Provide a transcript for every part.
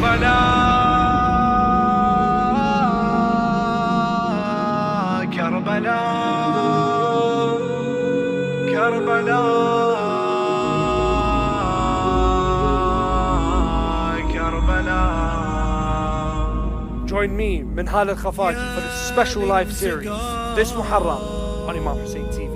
كربلاء كربلاء كربلاء كربلاء. Join me, Minhal Al-Khafaji, for this special live series, this Muharram on Imam Hussein TV.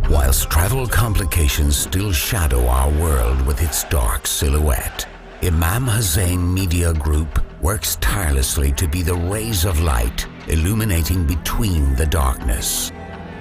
Whilst travel complications still shadow our world with its dark silhouette, Imam Hussein Media Group works tirelessly to be the rays of light illuminating between the darkness.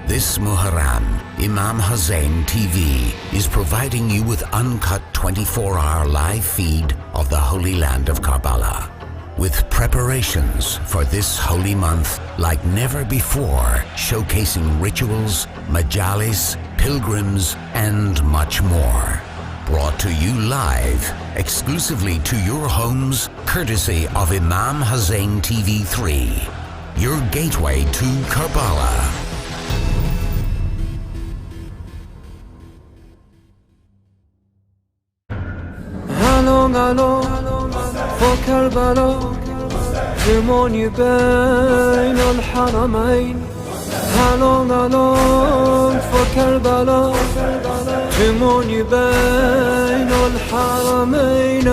This Muharram, Imam Hussein TV is providing you with uncut 24-hour live feed of the Holy Land of Karbala, with preparations for this holy month like never before, showcasing rituals, majalis, pilgrims, and much more. Brought to you live, exclusively to your homes, courtesy of Imam Hussein TV 3, your gateway to Karbala. for Karbala, جمعني بين الحرمين. How long for Karbala, جمعني بين الحرمين.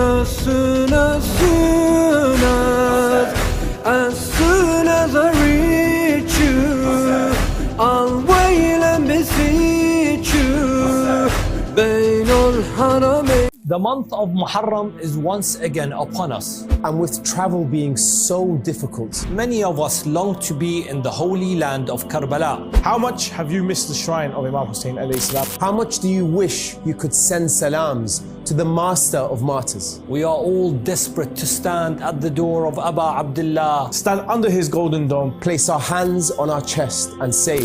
As soon as I reach you, I'll wail and beseech you. بين الحرمين. The month of Muharram is once again upon us. And with travel being so difficult, Many of us long to be in the holy land of Karbala. How much have you missed the shrine of Imam Hussein alayhi salam? how much do you wish you could send salams to the master of martyrs? We are all desperate to stand at the door of Aba Abdillah. Stand under his golden dome. Place our hands on our chest and say,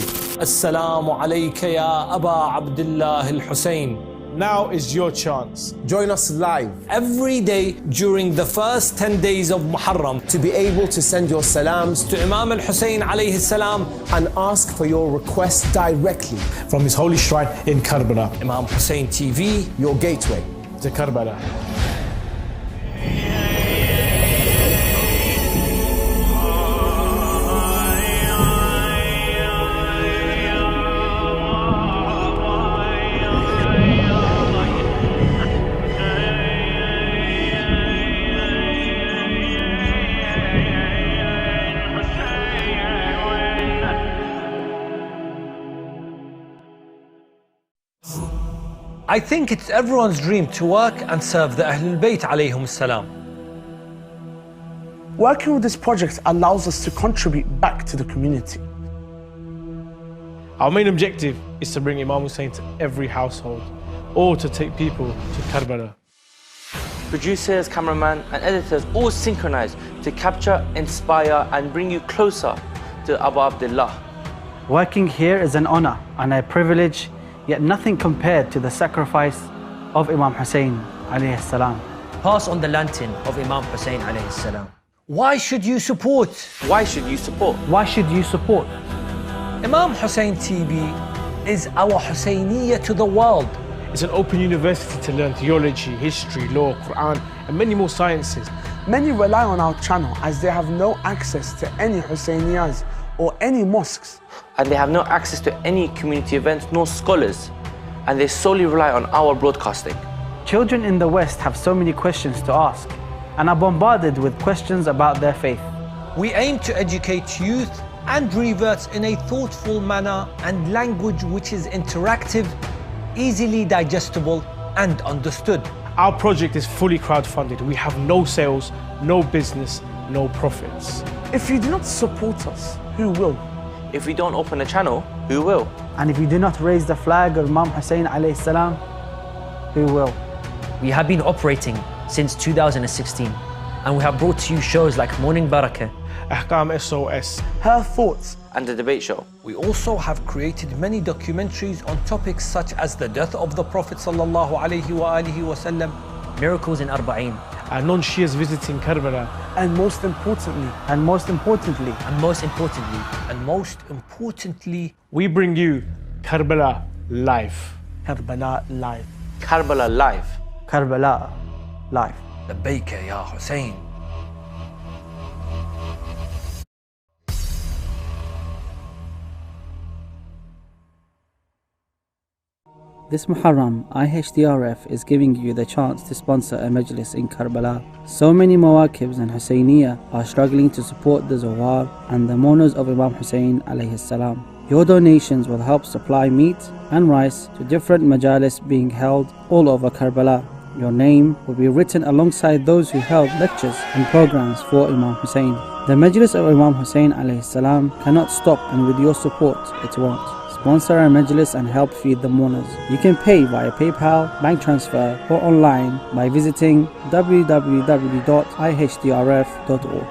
Assalamu alayka ya Aba Abdillah al-Hussein. Now is your chance. join us live Every day during the first 10 days of Muharram to be able to send your salams to Imam al-Hussein alayhi salam, and ask for your request directly. From his holy shrine in Karbala. Imam Hussein TV. Your gateway To Karbala. I think it's everyone's dream to work and serve the Ahlul Bayt alayhum salam. Working with this project allows us to contribute back to the community. Our main objective is to bring Imam Hussein to every household, or to take people to Karbala. Producers, cameraman and editors all synchronize to capture, inspire and bring you closer to Aba Abdillah. Working here is an honor and a privilege, yet nothing compared to the sacrifice of Imam Hussein alayhi salam. Pass on the lantern of Imam Hussein alayhi salam. Why should you support? Why should you support? Why should you support? Imam Hussein TV is our Husseiniya to the world. It's an open university to learn theology, history, law, Quran and many more sciences. Many rely on our channel as they have no access to any Husseiniyyahs or any mosques. And they have no access to any community events nor scholars, and they solely rely on our broadcasting. Children in the West have so many questions to ask and are bombarded with questions about their faith. We aim to educate youth and reverts in a thoughtful manner and language which is interactive, easily digestible and understood. Our project is fully crowdfunded. We have no sales, no business, no profits. If you do not support us, who will? If we don't open a channel, who will? And if you do not raise the flag of Imam Hussein alayhi salam, who will? We have been operating since 2016 and we have brought to you shows like Morning Barakah, Ahkam SOS, her thoughts, and the debate show. We also have created many documentaries on topics such as the death of the Prophet sallallahu alaihi wasallam, Miracles in Arba'een. and non-Shias visiting Karbala. and most importantly, We bring you Karbala live. Karbala live. Karbala live. Karbala live. لبيك يا حسين. This Muharram, IHDRF is giving you the chance to sponsor a majalis in Karbala. So many Mawakibs and Husayniyah are struggling to support the Zawar and the mourners of Imam Hussein alayhi salam. Your donations will help supply meat and rice to different majalis being held all over Karbala. Your name will be written alongside those who held lectures and programs for Imam Hussein. The Majlis of Imam Hussein alayhi salam cannot stop, and with your support it won't. Sponsor our Majlis and help feed the mourners. You can pay via PayPal, bank transfer or online by visiting www.ihdrf.org.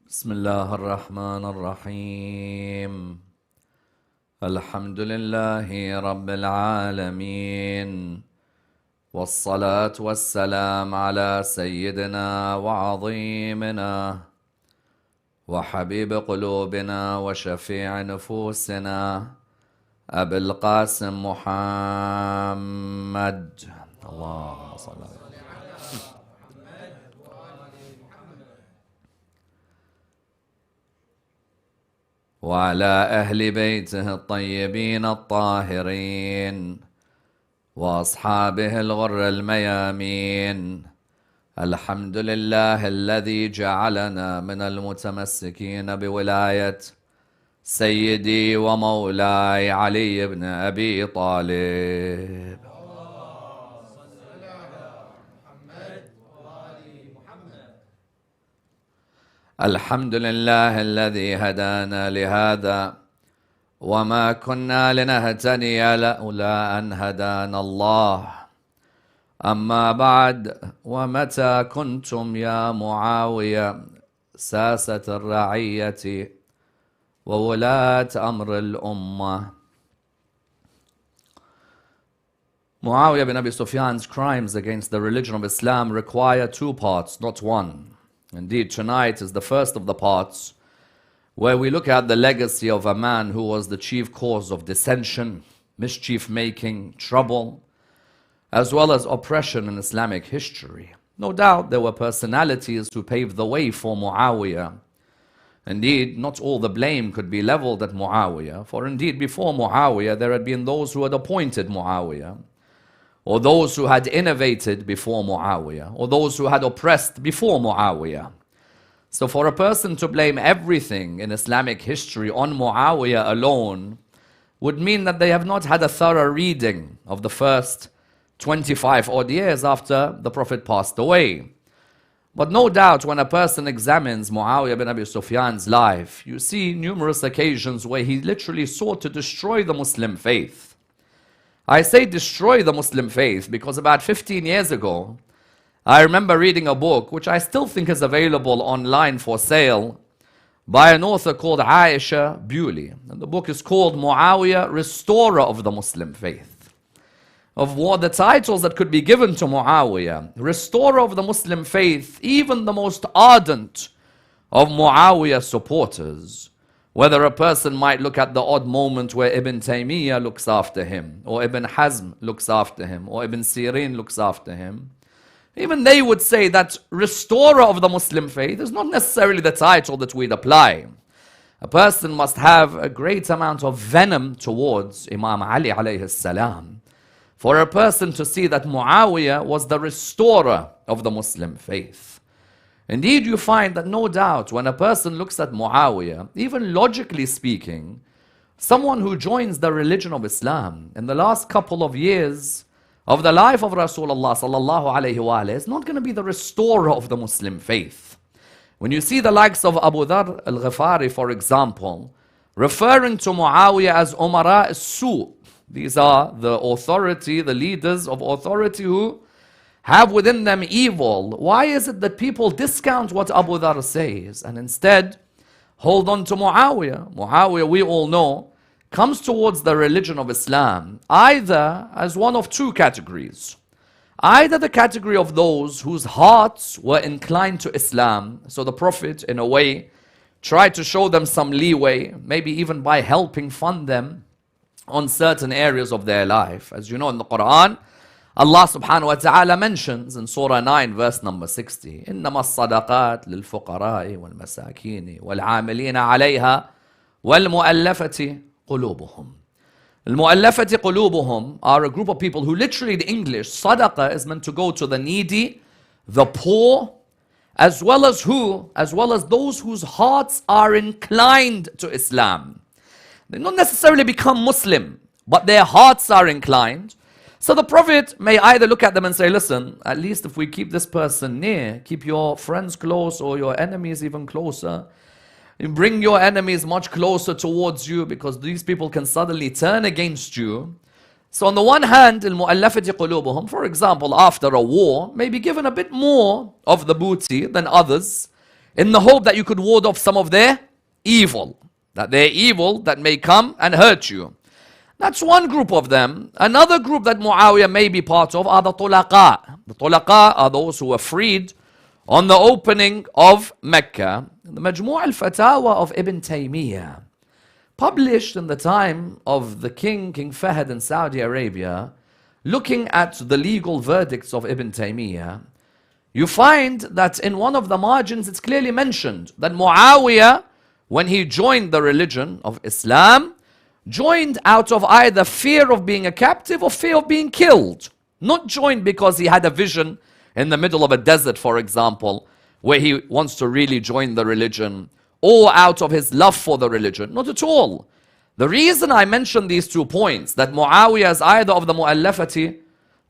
بسم الله الرحمن الرحيم الحمد لله رب العالمين والصلاة والسلام على سيدنا وعظيمنا وحبيب قلوبنا وشفيع نفوسنا أبي القاسم محمد اللهم صل على وعلى أهل بيته الطيبين الطاهرين وأصحابه الغر الميامين. الحمد لله الذي جعلنا من المتمسكين بولاية سيدي ومولاي علي بن أبي طالب. الحمد لله الذي هدانا لهذا وما كنا لنهتدي لولا أن هدانا الله. أما بعد، ومتى كنتم يا معاوية ساسة الرعية وولاة أمر الأمة. Muawiya bin Abi Sufyan's crimes against the religion of Islam require two parts, not one. Indeed, tonight is the first of the parts where we look at the legacy of a man who was the chief cause of dissension, mischief-making, trouble, as well as oppression in Islamic history. No doubt there were personalities who paved the way for Muawiya. Indeed, not all the blame could be leveled at Muawiya, for indeed before Muawiya there had been those who had appointed Muawiya, or those who had innovated before Muawiya, or those who had oppressed before Muawiya. So for a person to blame everything in Islamic history on Muawiya alone would mean that they have not had a thorough reading of the first 25 odd years after the Prophet passed away. But no doubt when a person examines Muawiya bin Abi Sufyan's life, you see numerous occasions where he literally sought to destroy the Muslim faith. I say destroy the Muslim faith because about 15 years ago, I remember reading a book which I still think is available online for sale by an author called Aisha Bewley. And the book is called Muawiya, Restorer of the Muslim Faith. Of what the titles that could be given to Muawiya, Restorer of the Muslim Faith, even the most ardent of Muawiya supporters, whether a person might look at the odd moment where Ibn Taymiyyah looks after him, or Ibn Hazm looks after him, or Ibn Sirin looks after him, even they would say that restorer of the Muslim faith is not necessarily the title that we'd apply. A person must have a great amount of venom towards Imam Ali alayhi salam for a person to see that Muawiyah was the restorer of the Muslim faith. Indeed, you find that no doubt when a person looks at Muawiyah, even logically speaking, someone who joins the religion of Islam in the last couple of years of the life of Rasulullah sallallahu alayhi wa alayhi is not going to be the restorer of the Muslim faith. When you see the likes of Abu Dharr al-Ghifari, for example, referring to Muawiyah as Umara as-Su, these are the authority, the leaders of authority who have within them evil. Why is it that people discount what Abu Dharr says and instead hold on to Muawiyah? Muawiyah, we all know, comes towards the religion of Islam either as one of two categories. Either the category of those whose hearts were inclined to Islam, so the Prophet in a way tried to show them some leeway, maybe even by helping fund them on certain areas of their life. As you know in the Quran, Allah subhanahu wa ta'ala mentions in Surah 9 verse number 60, إِنَّمَا الصَّدَقَاتِ لِلْفُقَرَاءِ وَالْمَسَاكِينِ وَالْعَامِلِينَ عَلَيْهَا وَالْمُؤَلَّفَةِ قُلُوبُهُم. Al-Mu'allafati qulubuhum are a group of people who literally in English, sadaqah is meant to go to the needy, the poor, as well as those whose hearts are inclined to Islam. They don't necessarily become Muslim, but their hearts are inclined. So the Prophet may either look at them and say, listen, at least if we keep this person near, keep your friends close or your enemies even closer, you bring your enemies much closer towards you because these people can suddenly turn against you. So on the one hand, al-mu'allafati qulubuhum, for example, after a war, may be given a bit more of the booty than others in the hope that you could ward off some of their evil, that may come and hurt you. That's one group of them. Another group that Muawiyah may be part of are the tulaqa. The tulaqa are those who were freed on the opening of Mecca. The Majmu' al-Fatawa of Ibn Taymiyyah, published in the time of the King Fahd in Saudi Arabia, looking at the legal verdicts of Ibn Taymiyyah, you find that in one of the margins it's clearly mentioned that Muawiyah, when he joined the religion of Islam, joined out of either fear of being a captive or fear of being killed. Not joined because he had a vision in the middle of a desert, for example, where he wants to really join the religion, or out of his love for the religion. Not at all. The reason I mention these 2 points, that Muawiyah is either of the mu'allafati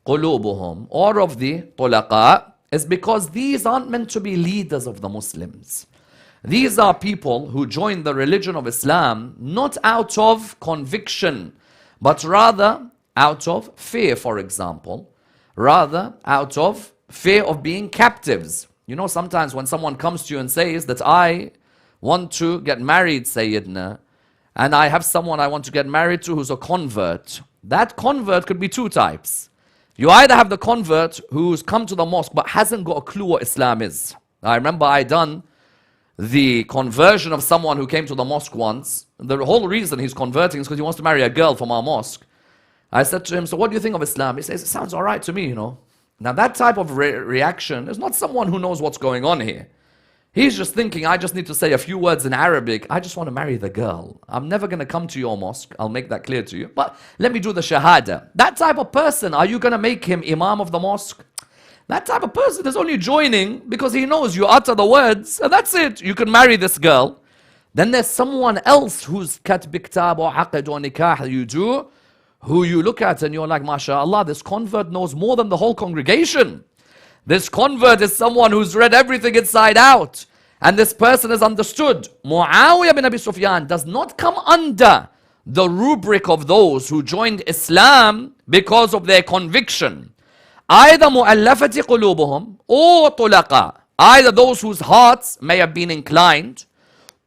qulubuhum or of the tulaqa, is because these aren't meant to be leaders of the Muslims. These are people who join the religion of Islam not out of conviction, but rather out of fear, for example. Rather out of fear of being captives. You know, sometimes when someone comes to you and says that I want to get married, Sayyidina, and I have someone I want to get married to who's a convert. That convert could be 2 types. You either have the convert who's come to the mosque but hasn't got a clue what Islam is. I remember I done the conversion of someone who came to the mosque once. The whole reason he's converting is because he wants to marry a girl from our mosque. I said to him, so what do you think of Islam? He says, it sounds all right to me, you know. Now that type of reaction is not someone who knows what's going on here. He's just thinking, I just need to say a few words in Arabic. I just want to marry the girl. I'm never going to come to your mosque. I'll make that clear to you. But let me do the shahada. That type of person, are you going to make him imam of the mosque? That type of person is only joining because he knows you utter the words and that's it. You can marry this girl. Then there's someone else who's katb kitab or aqd or nikah you do, who you look at and you're like, mashallah, this convert knows more than the whole congregation. This convert is someone who's read everything inside out. And this person is understood. Muawiyah bin Abi Sufyan does not come under the rubric of those who joined Islam because of their conviction. Either مؤلفة قلوبهم or طلقاء. Either those whose hearts may have been inclined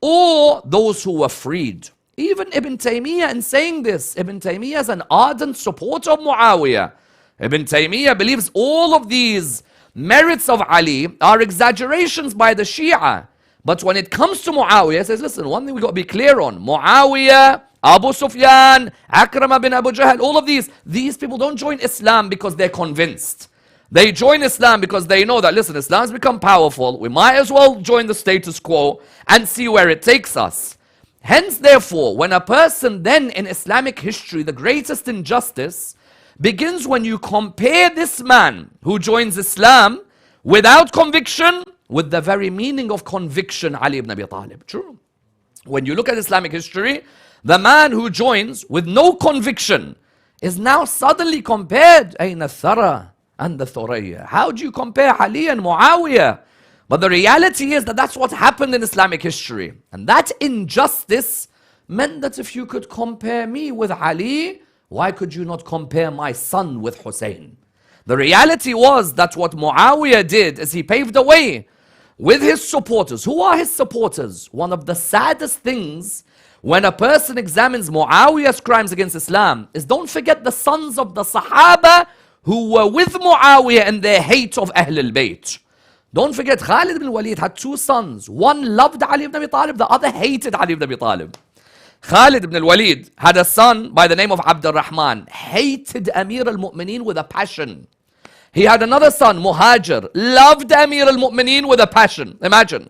or those who were freed. Even Ibn Taymiyyah, in saying this, Ibn Taymiyyah is an ardent supporter of Muawiya. Ibn Taymiyyah believes all of these merits of Ali are exaggerations by the Shia. But when it comes to Muawiya, he says, listen, one thing we've got to be clear on. Muawiya, Abu Sufyan, Akrama bin Abu Jahl, all of these people don't join Islam because they're convinced. They join Islam because they know that, listen, Islam's become powerful. We might as well join the status quo and see where it takes us. Hence, therefore, when a person then in Islamic history, the greatest injustice begins when you compare this man who joins Islam without conviction with the very meaning of conviction, Ali ibn Abi Talib. True. When you look at Islamic history, the man who joins with no conviction is now suddenly compared, Aina Thara and the Thuraya. How do you compare Ali and Muawiyah? But the reality is that that's what happened in Islamic history. And that injustice meant that if you could compare me with Ali, why could you not compare my son with Hussein? The reality was that what Muawiyah did is he paved the way with his supporters. Who are his supporters? One of the saddest things when a person examines Muawiyah's crimes against Islam is don't forget the sons of the Sahaba who were with Muawiyah in their hate of Ahl al-Bayt. Don't forget, Khalid ibn Walid had two sons. One loved Ali ibn Abi Talib, the other hated Ali ibn Abi Talib. Khalid ibn Walid had a son by the name of Abdul Rahman, hated Amir al-Mu'mineen with a passion. He had another son, Muhajir, loved Amir al-Mu'mineen with a passion. Imagine.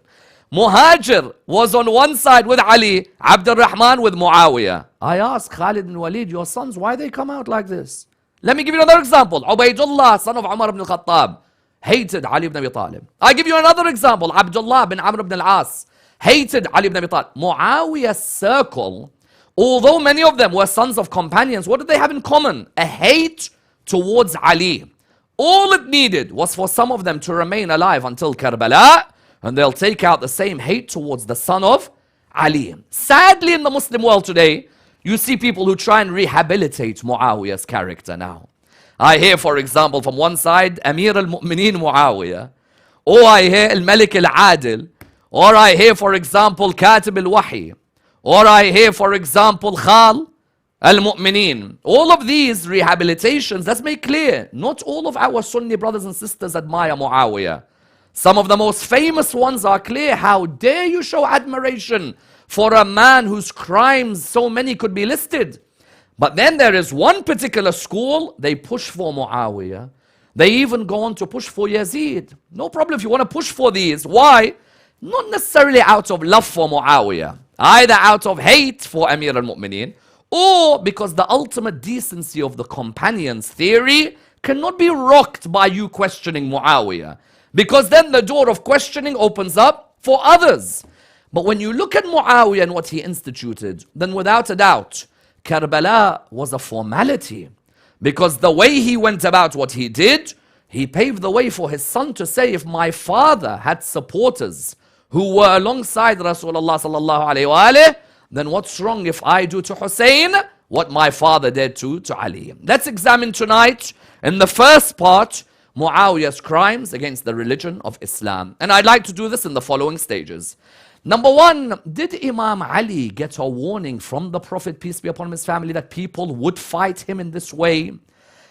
Muhajir was on one side with Ali, Abdul Rahman with Muawiyah. I asked Khalid ibn Walid, your sons, why they come out like this? Let me give you another example. Ubaydullah, son of Umar ibn al-Khattab, hated Ali ibn Abi Talib. I give you another example. Abdullah bin Amr ibn al-As hated Ali ibn Abi Talib. Muawiyah's circle, although many of them were sons of companions, what did they have in common? A hate towards Ali. All it needed was for some of them to remain alive until Karbala, and they'll take out the same hate towards the son of Ali. Sadly, in the Muslim world today, you see people who try and rehabilitate Muawiyah's character now. I hear, for example, from one side, Amir al-Mu'mineen Muawiyah, or I hear al-Malik al-Adil, or I hear, for example, Katib al-Wahi, or I hear, for example, Khal al-Mu'mineen. All of these rehabilitations, let's make clear, not all of our Sunni brothers and sisters admire Muawiyah. Some of the most famous ones are clear. How dare you show admiration for a man whose crimes so many could be listed? But then there is one particular school, they push for Muawiyah. They even go on to push for Yazid. No problem if you want to push for these. Why? Not necessarily out of love for Muawiyah. Either out of hate for Amir al-Mu'mineen, or because the ultimate decency of the companions theory cannot be rocked by you questioning Muawiyah. Because then the door of questioning opens up for others. But when you look at Muawiyah and what he instituted, then without a doubt, Karbala was a formality. Because the way he went about what he did, he paved the way for his son to say, if my father had supporters who were alongside Rasulullah sallallahu alayhi wa then what's wrong if I do to Hussein what my father did to Ali? Let's examine tonight, in the first part, Muawiyah's crimes against the religion of Islam. And I'd like to do this in the following stages. Number one, did Imam Ali get a warning from the Prophet, peace be upon him, his family, that people would fight him in this way?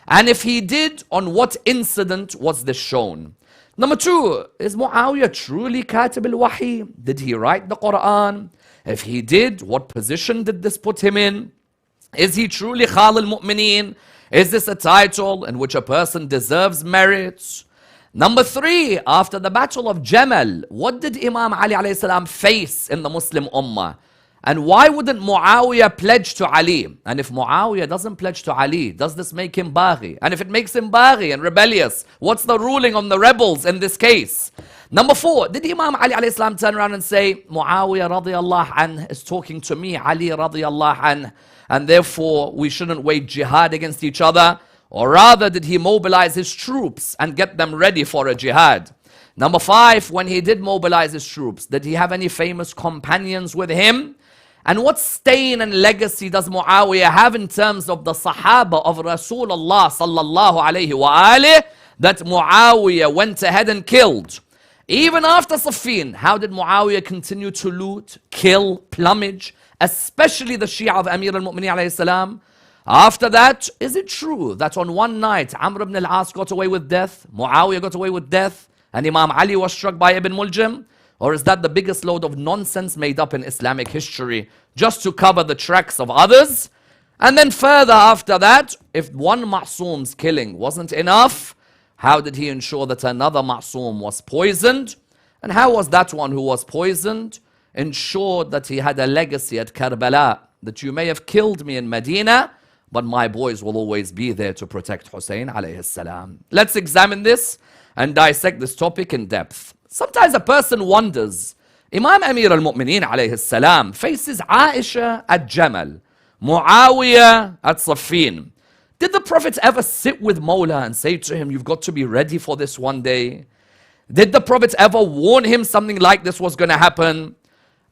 And if he did, on what incident was this shown? Number two, is Muawiyah truly Katib al-Wahi? Did he write the Quran? If he did, what position did this put him in? Is he truly Khal al-Mu'mineen? Is this a title in which a person deserves merits? Number three, after the battle of Jamal, what did Imam Ali alayhi salam face in the Muslim Ummah? And why wouldn't Muawiyah pledge to Ali? And if Muawiyah doesn't pledge to Ali, does this make him baghi? And if it makes him baghi and rebellious, what's the ruling on the rebels in this case? Number four, did Imam Ali alayhi salam turn around and say, Muawiyah radiyallahu anh is talking to me, Ali radiyallahu anh, and therefore we shouldn't wage jihad against each other? Or rather, did he mobilize his troops and get them ready for a jihad? Number five, when he did mobilize his troops, did he have any famous companions with him? And what stain and legacy does Muawiya have in terms of the Sahaba of Rasulullah sallallahu alayhi wa alih that Muawiya went ahead and killed? Even after Siffin, how did Muawiya continue to loot, kill, plumage, especially the Shia of Amir al-Mu'mineen alayhi salam? After that, is it true that on one night Amr ibn al-As got away with death, Muawiya got away with death, and Imam Ali was struck by Ibn Muljam? Or is that the biggest load of nonsense made up in Islamic history just to cover the tracks of others? And then further after that, if one Ma'soom's killing wasn't enough, how did he ensure that another Ma'soom was poisoned? And how was that one who was poisoned ensured that he had a legacy at Karbala, that you may have killed me in Medina, but my boys will always be there to protect Hussein alayhi salam. Let's examine this and dissect this topic in depth. Sometimes a person wonders, Imam Amir al-Mu'mineen alayhi salam faces Aisha at Jamal, Muawiya at Siffin. Did the Prophet ever sit with Mawla and say to him, you've got to be ready for this one day? Did the Prophet ever warn him something like this was going to happen?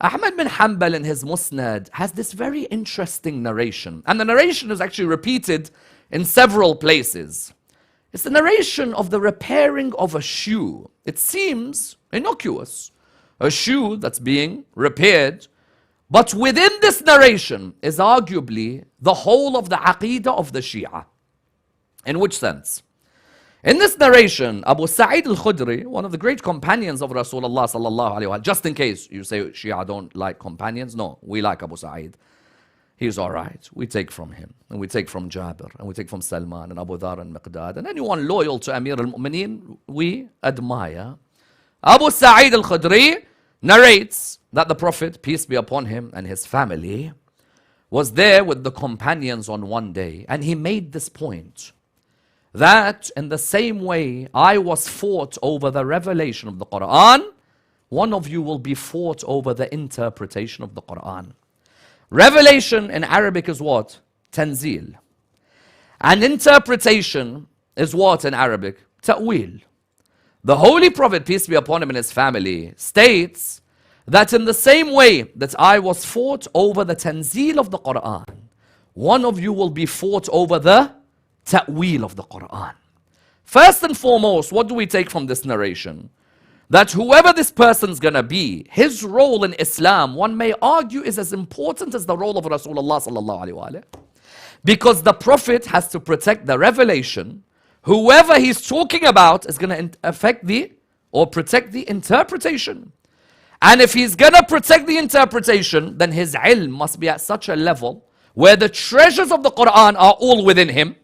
Ahmad bin Hanbal in his Musnad has this very interesting narration. And the narration is actually repeated in several places. It's the narration of the repairing of a shoe. It seems innocuous. A shoe that's being repaired. But within this narration is arguably the whole of the Aqidah of the Shia. In which sense? In this narration, Abu Sa'id al-Khudri, one of the great companions of Rasulullah sallallahu alaihi wasallam, just in case you say Shia don't like companions, no, we like Abu Sa'id. He's all right. We take from him, and we take from Jabir, and we take from Salman, and Abu Dhar, and Miqdad, and anyone loyal to Amir al-Mu'mineen, we admire. Abu Sa'id al-Khudri narrates that the Prophet, peace be upon him, and his family, was there with the companions on one day, and he made this point, that in the same way I was fought over the revelation of the Quran, one of you will be fought over the interpretation of the Quran. Revelation in Arabic is what? Tanzil. And interpretation is what in Arabic? Ta'wil. The Holy Prophet, peace be upon him and his family, states that in the same way that I was fought over the Tanzil of the Quran, one of you will be fought over the Ta'wil of the Quran. First and foremost, what do we take from this narration? That whoever this person's gonna be, his role in Islam, one may argue, is as important as the role of Rasulullah sallallahu alaihi wasallam. Because the Prophet has to protect the revelation. Whoever he's talking about is gonna affect the, or protect the interpretation. And if he's gonna protect the interpretation, then his ilm must be at such a level where the treasures of the Quran are all within him.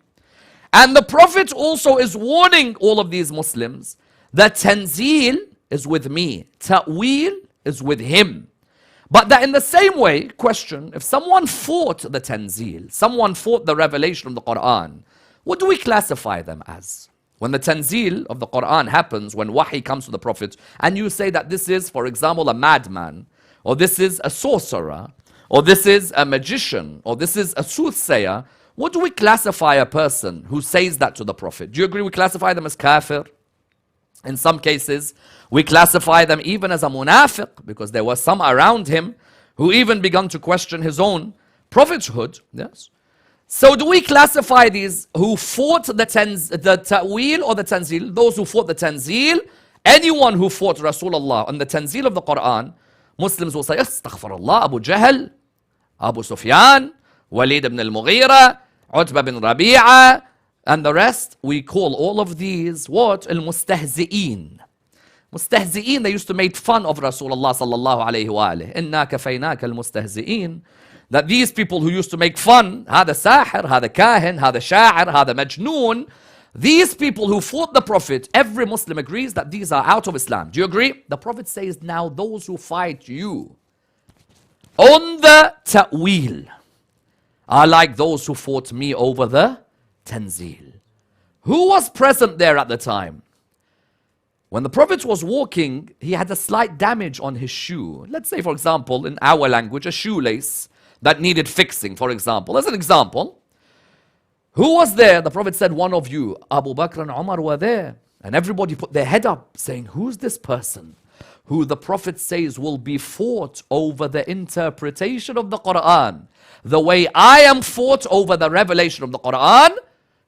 And the Prophet also is warning all of these Muslims that Tanzil is with me, Ta'wil is with him. But that in the same way, question, if someone fought the Tanzil, someone fought the revelation of the Quran, what do we classify them as? When the Tanzil of the Quran happens, when Wahi comes to the Prophet, and you say that this is, for example, a madman, or this is a sorcerer, or this is a magician, or this is a soothsayer, what do we classify a person who says that to the Prophet? Do you agree we classify them as kafir? In some cases, we classify them even as a munafiq, because there were some around him who even began to question his own prophethood. Yes. So do we classify these who fought the ta'wil or the tanzil? Those who fought the tanzil, anyone who fought Rasulullah on the tanzil of the Quran, Muslims will say, astaghfirullah, Abu Jahl, Abu Sufyan, Walid ibn al-Mughira, Utbah bin Rabi'a, and the rest, we call all of these what? Al-Mustahzi'een. Mustahzi'een, they used to make fun of Rasulullah sallallahu alayhi wa alayhi. Inna kafaynaka al-Mustahzi'een. That these people who used to make fun, هذا ساحر, هذا كاهن, هذا شاعر, هذا مجنون, these people who fought the Prophet, every Muslim agrees that these are out of Islam. Do you agree? The Prophet says, now those who fight you on the ta'wil are like those who fought me over the Tanzil. Who was present there at the time? When the Prophet was walking, he had a slight damage on his shoe. Let's say, for example, in our language, a shoelace that needed fixing, for example. As an example, who was there? The Prophet said, one of you, Abu Bakr and Umar were there. And everybody put their head up saying, who's this person who the Prophet says will be fought over the interpretation of the Quran, the way I am fought over the revelation of the Quran,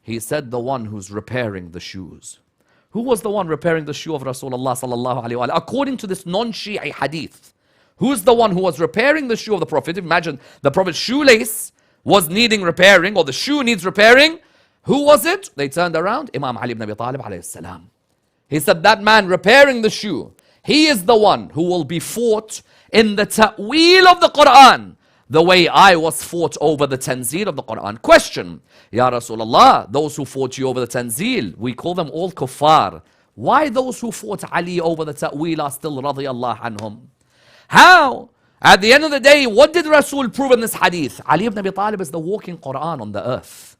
he said the one who's repairing the shoes. Who was the one repairing the shoe of Rasulullah sallallahu alaihi wasallam? According to this non-Shi'i hadith, who's the one who was repairing the shoe of the Prophet? Imagine the Prophet's shoelace was needing repairing, or the shoe needs repairing. Who was it? They turned around, Imam Ali ibn Abi Talib alayhi salam. He said that man repairing the shoe, he is the one who will be fought in the ta'weel of the Quran, the way I was fought over the tanzeel of the Quran. Question, Ya Rasulullah, those who fought you over the tanzeel, we call them all kuffar. Why those who fought Ali over the ta'weel are still radiyallahu anhum? How? At the end of the day, what did Rasul prove in this hadith? Ali ibn Abi Talib is the walking Quran on the earth.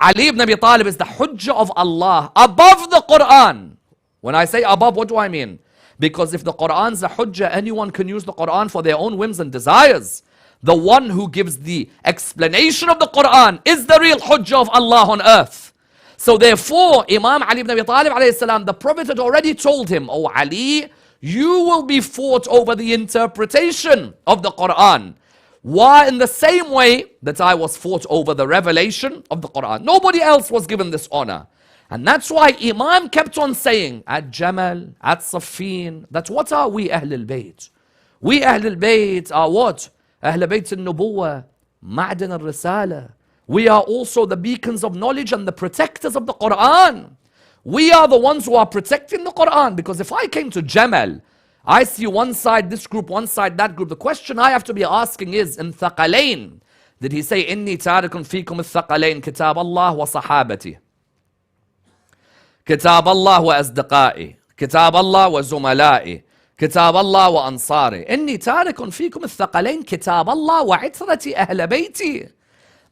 Ali ibn Abi Talib is the hujjah of Allah above the Quran. When I say above, what do I mean? Because if the Quran's a hujjah, anyone can use the Quran for their own whims and desires. The one who gives the explanation of the Quran is the real hujjah of Allah on earth. So therefore, Imam Ali ibn Abi Talib alayhi salam, the Prophet had already told him, "Oh Ali, you will be fought over the interpretation of the Quran. Why? In the same way that I was fought over the revelation of the Quran." Nobody else was given this honor. And that's why Imam kept on saying at Jamal, at Saffin, that what are we Ahl al-Bayt? We Ahl al-Bayt are what? Ahl Bayt al-Nubuwah, Ma'dan al-Risala. We are also the beacons of knowledge and the protectors of the Quran. We are the ones who are protecting the Quran. Because if I came to Jamal, I see one side this group, one side that group. The question I have to be asking is, in Thaqalain, did he say, "Inni tarikun fikum al-Thaqalain, kitab Allah wa sahabati. Kitab Allah wa asdaqai. Kitab Allah wa zumala'i. كتاب الله وأنصاره إني تارك فيكم الثقلين كتاب الله وعترة أهل بيتي."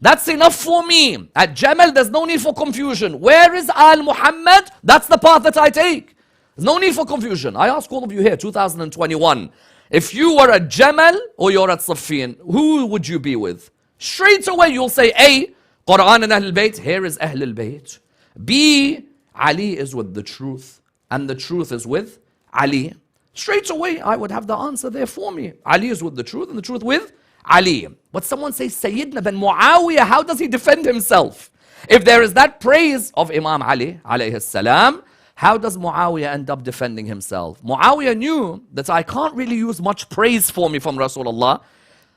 That's enough for me. At Jamal, there's no need for confusion. Where is Al Muhammad? That's the path that I take. There's no need for confusion. I ask all of you here, 2021, if you were at Jamal or you're at Saffin, who would you be with? Straight away you'll say, A, Quran and Ahl Bayt. Here is Ahl Bayt. B, Ali is with the truth, and the truth is with Ali. Straight away, I would have the answer there for me. Ali is with the truth and the truth with Ali. But someone says, Sayyidina, then Muawiya, how does he defend himself? If there is that praise of Imam Ali, alayhi salam, how does Muawiya end up defending himself? Muawiya knew that I can't really use much praise for me from Rasulullah,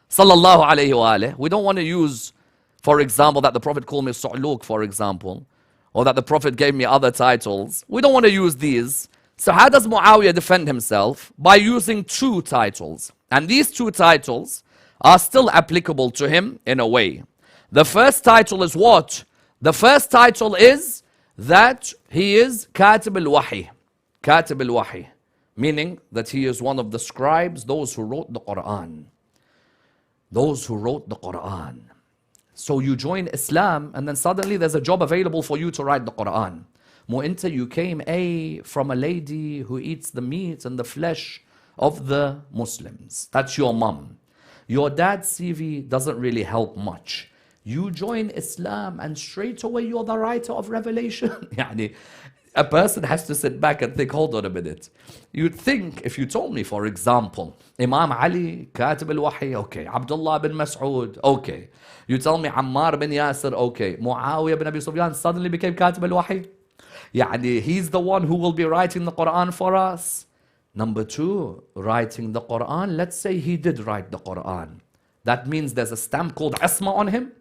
sallallahu alayhi wa alayhi. We don't want to use, for example, that the Prophet called me Su'luk, for example, or that the Prophet gave me other titles. We don't want to use these. So how does Muawiya defend himself? By using two titles. And these two titles are still applicable to him in a way. The first title is what? The first title is that he is Katib al-Wahi. Katib al-Wahi. Meaning that he is one of the scribes, those who wrote the Quran. Those who wrote the Quran. So you join Islam and then suddenly there's a job available for you to write the Quran. Mu'inta, you came from a lady who eats the meat and the flesh of the Muslims. That's your mom. Your dad's CV doesn't really help much. You join Islam and straight away you're the writer of Revelation. Yani, a person has to sit back and think, hold on a minute. You'd think, if you told me, for example, Imam Ali, Katib al-Wahi, okay. Abdullah bin Mas'ud, okay. You tell me Ammar bin Yasir, okay. Muawiya bin Abi Sufyan suddenly became Katib al-Wahi. Yani, he's the one who will be writing the Quran for us. Number two, writing the Quran. Let's say he did write the Quran. That means there's a stamp called Asma on him.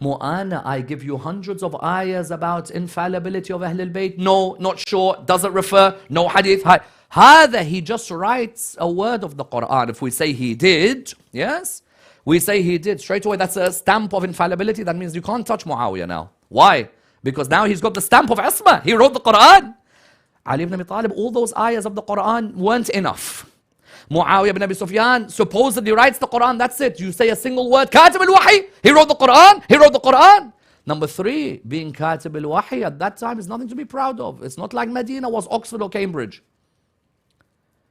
Mu'ana, I give you hundreds of ayahs about infallibility of Ahl al-Bayt. No, not sure, doesn't refer, no hadith. Hada, he just writes a word of the Quran. If we say he did, yes, we say he did, straight away that's a stamp of infallibility. That means you can't touch Muawiya now. Why? Because now he's got the stamp of Asma. He wrote the Quran. Ali ibn Abi Talib, all those ayahs of the Quran weren't enough. Muawiya ibn Abi Sufyan supposedly writes the Quran, that's it. You say a single word, Katib al-Wahi, he wrote the Quran, he wrote the Quran. Number three, being Katib al-Wahi at that time is nothing to be proud of. It's not like Medina was Oxford or Cambridge.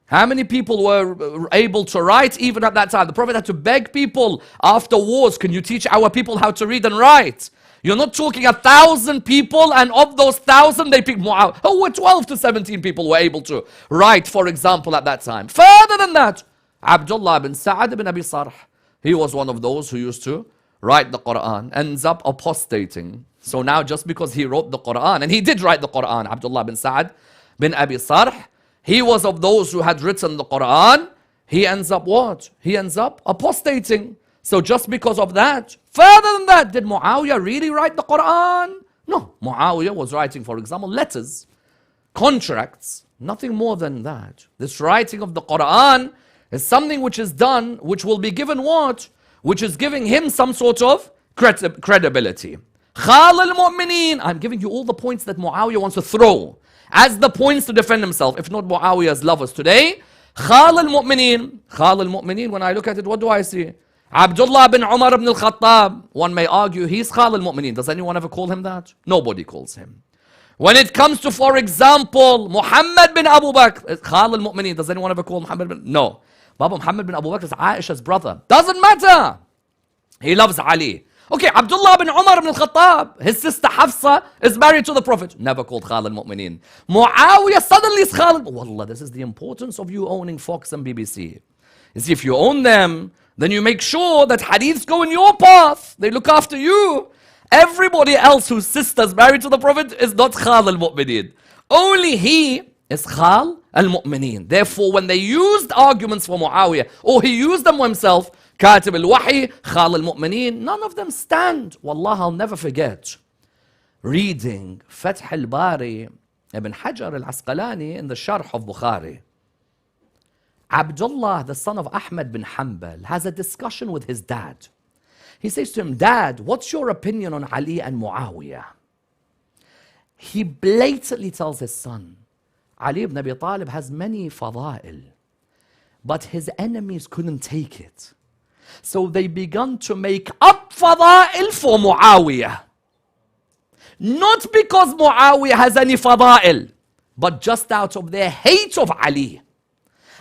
How many people were able to write even at that time? The Prophet had to beg people after wars, can you teach our people how to read and write? You're not talking 1,000 people, and of those 1,000, they picked Muawiyah. Oh, were 12 to 17 people were able to write, for example, at that time. Further than that, Abdullah bin Sa'ad bin Abi Sarh, he was one of those who used to write the Quran, ends up apostating. So now just because he wrote the Quran, and he did write the Quran, Abdullah bin Sa'ad bin Abi Sarh, he was of those who had written the Quran, he ends up what? He ends up apostating. So just because of that, further than that, did Muawiya really write the Quran? No, Muawiya was writing, for example, letters, contracts, nothing more than that. This writing of the Quran is something which is done, which will be given what? Which is giving him some sort of credibility. Khal al-Mu'mineen, I'm giving you all the points that Muawiya wants to throw as the points to defend himself, if not Muawiya's lovers today. Khal al-Mu'mineen, when I look at it, what do I see? Abdullah bin Umar ibn al-Khattab, one may argue he's Khal al-Mu'mineen. Does anyone ever call him that? Nobody calls him. When it comes to, for example, Muhammad bin Abu Bakr, Khal al-Mu'mineen. Does anyone ever call Muhammad bin? No. Baba Muhammad bin Abu Bakr is Aisha's brother. Doesn't matter. He loves Ali. Okay, Abdullah bin Umar ibn al-Khattab, his sister Hafsa is married to the Prophet. Never called Khal al-Mu'mineen. Muawiyah suddenly is Khal. Wallah, this is the importance of you owning Fox and BBC. You see, if you own them, then you make sure that hadiths go in your path. They look after you. Everybody else whose sister's married to the Prophet is not Khal al-Mu'mineen. Only he is Khal al-Mu'mineen. Therefore, when they used arguments for Muawiyah, or he used them himself, Katib al-Wahi, Khal al-Mu'mineen, none of them stand. Wallah, I'll never forget reading Fath al-Bari, Ibn Hajar al-Asqalani in the Sharh of Bukhari. Abdullah, the son of Ahmad bin Hanbal, has a discussion with his dad. He says to him, Dad, what's your opinion on Ali and Muawiyah? He blatantly tells his son, Ali ibn Abi Talib has many fada'il, but his enemies couldn't take it. So they began to make up fada'il for Muawiyah. Not because Muawiyah has any fada'il, but just out of their hate of Ali.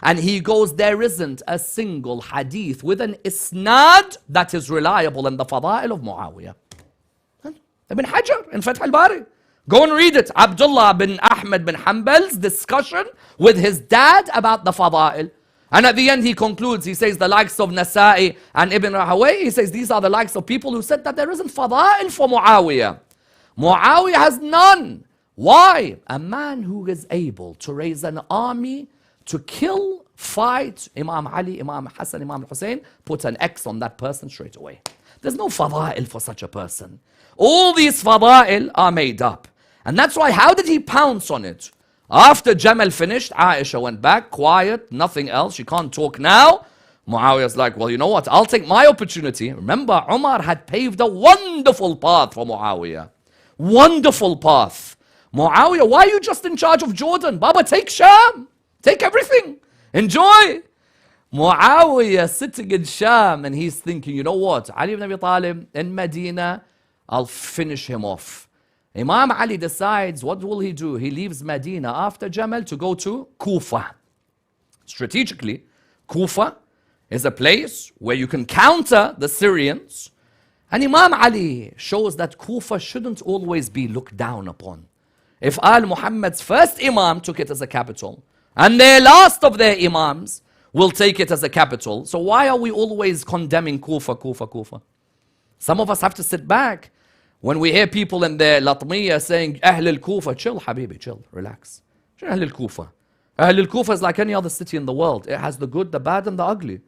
And he goes, there isn't a single hadith with an isnad that is reliable in the fada'il of Muawiyah. Ibn Hajar in Fath al-Bari. Go and read it. Abdullah bin Ahmad bin Hanbal's discussion with his dad about the fada'il. And at the end he concludes, he says the likes of Nasa'i and Ibn Rahawayh, he says these are the likes of people who said that there isn't fada'il for Muawiyah. Muawiyah has none. Why? A man who is able to raise an army to kill, fight Imam Ali, Imam Hassan, Imam Hussein, put an X on that person straight away. There's no fada'il for such a person. All these fada'il are made up. And that's why, how did he pounce on it? After Jamal finished, Aisha went back, quiet, nothing else, she can't talk now. Muawiyah's like, well, you know what, I'll take my opportunity. Remember, Umar had paved a wonderful path for Muawiyah. Wonderful path. Muawiyah, why are you just in charge of Jordan? Baba, take Sham. Take everything. Enjoy. Muawiyah sitting in Sham and he's thinking, you know what? Ali ibn Abi Talib in Medina, I'll finish him off. Imam Ali decides, what will he do? He leaves Medina after Jamal to go to Kufa. Strategically, Kufa is a place where you can counter the Syrians. And Imam Ali shows that Kufa shouldn't always be looked down upon. If Al Muhammad's first Imam took it as a capital, and their last of their Imams will take it as a capital, so why are we always condemning Kufa, Kufa, Kufa? Some of us have to sit back when we hear people in their Latmiya saying, Ahl al-Kufa, chill, Habibi, chill, relax. Ahl al-Kufa. Ahl al-Kufa is like any other city in the world. It has the good, the bad, and the ugly.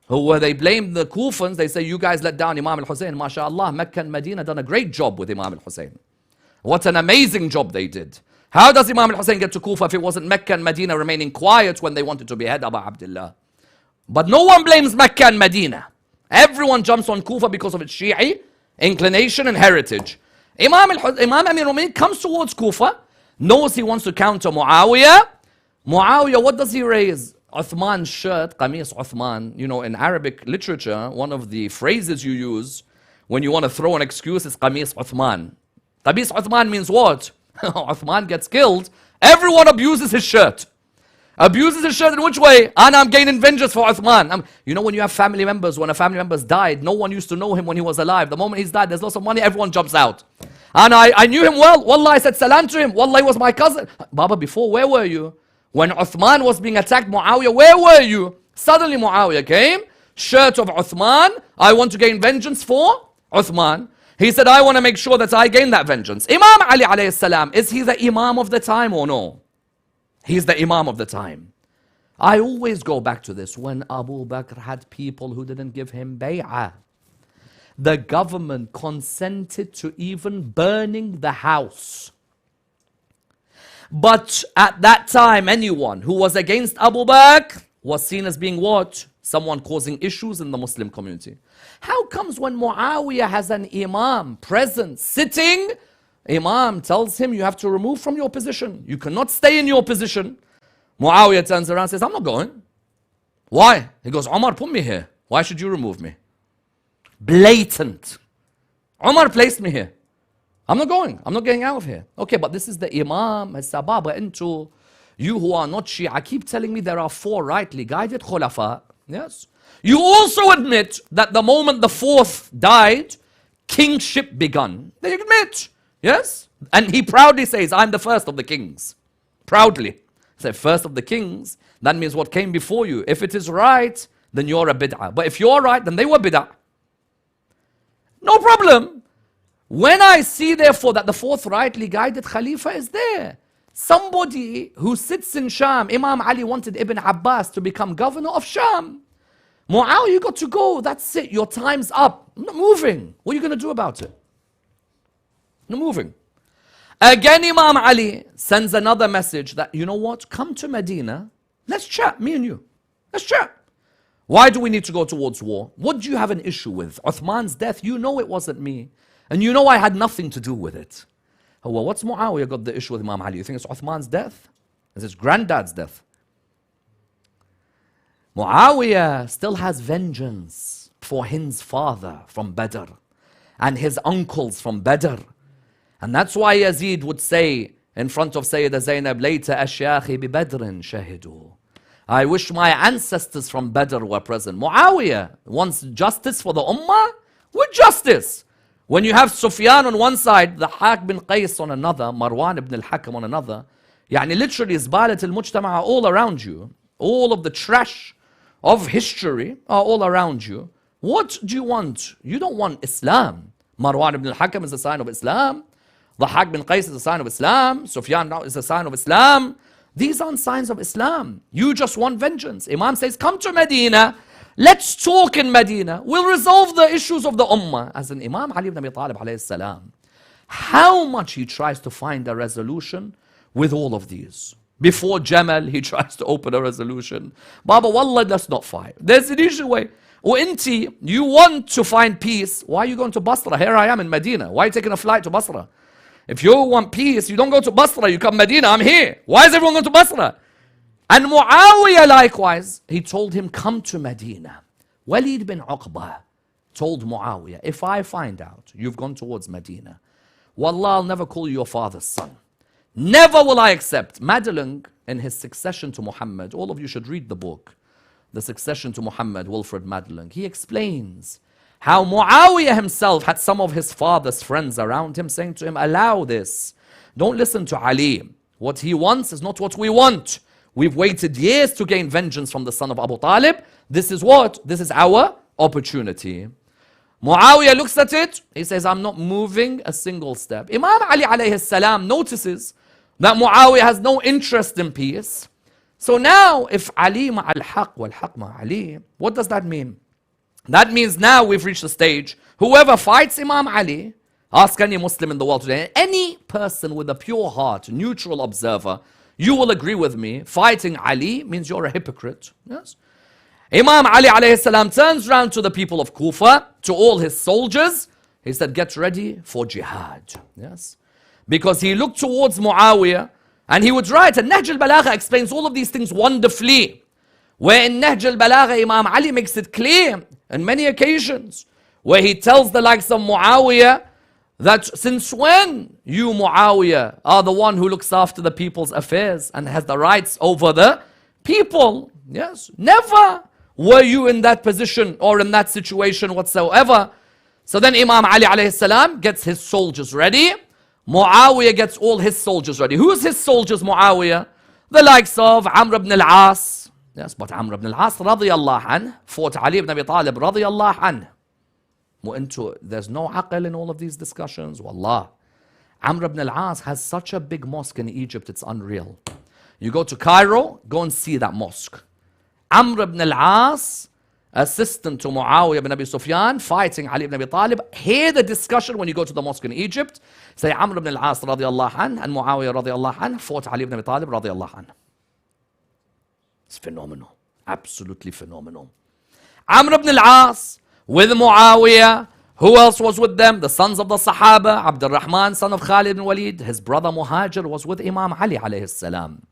Where they blame the Kufans, they say, you guys let down Imam al-Hussein. MashaAllah, Mecca and Medina done a great job with Imam al-Hussein. What an amazing job they did. How does Imam al-Hussein get to Kufa if it wasn't Mecca and Medina remaining quiet when they wanted to behead Aba Abdillah? But no one blames Mecca and Medina. Everyone jumps on Kufa because of its Shi'i inclination and heritage. Imam Amir al-Mu'minin comes towards Kufa, knows he wants to counter Muawiyah. Muawiyah, what does he raise? Uthman's shirt, Qamis Uthman. You know, in Arabic literature, one of the phrases you use when you want to throw an excuse is Qamis Uthman. Qamis Uthman means what? Uthman gets killed, everyone abuses his shirt. Abuses his shirt in which way? And I'm gaining vengeance for Uthman. You know when you have family members, when a family member's died, no one used to know him when he was alive. The moment he's died, there's lots of money, everyone jumps out. And I knew him well. Wallah, I said salam to him. Wallah, he was my cousin. Baba, before, where were you? When Uthman was being attacked, Muawiya, where were you? Suddenly Muawiya came, shirt of Uthman. I want to gain vengeance for Uthman. He said, I want to make sure that I gain that vengeance. Imam Ali alayhi salam, is he the imam of the time or no? He's the imam of the time. I always go back to this. When Abu Bakr had people who didn't give him bay'ah, the government consented to even burning the house. But at that time, anyone who was against Abu Bakr was seen as being what? Someone causing issues in the Muslim community. How comes when Muawiya has an imam present, sitting, Imam tells him, you have to remove from your position. You cannot stay in your position. Muawiya turns around and says, I'm not going. Why? He goes, Umar put me here. Why should you remove me? Blatant. Umar placed me here. I'm not going. I'm not getting out of here. Okay, but this is the Imam, Sababa, into you who are not Shia. Keep telling me there are 4 rightly guided Khulafa. Yes. You also admit that the moment the 4th died, kingship begun. They admit. Yes? And he proudly says, I'm the first of the kings. Proudly. Say, first of the kings, that means what came before you. If it is right, then you're a bid'ah. But if you're right, then they were bid'ah. No problem. When I see, therefore, that the 4th rightly guided Khalifa is there, somebody who sits in Sham, Imam Ali wanted Ibn Abbas to become governor of Sham. Muawiya, you got to go. That's it. Your time's up. I'm not moving. What are you going to do about it? Not moving. Again, Imam Ali sends another message that, you know what? Come to Medina. Let's chat, me and you. Let's chat. Why do we need to go towards war? What do you have an issue with? Uthman's death, you know it wasn't me. And you know I had nothing to do with it. Oh, well, what's Muawiya got the issue with Imam Ali? You think it's Uthman's death? It's his granddad's death. Muawiya still has vengeance for his father from Badr and his uncles from Badr. And that's why Yazid would say in front of Sayyida Zainab later, Ashyakhi bi Badrin shahidu. I wish my ancestors from Badr were present. Muawiya wants justice for the Ummah with justice. When you have Sufyan on one side, the Haq bin Qais on another, Marwan ibn al-Hakam on another, يعني literally Zbalat al-Mujtama all around you. All of the trash of history are all around you. What do you want? You don't want Islam. Marwan ibn al-Hakam is a sign of Islam. The Haq bin Qais is a sign of Islam. Sufyan now is a sign of Islam. These aren't signs of Islam. You just want vengeance. Imam says, come to Medina. Let's talk in Medina. We'll resolve the issues of the Ummah. As an Imam Ali ibn Abi Talib alayhi salam, how much he tries to find a resolution with all of these. Before Jamal, he tries to open a resolution. Baba, wallah, let's not fight. There's an easy way. Inti, you want to find peace. Why are you going to Basra? Here I am in Medina. Why are you taking a flight to Basra? If you want peace, you don't go to Basra, you come Medina, I'm here. Why is everyone going to Basra? And Muawiya likewise, he told him, come to Medina. Walid bin Uqba told Muawiya, if I find out you've gone towards Medina, wallah, I'll never call you your father's son. Never will I accept. Madeline, in his succession to Muhammad, all of you should read the book, The Succession to Muhammad, Wilfred Madeline. He explains how Muawiya himself had some of his father's friends around him saying to him, allow this. Don't listen to Ali. What he wants is not what we want. We've waited years to gain vengeance from the son of Abu Talib. This is what? This is our opportunity. Muawiya looks at it. He says, I'm not moving a single step. Imam Ali alayhi salam notices that Muawiya has no interest in peace. So now, if Ali ma'al haq wal haq ma' Ali, what does that mean? That means now we've reached a stage, whoever fights Imam Ali, ask any Muslim in the world today, any person with a pure heart, neutral observer, you will agree with me, fighting Ali means you're a hypocrite. Yes. Imam Ali alayhi salam turns around to the people of Kufa, to all his soldiers, he said, get ready for jihad. Yes. Because he looked towards Muawiyah, and he would write, and Nahj al-Balagha explains all of these things wonderfully. Where in Nahj al-Balagha, Imam Ali makes it clear on many occasions, where he tells the likes of Muawiyah that since when you, Muawiyah, are the one who looks after the people's affairs and has the rights over the people. Yes, never were you in that position or in that situation whatsoever. So then Imam Ali alayhi salam gets his soldiers ready. Muawiya gets all his soldiers ready. Who's his soldiers, Muawiya? The likes of Amr ibn al-As. Yes, but Amr ibn al-As radiyallahu anh fought Ali ibn Abi Talib radiyallahu anh. There's no aql in all of these discussions. Wallah. Amr ibn al-As has such a big mosque in Egypt, it's unreal. You go to Cairo, go and see that mosque. Amr ibn al-As, assistant to Muawiya ibn Abi Sufyan, fighting Ali ibn Abi Talib. Hear the discussion when you go to the mosque in Egypt. Say Amr ibn al-As radiyallahu anh and Muawiya radiyallahu anh fought Ali ibn Abi Talib radiyallahu anh. It's phenomenal. Absolutely phenomenal. Amr ibn al-As with Muawiya. Who else was with them? The sons of the Sahaba. Abdul Rahman, son of Khalid ibn Walid. His brother Muhajir was with Imam Ali alayhi salam.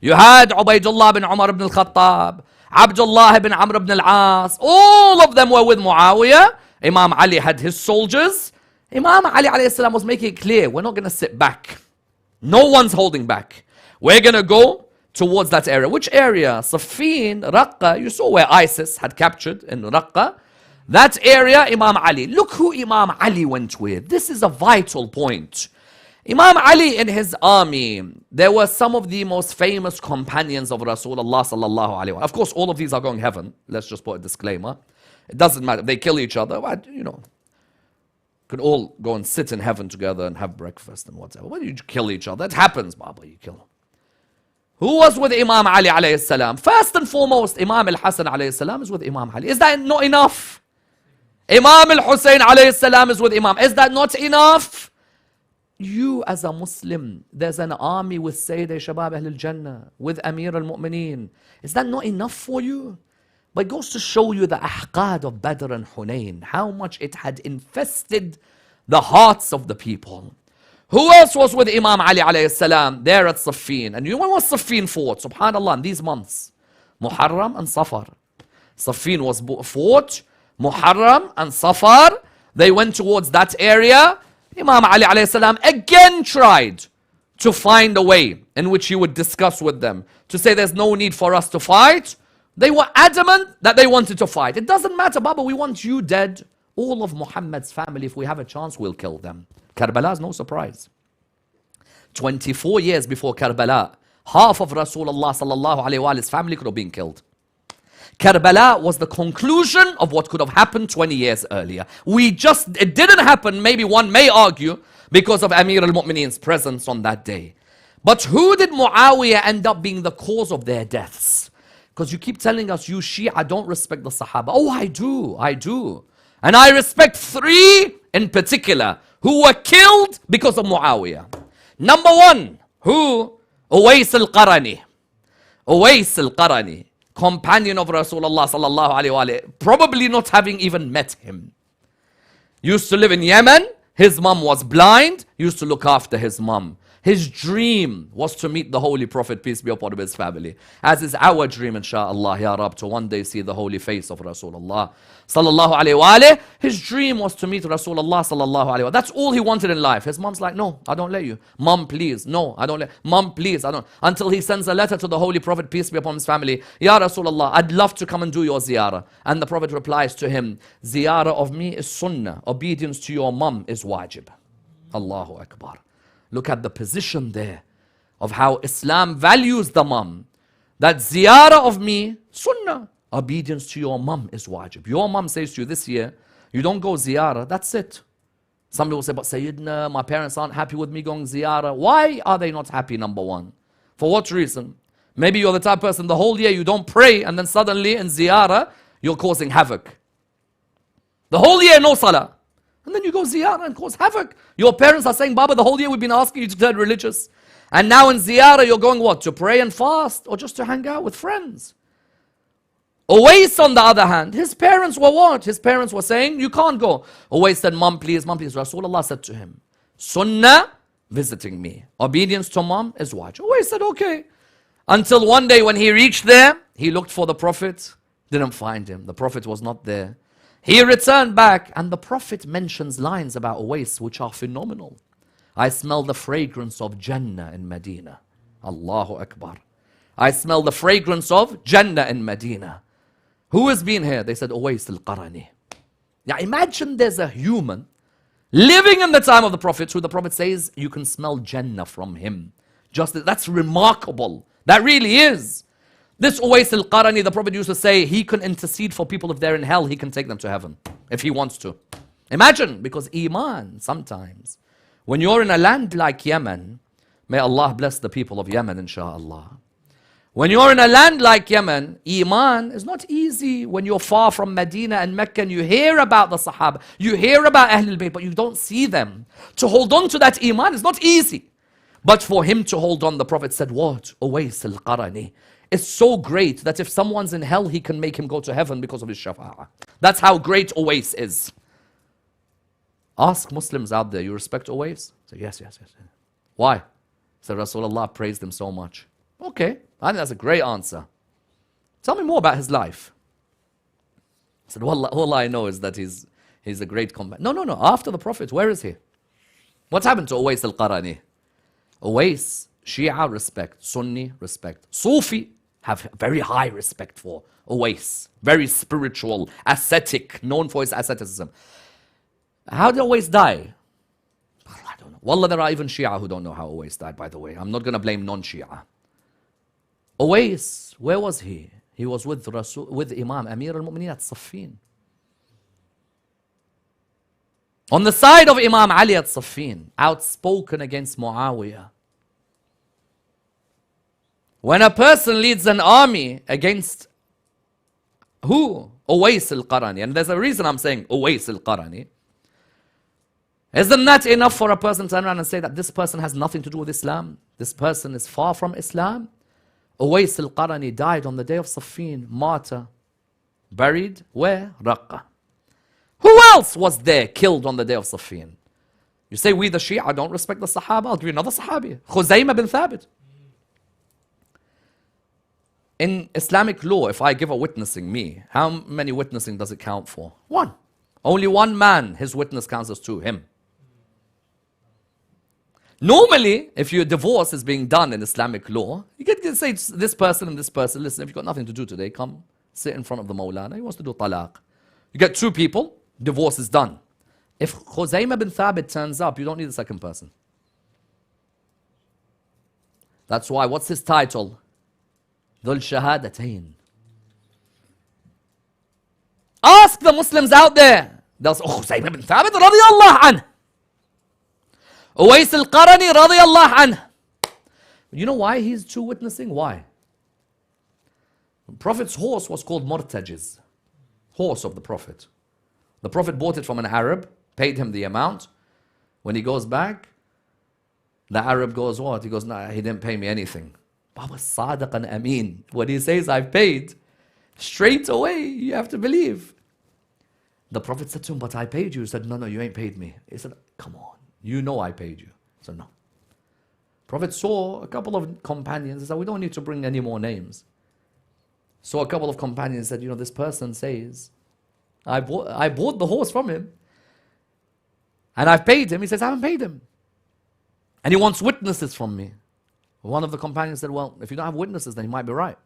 You had Ubaidullah bin Umar ibn al-Khattab, Abdullah ibn Amr ibn al-As. All of them were with Muawiya. Imam Ali had his soldiers. Imam Ali alayhi salam was making it clear, we're not going to sit back. No one's holding back. We're going to go towards that area. Which area? Siffin, Raqqa. You saw where ISIS had captured in Raqqa. That area, Imam Ali. Look who Imam Ali went with. This is a vital point. Imam Ali in his army, there were some of the most famous companions of Rasulullah sallallahu alaihi wasallam. Of course, all of these are going heaven. Let's just put a disclaimer. It doesn't matter. They kill each other. But, could all go and sit in heaven together and have breakfast and whatever. Why do you kill each other? It happens, Baba. You kill them. Who was with Imam Ali alayhi salam? First and foremost, Imam al-Hasan alayhi salam is with Imam Ali. Is that not enough? Imam al-Hussein alayhi salam is with Imam. Is that not enough? You as a Muslim, there's an army with Sayyid Shabab Ahl al-Jannah, with Amir al-Mu'mineen. Is that not enough for you? But it goes to show you the ahqad of Badr and Hunayn, how much it had infested the hearts of the people. Who else was with Imam Ali alayhi salam there at Siffin? And you know when was Siffin fought? Subhanallah, in these months. Muharram and Safar. Siffin was fought, Muharram and Safar. They went towards that area. Imam Ali alayhi salam again tried to find a way in which he would discuss with them. To say there's no need for us to fight. They were adamant that they wanted to fight. It doesn't matter, Baba, we want you dead. All of Muhammad's family, if we have a chance, we'll kill them. Karbala is no surprise. 24 years before Karbala, half of Rasulullah sallallahu alayhi wa sallam's family could have been killed. Karbala was the conclusion of what could have happened 20 years earlier. It didn't happen, maybe one may argue, because of Amir al-Mu'mineen's presence on that day. But who did Muawiya end up being the cause of their deaths? Because you keep telling us, you Shia don't respect the Sahaba. Oh, I do. And I respect 3 in particular who were killed because of Muawiya. Number 1, who? Uwais al-Qarani. Uwais al-Qarani. Companion of Rasulullah sallallahu alayhi wa sallam, probably not having even met him. Used to live in Yemen. His mum was blind. Used to look after his mum. His dream was to meet the Holy Prophet, peace be upon his family. As is our dream, insha'Allah, ya Rab, to one day see the holy face of Rasulullah sallallahu alayhi wa sallam. His dream was to meet Rasulullah sallallahu alayhi wa sallam. That's all he wanted in life. His mom's like, no, I don't let you. Mom, please. No, I don't let. Mom, please. I don't. Until he sends a letter to the Holy Prophet, peace be upon his family. Ya Rasulullah, I'd love to come and do your ziyarah. And the Prophet replies to him, ziyarah of me is sunnah. Obedience to your mom is wajib. Allahu Akbar. Look at the position there of how Islam values the mum. That ziyarah of me, sunnah. Obedience to your mum is wajib. Your mum says to you this year, you don't go ziyarah, that's it. Some people say, but Sayyidina, my parents aren't happy with me going ziyarah. Why are they not happy, number 1? For what reason? Maybe you're the type of person, the whole year you don't pray, and then suddenly in ziyarah, you're causing havoc. The whole year, no salah. And then you go ziyarah and cause havoc. Your parents are saying, Baba, the whole year we've been asking you to turn religious. And now in ziyarah you're going what? To pray and fast or just to hang out with friends. Uwais on the other hand, his parents were what? His parents were saying, you can't go. Uwais said, Mom please. Rasulullah said to him, Sunnah, visiting me. Obedience to mom is wajib. Uwais said, okay. Until one day when he reached there, he looked for the Prophet, didn't find him. The Prophet was not there. He returned back, and the Prophet mentions lines about Uwais which are phenomenal. I smell the fragrance of Jannah in Medina. Allahu Akbar. I smell the fragrance of Jannah in Medina. Who has been here? They said, Uwais al-Qarani. Now imagine there's a human living in the time of the Prophet who the Prophet says you can smell Jannah from him. That's remarkable. That really is. This Uwais al-Qarani, the Prophet used to say, he can intercede for people if they're in hell, he can take them to heaven, if he wants to. Imagine, because Iman sometimes, when you're in a land like Yemen, may Allah bless the people of Yemen, inshaAllah. When you're in a land like Yemen, Iman is not easy when you're far from Medina and Mecca and you hear about the Sahaba, you hear about Ahlul Bayt, but you don't see them. To hold on to that Iman is not easy. But for him to hold on, the Prophet said, what? Uwais al-Qarani. It's so great that if someone's in hell, he can make him go to heaven because of his shafa'ah. That's how great Uwais is. Ask Muslims out there, you respect Uwais? Say, yes. Why? Said Rasulullah praised him so much. Okay, I think that's a great answer. Tell me more about his life. I said, well, all I know is that he's a great combat. No. After the Prophet, where is he? What's happened to Uwais al-Qarani? Uwais, Shia respect, Sunni respect, Sufi have very high respect for Uwais. Very spiritual, ascetic, known for his asceticism. How did Uwais die? I don't know. Wallah, there are even Shia who don't know how Uwais died, by the way. I'm not going to blame non-Shia. Uwais, where was he? He was with Imam Amir al-Mu'mineen at Saffin. On the side of Imam Ali at Saffin, outspoken against Muawiya. When a person leads an army against who? Uwais al-Qarani. And there's a reason I'm saying Uwais al-Qarani. Isn't that enough for a person to turn around and say that this person has nothing to do with Islam? This person is far from Islam? Uwais al-Qarani died on the day of Saffin, martyr. Buried where? Raqqa. Who else was there killed on the day of Saffin? You say we the Shia don't respect the Sahaba. I'll give you another Sahabi. Khuzaymah bin Thabit. In Islamic law, if I give a witnessing me, how many witnessing does it count for? One. Only one man, his witness counts as two, him. Normally, if your divorce is being done in Islamic law, you get to say to this person and this person, listen, if you've got nothing to do today, come sit in front of the Mawlana. He wants to do talaq. You get two people, divorce is done. If Khuzaymah bin Thabit turns up, you don't need a second person. That's why, what's his title? Dhul Shahadatayn. Ask the Muslims out there. They'll say, oh, Khuzaymah bin Thabit radiyallahu anh. Uwais al-Qarani radiyallahu anh. You know why he's two witnessing? Why? The Prophet's horse was called Murtajiz. Horse of the Prophet. The Prophet bought it from an Arab, paid him the amount. When he goes back, the Arab goes, what? He goes, no, he didn't pay me anything. Baba Sadiq and Ameen. When he says, I've paid, straight away, you have to believe. The Prophet said to him, but I paid you. He said, no, you ain't paid me. He said, come on, you know I paid you. He said, no. Prophet saw a couple of companions. He said, we don't need to bring any more names. So a couple of companions said, this person says, I bought the horse from him and I've paid him. He says, I haven't paid him. And he wants witnesses from me. One of the companions said, well, if you don't have witnesses, then you might be right.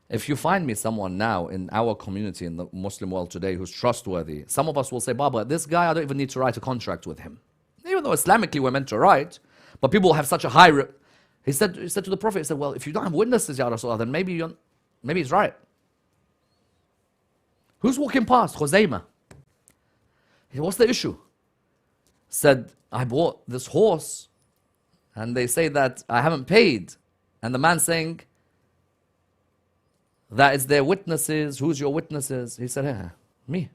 If you find me someone now in our community, in the Muslim world today, who's trustworthy, some of us will say, Baba, this guy, I don't even need to write a contract with him. Even though Islamically we're meant to write, but people have such a high... He said to the Prophet, he said, well, if you don't have witnesses, Ya Rasulullah, then maybe he's right. Who's walking past? Khuzaymah. He said, what's the issue? Said, I bought this horse, and they say that I haven't paid. And the man saying, that is their witnesses. Who's your witnesses? He said, me. He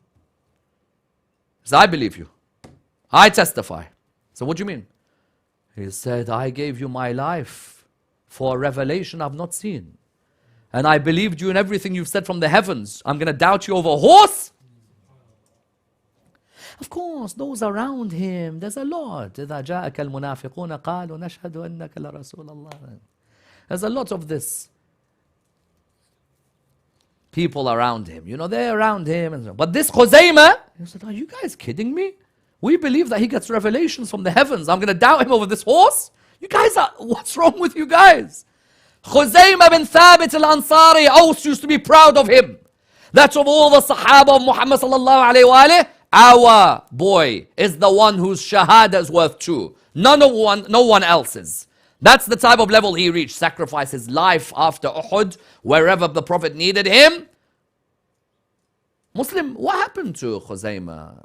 said, I believe you. I testify. So what do you mean? He said, I gave you my life for a revelation I've not seen. And I believed you in everything you've said from the heavens. I'm going to doubt you over a horse? Of course, those around him, there's a lot. إِذَا جَاءَكَ الْمُنَافِقُونَ قَالُوا نَشْهَدُ أَنَّكَ لَرَسُولَ اللَّهِ. There's a lot of this. People around him. They're around him. But this Khuzaymah, he said, are you guys kidding me? We believe that he gets revelations from the heavens. I'm going to doubt him over this horse? You guys are, what's wrong with you guys? Khuzaymah bin Thabit al-Ansari, Aus used to be proud of him. That's of all the Sahaba of Muhammad sallallahu alayhi wa alayhi, our boy is the one whose shahada is worth 2. No one else's. That's the type of level he reached. Sacrifice his life after Uhud, wherever the Prophet needed him. Muslim, what happened to Khuzaymah?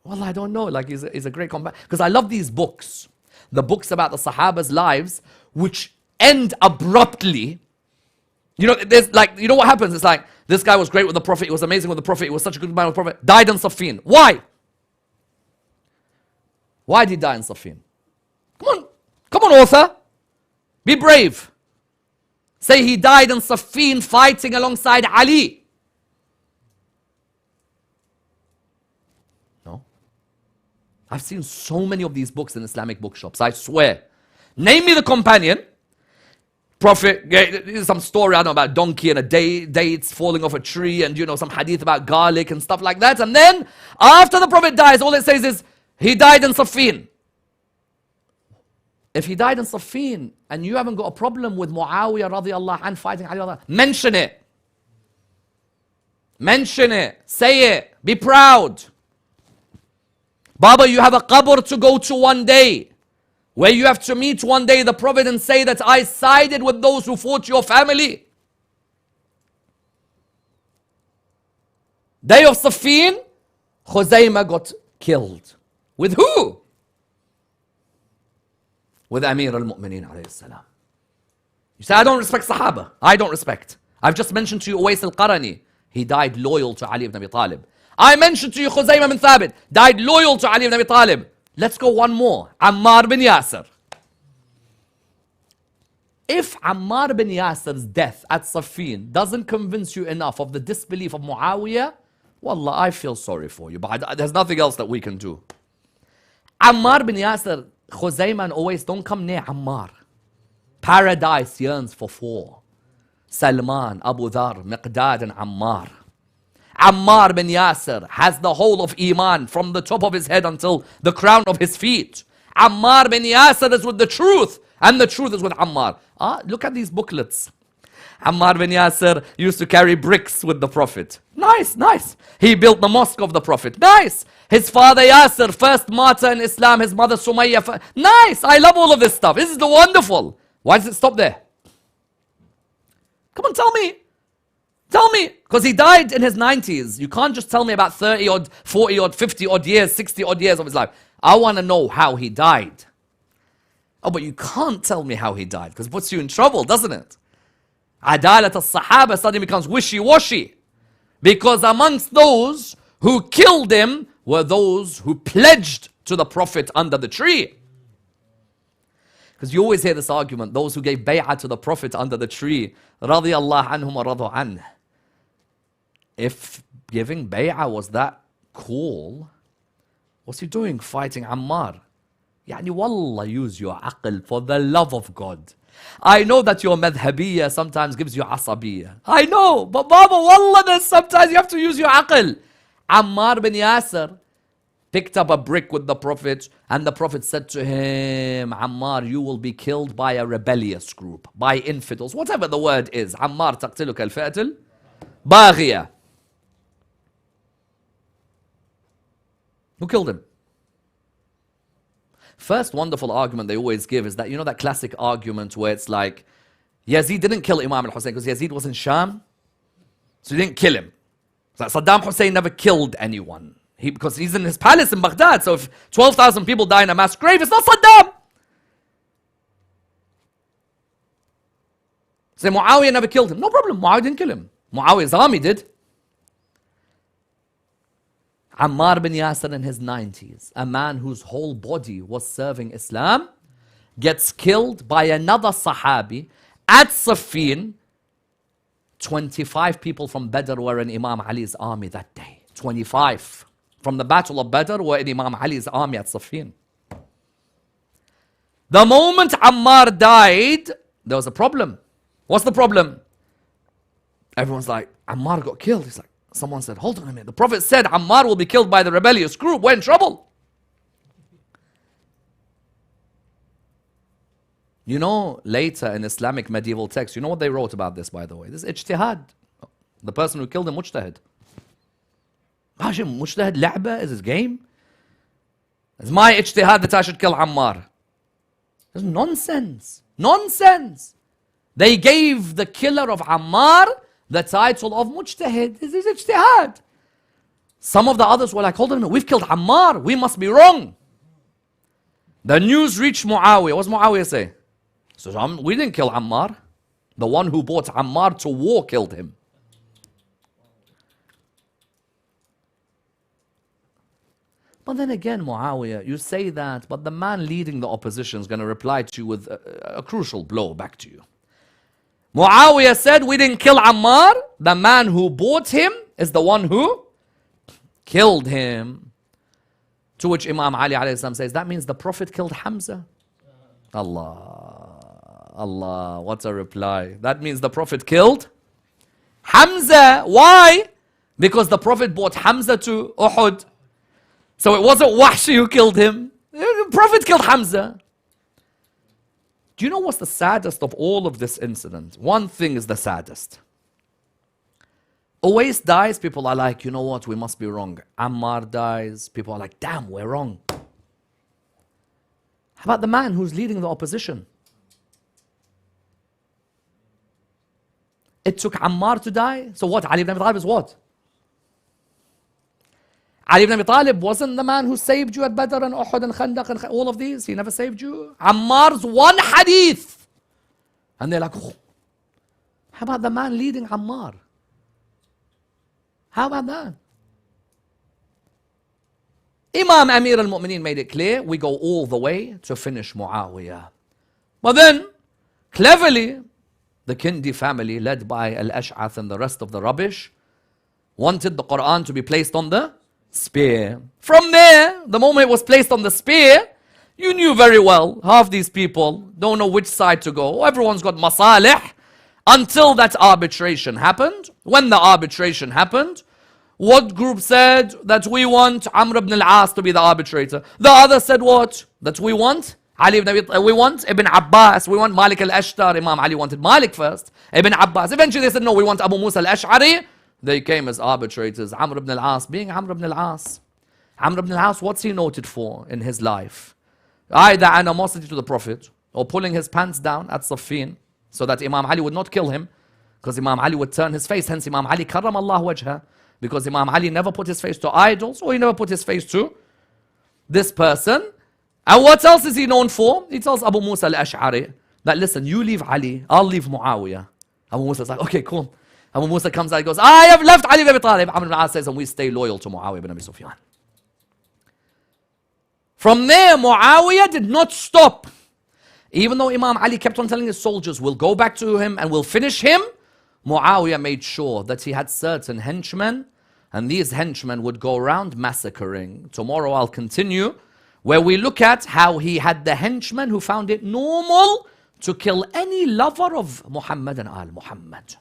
Well, I don't know. Like, he's a great companion. Because I love these books. The books about the Sahaba's lives, which end abruptly. You know, there's like, you know what happens? It's like, this guy was great with the Prophet. He was amazing with the Prophet. He was such a good man with the Prophet. Died in Siffin. Why? Why did he die in Siffin? Come on, author. Be brave. Say he died in Siffin fighting alongside Ali. No. I've seen so many of these books in Islamic bookshops. I swear. Name me the companion. Prophet, some story, I don't know, about donkey and dates falling off a tree, and you know, some hadith about garlic and stuff like that. And then, after the Prophet dies, all it says is, he died in Siffin. If he died in Siffin, and you haven't got a problem with Muawiya radiallahu anh fighting Ali radiallahu anh, mention it. Mention it. Say it. Be proud. Baba, you have a qabr to go to one day, where you have to meet one day the Prophet and say that I sided with those who fought your family. Day of Siffin, Khuzaymah got killed. With who? With Amir al-Mu'mineen alayhi salam. You say, I don't respect Sahaba. I don't respect. I've just mentioned to you Uwais al-Qarani. He died loyal to Ali ibn Abi Talib. I mentioned to you Khuzaymah bin Thabit. Died loyal to Ali ibn Abi Talib. Let's go one more. Ammar bin Yasir. If Ammar bin Yasir's death at Siffin doesn't convince you enough of the disbelief of Muawiyah, wallah, I feel sorry for you. But there's nothing else that we can do. Ammar bin Yasir, Khuzaymah and Uwais, don't come near Ammar. Paradise yearns for 4. Salman, Abu Dhar, Miqdad and Ammar. Ammar bin Yasir has the whole of Iman from the top of his head until the crown of his feet. Ammar bin Yasir is with the truth, and the truth is with Ammar. Look at these booklets. Ammar bin Yasir used to carry bricks with the Prophet. Nice, nice. He built the mosque of the Prophet. Nice. His father Yasir, first martyr in Islam. His mother Sumayya. Nice. I love all of this stuff. This is the wonderful. Why does it stop there? Come on, tell me. Tell me. Because he died in his 90s. You can't just tell me about 30 odd, 40 odd, 50 odd years, 60 odd years of his life. I want to know how he died. Oh, but you can't tell me how he died because it puts you in trouble, doesn't it? Adalat al-Sahaba suddenly becomes wishy-washy. Because amongst those who killed him were those who pledged to the Prophet under the tree. Because you always hear this argument, those who gave bay'ah to the Prophet under the tree, radiyallahu anhum wa radu anh. If giving bay'ah was that cool, what's he doing fighting Ammar? Yani wallah, use your aql for the love of God. I know that your madhabiyya sometimes gives you asabiyya. I know, but Baba, wallah, there's sometimes you have to use your aql. Ammar bin Yasir picked up a brick with the Prophet, and the Prophet said to him, Ammar, you will be killed by a rebellious group, by infidels, whatever the word is. Ammar taqtiluka al-fi'atul baghiya. Who killed him? First wonderful argument they always give is that, you know that classic argument where it's like, Yazid didn't kill Imam al-Hussein because Yazid was in Sham, so he didn't kill him. So Saddam Hussein never killed anyone. Because he's in his palace in Baghdad, so if 12,000 people die in a mass grave, it's not Saddam. Say Muawiya never killed him. No problem, Muawiya didn't kill him. Muawiya's army did. Ammar bin Yasir in his 90s, a man whose whole body was serving Islam, gets killed by another Sahabi at Siffin. 25 people from Badr were in Imam Ali's army that day. 25 from the Battle of Badr were in Imam Ali's army at Siffin. The moment Ammar died, there was a problem. What's the problem? Everyone's like, Ammar got killed. He's like, someone said, hold on a minute. The Prophet said Ammar will be killed by the rebellious group. We're in trouble. You know, later in Islamic medieval texts, you know what they wrote about this, by the way? This is ijtihad. The person who killed him, mujtahid. Hashim, mujtahid la'ba is his game? It's my ijtihad that I should kill Ammar. It's nonsense. Nonsense. They gave the killer of Ammar the title of mujtahid. This is ijtihad. Some of the others were like, hold on a minute, we've killed Ammar. We must be wrong. The news reached Muawiya. What's Muawiya say? So we didn't kill Ammar. The one who brought Ammar to war killed him. But then again, Muawiya, you say that, but the man leading the opposition is going to reply to you with a crucial blow back to you. Muawiya said, we didn't kill Ammar. The man who bought him is the one who killed him. To which Imam Ali alayhi salam says, that means the Prophet killed Hamza. Allah, what a reply. That means the Prophet killed Hamza. Why? Because the Prophet brought Hamza to Uhud. So it wasn't Wahshi who killed him. The Prophet killed Hamza. Do you know what's the saddest of all of this incident? One thing is the saddest. Uwais dies, people are like, you know what, we must be wrong. Ammar dies, people are like, damn, we're wrong. How about the man who's leading the opposition? It took Ammar to die. So what? Ali ibn Abi Talib is what? Ali ibn Abi Talib wasn't the man who saved you at Badr and Uhud and Khandaq and all of these. He never saved you. Ammar's one hadith. And they're like, oh, how about the man leading Ammar? How about that? Imam Amir al-Mu'mineen made it clear, we go all the way to finish Muawiyah. But then, cleverly, the Kindi family, led by Al-Ash'ath and the rest of the rubbish, wanted the Quran to be placed on the spear. From there, the moment it was placed on the spear, you knew very well, half these people don't know which side to go. Everyone's got masalih. Until that arbitration happened. When the arbitration happened, what group said that we want Amr ibn al-As to be the arbitrator? The other said what? That we want Ali ibn Abi, we want Ibn Abbas, we want Malik al-Ashtar. Imam Ali wanted Malik first, Ibn Abbas. Eventually they said no, we want Abu Musa al-Ash'ari. They came as arbitrators. Amr ibn al-As, being Amr ibn al-As. Amr ibn al-As, what's he noted for in his life? Either animosity to the Prophet, or pulling his pants down at Saffin, so that Imam Ali would not kill him, because Imam Ali would turn his face. Hence Imam Ali karram Allah wajha, because Imam Ali never put his face to idols, or he never put his face to this person. And what else is he known for? He tells Abu Musa al-Ash'ari that, listen, you leave Ali, I'll leave Muawiyah. Abu Musa is like, okay, cool. Abu Musa comes out and goes, I have left Ali ibn Abi Talib. Amr ibn al-As says, and we stay loyal to Muawiyah ibn Abi Sufyan. From there, Muawiyah did not stop. Even though Imam Ali kept on telling his soldiers, we'll go back to him and we'll finish him, Muawiyah made sure that he had certain henchmen, and these henchmen would go around massacring. Tomorrow I'll continue, where we look at how he had the henchmen who found it normal to kill any lover of Muhammad and Al Muhammad,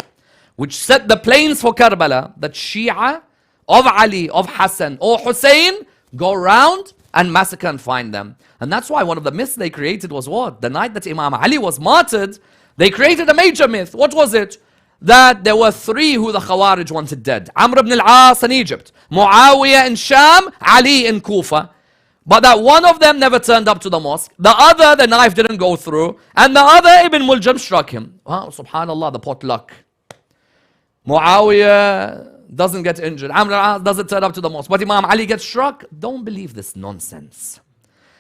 which set the plains for Karbala, that Shia of Ali, of Hassan or Hussein go around and massacre and find them. And that's why one of the myths they created was what? The night that Imam Ali was martyred, they created a major myth. What was it? That there were three who the Khawarij wanted dead. Amr ibn al-As in Egypt, Muawiya in Sham, Ali in Kufa. But that one of them never turned up to the mosque. The other, the knife didn't go through. And the other, Ibn Muljam struck him. Wow, subhanallah, the potluck. Muawiya doesn't get injured. Amr al-As doesn't turn up to the mosque. But Imam Ali gets struck. Don't believe this nonsense.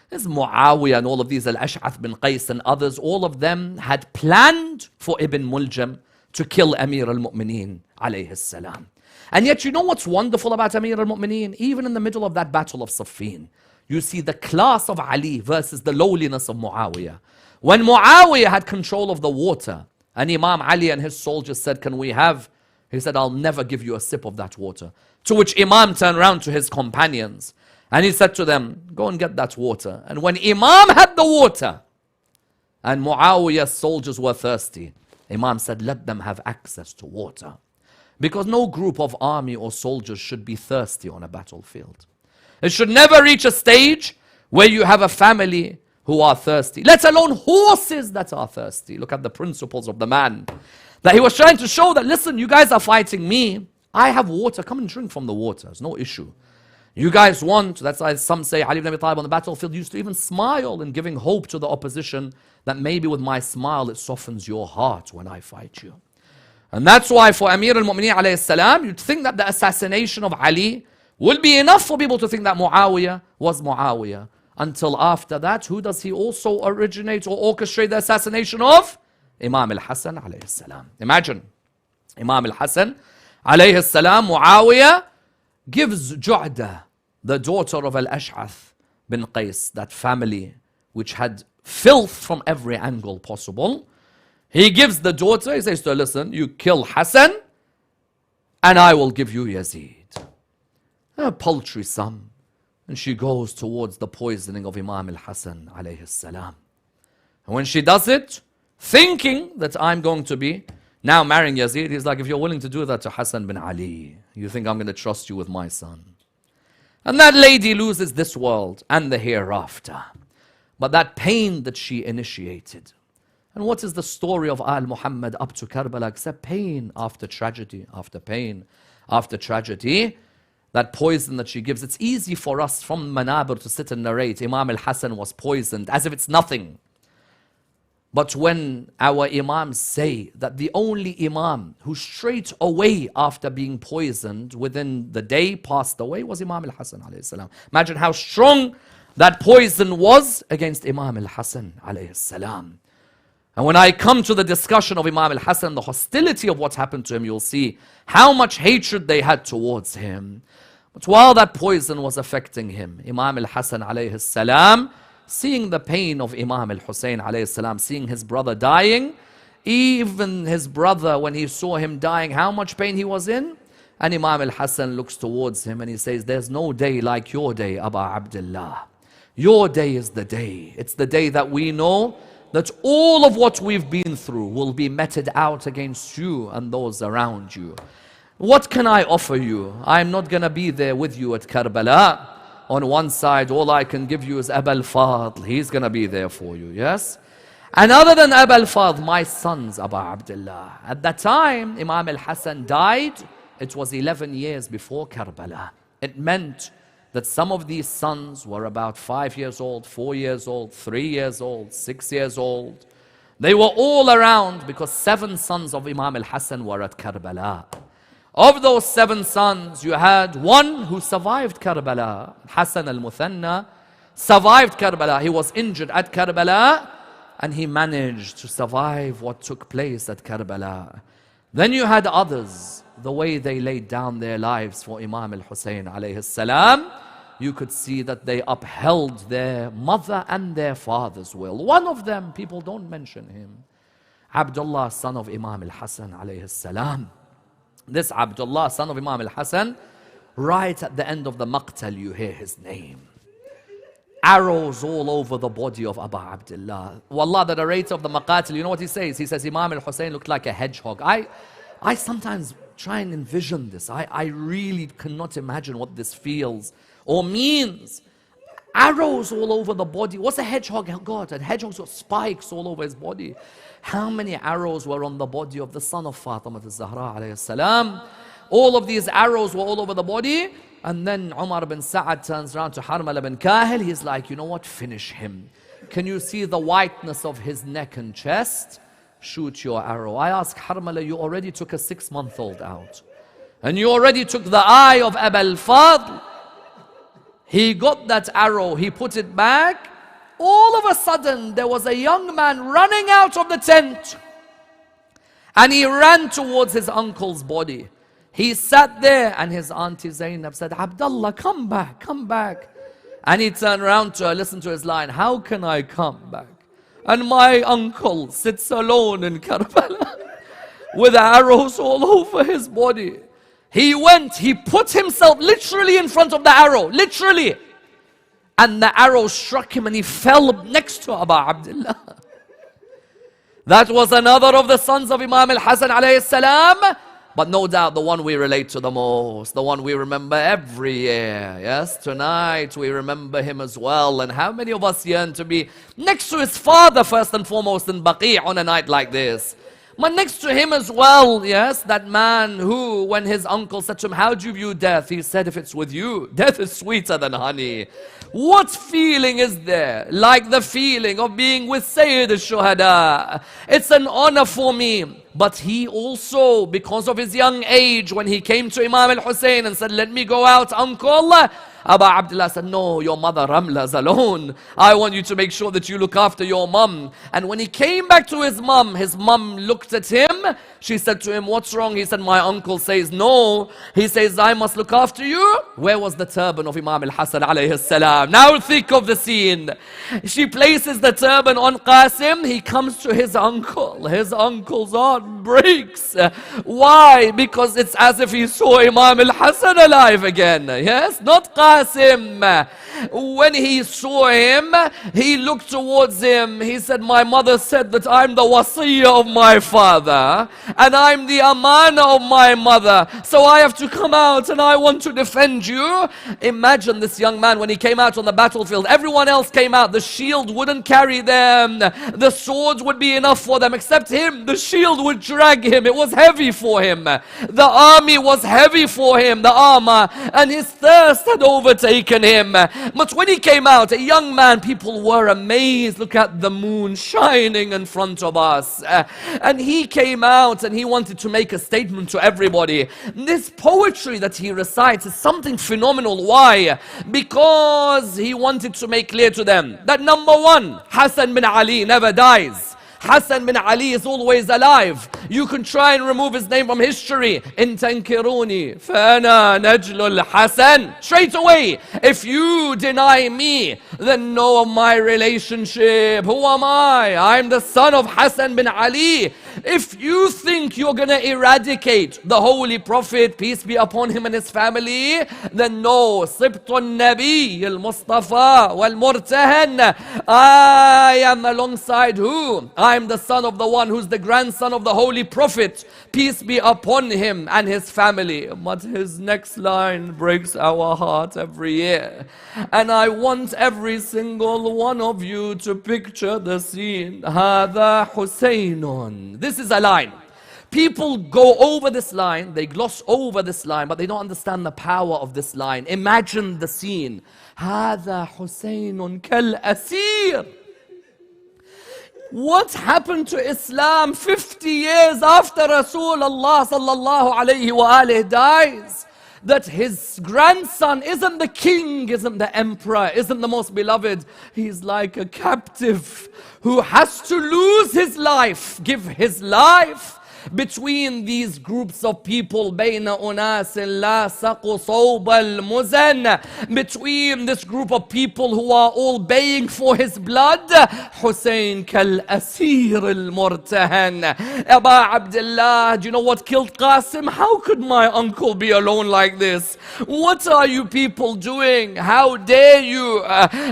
This Muawiya and all of these, Al-Ash'ath bin Qais and others, all of them had planned for Ibn Muljam to kill Amir al-Mu'mineen, alayhi salam. And yet, you know what's wonderful about Amir al-Mu'mineen? Even in the middle of that battle of Saffin, you see the class of Ali versus the lowliness of Muawiyah. When Muawiyah had control of the water, and Imam Ali and his soldiers said, can we have? He said, I'll never give you a sip of that water. To which Imam turned around to his companions, and he said to them, go and get that water. And when Imam had the water, and Muawiyah's soldiers were thirsty, Imam said, let them have access to water. Because no group of army or soldiers should be thirsty on a battlefield. It should never reach a stage where you have a family who are thirsty, let alone horses that are thirsty. Look at the principles of the man. That he was trying to show that, listen, you guys are fighting me. I have water. Come and drink from the water. It's no issue. You guys want, that's why some say Ali ibn Abi Talib on the battlefield used to even smile in giving hope to the opposition that maybe with my smile it softens your heart when I fight you. And that's why for Amir al-Mu'mineen alayhi salam, you'd think that the assassination of Ali will be enough for people to think that Muawiya was Muawiya. Until after that, who does he also originate or orchestrate the assassination of? Imam al-Hasan alayhi salam. Imagine, Imam al-Hasan alayhi salam, Muawiya gives Ju'da, the daughter of Al-Ash'ath bin Qais, that family which had filth from every angle possible. He gives the daughter, he says to her, listen, you kill Hassan and I will give you Yazid. A paltry sum. And she goes towards the poisoning of Imam al-Hasan alayhi salam. And when she does it, thinking that I'm going to be now marrying Yazid, he's like, if you're willing to do that to Hassan bin Ali, you think I'm going to trust you with my son? And that lady loses this world and the hereafter. But that pain that she initiated. And what is the story of Al Muhammad up to Karbala except pain after tragedy, after pain, after tragedy? That poison that she gives, it's easy for us from Manabir to sit and narrate, Imam al-Hasan was poisoned, as if it's nothing. But when our Imams say that the only Imam who straight away after being poisoned within the day passed away was Imam al-Hasan alayhi salam. Imagine how strong that poison was against Imam al-Hasan alayhi salam. And when I come to the discussion of Imam al-Hasan, the hostility of what happened to him, you'll see how much hatred they had towards him. But while that poison was affecting him, Imam al-Hasan alayhi salam, seeing the pain of Imam al-Hussein alayhi salam, seeing his brother dying, even his brother, when he saw him dying, how much pain he was in, and Imam al-Hasan looks towards him and he says, there's no day like your day, Aba Abdillah. Your day is the day. It's the day that we know that all of what we've been through will be meted out against you and those around you. What can I offer you? I'm not going to be there with you at Karbala. On one side, all I can give you is Aba al-Fadl. He's going to be there for you, yes? And other than Aba al-Fadl, my sons, Aba Abdillah. At that time, Imam al-Hasan died. It was 11 years before Karbala. It meant that some of these sons were about 5 years old, 4 years old, 3 years old, 6 years old. They were all around because 7 sons of Imam al-Hasan were at Karbala. Of those 7 sons, you had one who survived Karbala. Hassan al-Muthanna survived Karbala. He was injured at Karbala and he managed to survive what took place at Karbala. Then you had others, the way they laid down their lives for Imam al-Hussein alayhi salam, you could see that they upheld their mother and their father's will. One of them, people don't mention him, Abdullah, son of Imam al-Hasan alayhi salam. This Abdullah, son of Imam al-Hasan, right at the end of the maqtal, you hear his name. Arrows all over the body of Aba Abdillah. Wallah, the narrator of the maqatil, you know what he says? He says, Imam al-Hussein looked like a hedgehog. I sometimes try and envision this. I really cannot imagine what this feels or means. Arrows all over the body. What's a hedgehog got? A hedgehog's got spikes all over his body. How many arrows were on the body of the son of Fatima al-Zahra alayhi salam? All of these arrows were all over the body. And then Umar bin Sa'ad turns around to Harmala bin Kahil. He's like, you know what? Finish him. Can you see the whiteness of his neck and chest? Shoot your arrow. I ask Harmala, you already took a 6-month-old out. And you already took the eye of Aba al-Fadl. He got that arrow. He put it back. All of a sudden, there was a young man running out of the tent. And he ran towards his uncle's body. He sat there and his auntie Zainab said, Abdullah, come back, come back. And he turned around to her, listen to his line, how can I come back? And my uncle sits alone in Karbala with arrows all over his body. He went, he put himself literally in front of the arrow, literally. And the arrow struck him and he fell next to Aba Abdillah. That was another of the sons of Imam al-Hasan alayhi salam. But no doubt the one we relate to the most, the one we remember every year. Yes, tonight we remember him as well. And how many of us yearn to be next to his father first and foremost in Baqi' on a night like this? But next to him as well, yes, that man who, when his uncle said to him, how do you view death? He said, if it's with you, death is sweeter than honey. What feeling is there like the feeling of being with Sayyid al-Shuhada? It's an honor for me. But he also, because of his young age, when he came to Imam al-Hussein and said, let me go out, uncle, Aba Abdillah said, no, your mother Ramla is alone. I want you to make sure that you look after your mum. And when he came back to his mum looked at him. She said to him, what's wrong? He said, my uncle says no. He says, I must look after you. Where was the turban of Imam al-Hasan alayhi salam? Now think of the scene. She places the turban on Qasim. He comes to his uncle. His uncle's heart breaks. Why? Because it's as if he saw Imam al-Hasan alive again. Yes, not Qasim. When he saw him, he looked towards him. He said, my mother said that I'm the wasiyah of my father and I'm the amana of my mother, so I have to come out and I want to defend you. Imagine this young man when he came out on the battlefield. Everyone else came out. The shield wouldn't carry them. The swords would be enough for them, except him. The shield would drag him. It was heavy for him. The army was heavy for him, the armor, and his thirst had overtaken him. But when he came out, a young man, people were amazed. Look at the moon shining in front of us. And he came out and he wanted to make a statement to everybody. This poetry that he recites is something phenomenal. Why? Because he wanted to make clear to them that number one, Hassan bin Ali never dies. Hassan bin Ali is always alive. You can try and remove his name from history. In tankiruni, fana najlul Hassan. Straight away, if you deny me, then know of my relationship. Who am I? I'm the son of Hassan bin Ali. If you think you're gonna eradicate the Holy Prophet, peace be upon him and his family, then no. Sibtun Nabi al-Mustafa wal-Murtahan. I am alongside who? I'm the son of the one who's the grandson of the Holy Prophet, peace be upon him and his family. But his next line breaks our heart every year. And I want every single one of you to picture the scene. Hada Husaynun. This is a line. People go over this line, they gloss over this line, but they don't understand the power of this line. Imagine the scene. Hada Husaynun kal asir. What happened to Islam 50 years after Rasulullah sallallahu alayhi wa alihi dies? That his grandson isn't the king, isn't the emperor, isn't the most beloved. He's like a captive who has to lose his life, give his life between these groups of people, between this group of people who are all baying for his blood. Hussein kal asir al murtahan. Aba Abdillah, do you know what killed Qasim? How could my uncle be alone like this? What are you people doing? How dare you?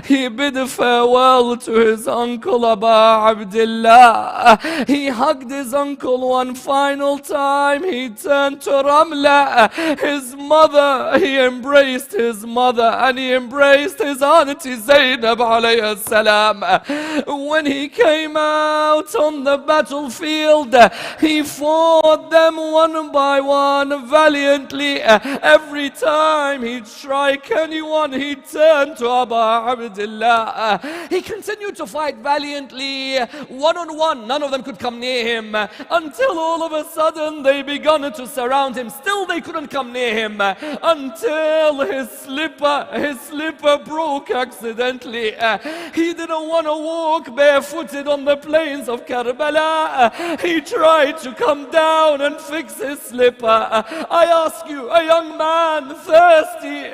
He bid farewell to his uncle Aba Abdillah. He hugged his uncle one final time. He turned to Ramla, his mother. He embraced his mother and he embraced his auntie Zainab alayhi salam. When he came out on the battlefield, he fought them one by one valiantly. Every time he'd strike anyone, he turned to Aba Abdillah. He continued to fight valiantly, one on one. None of them could come near him until all of a sudden they began to surround him. Still they couldn't come near him until his slipper broke accidentally. He didn't want to walk barefooted on the plains of Karbala. He tried to come down and fix his slipper. I ask you, a young man, thirsty,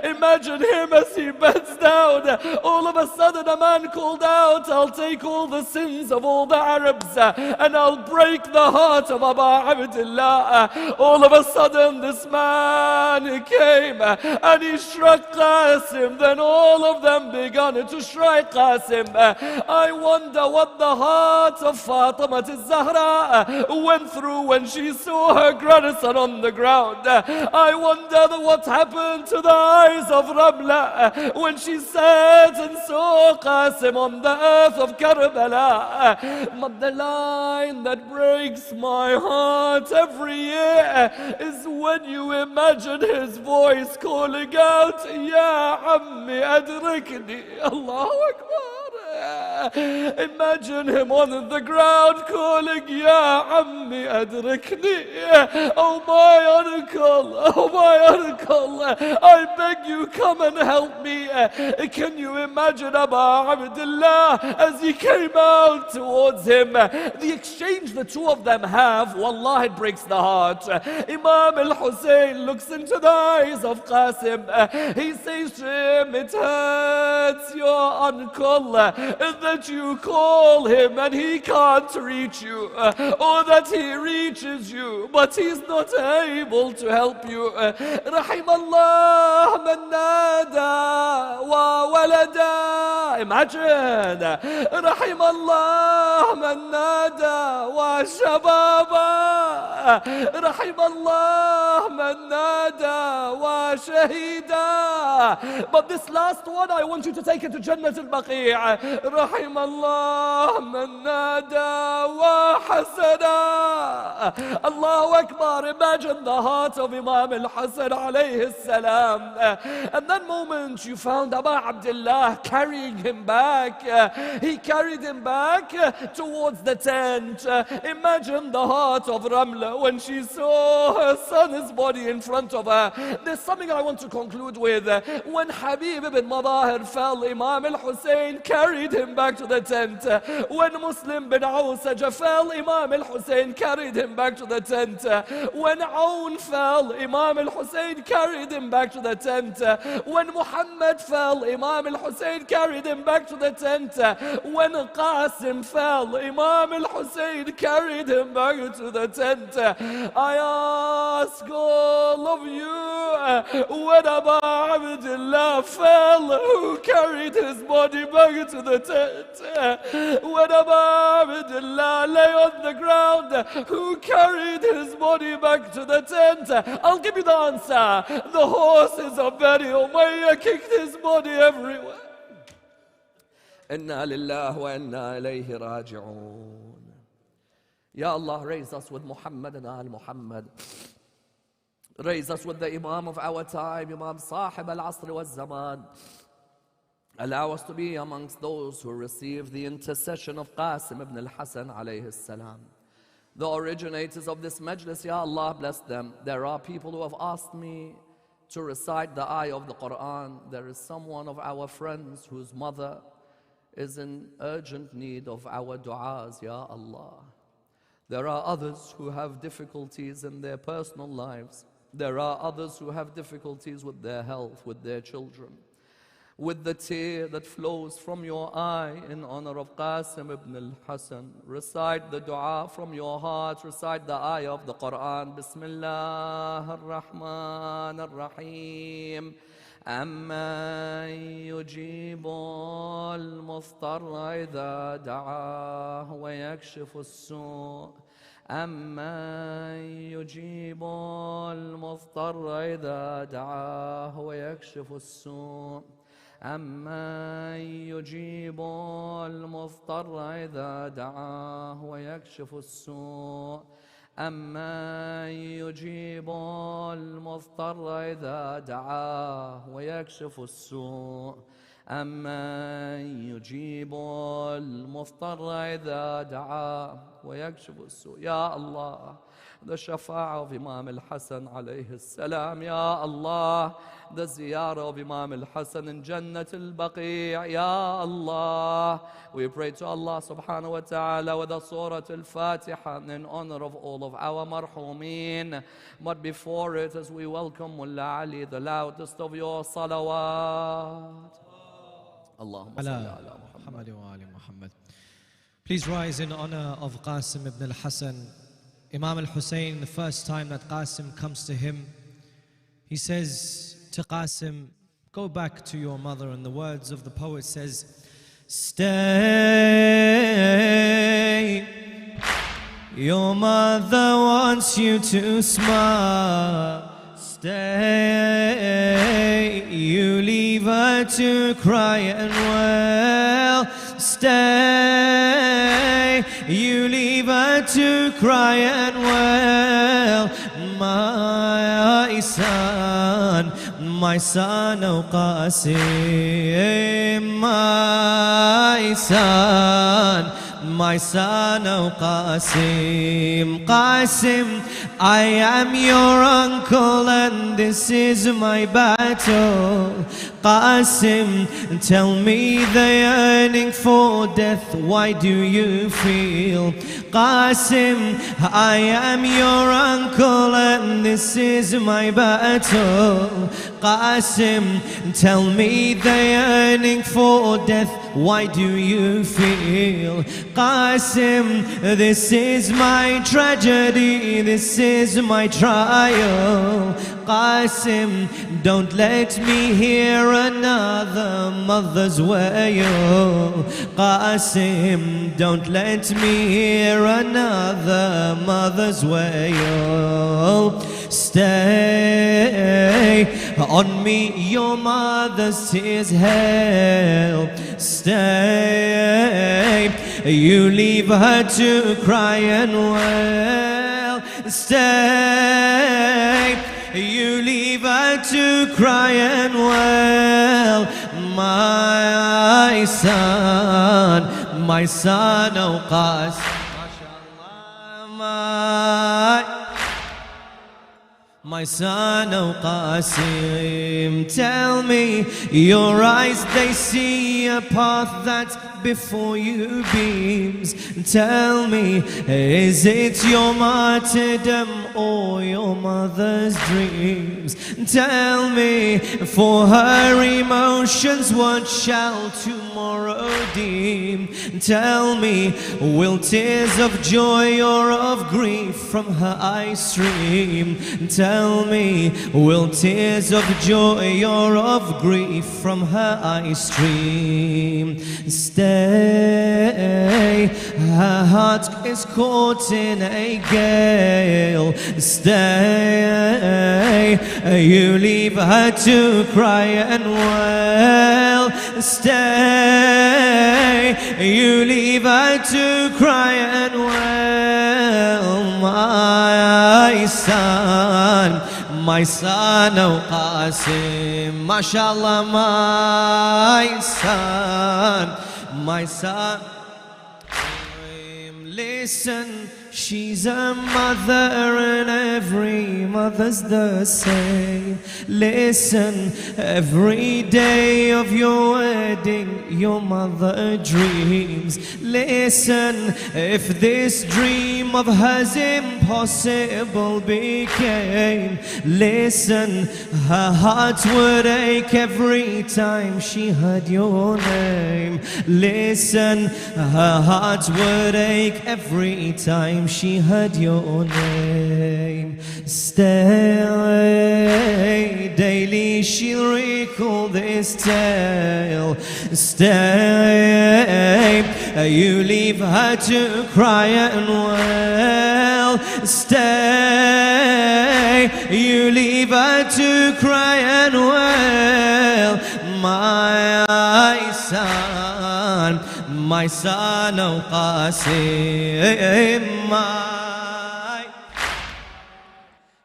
imagine him as he bends down. All of a sudden a man called out, I'll take all the sins of all the Arabs and I'll break the heart heart of Aba Abdillah. All of a sudden this man came and he struck Qasim. Then all of them began to strike Qasim. I wonder what the heart of Fatima al-Zahra went through when she saw her grandson on the ground. I wonder what happened to the eyes of Ramla when she sat and saw Qasim on the earth of Karbala. But the line that breaks my heart every year is when you imagine his voice calling out, Ya Ammi Adrikni. Allahu Akbar. Imagine him on the ground calling, Ya Ammi Adrikni. Oh my uncle, oh my uncle, I beg you, come and help me. Can you imagine Aba Abdillah as he came out towards him? The exchange the two of them have, wallah, it breaks the heart. Imam al-Hussein looks into the eyes of Qasim. He says to him, it hurts your uncle that you call him and he can't reach you, or that he reaches you but he's not able to help you. Rahim Allah man nada wa walada. Imagine. Rahim Allah man nada wa shababa. Rahim Allah man nada wa shahida. But this last one, I want you to take it to Jannat al-Baqi'. Rahim Allah man nada wa hasana. Allahu Akbar. Imagine the heart of Imam al-Hasan alayhi salam. And that moment you found Aba Abdillah carrying him back. He carried him back towards the tent. Imagine the heart of Ramla when she saw her son's body in front of her. There's something I want to conclude with. When Habib ibn Madahir fell, Imam al-Hussein carried him back to the tent. When Muslim bin Awsaj fell, Imam al-Hussein carried him back to the tent. When Aoun fell, Imam al-Hussein carried him back to the tent. When Muhammad fell, Imam al-Hussein carried him back to the tent. When Qasim fell, Imam al-Hussein carried him back to the tent. I ask all of you, when Aba Abdillah fell, who carried his body back to the tent? When Aba Abdillah lay on the ground, who carried his body back to the tent? I'll give you the answer. The horses of Bani Umayyah kicked his body everywhere. Inna lillahi wa inna ilayhi raji'un. Ya Allah, raise us with Muhammad and Al Muhammad. Raise us with the Imam of our time, Imam Sahib al-Asr wal-Zaman. Allow us to be amongst those who receive the intercession of Qasim ibn al-Hasan alayhi salam. The originators of this majlis, Ya Allah, bless them. There are people who have asked me to recite the ayah of the Quran. There is someone of our friends whose mother is in urgent need of our du'as, Ya Allah. There are others who have difficulties in their personal lives. There are others who have difficulties with their health, with their children. With the tear that flows from your eye in honor of Qasim ibn al-Hasan, recite the dua from your heart, recite the ayah of the Quran. Bismillah ar-Rahman ar-Rahim. أَمَّن يُجِيبُ الْمُضْطَرَّ إِذَا دَعَاهُ وَيَكْشِفُ السُّوءَ أَمَّن يُجِيبُ الْمُضْطَرَّ إِذَا دَعَاهُ وَيَكْشِفُ السُّوءَ أَمَّن يُجِيبُ الْمُضْطَرَّ إِذَا دَعَاهُ وَيَكْشِفُ السُّوءَ أَمَّن يُجِيبُ الْمُضْطَرَّ إِذَا دَعَاهُ وَيَكْشِفُ السُّوءَ أَمَّن يُجِيبُ الْمُضْطَرَّ إِذَا دَعَاهُ وَيَكْشِفُ السُّوءَ. Ya Allah, the shafa'a of Imam al-Hasan alayhi salam. Ya Allah, the ziyarah of Imam al-Hasan in Jannat al-Baqi'. Ya Allah, we pray to Allah subhanahu wa ta'ala with the surah al-Fatiha in honor of all of our marhumeen. But before it, as we welcome Mullah Ali, the loudest of your salawat. Allahumma salli ala Muhammad wa ali Muhammad. Please rise in honor of Qasim ibn al-Hasan Imam al-Hussein, the first time that Qasim comes to him, he says to Qasim, go back to your mother. And the words of the poet says, stay, your mother wants you to smile. Stay, you leave her to cry and wail. Stay, you leave her to cry and wail. My son, oh Qasim, my son, oh Qasim. Qasim, I am your uncle and this is my battle. Qasim, tell me the yearning for death, why do you feel? Qasim, I am your uncle and this is my battle. Qasim, tell me the yearning for death, why do you feel? Qasim, this is my tragedy, this is my trial. Qasim, don't let me hear another mother's wail. Qasim, don't let me hear another mother's wail. Stay, on me your mother's tears hail. Stay, you leave her to cry and wail. Stay, you leave her to cry and wail. My son, oh Qasim, my son, oh Qasim, tell me, your eyes, they see a path that before you beams. Tell me, is it your martyrdom or your mother's dreams? Tell me, for her emotions, what shall tomorrow deem? Tell me, will tears of joy or of grief from her eyes stream? Tell me, will tears of joy or of grief from her eyes stream? Stay, her heart is caught in a gale. Stay, you leave her to cry and wail. Stay, you leave her to cry and wail. My son, oh Qasim, mashallah, my son. Listen, she's a mother and every mother's the same. Listen, every day of your wedding your mother dreams. Listen, if this dream of hers impossible became, listen, her heart would ache every time she heard your name. Listen, her heart would ache every time she heard your name. Stay, daily she'll recall this tale. Stay, you leave her to cry and wail. Stay, you leave her to cry and wail. My son, oh Qasim,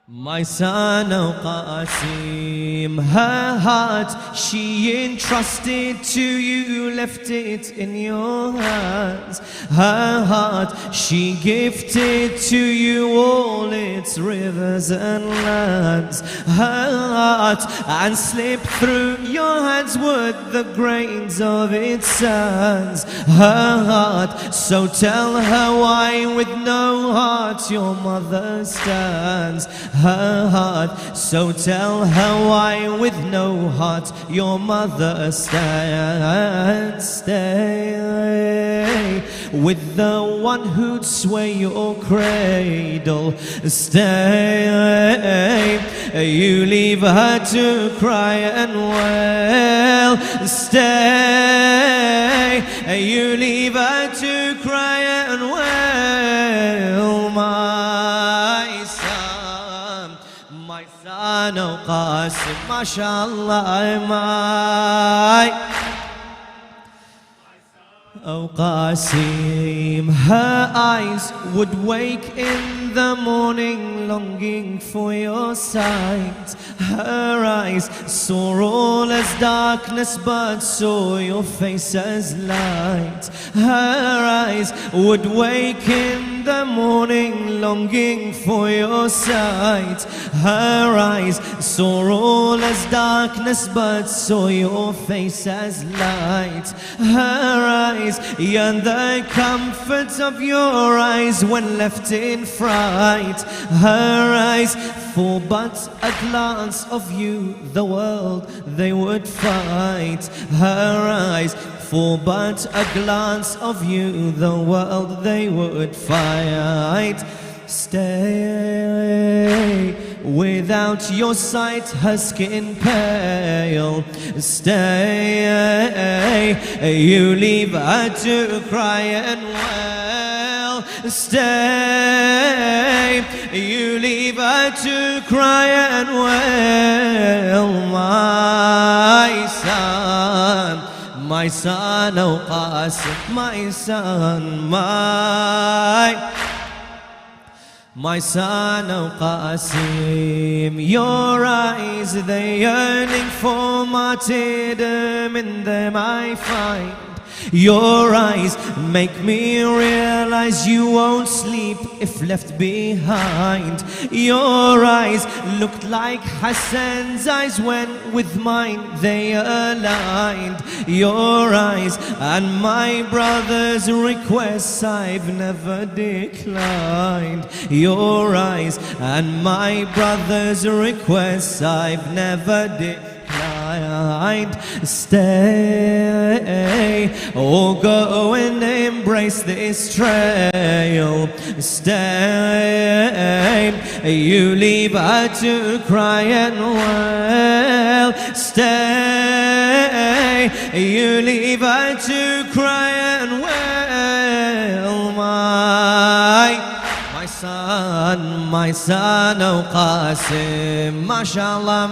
my son, oh Qasim. Her heart she entrusted to you, left it in your hands. Her heart she gifted to you, all its rivers and lands. Her heart, and slipped through your hands would the grains of its sands. Her heart, so tell her why with no heart your mother stands. Her her heart. So tell her why with no heart your mother stands. Stay with the one who'd sway your cradle. Stay, you leave her to cry and wail. Stay, you leave her to cry and wail. My son, oh Qasim, mashallah, oh Qasim. Her eyes would wake in the morning longing for your sight. Her eyes saw all as darkness but saw your face as light. Her eyes would wake in the morning longing for your sight. Her eyes saw all as darkness but saw your face as light. Her eyes yearned the comfort of your eyes when left in fright. Her eyes for but a glance of you the world they would fight. Her eyes for but a glance of you the world they would fight. Stay, without your sight her skin pale. Stay, you leave her to cry and wail. Stay, you leave her to cry and wail. My son, oh Qasim, my son, my son, oh Qasim. Your eyes, they yearning for martyrdom, in them I find. Your eyes make me realize you won't sleep if left behind. Your eyes looked like Hassan's eyes when with mine they aligned. Your eyes and my brother's requests I've never declined. Your eyes and my brother's requests I've never declined. Stay, oh go and embrace this trail. Stay, you leave her to cry and wail. Stay, you leave her to cry and wail. My son, oh Qasim, mashallah,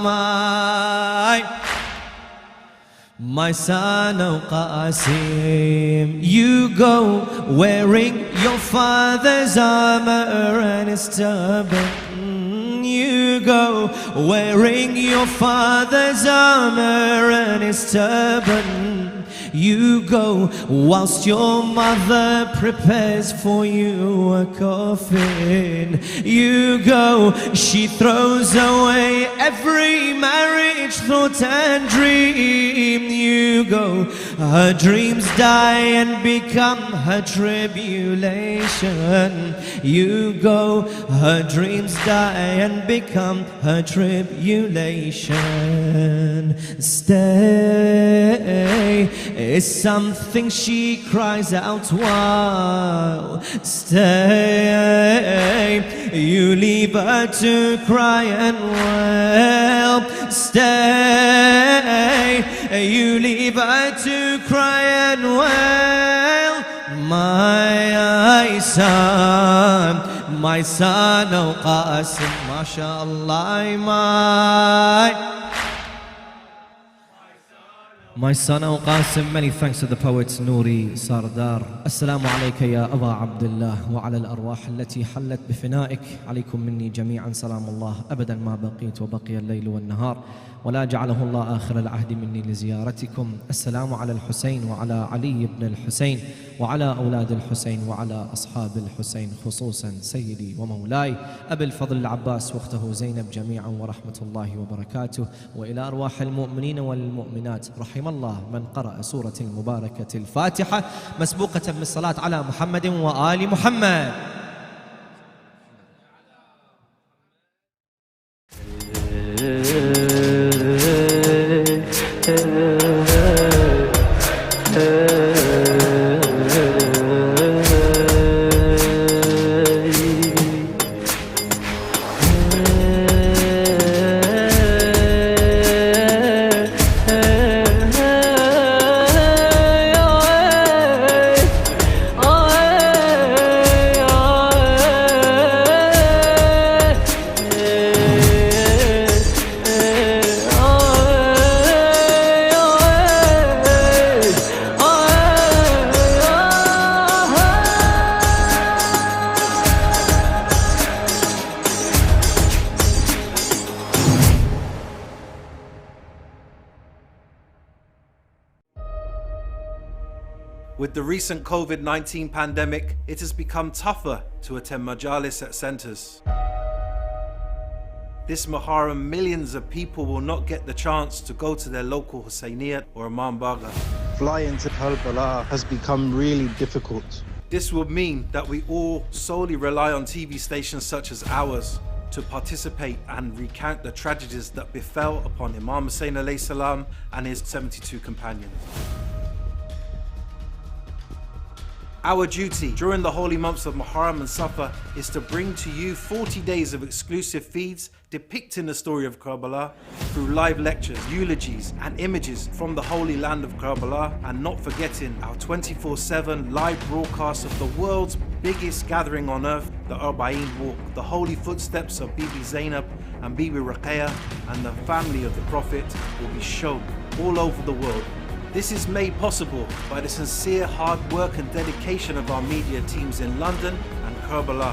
my son, oh Qasim. You go wearing your father's armor and his turban. You go wearing your father's armor and his turban. You go whilst your mother prepares for you a coffin. You go, she throws away every marriage thought and dream. You go, her dreams die and become her tribulation. You go, her dreams die and become her tribulation. Stay is something she cries out while. Stay, you leave her to cry and wail. Stay, you leave her to cry and wail. My son, oh Qasim, mashallah, my son, oh Qasim. Many thanks to the poet Nouri Sardar. Assalamu alayka ya Aba Abdillah wa ala al-arwah التي حلت بفنائك. عليكم مني جميعا سلام الله أبدا ما بقيت وبقي الليل والنهار ولا جعله الله آخر العهد مني لزيارتكم. السلام على الحسين وعلى علي بن الحسين وعلى أولاد الحسين وعلى أصحاب الحسين، خصوصا سيدي ومولاي أبي الفضل العباس واخته زينب جميعا ورحمة الله وبركاته. وإلى أرواح المؤمنين والمؤمنات، رحم الله من قرأ سورة المباركة الفاتحة مسبوقة بالصلاة على محمد وآل محمد. With the recent COVID-19 pandemic, it has become tougher to attend majalis at centers. This Muharram, millions of people will not get the chance to go to their local Husseyniyat or Imam Bagha. Flying to Karbala has become really difficult. This would mean that we all solely rely on TV stations such as ours to participate and recount the tragedies that befell upon Imam Hussein alayhi salam and his 72 companions. Our duty during the holy months of Muharram and Safar is to bring to you 40 days of exclusive feeds depicting the story of Karbala through live lectures, eulogies and images from the holy land of Karbala, and not forgetting our 24/7 live broadcast of the world's biggest gathering on earth, the Arba'een Walk. The holy footsteps of Bibi Zainab and Bibi Ruqayya and the family of the Prophet will be shown all over the world. This is made possible by the sincere hard work and dedication of our media teams in London and Karbala,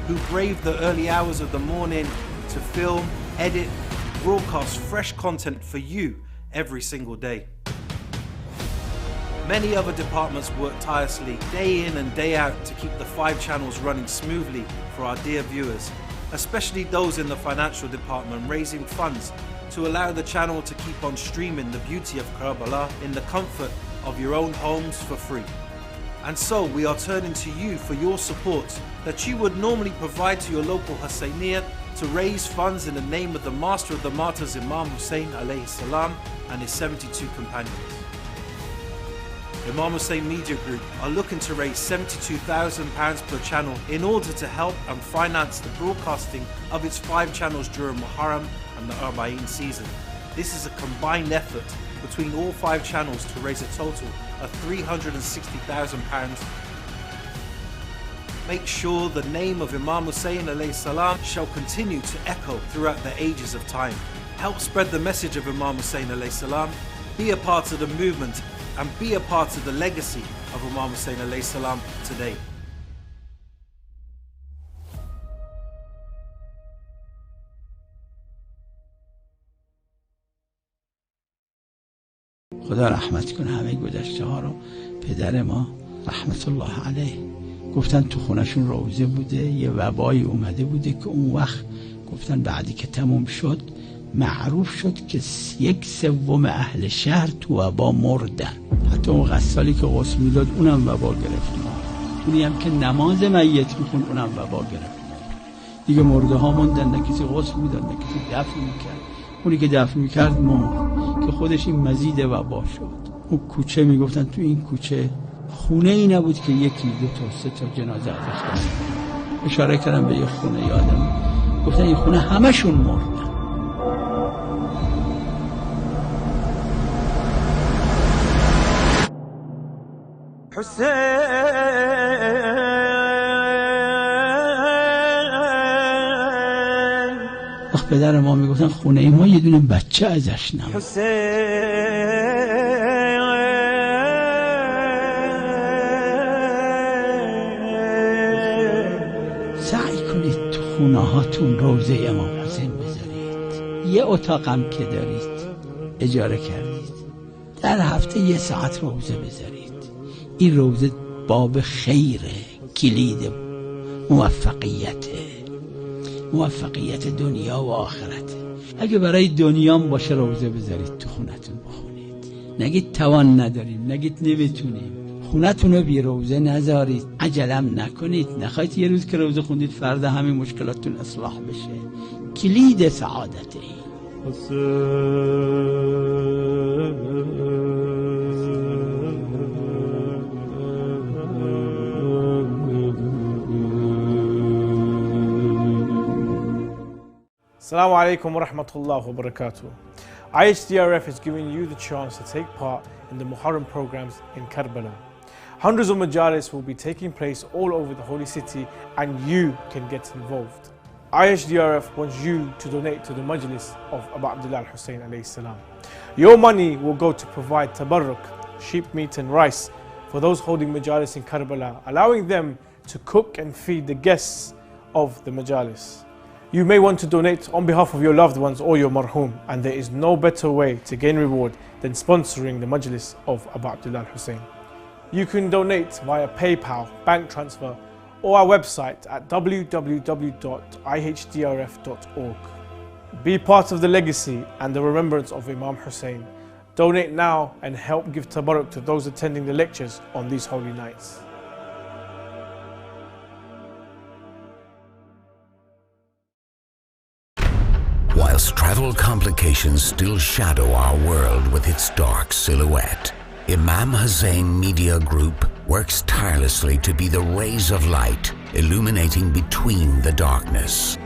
who braved the early hours of the morning to film, edit, broadcast fresh content for you every single day. Many other departments work tirelessly day in and day out to keep the 5 channels running smoothly for our dear viewers, especially those in the financial department raising funds to allow the channel to keep on streaming the beauty of Karbala in the comfort of your own homes for free. And so we are turning to you for your support that you would normally provide to your local Husseyniyat to raise funds in the name of the Master of the Martyrs Imam Hussein alayhi salam and his 72 companions. Imam Hussein Media Group are looking to raise £72,000 per channel in order to help and finance the broadcasting of its 5 channels during Muharram and the Arba'een season. This is a combined effort between all 5 channels to raise a total of £360,000. Make sure the name of Imam Hussein alayhi salam shall continue to echo throughout the ages of time. Help spread the message of Imam Hussein alayhi salam, be a part of the movement and be a part of the legacy of Imam Hussein alayhi salam today. خدا رحمت کنه همه گذشته ها رو. پدر ما رحمت الله علیه گفتن تو خونشون روزه بوده، یه وبایی اومده بوده که اون وقت گفتن بعدی که تموم شد معروف شد که 1/3 اهل شهر تو وبا مردن. حتی اون غسالی که غسل میداد اونم وبا گرفت. اونی هم که نماز میت میخوند اونم وبا گرفت. دیگه مرده ها موندن، نه کسی غسل میداد نه کسی دفن میکرد. اونی که دفن میکرد مرد که خودش این مزید وبا شد. اون کوچه میگفتن تو این کوچه خونه ای نبود که 1 2 تا 3 تا جنازه ازش داشت. اشاره کردم به یه خونه یادم، گفتن این خونه همشون مردن. وقت پدر ما میگفتن خونه ما یه دونه بچه ازش نبود. سعی کنید تو خونه هاتون روزه امام حسین بذارید. یه اتاقم که دارید اجاره کردید، در هفته 1 ساعت روزه بذارید. این روزه باب خیره، کلید موفقیت دنیا و آخرت. اگه برای دنیام باشه روزه بذارید تو خونتون بخونید. نگید توان نداریم، نگید نمیتونیم. خونتون رو بی روزه نذارید. عجلم نکنید. نخواهید یه روز که روزه خوندید فردا همین مشکلاتتون اصلاح بشه. کلید سعادت این. Assalamu alaikum wa rahmatullahi wa barakatuh. IHDRF is giving you the chance to take part in the Muharram programs in Karbala. Hundreds of majalis will be taking place all over the holy city and you can get involved. IHDRF wants you to donate to the majalis of Aba Abdillah Hussein alayhi salam. Your money will go to provide tabarruk, sheep meat and rice for those holding majalis in Karbala, allowing them to cook and feed the guests of the majalis. You may want to donate on behalf of your loved ones or your marhum, and there is no better way to gain reward than sponsoring the majlis of Aba Abdillah Hussein. You can donate via PayPal, bank transfer, or our website at www.ihdrf.org. Be part of the legacy and the remembrance of Imam Hussein. Donate now and help give tabarruk to those attending the lectures on these holy nights. Whilst travel complications still shadow our world with its dark silhouette, Imam Hussein Media Group works tirelessly to be the rays of light illuminating between the darkness.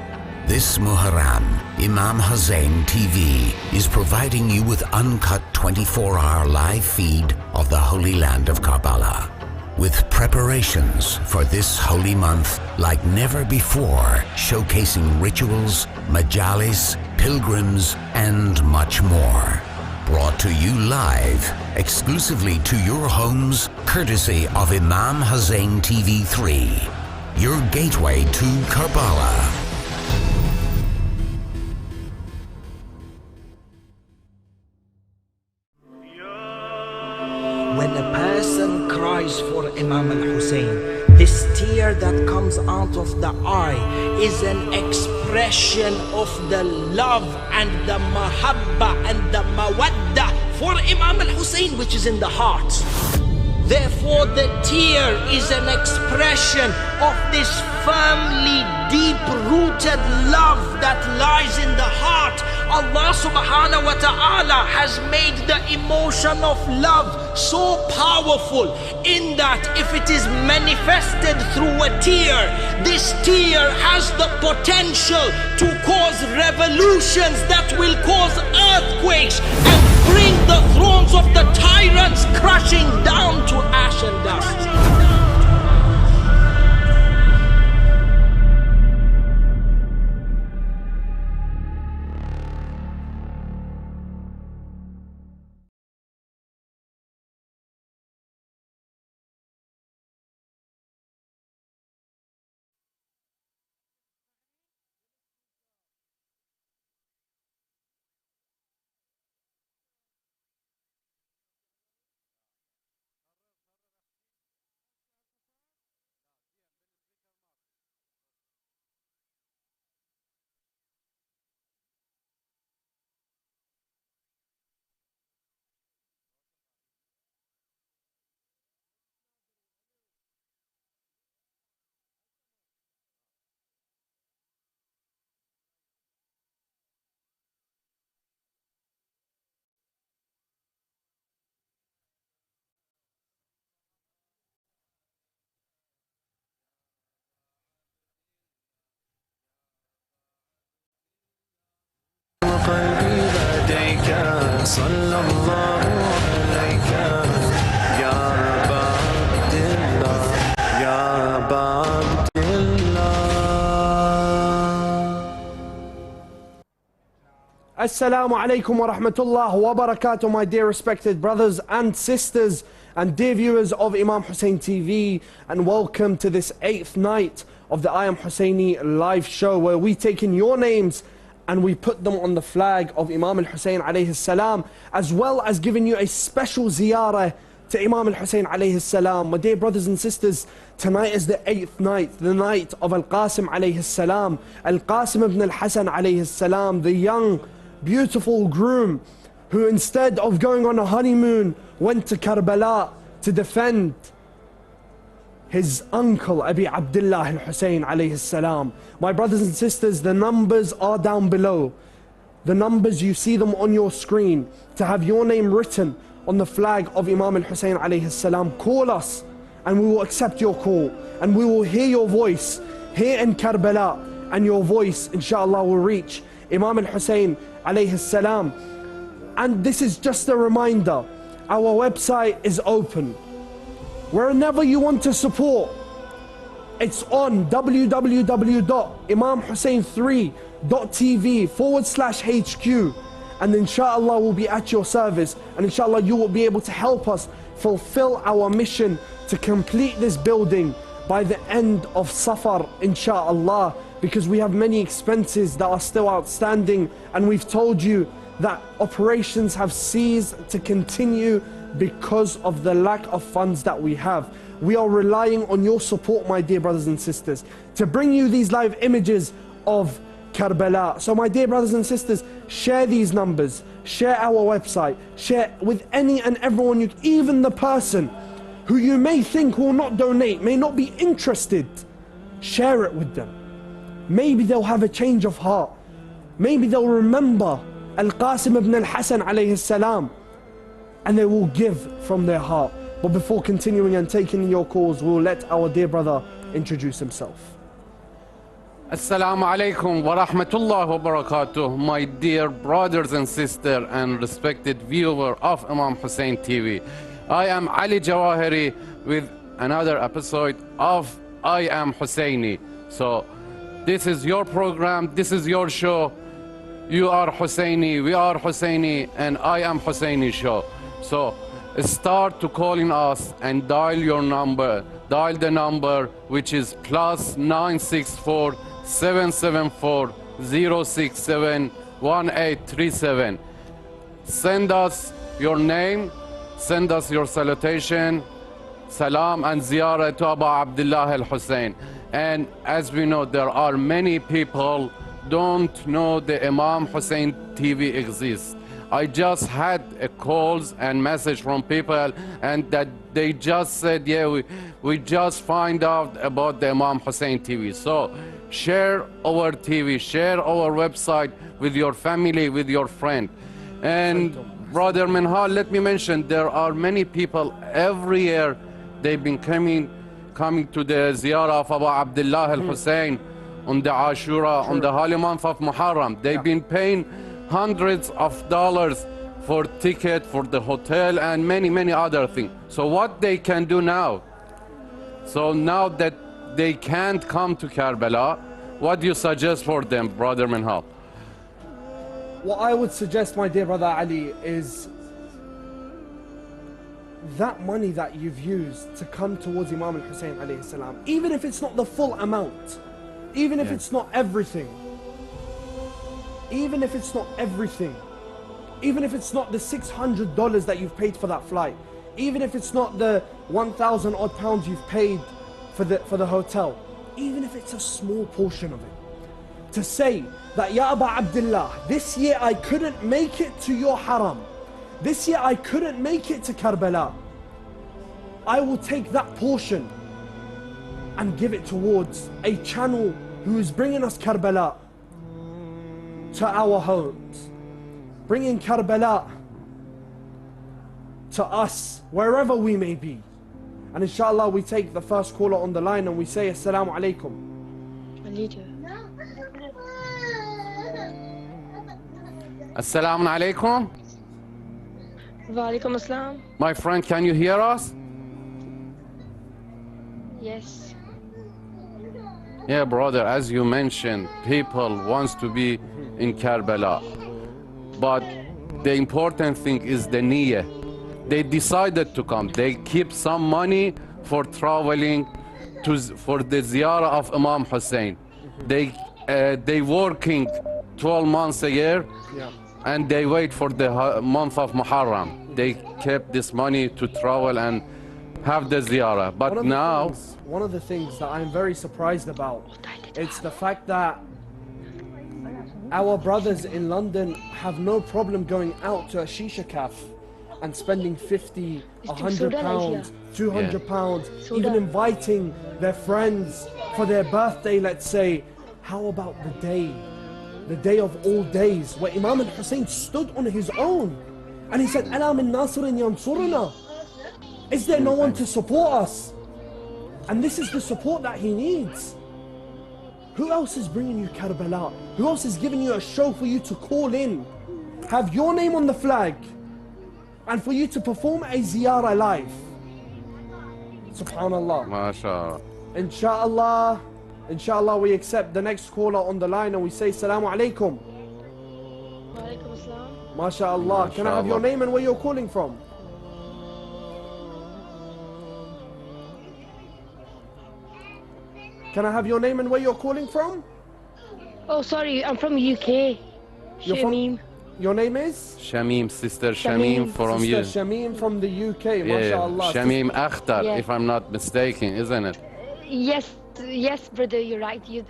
This Muharram, Imam Hussein TV is providing you with uncut 24-hour live feed of the Holy Land of Karbala, with preparations for this holy month like never before, showcasing rituals, majalis, pilgrims, and much more. Brought to you live, exclusively to your homes, courtesy of Imam Hussein TV 3, your gateway to Karbala. When a person cries for Imam al-Hussein, this tear that comes out of the eye is an expression of the love and the mahabba and the mawadda for Imam al-Hussein, which is in the heart. Therefore, the tear is an expression of this firmly deep-rooted love that lies in the heart. Allah subhanahu wa ta'ala has made the emotion of love so powerful in that if it is manifested through a tear, this tear has the potential to cause revolutions that will cause earthquakes and bring the thrones of the tyrants crashing down to ash and dust. صلى الله عليك يا أبا عبدالله يا أبا عبدالله. Assalamu alaikum wa rahmatullah wa barakatuh, my dear respected brothers and sisters and dear viewers of Imam Hussein TV, and welcome to this 8th night of the I Am Husseini live show, where we take in your names and we put them on the flag of Imam al-Hussein alayhi salam, as well as giving you a special ziyarah to Imam al-Hussein alayhi salam. My dear brothers and sisters, tonight is the 8th night, the night of Al-Qasim alayhi salam, Al-Qasim ibn al-Hasan alayhi salam, the young, beautiful groom who, instead of going on a honeymoon, went to Karbala to defend his uncle Aba Abdillah al-Hussein alayhi salam. My brothers and sisters, the numbers are down below. The numbers, you see them on your screen. To have your name written on the flag of Imam al-Hussein alayhi salam, call us and we will accept your call, and we will hear your voice here in Karbala, and your voice inshallah will reach Imam al-Hussein alayhi salam. And this is just a reminder, our website is open. Wherever you want to support, it's on www.imamhussein3.tv/HQ, and inshallah we'll be at your service, and inshallah you will be able to help us fulfill our mission to complete this building by the end of Safar, inshallah, because we have many expenses that are still outstanding, and we've told you that operations have ceased to continue because of the lack of funds that we have. We are relying on your support, my dear brothers and sisters, to bring you these live images of Karbala. So my dear brothers and sisters, share these numbers, share our website, share with any and everyone, even the person who you may think will not donate, may not be interested. Share it with them. Maybe they'll have a change of heart. Maybe they'll remember Al-Qasim ibn al-Hasan alayhi salam, and they will give from their heart. But before continuing and taking your calls, we'll let our dear brother introduce himself. Assalamu alaikum wa rahmatullahi wa barakatuh, my dear brothers and sisters and respected viewer of Imam Hussein TV. I am Ali Jawahiri with another episode of I Am Husseini. So this is your program, this is your show. You are Husseini, we are Husseini, and I Am Husseini show. So start to calling us and dial your number. Dial the number which is +964 774 067 1837. Send us your name, send us your salutation, salam and ziyarah to Aba Abdillah al-Hussein. And as we know, there are many people don't know the Imam Hussein TV exists. I just had calls and message from people, and that they just said, yeah, we just find out about the Imam Hussein TV. So share our TV, share our website with your family, with your friend. And Brother Minhal, let me mention, there are many people every year, they've been coming to the ziyarah of Aba Abdillah al-Hussein on the Ashura, on the holy month of Muharram. They've been paying hundreds of dollars for ticket, for the hotel, and many other things. So what they can do now? So now that they can't come to Karbala, what do you suggest for them, Brother Minhal? What I would suggest, my dear brother Ali, is that money that you've used to come towards Imam al-Hussein alayhi salam, even if it's not the full amount, even if it's not everything, even if it's not everything, even if it's not the $600 that you've paid for that flight, even if it's not the 1,000 odd pounds you've paid for the hotel, even if it's a small portion of it, to say that, Ya Aba Abdillah, this year I couldn't make it to your haram, this year I couldn't make it to Karbala, I will take that portion and give it towards a channel who is bringing us Karbala to our homes, bringing Karbala to us, wherever we may be. And inshallah we take the first caller on the line and we say Assalamu alaikum. Assalamu alaikum. Wa alaikum assalam. My friend, can you hear us? Yes. Yeah, brother, as you mentioned, people wants to be in Karbala. But the important thing is the niyyah. They decided to come. They keep some money for traveling for the ziyarah of Imam Hussein. They working 12 months a year, and they wait for the month of Muharram. They kept this money to travel and have the ziyarah. But now, one of the things that I'm very surprised about, it's the fact that our brothers in London have no problem going out to a shisha cafe and spending 50, 100 pounds, 200 pounds, even inviting their friends for their birthday, let's say. How about the day of all days, where Imam al-Hussein stood on his own and he said, Ala min nasirin yansuruna. Is there no one to support us? And this is the support that he needs. Who else is bringing you Karbala? Who else is giving you a show for you to call in, have your name on the flag, and for you to perform a ziyarah live? Subhanallah. MashaAllah. Inshallah we accept the next caller on the line and we say Assalamu alaikum. Wa alaikum assalam. MashaAllah. Can I have your name and where you're calling from? Can I have your name and where you're calling from? Oh, sorry, I'm from UK. You're Your name is? Shamim, Sister Shamim from you. Sister Shamim from the UK, Yeah, mashallah. Shamim Akhtar, Yeah. if I'm not mistaken, isn't it? Yes, brother, you're right. Do you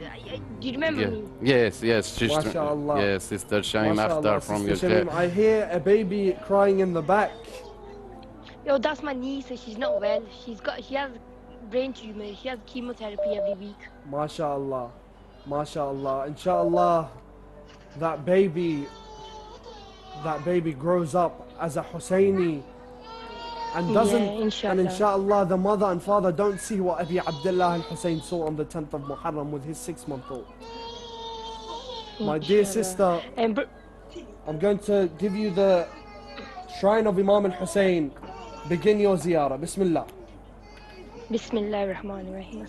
remember Yeah. me? Yes, Mashallah. yes, Sister Shamim Mashallah, Akhtar from Sister UK. Shamim, I hear a baby crying in the back. Yo, that's my niece. She's not well. She has brain tumor. She has chemotherapy every week. Mashallah. Mashallah. Inshallah, that baby grows up as a Husseini and doesn't, and inshallah the mother and father don't see what Aba Abdillah Al Hussein saw on the 10th of Muharram with his 6-month-old. My dear sister, I'm going to give you the shrine of Imam Al Hussein. Begin your ziyarah. Bismillah. Bismillah ar-Rahman ar-Rahim.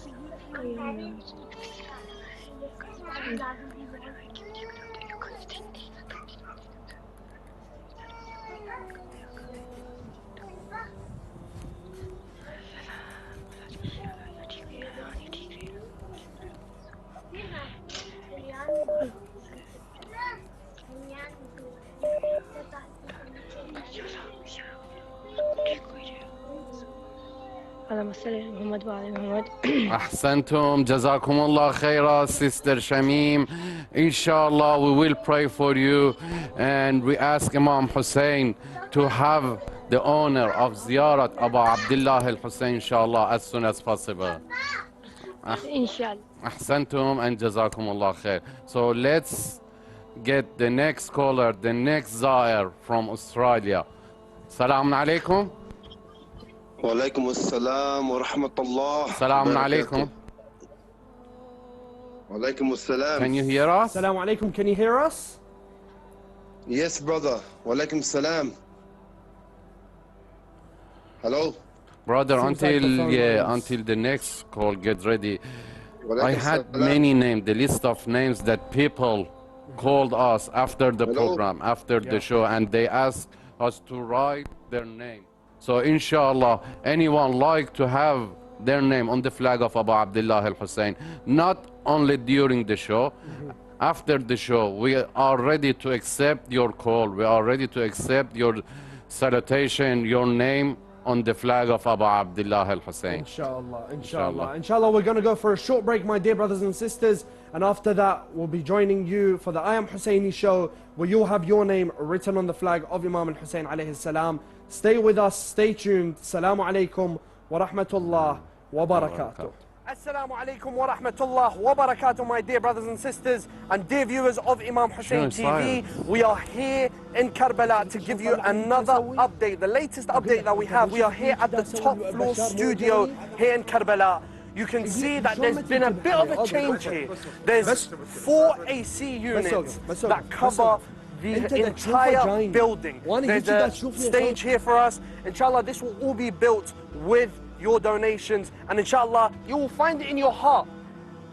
Ahsantum, Jazakumullah khaira, Sister Shamim. Inshallah, we will pray for you, and we ask Imam Hussein to have the honor of ziyarat Aba Abdillah Al Hussein, inshallah, as soon as possible. Inshallah. Ahsantum and Jazakumullah khair. So let's get the next caller, the next Zair from Australia. Salaam alaikum. Wa alaikum assalam wa rahmatullah. Salaam alaikum. Wa alaikum assalam. Can you hear us? Assalamu alaikum. Can you hear us? Yes, brother. Wa alaikum assalam. Hello? Brother, Seems like the phone until the next call, get ready. I had many names, the list of names that people called us after the program, after the show, and they asked us to write their name. So inshallah, anyone like to have their name on the flag of Aba Abdillah Al Hussein, not only during the show, after the show, we are ready to accept your call, we are ready to accept your salutation, your name on the flag of Aba Abdillah Al Hussein. Inshallah, we're going to go for a short break, my dear brothers and sisters, and after that we'll be joining you for the I Am Husseini show, where you'll have your name written on the flag of Imam Al Hussein alayhi salam. Stay with us, stay tuned. Assalamu alaikum wa rahmatullah wa barakatuh. Assalamu alaikum wa rahmatullah wa barakatuh, my dear brothers and sisters and dear viewers of Imam Hussein TV. We are here in Karbala to give you another update, the latest update that we have. We are here at the top floor studio here in Karbala. You can see that there's been a bit of a change here. There's 4 AC units that cover the entire building. There's a stage here for us. Inshallah, this will all be built with your donations, and inshallah you will find it in your heart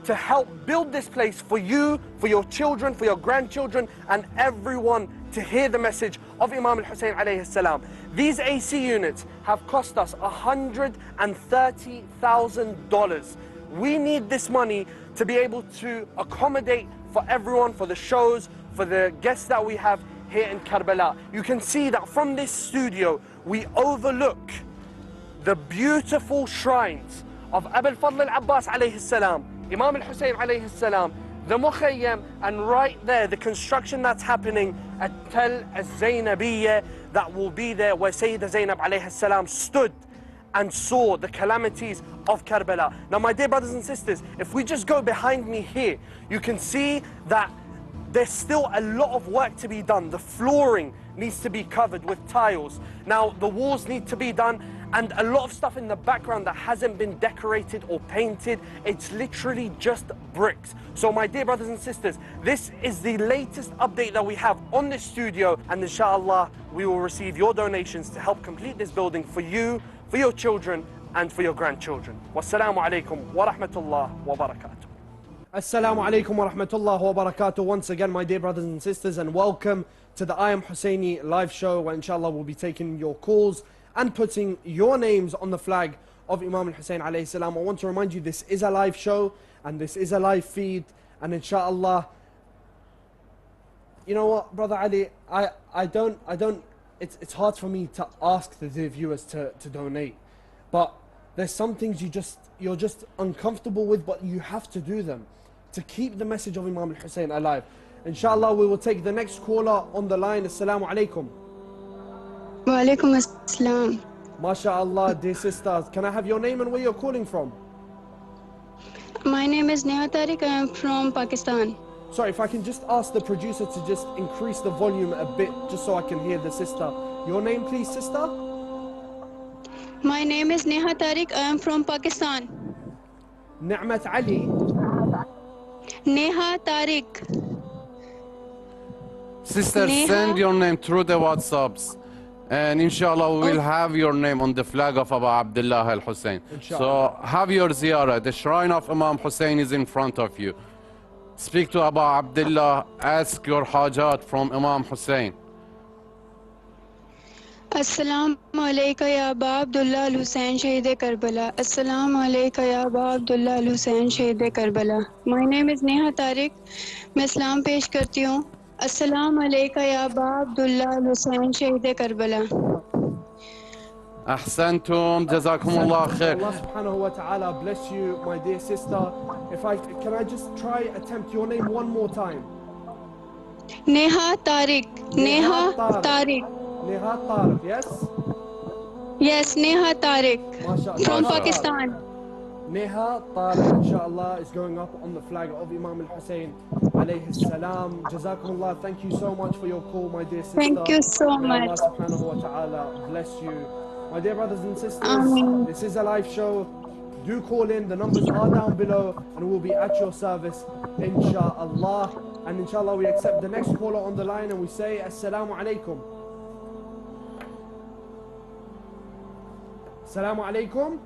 to help build this place for you, for your children, for your grandchildren, and everyone to hear the message of Imam Al Hussein alayhi salam. These AC units have cost us $130,000. We need this money to be able to accommodate for everyone, for the shows, for the guests that we have here in Karbala. You can see that from this studio we overlook the beautiful shrines of Aba Al-Fadl Al-Abbas alayhi salam, Imam Al Hussein alayhi salam, the Mukhayyam, and right there the construction that's happening at Tel Az-Zainabiyya that will be there where Sayyidah Zainab alayhi salam stood and saw the calamities of Karbala. Now my dear brothers and sisters, if we just go behind me here, you can see that there's still a lot of work to be done. The flooring needs to be covered with tiles. Now the walls need to be done, and a lot of stuff in the background that hasn't been decorated or painted. It's literally just bricks. So my dear brothers and sisters, this is the latest update that we have on this studio, and inshallah we will receive your donations to help complete this building for you, for your children, and for your grandchildren. Wassalamu alaikum wa rahmatullah wa barakatuh. Assalamu alaikum wa rahmatullah wa barakatuh. Once again, my dear brothers and sisters, and welcome to the I Am Husseini live show, where inshallah we'll be taking your calls and putting your names on the flag of Imam Al Hussein alayhi salam. I want to remind you, this is a live show and this is a live feed, and inshallah you know what, Brother Ali, I don't, it's hard for me to ask the dear viewers to donate. But there's some things you're just uncomfortable with, but you have to do them to keep the message of Imam al-Hussein alive. Inshallah, we will take the next caller on the line. Assalamu alaikum. Wa alaikum assalam. MashaAllah, dear sisters. Can I have your name and where you're calling from? My name is Neha Tariq. I am from Pakistan. Sorry, if I can just ask the producer to just increase the volume a bit, just so I can hear the sister. Your name, please, sister? My name is Neha Tariq. I am from Pakistan. Ni'mat Ali. Neha Tariq. Sister, Neha? send your name through the WhatsApps. And inshallah, we will have your name on the flag of Aba Abdillah Al Hussein. So have your ziyarah. The shrine of Imam Hussein is in front of you. Speak to Aba Abdillah. Ask your hajat from Imam Hussein. Assalamu alaikum ya Aba Abdullah Al Hussein Shahid Karbala. Assalamu alaikum ya Aba Abdullah Al Hussein Shahid Karbala. My name is Neha Tariq. मैं सलाम पेश करती हूँ. Assalamu alaikum ya Aba Abdullah Al Hussein Shahid Karbala. Ahsantum, jazakumullah khair. Allah subhanahu wa ta'ala bless you, my dear sister. Can I just try attempt your name one more time? Neha Tariq. Neha Tariq. Neha Tariq, yes? Yes, Neha Tariq. From Pakistan. Neha Tariq, inshallah, is going up on the flag of Imam al-Hussein alayhi salam. Jazakumullah, thank you so much for your call, my dear sister. Thank you so much. Allah subhanahu wa ta'ala bless you. My dear brothers and sisters, this is a live show. Do call in, the numbers are down below, and we'll be at your service, inshallah. And inshallah, we accept the next caller on the line and we say, Assalamu alaikum. Assalamu alaikum.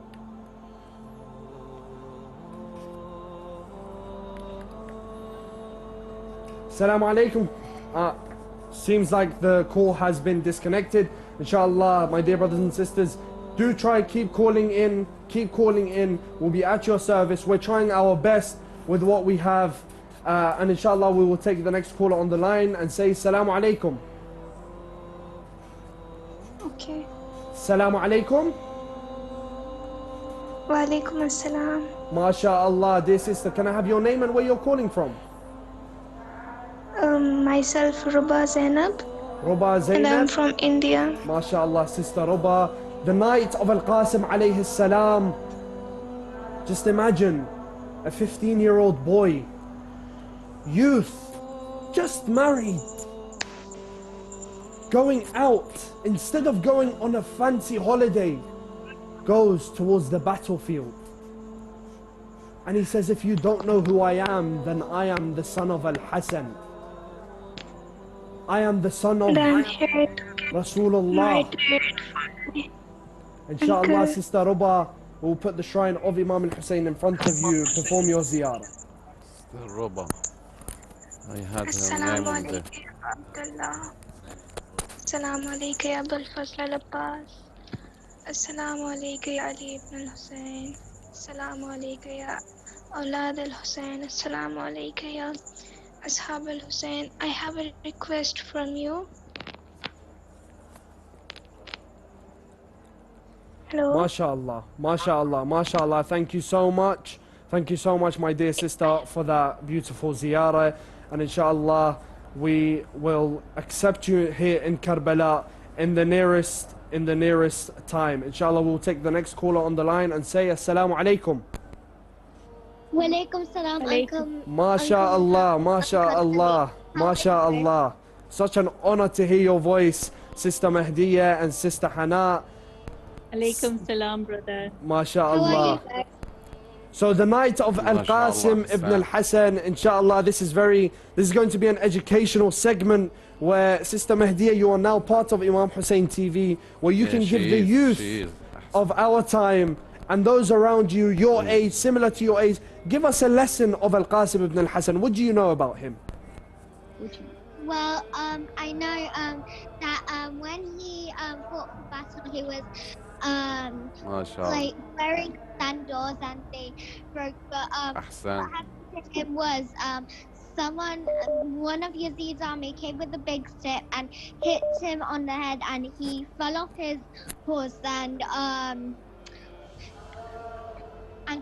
Assalamu alaikum. Seems like the call has been disconnected. Inshallah, my dear brothers and sisters, do try, keep calling in. We'll be at your service. We're trying our best with what we have. And inshallah, we will take the next caller on the line and say, Assalamu alaikum. Okay. Assalamu alaikum. Wa alaikum assalam. MashaAllah, dear sister, can I have your name and where you're calling from? Myself, Ruba Zainab. Ruba Zainab. And I'm from India. MashaAllah, sister Ruba. The night of Al-Qasim alayhi salam. Just imagine a 15-year-old boy, youth, just married, going out, instead of going on a fancy holiday, goes towards the battlefield. And he says, if you don't know who I am, then I am the son of Al-Hasan. I am the son of Rasulullah. Inshallah, Sister Ruba will put the shrine of Imam al-Hussein in front of you, perform your ziyarah. Sister Ruba, I had her name on there. Assalamu alaikum ya Abul Fazl al-Abbas. Assalamu alaikum ya Ali ibn al-Hussein. Assalamu alaikum ya Awlad al-Hussein. Assalamu alaikum ya Ashab al-Hussein. I have a request from you. Hello. MashaAllah, MashaAllah, MashaAllah. Thank you so much. Thank you so much, my dear sister, for that beautiful ziyarah. And inshallah, we will accept you here in Karbala in the nearest time. Inshallah, we'll take the next caller on the line and say Assalamu alaikum. Wa alaikum salam, Uncle. MashaAllah, MashaAllah, MashaAllah. Such an honor to hear your voice, Sister Mahdiya and Sister Hana. Alaikum salam, brother. MashaAllah. So the night of Al-Qasim ibn al-Hasan, inshallah, this is going to be an educational segment where Sister Mahdiya, you are now part of Imam Hussein TV, where you can give the youth of our time and those around you, your age, similar to your age, give us a lesson of Al-Qasim ibn al-Hasan. What do you know about him? Well, I know that when he fought for battle, he was like wearing sandals and they broke. But what happened to him was one of Yazid's army came with a big stick and hit him on the head, and he fell off his horse and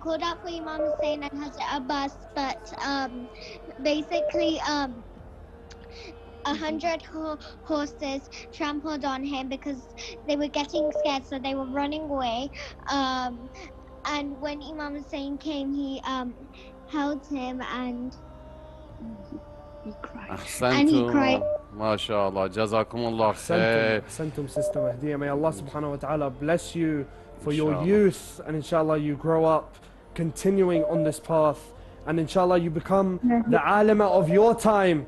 called out for Imam Hussein and Hazrat Abbas, but basically 100 horses trampled on him because they were getting scared, so they were running away. And when Imam Hussein came, he held him and he cried. MashaAllah. Jazakumullah khair. Ahsantum, Sister Mahdiya. May Allah subhanahu wa ta'ala bless you for your youth, and inshallah you grow up continuing on this path, and inshallah you become the alima of your time.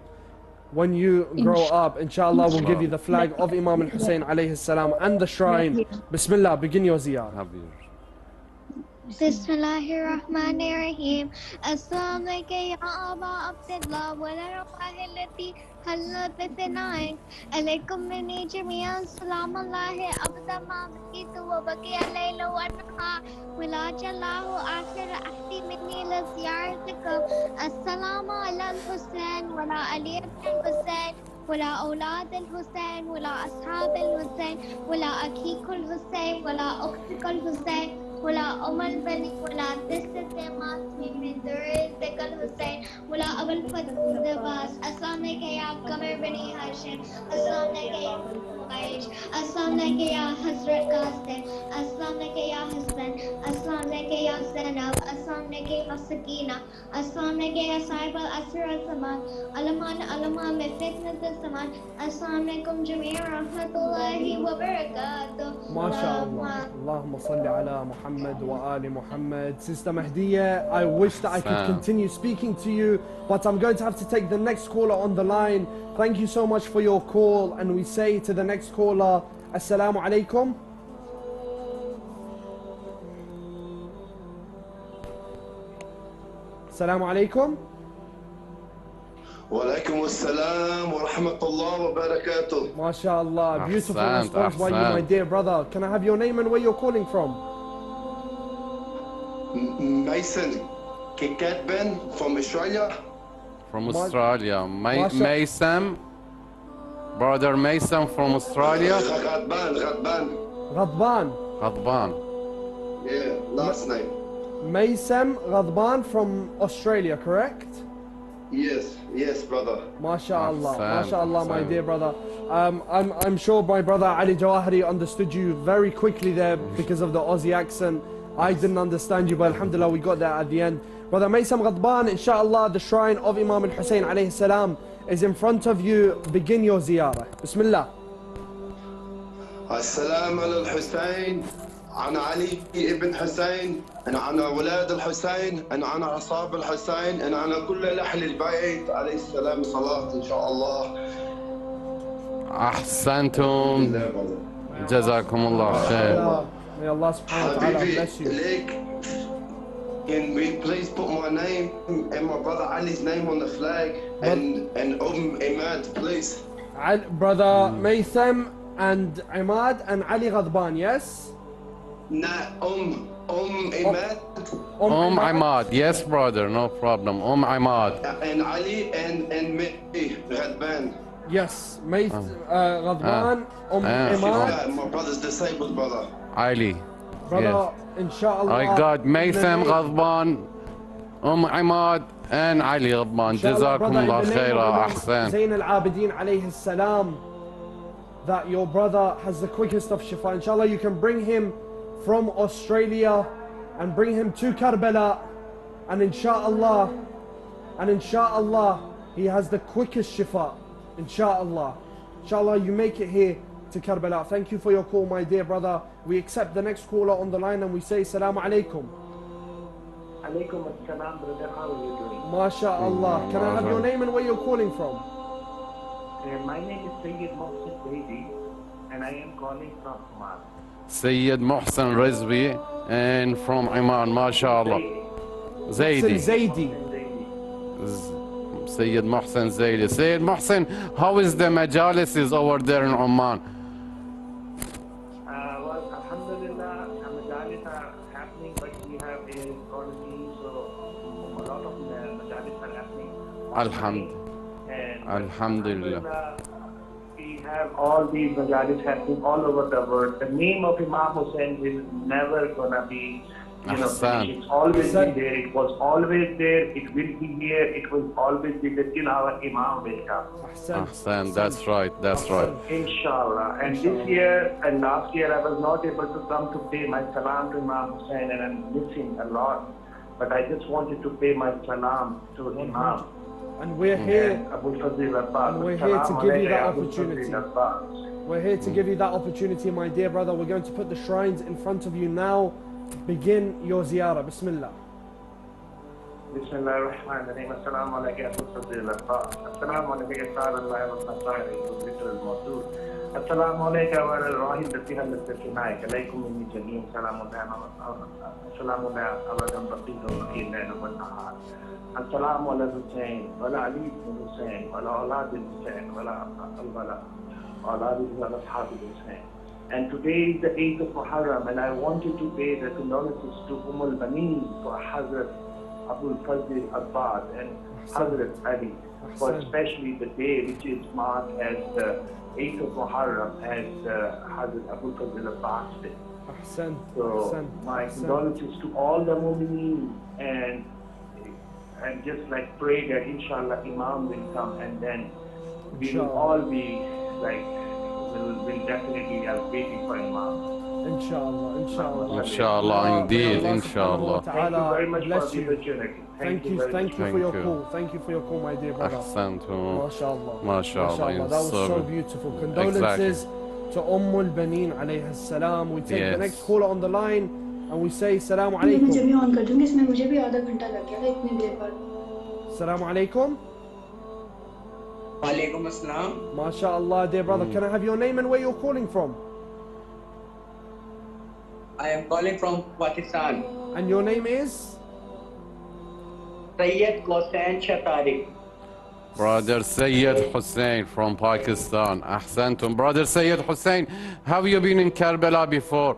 When you grow up, inshallah, we'll give you the flag of Imam al-Hussein alayhi salam and the shrine. Bismillah, begin your ziyarah. Bismillahirrahmanirrahim. Assalamu alaikum ya Aba Abdillah wa la allati halat bithnain. Alaykum minni jami'an. Salam alayhi abda ma baqitu wa baqiya layla wa nahar. Wala jallahu akhir ahdi minni la ziyaratikum. Assalamu ala al-Hussein wa la Ali al-Hussein. ولا أولاد الحسين ولا أصحاب الحسين ولا أخيك الحسين ولا أختك الحسين ولا أم البني ولا دست ماتي من ذريتك الحسين ولا أبا الفضل العباس. السلام عليك يا قمر بني هاشم. السلام عليك يا قريش. السلام عليك يا حضرت قاسم. السلام عليك يا حسن. السلام عليك يا زينب. السلام عليك يا سكينة. السلام عليك يا صاحب الأسر الزمان. ألمان من فتنة الزمان. السلام عليكم جميعا ورحمة الله وبركاته. ما شاء الله. اللهم صل على محمد وآل Muhammad. Sister Mahdiya, I wish that I could continue speaking to you, but I'm going to have to take the next caller on the line. Thank you so much for your call, and we say to the next caller, Assalamu alaikum. Assalamu alaikum. وعليكم السلام ورحمة الله وبركاته. MashaAllah, beautiful response by you, my dear brother. Can I have your name and where you're calling from? Mason Kikatben from Australia. From Australia. Mason. Brother Mason from Australia. Ghadban. Yeah, last name. Mason Ghadban from Australia, correct? Yes, brother. MashaAllah, MashaAllah, my dear brother. I'm sure my brother Ali Jawahari understood you very quickly there because of the Aussie accent. I didn't understand you, but alhamdulillah we got that at the end. Brother Maysam Ghadban, inshallah, the shrine of Imam al-Hussein alayhi salam is in front of you. Begin your ziyarah. Bismillah. السلام على الحسين. أنا علي ابن حسين. أنا أولاد الحسين. أنا أصحاب الحسين. أنا كل أهل البيت عليه السلام صلاة إن شاء الله. أحسنتم. جزاكم الله خير. May Allah subhanahu wa ta'ala bless you. Can we please put my name and my brother Ali's name on the flag and Imad, please? Brother Maysam and Imad and Ali Ghadban, yes? Nah, Imad. Imad, yes brother, no problem. Imad. And Ali and me, Ghadban. Yes, Ghadban, Imad. My brother's disabled, brother. Ali. Brother, inshallah. I got Maysam Ghadban, Imad and Ali Ghadban. Jazakumullah khaira, ahsan. Zayn al-Abidin alayhi salam, that your brother has the quickest of shifa. Inshallah, you can bring him from Australia and bring him to Karbala, and inshallah, he has the quickest shifa. Inshallah. Inshallah, you make it here to Karbala. Thank you for your call, my dear brother. We accept the next caller on the line and we say Assalamu alaikum. Alaikum assalam, brother. How are you doing? MashaAllah. Can I have your name and where you're calling from? My name is Sayyid Mohsen Zaidi and I am calling from Oman. Sayyid Mohsen Rizvi and from Oman, MashaAllah. Zaidi. Sayyid Mohsen Zaidi. Sayyid Mohsen, how is the majalis over there in Oman? Well, Alhamdulillah, majalis are happening, but we have a economy, so a lot of majalis are happening. Alhamdulillah. We have all these majalis happening all over the world. The name of Imam Hussein is never gonna be, finished. It's always been there. It was always there. It will be here. It will always be there till our Imam will come. Ahsan, that's right. That's right. Inshallah. And this year and last year I was not able to come to pay my salam to Imam Hussein, and I'm missing a lot. But I just wanted to pay my salam to Imam. And we're here. And we're here to give you that opportunity. We're here to give you that opportunity, my dear brother. We're going to put the shrines in front of you now. Begin your ziyarah. Bismillah. Bismillah ar-Rahman ar-Rahim. Assalamu alaikum ya Fadil al-Ba. Assalamu alaikum ya Sar Allah wa Nasari wa Zikr al-Mawdud. Assalamu alaikum wa al-Rahim Datiha al-Tafinaik. Alaykum minni jameen. Assalamu alaikum. Assalamu alaikum. Abadan Baqid al-Layl wa al-Nahar. Assalamu ala Hussein, wa ala Ali ibn Hussein, wa ala Awlad al-Hussein, wa ala Karbala, wa ala Ashab al-Hussein. And today is the 8th of Muharram, and I wanted to pay the condolences to al-Baneen, for Hazrat Abul Fazl Abbas and Hazrat Ali, for especially the day which is marked as the 8th of Muharram as Hazrat Abul Fazl Abbas Day. So my condolences to all the Mu'mineen, and just like pray that inshallah Imam will come, and then we will all be like, we'll definitely be waiting for Imam. Inshallah, indeed, inshallah. Thank you very much for the opportunity. Thank you for your call. Thank you for your call, my dear brother. MashaAllah. MashaAllah. That was so beautiful. Condolences to al-Baneen alayhi salam. We take the next caller on the line and we say Salaam alaikum. Salaam alaikum. Walaikum assalam. MashaAllah, dear brother. Can I have your name and where you're calling from? I am calling from Pakistan. And your name is? Sayed Hussein Shatari. Brother Sayed Hussein from Pakistan. Ahsantum. Brother Sayed Hussein, have you been in Karbala before?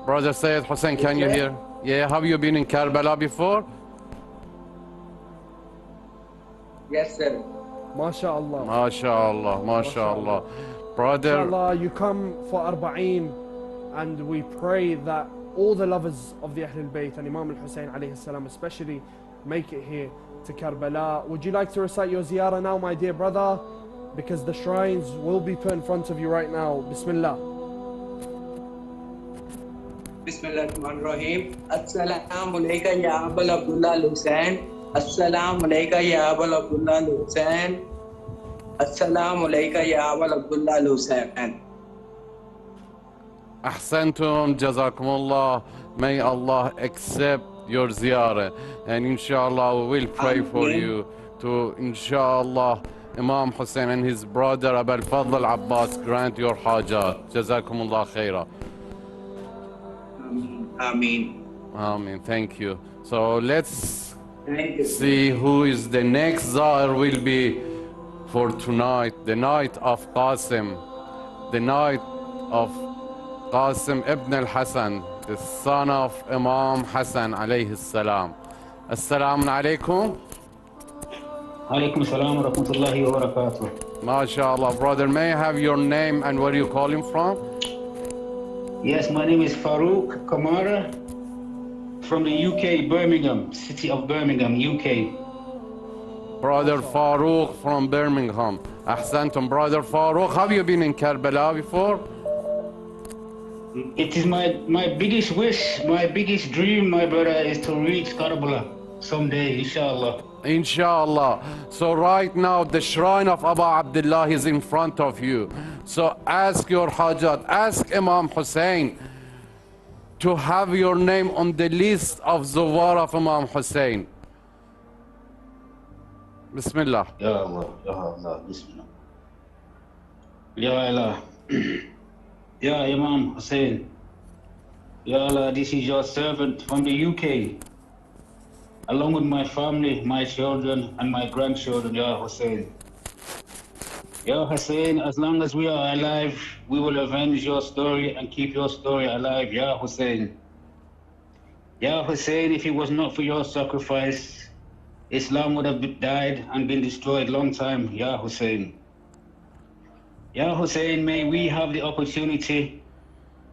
Brother Sayed Hussein, can you hear? Yeah, have you been in Karbala before? Yes, sir. MashaAllah. MashaAllah, MashaAllah. Brother. MashaAllah, you come for Arba'een, and we pray that all the lovers of the Ahlul Bayt and Imam Hussein alayhi salam especially make it here to Karbala. Would you like to recite your ziyarah now, my dear brother? Because the shrines will be put in front of you right now. Bismillah. Bismillahirrahmanirrahim. Assalamu alaikum ya Aba Abdillah Hussein. Assalamu alaikum ya Aba Abdillah Hussein. Assalamu alaikum ya Aba Abdillah Hussein. Ahsantum, Jazakumullah. May Allah accept your ziyarah, and inshallah we will pray for you to, inshallah, Imam Hussein and his brother Aba Fadl Abbas grant your hajat. Jazakumullah khaira. Ameen. Ameen. Thank you. So let's see who is the next Zahir will be for tonight, the night of Qasim, the night of Qasim ibn al-Hasan, the son of Imam Hassan alayhi salam. Assalamu alaikum. Alaikum salam wa rahmatullahi wa barakatuh. MashaAllah. Brother, may I have your name and where you calling from? Yes, my name is Farouk Kamara from the UK, Birmingham, city of Birmingham, UK. Brother Farouk from Birmingham. Ahsantum. Brother Farouk, have you been in Karbala before? It is my biggest wish, my biggest dream, my brother, is to reach Karbala someday, inshallah. Inshallah. So right now the shrine of Aba Abdillah is in front of you. So ask your hajat, ask Imam Hussein to have your name on the list of Zawar of Imam Hussein. Bismillah. Ya Allah, Ya Allah, Bismillah. Ya Allah. Ya Imam Hussein. Ya Allah, this is your servant from the UK. Along with my family, my children, and my grandchildren, Ya Hussein. Ya Hussein, as long as we are alive, we will avenge your story and keep your story alive, Ya Hussein. Ya Hussein, if it was not for your sacrifice, Islam would have died and been destroyed long time, Ya Hussein. Ya Hussein, may we have the opportunity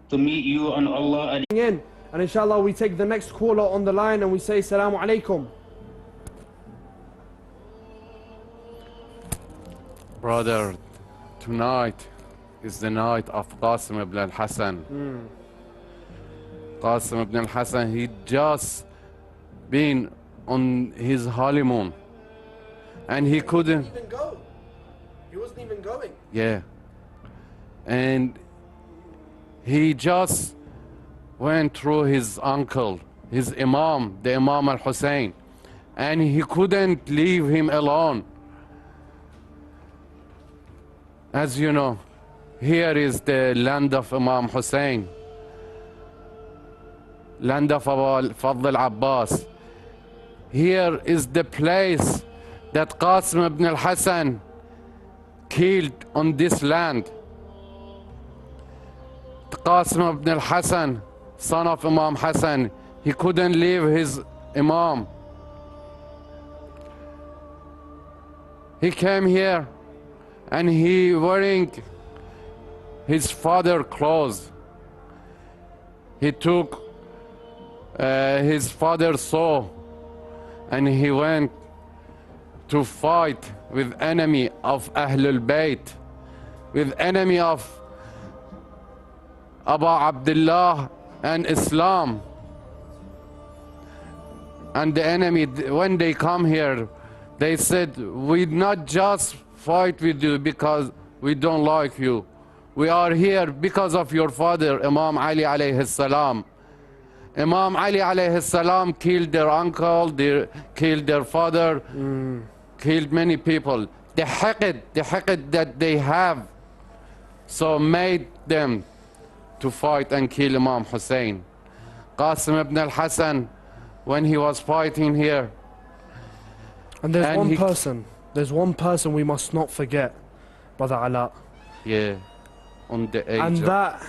to meet you and Allah. And inshallah we take the next caller on the line and we say Assalamu alaikum. Brother, tonight is the night of Qasim ibn al-Hassan. Qasim ibn al-Hassan, he just been on his honeymoon and he couldn't even go. He wasn't even going. Yeah. And he just went through his uncle, his Imam, the Imam al-Hussein, and he couldn't leave him alone. As you know, here is the land of Imam Hussein, land of Aba Fadl Abbas. Here is the place that Qasim ibn al-Hassan killed on this land. Qasim ibn al-Hassan, son of Imam Hassan, he couldn't leave his Imam. He came here and he wearing his father clothes. He took his father's soul and he went to fight with enemy of Ahlul Bayt, with enemy of Aba Abdillah and Islam. And the enemy, when they come here, they said, we not just fight with you because we don't like you. We are here because of your father, Imam Ali alayhi salam. Imam Ali alayhi salam killed their uncle, killed their father, killed many people. The haqid that they have, so made them to fight and kill Imam Hussein. Qasim ibn al-Hassan, when he was fighting here. And there's one person we must not forget, Brother Ala. Yeah, on the age and that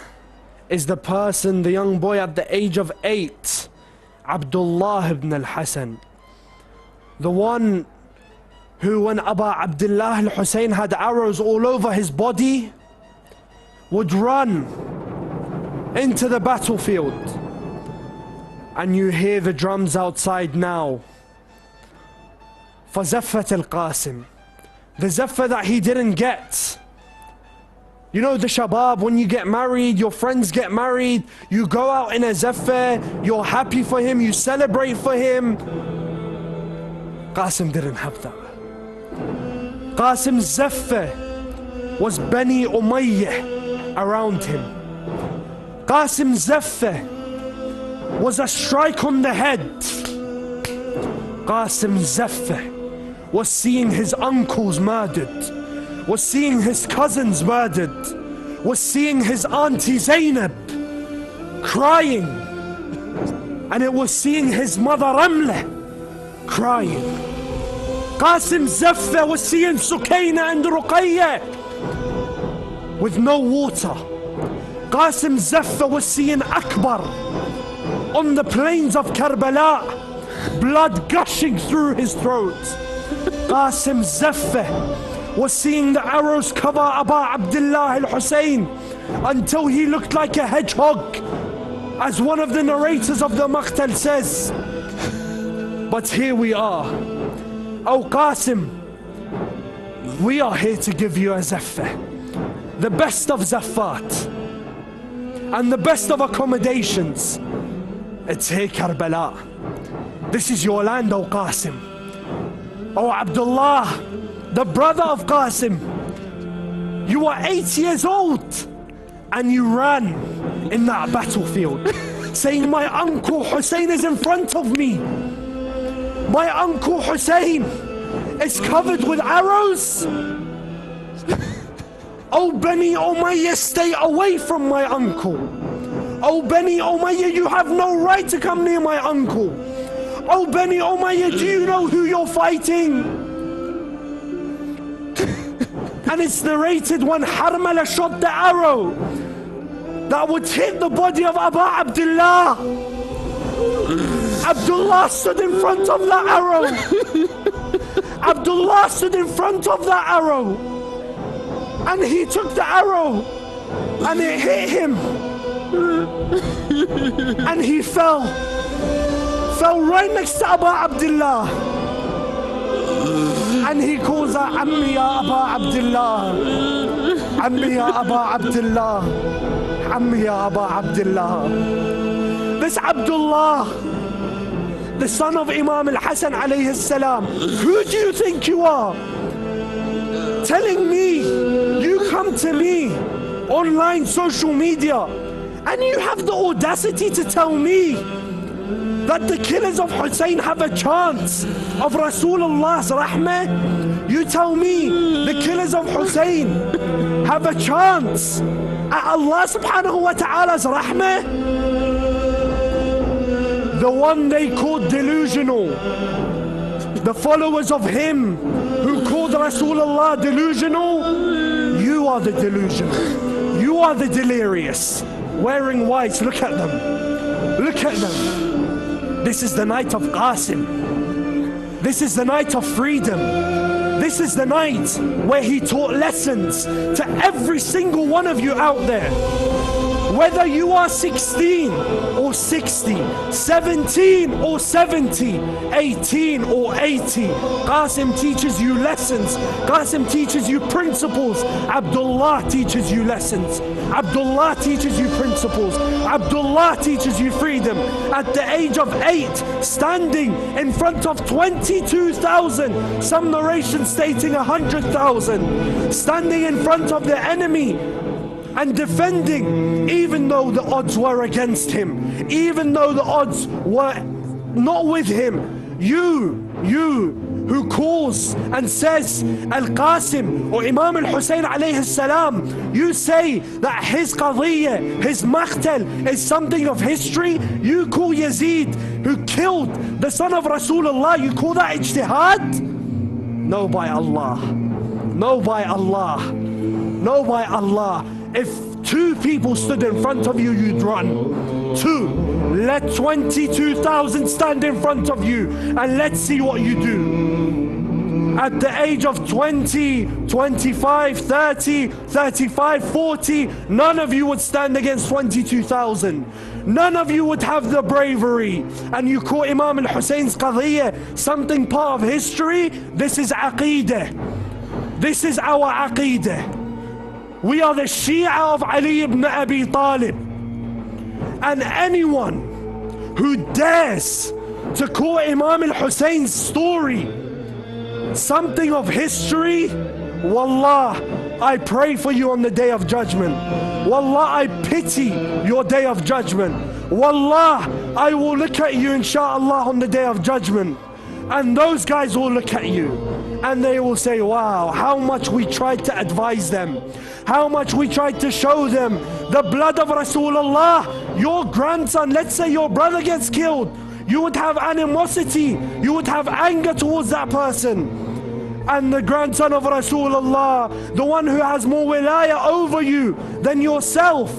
is the person, the young boy at the age of 8, Abdullah ibn al-Hassan. The one who, when Aba Abdillah al-Hussein had arrows all over his body, would run into the battlefield. And you hear the drums outside now. For Zaffat al-Qasim, the Zaffa that he didn't get. You know the Shabab, when you get married, your friends get married, you go out in a Zaffa, you're happy for him, you celebrate for him. Qasim didn't have that. Qasim's Zaffa was Bani Umayyah around him. Qasim's Zaffa was a strike on the head. Qasim's Zaffa was seeing his uncles murdered, was seeing his cousins murdered, was seeing his auntie Zainab crying, and it was seeing his mother Ramla crying. Qasim Zaffa was seeing Sukaina and Ruqayya with no water. Qasim Zaffa was seeing Akbar on the plains of Karbala, blood gushing through his throat. Qasim Zaffa was seeing the arrows cover Aba Abdillah al-Hussein until he looked like a hedgehog, as one of the narrators of the Maqtal says. But here we are. Oh Qasim, we are here to give you a Zaffa, the best of Zaffat and the best of accommodations. It's here Karbala. This is your land, O Qasim. O Abdullah, the brother of Qasim, you were 8 years old and you ran in that battlefield saying, my uncle Hussein is in front of me. My uncle Hussein is covered with arrows. Oh Bani Umayyah, stay away from my uncle. Oh Bani Umayyah, you have no right to come near my uncle. Oh Bani Umayyah, do you know who you're fighting? And it's narrated when Karbala shot the arrow that would hit the body of Aba Abdillah. Abdullah stood in front of that arrow. Abdullah stood in front of that arrow. And he took the arrow and it hit him. And he fell right next to Aba Abdillah. And he calls out, Ammi ya Aba Abdillah, Ammi ya Aba Abdillah, Ammi ya Aba Abdillah. This Abdullah, the son of Imam al-Hassan alayhi salam, who do you think you are? Telling me, you come to me, online social media, and you have the audacity to tell me that the killers of Hussein have a chance of Rasulullah's rahmah. You tell me the killers of Hussein have a chance at Allah subhanahu wa ta'ala's rahmah. The one they called delusional, the followers of him who called Rasulullah delusional, you are the delusional, you are the delirious, wearing white. Look at them, look at them. This is the night of Qasim. This is the night of freedom. This is the night where he taught lessons to every single one of you out there. Whether you are 16 or 60, 17 or 70, 18 or 80, Qasim teaches you lessons. Qasim teaches you principles. Abdullah teaches you lessons. Abdullah teaches you principles. Abdullah teaches you freedom. At the age of 8, standing in front of 22,000, some narrations stating 100,000, standing in front of the enemy and defending, even though the odds were against him, even though the odds were not with him. You who calls and says Al-Qasim or Imam Al-Hussein alayhi salam, you say that his qadiyya, his maqtal is something of history. You call Yazid, who killed the son of Rasulullah, you call that ijtihad? No, by Allah. No, by Allah. No, by Allah. If 2 people stood in front of you, you'd run. 2. Let 22,000 stand in front of you and let's see what you do. At the age of 20, 25, 30, 35, 40, none of you would stand against 22,000. None of you would have the bravery. And you call Imam al-Hussein's qadiyya something part of history? This is aqeedah. This is our aqeedah. We are the Shia of Ali ibn Abi Talib. And anyone who dares to call Imam al-Hussein's story something of history, wallah, I pray for you on the day of judgment. Wallah, I pity your day of judgment. Wallah, I will look at you inshallah on the day of judgment. And those guys will look at you and they will say, wow, how much we tried to advise them, how much we tried to show them the blood of Rasulullah. Your grandson, let's say your brother gets killed, you would have animosity, you would have anger towards that person. And the grandson of Rasulullah, the one who has more wilayah over you than yourself,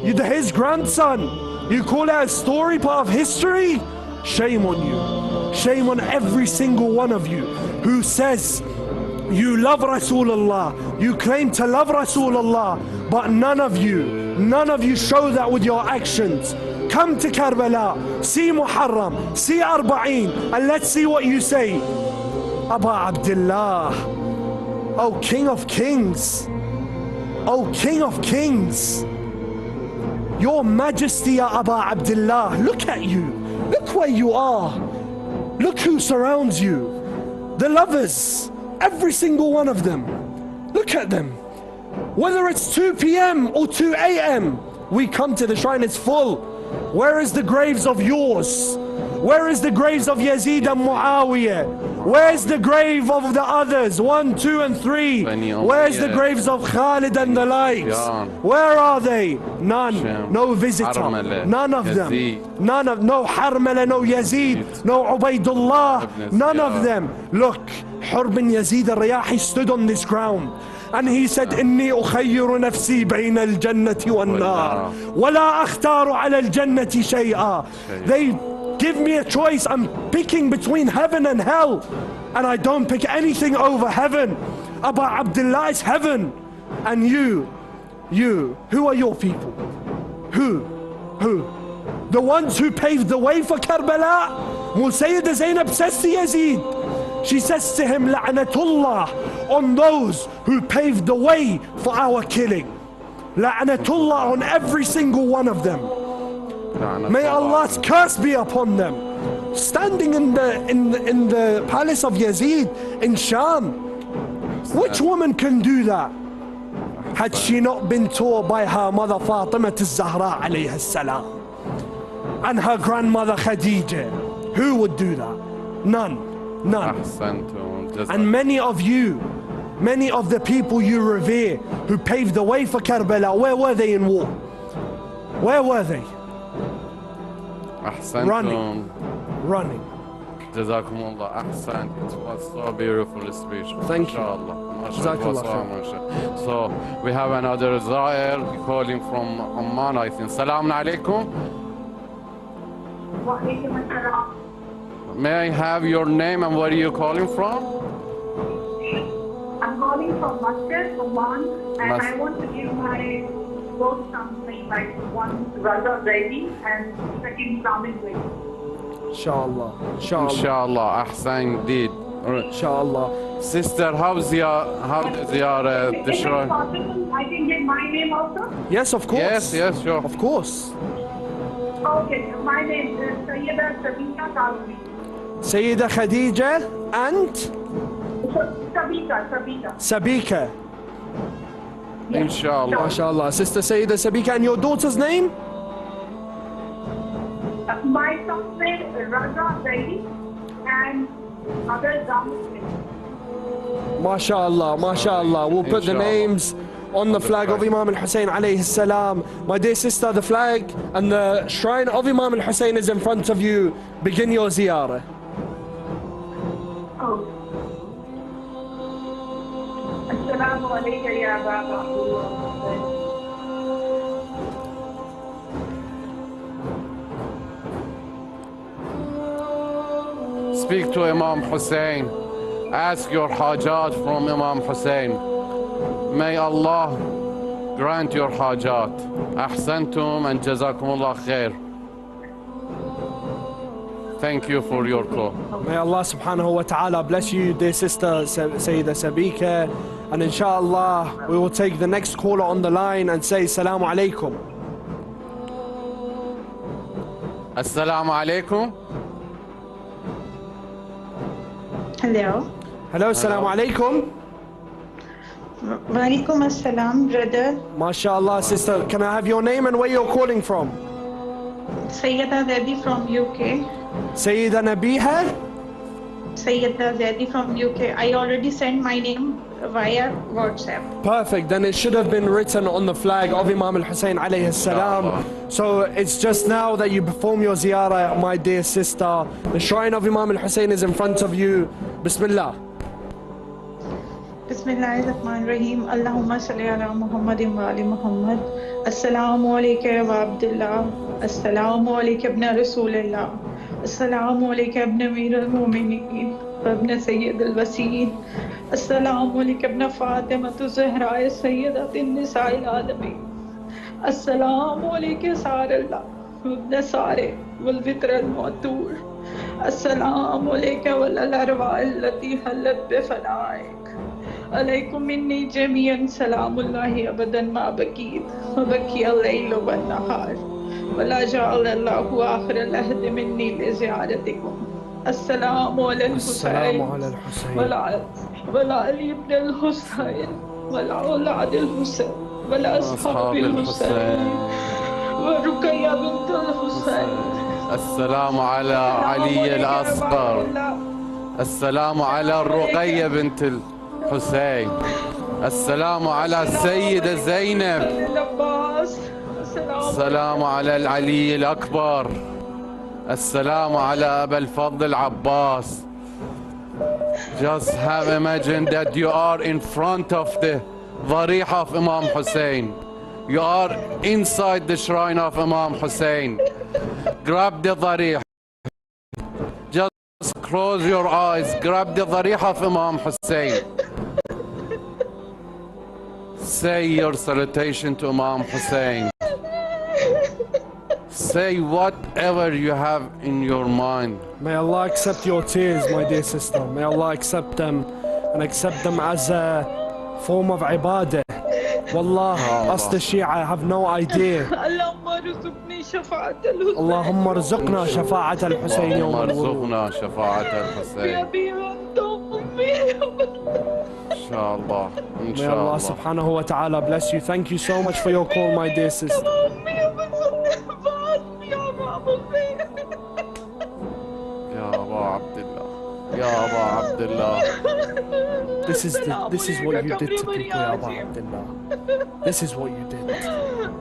his grandson, you call that a story, part of history? Shame on you. Shame on every single one of you who says you love Rasulullah, you claim to love Rasulullah, but none of you show that with your actions. Come to Karbala, see Muharram, see Arba'een, and let's see what you say. Aba Abdillah, oh King of Kings, oh King of Kings, Your Majesty ya Aba Abdillah, look at you, look where you are, look who surrounds you. The lovers, every single one of them. Look at them. Whether it's 2 p.m. or 2 a.m., we come to the shrine, it's full. Where is the graves of yours? Where is the graves of Yazid and Muawiya? Where is the grave of the others, 1, 2 and 3? Where is the graves of Khalid and the likes? Where are they? None. No visitor. None of them. No Harmala, no Yazid, no Ubaidullah. None of them. Look, Hur bin Yazid al-Riyahi stood on this ground and he said, إني أخير نفسي بين الجنة والنار ولا أختار على الجنة شيئا. They give me a choice. I'm picking between heaven and hell, and I don't pick anything over heaven. Aba Abdillah is heaven. And you, who are your people? Who? The ones who paved the way for Karbala? Sayyida Zainab says to Yazid, she says to him, La'natullah on those who paved the way for our killing. La'natullah on every single one of them. May Allah's curse be upon them. Standing in the palace of Yazid in Sham. Which woman can do that? Had she not been taught by her mother Fatima al-Zahra alayha salam and her grandmother Khadija? Who would do that? None. And many of the people you revere who paved the way for Karbala, where were they in war? Where were they? Running. Jazakumullah, ahsan. It was so beautiful speech. Thank you. So we have another Zair calling from Amman, I think. Salaam alaikum. May I have your name and where are you calling from? I'm calling from Muscat, Oman, and I want to give my vote something like one Raza Zaidi and second Kamil Zaidi. Inshallah. Inshallah, ahsan indeed. Inshallah. Sister, how's your Is it possible I can get my name also? Yes, of course. Yes, sure. Of course. Okay, my name is Sayyida Sabika Kalvi. Sayyida Khadija and? Sabika. Inshallah. MashaAllah. Sister Sayyida Sabika, and your daughter's name? My son's name is Raza Zaidi and other Zaidi. MashaAllah. We'll put the names on the flag of Imam Hussein alayhi salam. My dear sister, the flag and the shrine of Imam Hussein is in front of you. Begin your ziyarah. Assalamu alaikum ya Aba Abdillah. Speak to Imam Hussein. Ask your hajat from Imam Hussein. May Allah grant your hajat. Ahsantum and jazakumullah khair. Thank you for your call. May Allah subhanahu wa ta'ala bless you, dear sister Sayyida Sabika. And inshallah, we will take the next caller on the line and say Assalamu alaikum. Assalamu alaikum. Hello. Assalamu alaikum. Wa alaikum assalam, brother. MashaAllah, sister. Can I have your name and where you're calling from? Sayyida Zaidi from UK. Sayyida Nabiha? Sayyida Zaidi from UK. I already sent my name via WhatsApp. Perfect. Then it should have been written on the flag of Imam Hussein alayhi salam. So it's just now that you perform your ziyarah, my dear sister. The shrine of Imam Hussein is in front of you. Bismillah. Bismillahirrahmanirrahim. Allahumma salli ala Muhammadin wa ali Muhammad. Assalamu alaikum ya Aba Abdillah. Assalamu alaikum ibn Rasulillah. Assalamu alaikum ibn Amir al-Mu'mineen. Ibn Sayyid al-Wasid. Assalamu alaikum ibn Fatima Zahra Sayyidat an-Nisa al-Alamin. Assalamu alaikum Sarallah. Ibn Sare wal Vitr al-Mu'tur. Assalamu alaikum wal arwah allati halat bi fanaik. عليكم مني جميعا سلام الله أبدا ما بكيت وبكي الليل والنهار ولا جعل الله آخر العهد مني لزيارتكم. السلام على الحسين ولا علي بن الحسين ولا أولاد الحسين ولا أصحاب الحسين ورقية بنت الحسين. السلام على علي الأصغر. السلام على الرقية بنت حسين. السلام على السيدة زينب. السلام على العلي الأكبر. السلام على أبا الفضل العباس. Just have imagined that you are in front of the Warih of Imam Hussein. You are inside the shrine of Imam Hussein. Grab the Warih. Just close your eyes. Grab the Warih of Imam Hussein. Say your salutation to Imam Hussein. Say whatever you have in your mind. May Allah accept your tears, my dear sister. May Allah accept them and accept them as a form of ibadah. Wallah, us the Shia have no idea. Allahumma rzuqna shafa'at al-Husayn yawm al-wurud. Inshallah. May Allah subhanahu wa ta'ala bless you. Thank you so much for your call, my dear sister. Ya Aba Abdillah. Ya Aba Abdillah. This is what you did to people, Ya Aba Abdillah. This is what you did.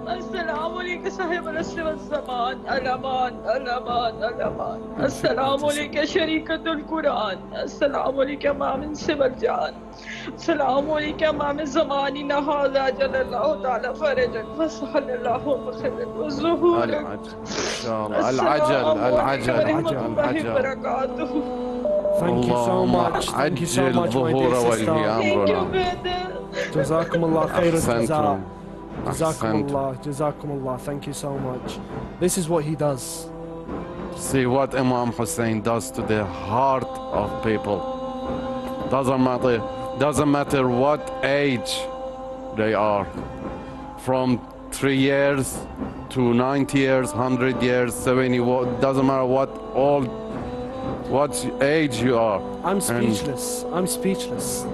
Assalamu alaikum sahib al-asr wal-zaman. Al-aman, al-aman, al-aman. Assalamu alaikum sharikatul Quran. Assalamu alaikum ma'amin sibarjan. Assalamu alaikum ma'amin zamani nahada jalallahu ta'ala farajan wa sallallahu wa khairan wa zuhuran. Al-ajal, al-ajal, al-ajal. Thank you so much. Thank you so much, my dear sister. Jazakum Allah khairan jazaa. Jazakum Allah. Thank you so much. This is what he does. See what Imam Hussein does to the heart of people. Doesn't matter what age they are. From 3 years to 90 years, 100 years, 70, doesn't matter what age you are. I'm speechless. I'm speechless.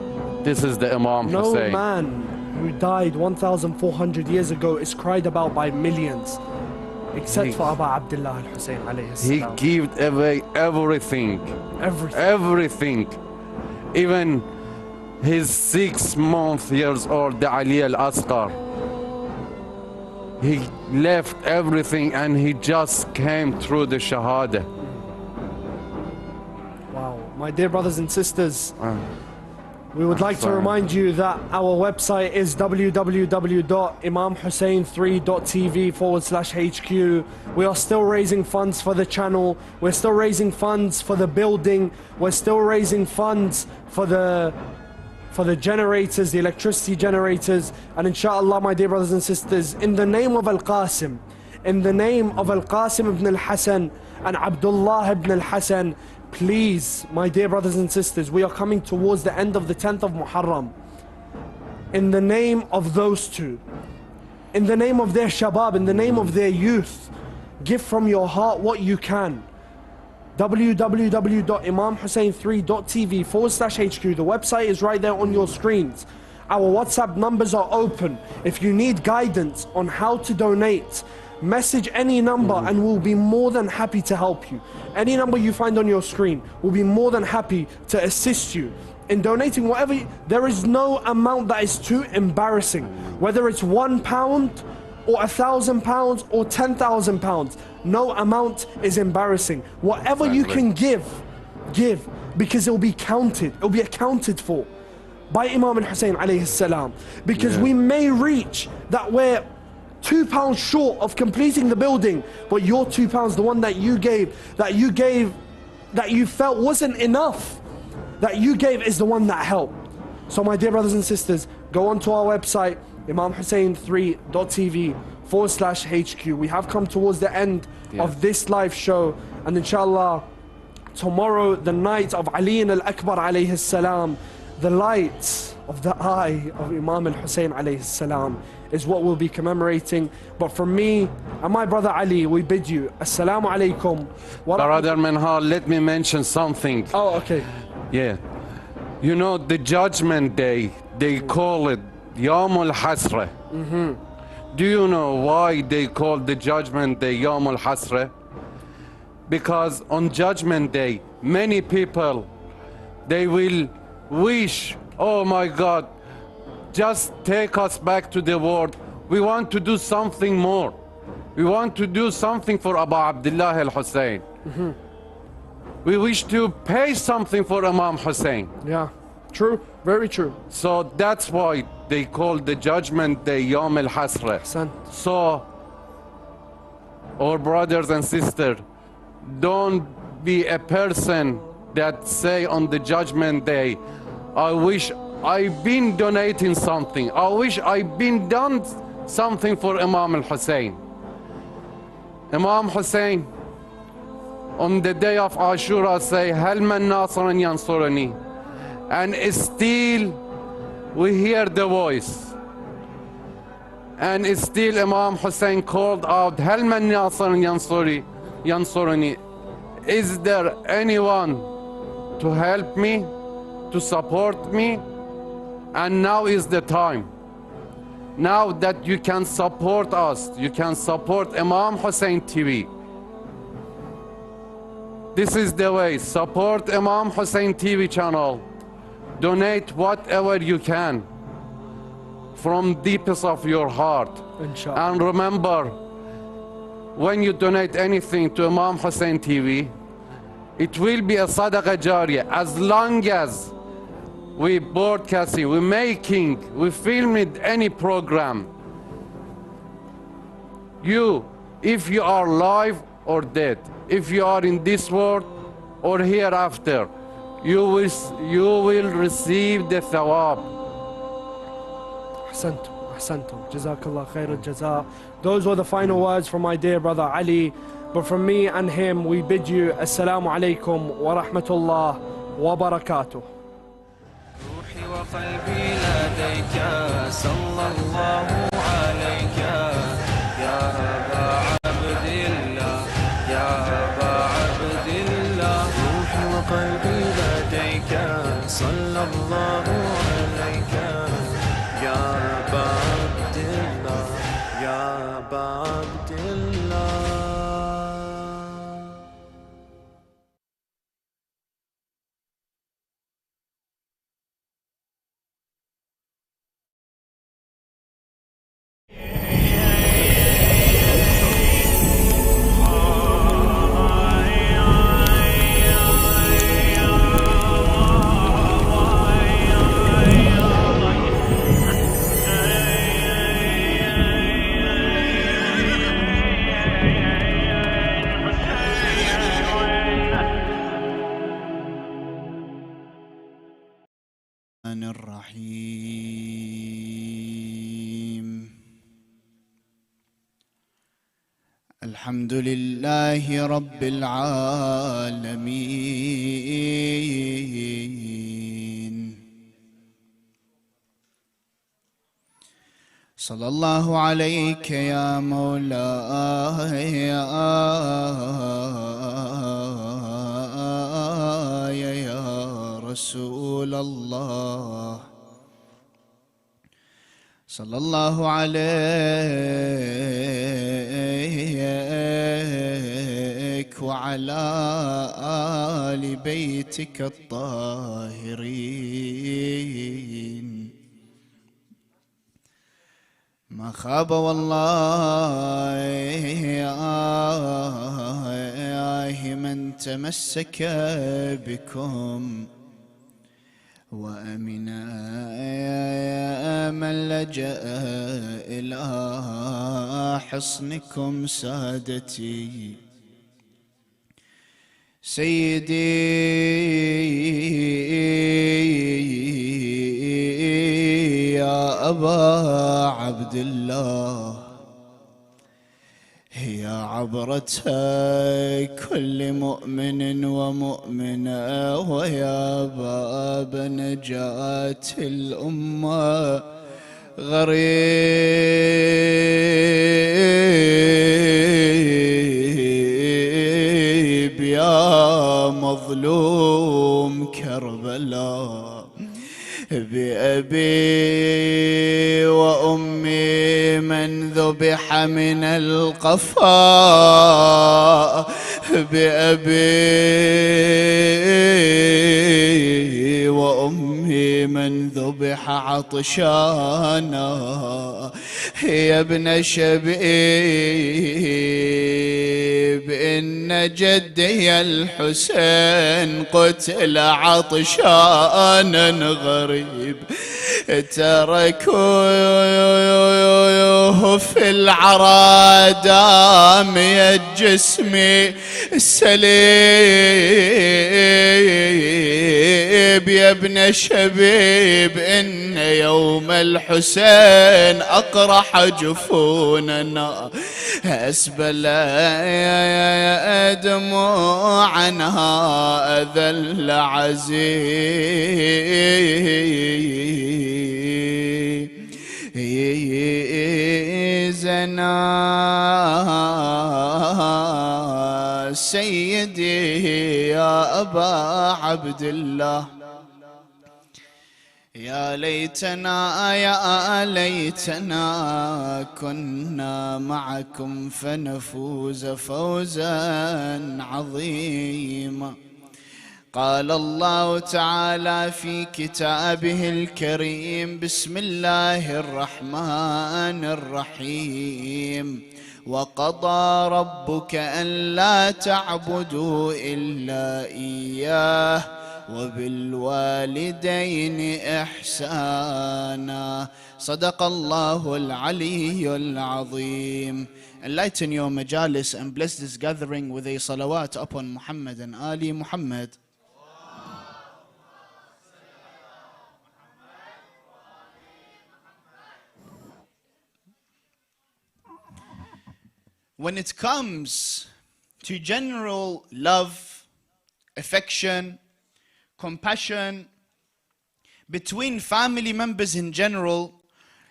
This is the Imam Hussein. No man who died 1,400 years ago is cried about by millions, except for Aba Abdillah al-Hussein alayhi salam. He gave away everything. Everything. Even his 6 years old, the Ali Al Akbar. He left everything and he just came through the Shahada. Wow. My dear brothers and sisters, we would like to remind you that our website is www.imamhussein3.tv/HQ. We are still raising funds for the channel. We're still raising funds for the building. We're still raising funds for the generators, the electricity generators. And inshallah, my dear brothers and sisters, in the name of Al-Qasim, in the name of Al-Qasim ibn al-Hasan and Abdullah ibn al-Hasan, please, my dear brothers and sisters, we are coming towards the end of the 10th of Muharram. In the name of those two, in the name of their shabab, in the name of their youth, give from your heart what you can. www.imamhussein3.tv/HQ. The website is right there on your screens. Our WhatsApp numbers are open. If you need guidance on how to donate, message any number and we'll be more than happy to help you. Any number you find on your screen, we'll be more than happy to assist you in donating whatever. There is no amount that is too embarrassing, whether it's £1 or £1,000 or £10,000. No amount is embarrassing. Whatever you can give, because it will be counted. It will be accounted for by Imam al-Hussein alayhi salam. Because we may reach that we're £2 short of completing the building, but your £2, the one that you gave, that you felt wasn't enough, that you gave is the one that helped. So my dear brothers and sisters, go onto our website, imamhussein3.tv/HQ. We have come towards the end of this live show, and inshallah, tomorrow, the night of Ali Al Akbar alayhi salam, the light of the eye of Imam al-Hussein alayhi salam, is what we'll be commemorating. But from me and my brother Ali, we bid you Assalamu alaikum. Brother Minhal, let me mention something. Oh, okay. Yeah. You know, the Judgment Day, they call it Yawm al-Hasra. Do you know why they call the Judgment Day Yawm al-Hasra? Because on Judgment Day, many people, they will wish, oh my God, just take us back to the world. We want to do something more. We want to do something for Aba Abdillah al-Hussein. We wish to pay something for Imam Hussein. Yeah, true, very true. So that's why they call the judgment day Yom al Hasra. So, our brothers and sisters, don't be a person that say on the judgment day, I wish I've been donating something. I wish I've been done something for Imam al-Hussein. Imam Hussein, on the day of Ashura, say, Hal man nasiran yansurani. And still we hear the voice. And still Imam Hussein called out, Hal man nasiran yansurani. Is there anyone to help me, to support me? And now is the time. Now that you can support us, you can support Imam Hussein TV. This is the way. Support Imam Hussein TV channel. Donate whatever you can from deepest of your heart. Inshallah. And remember, when you donate anything to Imam Hussein TV, it will be a sadaqah jariyah as long as we broadcasting, we making, we filming any program. You, if you are live or dead, if you are in this world or hereafter, you will receive the thawab. Ahsantum. Jazakallah khair al-jaza. Those were the final words from my dear brother Ali. But from me and him, we bid you Assalamu alaikum wa rahmatullah wa barakatuh. وقلبي لديك صلى الله عليك يا أبا عبد الله يا أبا عبد الله روحي وقلبي لديك صلى الله عليك يا أبا عبد الله يا أبا عبد الله. الرحيم الحمد لله رب العالمين صلى الله عليك يا مولاي يا رسول الله صلى الله عليك وعلى آل بيتك الطاهرين ما خاب والله من تمسك بكم وأمنا من لجأ إلى حصنكم سادتي سيدي يا أبا عبد الله هي عبرة كل مؤمن ومؤمنة ويا باب نجاة الأمة غريب يا مظلوم كربلاء بأبي وأمي من ذبح من القفا بأبي وأمي من ذبح عطشانا يا ابن شبيب إن جدي الحسين قتل عطشانا غريب تركوه في العرى دام يا جسمي السليب يا ابن شبيب إن يوم الحسين أقرح جفوننا أسبل يا دموعنا أذل عزيزنا سيدي يا أبا عبد الله يا ليتنا يا ليتنا كنا معكم فنفوز فوزا عظيما. قال الله تعالى في كتابه الكريم بسم الله الرحمن الرحيم وقضى ربك ألا تعبدوا إلا إياه وبالوالدين إحسانا. صدق الله العلي العظيم. Enlighten your majalis and bless this gathering with a salawat upon Muhammad and Ali Muhammad. When it comes to general love, affection, compassion between family members in general,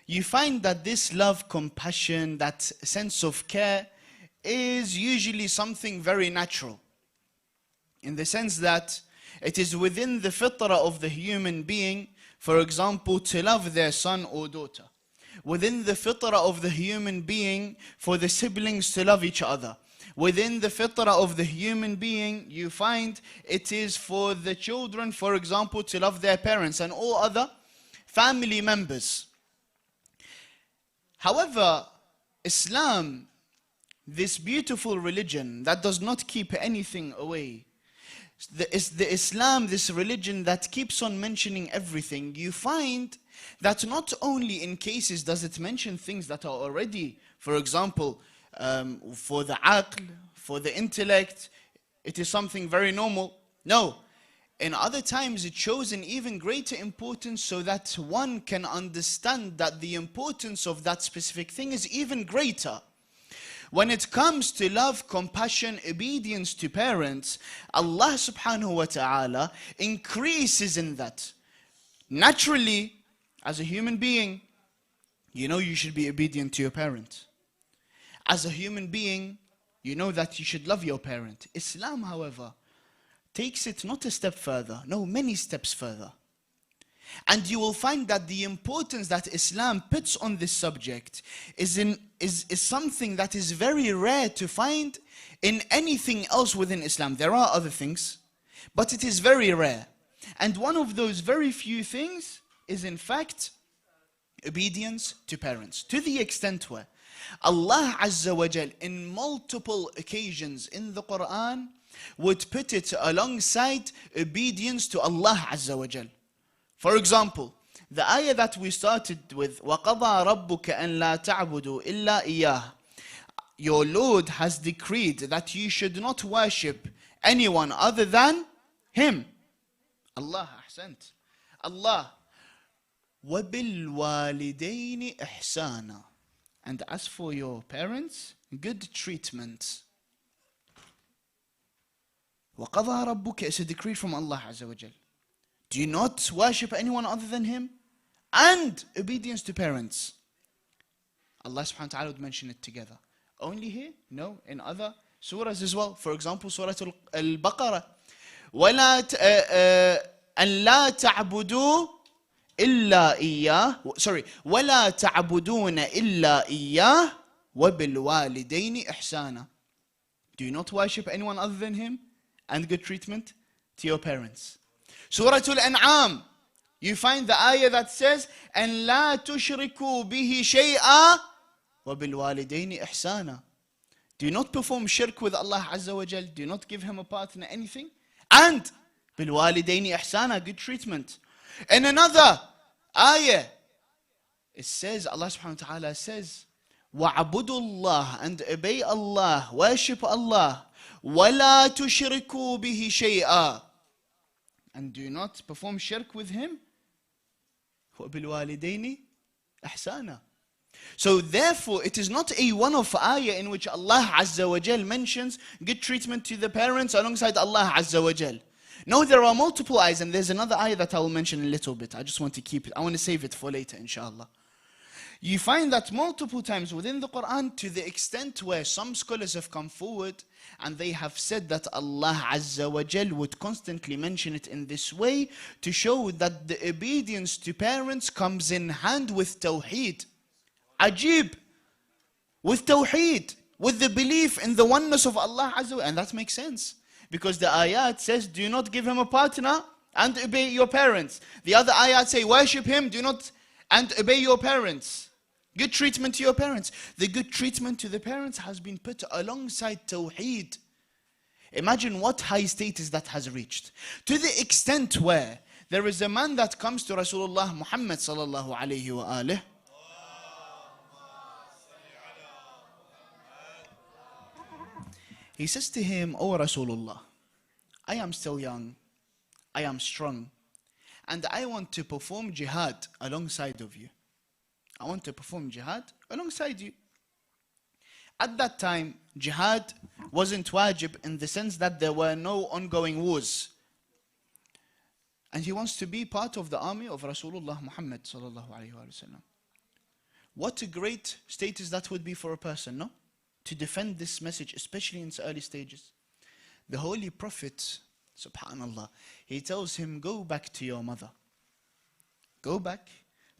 you find that this love, compassion, that sense of care is usually something very natural, in the sense that it is within the fitrah of the human being, for example, to love their son or daughter. Within the fitrah of the human being, for the siblings to love each other. Within the fitrah of the human being, you find it is for the children, for example, to love their parents and all other family members. However, Islam, this beautiful religion that does not keep anything away, the Islam, this religion that keeps on mentioning everything, you find that not only in cases does it mention things that are already, for example, for the aql, for the intellect, it is something very normal. No, in other times it shows an even greater importance so that one can understand that the importance of that specific thing is even greater. When it comes to love, compassion, obedience to parents, Allah subhanahu wa ta'ala increases in that. Naturally, as a human being, you know you should be obedient to your parent. As a human being, you know that you should love your parent. Islam, however, takes it not a step further, no, many steps further. And you will find that the importance that Islam puts on this subject is something that is very rare to find in anything else within Islam. There are other things, but it is very rare. And one of those very few things is in fact obedience to parents, to the extent where Allah Azza wa Jal in multiple occasions in the Quran would put it alongside obedience to Allah Azza wa Jal. For example, the ayah that we started with, وَقَضَى رَبُّكَ أَن لَا تَعْبُدُوا إِلَّا إِيَّهُ. Your Lord has decreed that you should not worship anyone other than Him. Allah, ahsant. Allah. وَبِالْوَالِدَيْنِ إِحْسَانًا. And as for your parents, good treatment. وَقَضَى رَبُّكَ is a decree from Allah Azza wa Jal. Do not worship anyone other than Him. And obedience to parents. Allah subhanahu wa ta'ala would mention it together. Only here? No, in other surahs as well. For example, Surah Al-Baqarah. وَلَا أَن لَا تَعْبُدُوا إِلَّا إِيَّاهُ. Sorry. وَلَا تَعْبُدُونَ إِلَّا إِيَّاهُ وَبِالْوَالِدَيْنِ إِحْسَانًا. Do not worship anyone other than Him. And good treatment to your parents. Surah Al-An'am, you find the ayah that says, and لا تشركوا به شيئا وبالوالدين إحسانا. Do not perform shirk with Allah Azza wa Jal. Do not give him a partner, anything. And بالوالدين إحسانا, good treatment. In another ayah, it says, Allah subhanahu wa ta'ala says, وَعَبُدُوا اللَّهِ, and obey Allah, worship Allah, وَلَا تُشْرِكُوا بِهِ شَيْئًا, and do not perform shirk with him. وَبِالْوَالِدَيْنِ إِحْسَانًا. So therefore, it is not a one-off ayah in which Allah Azza wa Jal mentions good treatment to the parents alongside Allah Azza wa Jal. No, there are multiple ayahs, and there's another ayah that I will mention a little bit. I just want to keep it. I want to save it for later, inshallah. You find that multiple times within the Quran, to the extent where some scholars have come forward and they have said that Allah Azza wa Jal would constantly mention it in this way to show that the obedience to parents comes in hand with Tawheed. Ajib, with Tawheed, with the belief in the oneness of Allah Azza wa Jal. And that makes sense, because the ayat says, do not give him a partner and obey your parents. The other ayat say, worship him, do not, and obey your parents. Good treatment to your parents. The good treatment to the parents has been put alongside Tawheed. Imagine what high status that has reached. To the extent where there is a man that comes to Rasulullah Muhammad sallallahu alayhi wa alih. He says to him, O Rasulullah, I am still young, I am strong, and I want to perform jihad alongside of you. I want to perform jihad alongside you. At that time, jihad wasn't wajib in the sense that there were no ongoing wars. And he wants to be part of the army of Rasulullah Muhammad sallallahu alayhi wa sallam. What a great status that would be for a person, no? To defend this message, especially in its early stages. The Holy Prophet, subhanallah, he tells him, go back to your mother. Go back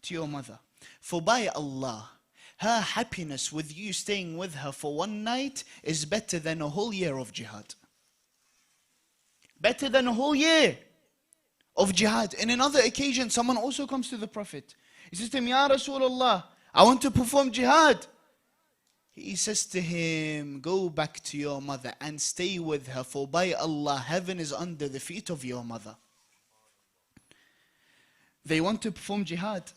to your mother. For by Allah, her happiness with you staying with her for one night is better than a whole year of jihad. Better than a whole year of jihad. In another occasion, someone also comes to the Prophet. He says to him, Ya Rasulullah, I want to perform jihad. He says to him, go back to your mother and stay with her, for by Allah, heaven is under the feet of your mother. They want to perform jihad.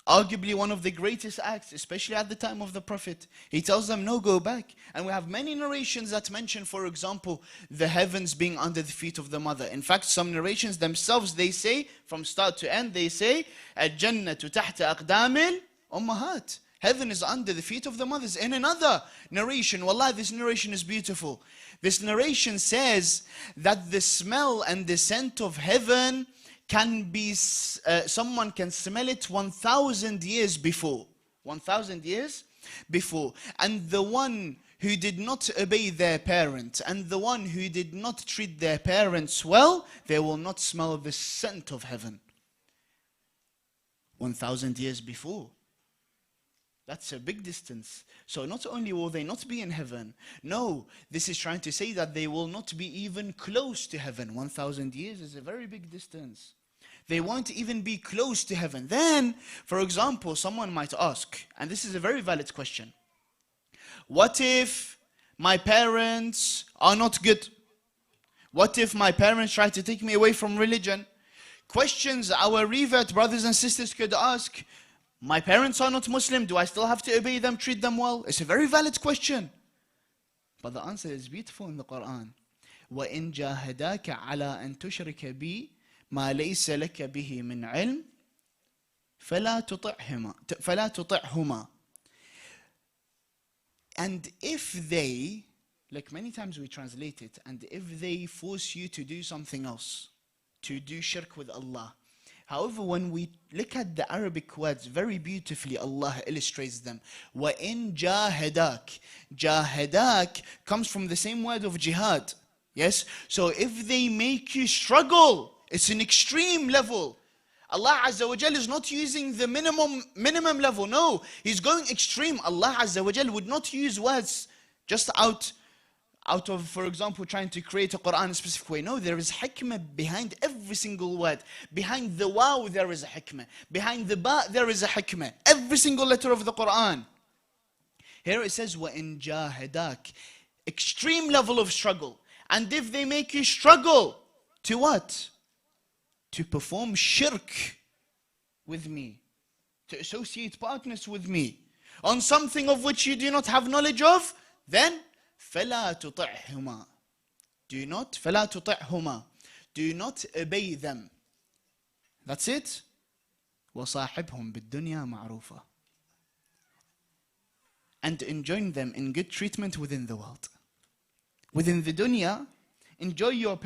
Arguably one of the greatest acts, especially at the time of the Prophet. He tells them, no, go back. And we have many narrations that mention, for example, the heavens being under the feet of the mother. In fact, some narrations themselves, they say, from start to end, they say, Al-Jannatu tahta aqdamil ummahat. Heaven is under the feet of the mothers. In another narration, wallah, this narration is beautiful. This narration says that the smell and the scent of heaven can be, someone can smell it 1,000 years before. 1,000 years before. And the one who did not obey their parents and the one who did not treat their parents well, they will not smell the scent of heaven. 1,000 years before. That's a big distance. So not only will they not be in heaven, no, this is trying to say that they will not be even close to heaven. 1,000 years is a very big distance. They won't even be close to heaven. Then, for example, someone might ask, and this is a very valid question, what if my parents are not good? What if my parents try to take me away from religion? Questions our revert brothers and sisters could ask. My parents are not Muslim, do I still have to obey them, treat them well? It's a very valid question. But the answer is beautiful in the Quran. وَإِن جَاهَدَاكَ عَلَىٰ أَن تُشْرِكَ بِي مَا لَيْسَ لَكَ بِهِ مِنْ عِلْمٍ فَلَا تُطِعْهُمَا. And if they, like many times we translate it, and if they force you to do something else, to do shirk with Allah. However, when we look at the Arabic words, very beautifully Allah illustrates them. وَإِن جَاهَدَاكَ. Jahadak comes from the same word of jihad. Yes? So if they make you struggle, it's an extreme level. Allah Azza wa Jal is not using the minimum level. No, He's going extreme. Allah Azza wa Jal would not use words just out out of, for example, trying to create a Quran in a specific way. No, there is hikmah behind every single word. Behind the waw, there is a hikmah. Behind the ba, there is a hikmah. Every single letter of the Quran. Here it says, وَإِن جَاهَدَاكَ. Extreme level of struggle. And if they make you struggle, to what? To perform shirk with me. To associate partners with me. On something of which you do not have knowledge of, then فَلَا تُطِعْهُمَا. فَلَا تُطِعْهُمَا. Do not obey them. That's it. وَصَاحِبْهُمْ بِالدُّنْيَا مَعْرُوفًا. And enjoin them in good treatment within the world. Within the dunya, enjoin your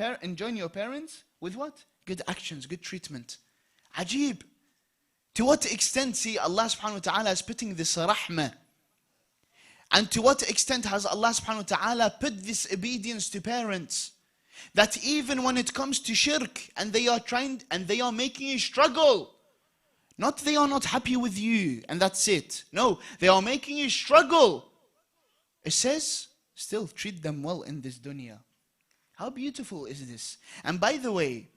parents with what? Good actions, good treatment. Ajib. To what extent, see, Allah subhanahu wa ta'ala is putting this rahmah. And to what extent has Allah subhanahu wa ta'ala put this obedience to parents? That even when it comes to shirk, and they are making you struggle. Not they are not happy with you, and that's it. No, they are making you struggle. It says, still treat them well in this dunya. How beautiful is this? And by the way,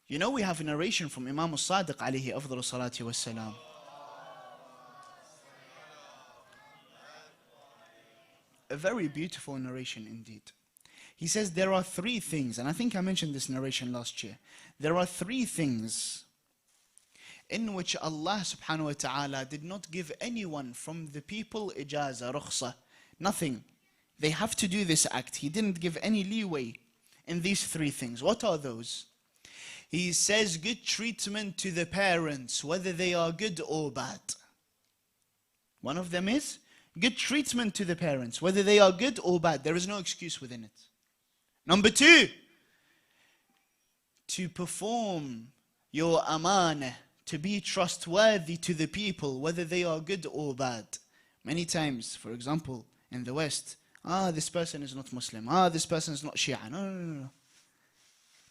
you know we have a narration from Imam al-Sadiq alayhi afdal salati wassalam. A very beautiful narration indeed. He says there are three things, and I think I mentioned this narration last year. There are three things in which Allah subhanahu wa ta'ala did not give anyone from the people ijaza, rukhsa, nothing. They have to do this act. He didn't give any leeway in these three things. What are those? He says good treatment to the parents, whether they are good or bad. One of them is good treatment to the parents, whether they are good or bad. There is no excuse within it. Number two, to perform your amanah, to be trustworthy to the people, whether they are good or bad. Many times, for example, in the West, this person is not Muslim, this person is not Shia. No.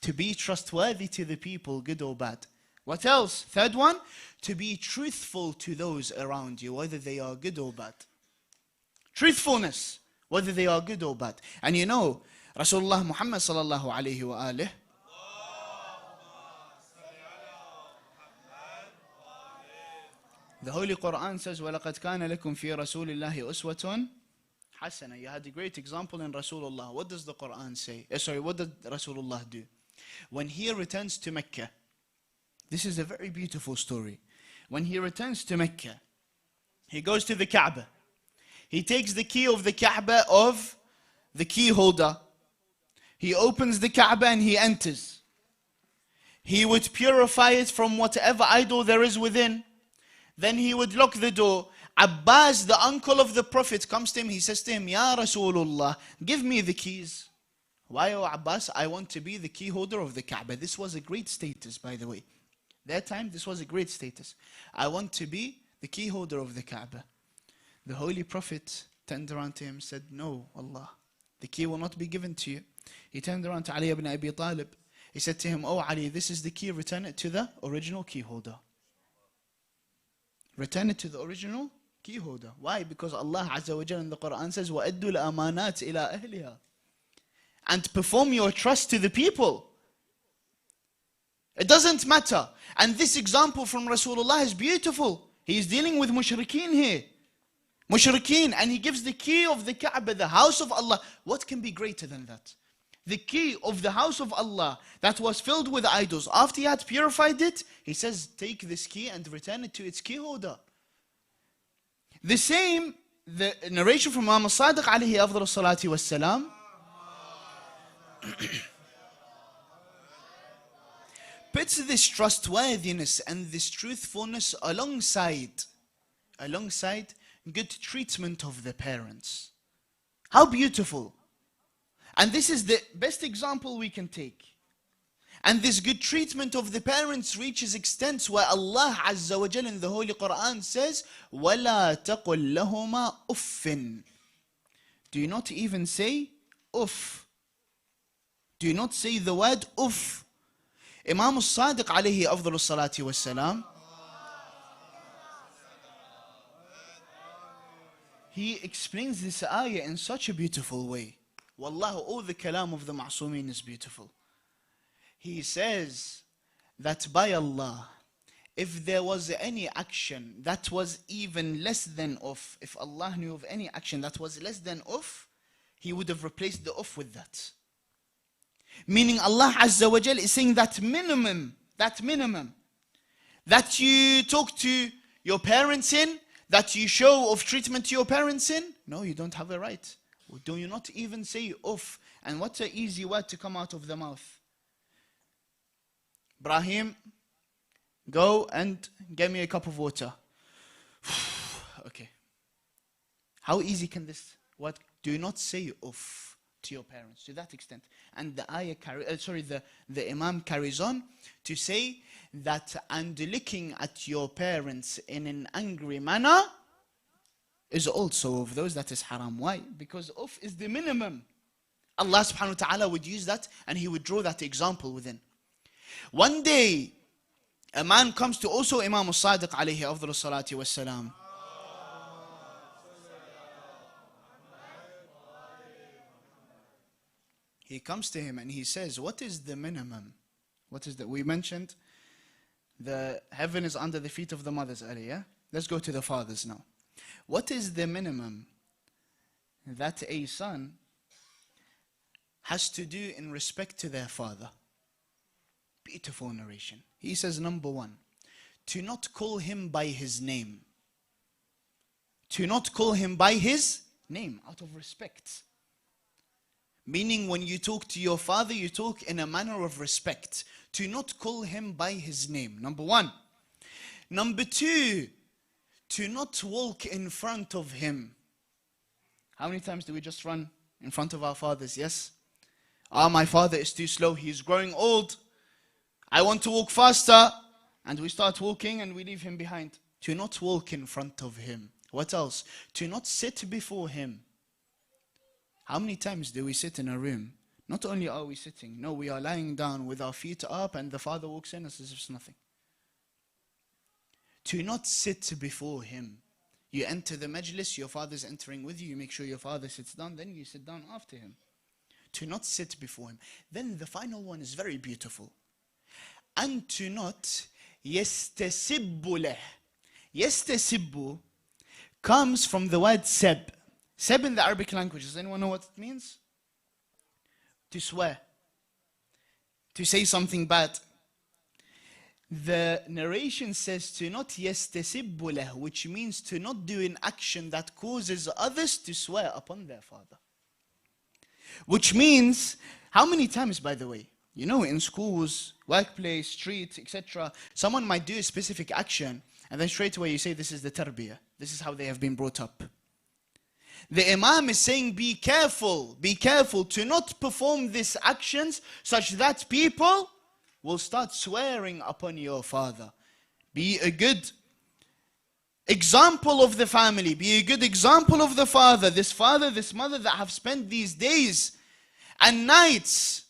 To be trustworthy to the people, good or bad. What else? Third one, to be truthful to those around you, whether they are good or bad. Truthfulness, whether they are good or bad. And you know, Rasulullah Muhammad sallallahu alayhi wa alih, the Holy Quran says, وَلَقَدْ كَانَ لَكُمْ فِي رَسُولِ اللَّهِ أُسْوَةٌ حَسَنَةٌ. You had a great example in Rasulullah. What does the Quran say? What did Rasulullah do? When he returns to Mecca, this is a very beautiful story. When he returns to Mecca, he goes to the Kaaba. He takes the key of the Kaaba of the key holder. He opens the Kaaba and he enters. He would purify it from whatever idol there is within. Then he would lock the door. Abbas, the uncle of the Prophet, comes to him. He says to him, Ya Rasulullah, give me the keys. Why, O Abbas? I want to be the key holder of the Kaaba. This was a great status, by the way. That time, this was a great status. I want to be the key holder of the Kaaba. The Holy Prophet turned around to him and said, no, Allah, the key will not be given to you. He turned around to Ali ibn Abi Talib. He said to him, oh Ali, this is the key, return it to the original key holder. Return it to the original key holder. Why? Because Allah Azza wa Jalla in the Quran says, وَأَدُّوا الْأَمَانَاتِ إِلَىٰ أَهْلِهَا. And perform your trust to the people. It doesn't matter. And this example from Rasulullah is beautiful. He is dealing with mushrikeen here. Mushrikeen, and he gives the key of the Kaaba, the house of Allah. What can be greater than that? The key of the house of Allah that was filled with idols. After he had purified it, he says, take this key and return it to its key holder. The same, the narration from Imam al-Sadiq alayhi afdal salati wassalam, puts this trustworthiness and this truthfulness alongside good treatment of the parents. How beautiful. And this is the best example we can take. And this good treatment of the parents reaches extents where Allah Azza wa Jalla in the Holy Quran says, وَلَا تَقُلْ لَهُمَا أُفٍّ. Do not even say uff. Do not say the word uff. Imam al-Sadiq alayhi afdal salati wassalam, he explains this ayah in such a beautiful way. Wallah, all the kalam of the Ma'sumin is beautiful. He says that by Allah, if there was any action that was even less than of, if Allah knew of any action that was less than of, He would have replaced the of with that. Meaning Allah Azza wa Jal is saying that minimum, that you talk to your parents in, that you show of treatment to your parents in, no, you don't have a right. Do you not even say of? And what's an easy word to come out of the mouth? Ibrahim, go and get me a cup of water. Okay. How easy can this? What? Do not say of to your parents to that extent. And the ayah the Imam carries on to say that, and looking at your parents in an angry manner is also of those that is haram. Why? Because of is the minimum. Allah subhanahu wa ta'ala would use that and He would draw that example within. One day, a man comes to also Imam al-Sadiq alayhi afdal salati wa salam. He comes to him and he says, what is the minimum? What is that? We mentioned the heaven is under the feet of the mothers earlier. Let's go to the fathers now. What is the minimum that a son has to do in respect to their father? Beautiful narration. He says, number one, to not call him by his name. To not call him by his name, out of respect. Meaning when you talk to your father, you talk in a manner of respect. To not call him by his name, number one. Number two, to not walk in front of him. How many times do we just run in front of our fathers? Yes? My father is too slow, he is growing old. I want to walk faster. And we start walking and we leave him behind. To not walk in front of him. What else? To not sit before him. How many times do we sit in a room? Not only are we sitting, no, we are lying down with our feet up and the father walks in as if it's nothing. To not sit before him. You enter the majlis, your father's entering with you, you make sure your father sits down, then you sit down after him. To not sit before him. Then the final one is very beautiful. And to not yastasibbu leh. Yastasibbu comes from the word seb. Seb in the Arabic language, does anyone know what it means? To swear. To say something bad. The narration says to not yastasibbu leh, which means to not do an action that causes others to swear upon their father. Which means, how many times, by the way, you know, in schools, workplace, street, etc., someone might do a specific action and then straight away you say this is the tarbiyah. This is how they have been brought up. The Imam is saying be careful to not perform these actions such that people will start swearing upon your father. Be a good example of the family. Be a good example of the father, this mother that have spent these days and nights.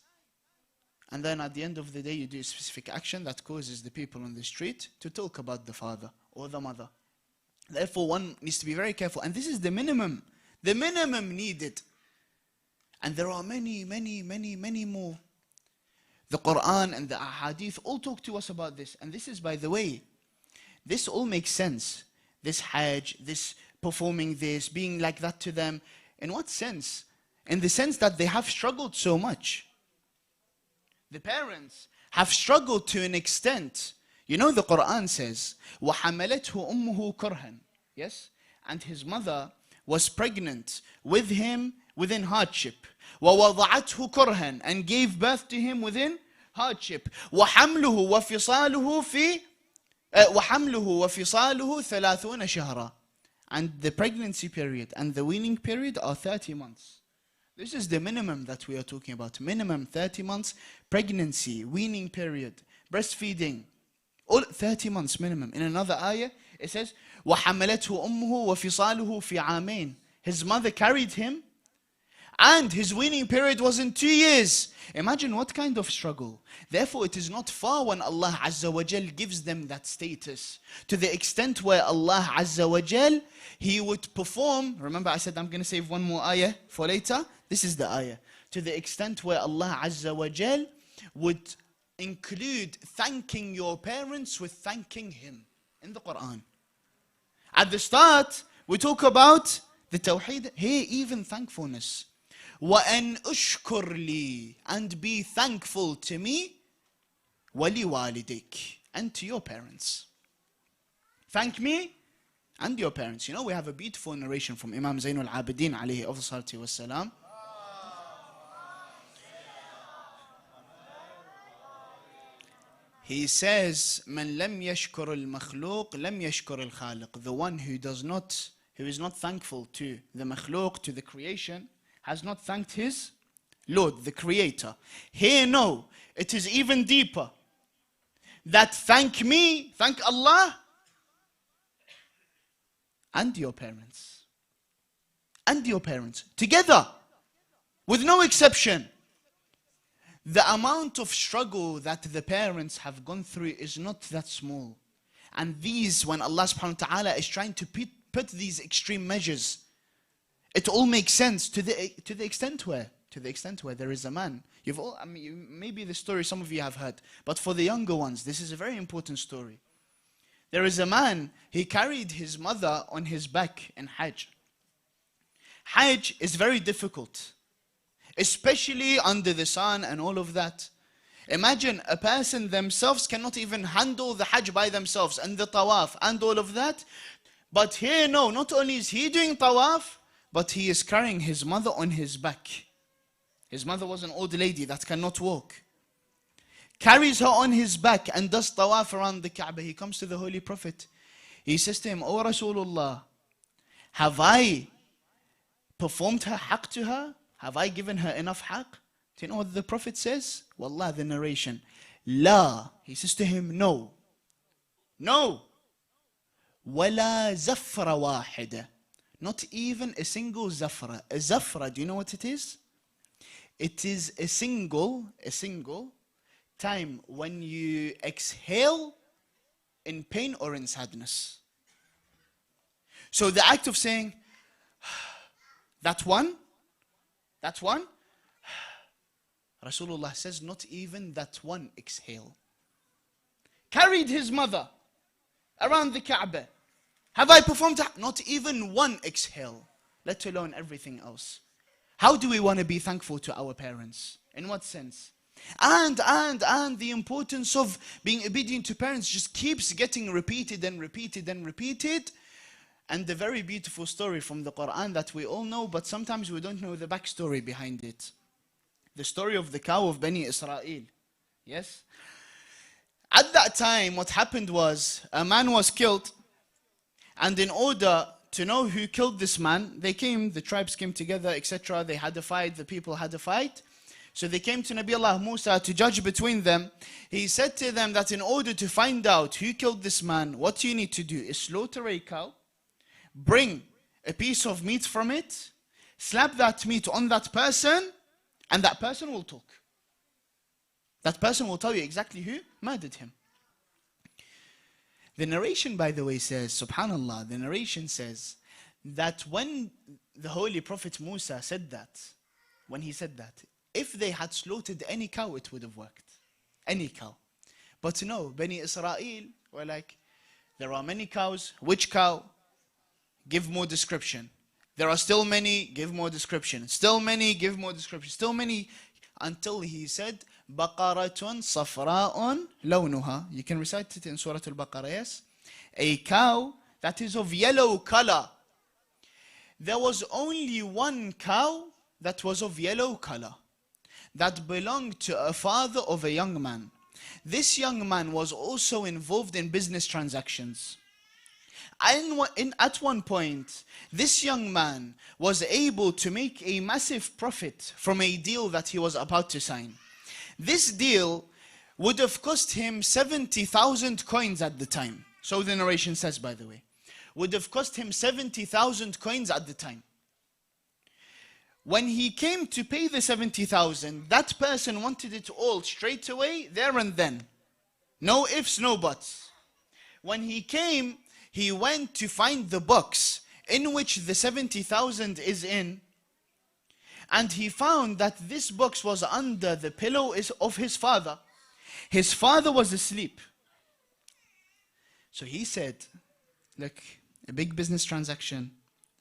And then at the end of the day, you do a specific action that causes the people on the street to talk about the father or the mother. Therefore, one needs to be very careful. And this is the minimum needed. And there are many more. The Quran and the Ahadith all talk to us about this. And this is, by the way, this all makes sense. This Hajj, this performing this, being like that to them. In what sense? In the sense that they have struggled so much. The parents have struggled to an extent. You know, the Quran says, وَحَمَلَتْهُ أُمُّهُ كُرْهًا. Yes? And his mother was pregnant with him within hardship. وَوَضَعَتْهُ كُرْهًا. And gave birth to him within hardship. وَحَمْلُهُ وَفِصَالُهُ ثَلَاثُونَ شَهْرًا. And the pregnancy period and the weaning period are 30 months. This is the minimum that we are talking about. Minimum 30 months, pregnancy, weaning period, breastfeeding. All 30 months minimum. In another ayah, it says, وَحَمَلَتْهُ أُمُّهُ وَفِصَالُهُ فِي عَامَيْنِ. His mother carried him, And his weaning period was in 2 years. Imagine what kind of struggle. Therefore, it is not far when Allah Azza wa Jal gives them that status. To the extent where Allah Azza wa Jal, He would perform. Remember I said I'm going to save one more ayah for later. This is the ayah. To the extent where Allah Azza wa Jal would include thanking your parents with thanking Him in the Quran. At the start, we talk about the Tawheed. Here, even thankfulness. وَأَنْ أُشْكُرْ لِي, and be thankful to me, وَلِوَالِدِكَ, and to your parents. Thank me and your parents. You know, we have a beautiful narration from Imam Zainul Abidin alayhi afdalatu wassalam. He says, "Man lam yashkur al-makhluq, lam yashkur al-khaliq." The one who is not thankful to the makhluq, to the creation, has not thanked his Lord, the Creator. Here, no, it is even deeper. That thank me, thank Allah, and your parents. And your parents. Together, with no exception. The amount of struggle that the parents have gone through is not that small. And these, when Allah subhanahu wa ta'ala is trying to put these extreme measures, it all makes sense to the extent where there is a man. Maybe the story some of you have heard, but for the younger ones, this is a very important story. There is a man, he carried his mother on his back in Hajj. Hajj is very difficult, especially under the sun and all of that. Imagine a person themselves cannot even handle the Hajj by themselves and the tawaf and all of that. But here, no, not only is he doing tawaf, but he is carrying his mother on his back. His mother was an old lady that cannot walk. Carries her on his back and does tawaf around the Kaaba. He comes to the Holy Prophet. He says to him, "O Rasulullah, have I performed her haqq to her? Have I given her enough haqq?" Do you know what the Prophet says? Wallah, the narration. La. He says to him, "No. No. Wala zafra wahida." Not even a single zafra. A zafra, do you know what it is? It is a single time when you exhale in pain or in sadness. So the act of saying, that one, Rasulullah says, not even that one exhale. Carried his mother around the Kaaba. Have I performed that? Not even one exhale, let alone everything else. How do we want to be thankful to our parents? In what sense? And the importance of being obedient to parents just keeps getting repeated and repeated and repeated. And the very beautiful story from the Quran that we all know, but sometimes we don't know the backstory behind it. The story of the cow of Bani Israel. Yes? At that time, what happened was, a man was killed. And in order to know who killed this man, the tribes came together, etc. They had a fight, the people had a fight. So they came to Nabi Allah Musa to judge between them. He said to them that in order to find out who killed this man, what you need to do is slaughter a cow, bring a piece of meat from it, slap that meat on that person, and that person will talk. That person will tell you exactly who murdered him. The narration, by the way, says, subhanallah, the narration says that when the Holy Prophet Musa said that, when he said that, if they had slaughtered any cow, it would have worked. Any cow. But no, Bani Israel were like, there are many cows. Which cow? Give more description. There are still many, give more description. Still many, give more description. Still many, until he said, Baqaratun safra'un lawnuha. You can recite it in Surah Al-Baqarah, yes? A cow that is of yellow color. There was only one cow that was of yellow color, that belonged to a father of a young man. This young man was also involved in business transactions. At one point, this young man was able to make a massive profit from a deal that he was about to sign. This deal would have cost him 70,000 coins at the time. So the narration says, by the way. Would have cost him 70,000 coins at the time. When he came to pay the 70,000, that person wanted it all straight away, there and then. No ifs, no buts. When he came, he went to find the box in which the 70,000 is in. And he found that this box was under the pillow of his father. His father was asleep. So he said, look, a big business transaction,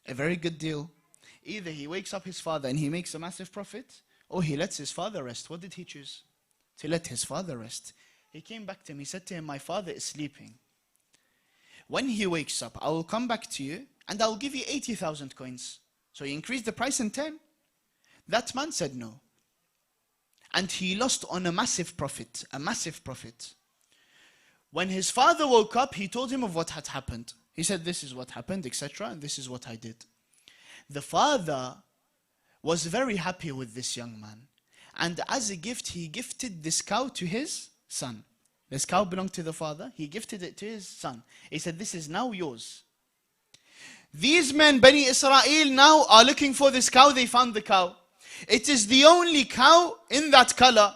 a very good deal. Either he wakes up his father and he makes a massive profit, or he lets his father rest. What did he choose? To let his father rest. He came back to him, he said to him, my father is sleeping. When he wakes up, I will come back to you and I will give you 80,000 coins. So he increased the price in 10. That man said no. And he lost on a massive profit, a massive profit. When his father woke up, he told him of what had happened. He said, this is what happened, etc. And this is what I did. The father was very happy with this young man. And as a gift, he gifted this cow to his son. This cow belonged to the father. He gifted it to his son. He said, this is now yours. These men, Bani Israel, now are looking for this cow. They found the cow. It is the only cow in that color.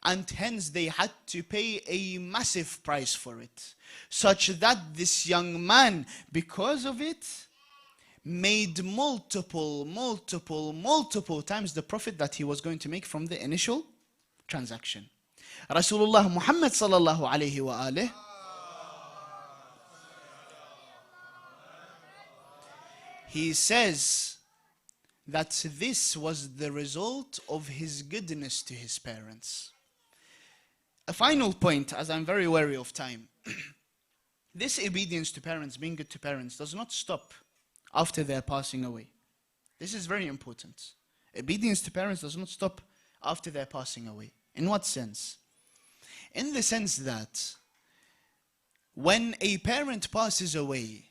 And hence they had to pay a massive price for it. Such that this young man, because of it, made multiple times the profit that he was going to make from the initial transaction. Rasulullah Muhammad sallallahu alayhi wa alih he says that this was the result of his goodness to his parents. A final point, as I'm very wary of time. This obedience to parents, being good to parents, does not stop after they're passing away. This is very important. Obedience to parents does not stop after they're passing away. In what sense? In the sense that when a parent passes away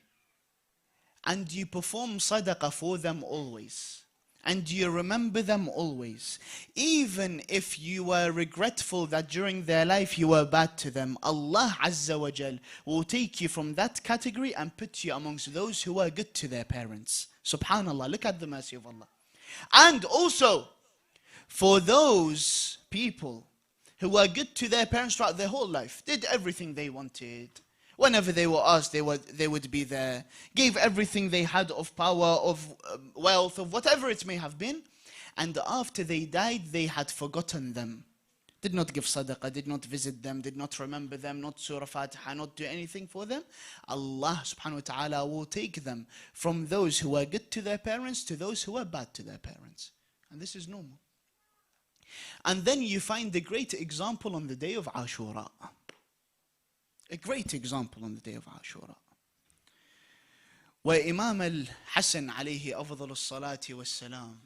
and you perform sadaqah for them always, and you remember them always, even if you were regretful that during their life you were bad to them, Allah Azza wa Jal will take you from that category and put you amongst those who are good to their parents. Subhanallah, look at the mercy of Allah. And also, for those people who were good to their parents throughout their whole life, did everything they wanted. Whenever they were asked, they would be there. Gave everything they had of power, of wealth, of whatever it may have been. And after they died, they had forgotten them. Did not give sadaqah, did not visit them, did not remember them, not surah Fatiha, not do anything for them. Allah subhanahu wa ta'ala will take them from those who were good to their parents to those who were bad to their parents. And this is normal. And then you find a great example on the day of Ashura. A great example on the day of Ashura, where Imam al-Hasan alayhi afdal as-salati was-salam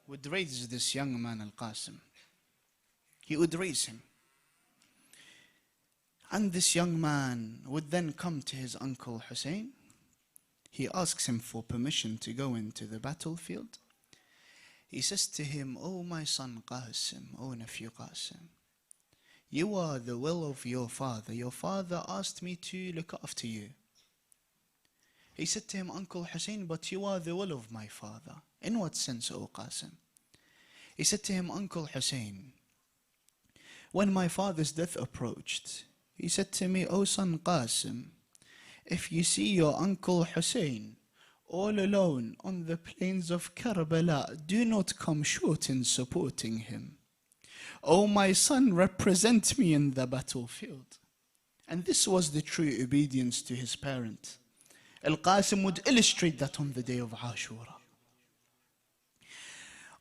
would raise this young man al-Qasim. He would raise him. And this young man would then come to his uncle Hussein. He asks him for permission to go into the battlefield. He says to him, oh my son Qasim, oh nephew Qasim, you are the will of your father. Your father asked me to look after you. He said to him, Uncle Hussein, but you are the will of my father. In what sense, O Qasim? He said to him, Uncle Hussein, when my father's death approached, he said to me, O son Qasim, if you see your Uncle Hussein all alone on the plains of Karbala, do not come short in supporting him. O my son, represent me in the battlefield. And this was the true obedience to his parent. Al-Qasim would illustrate that on the day of Ashura.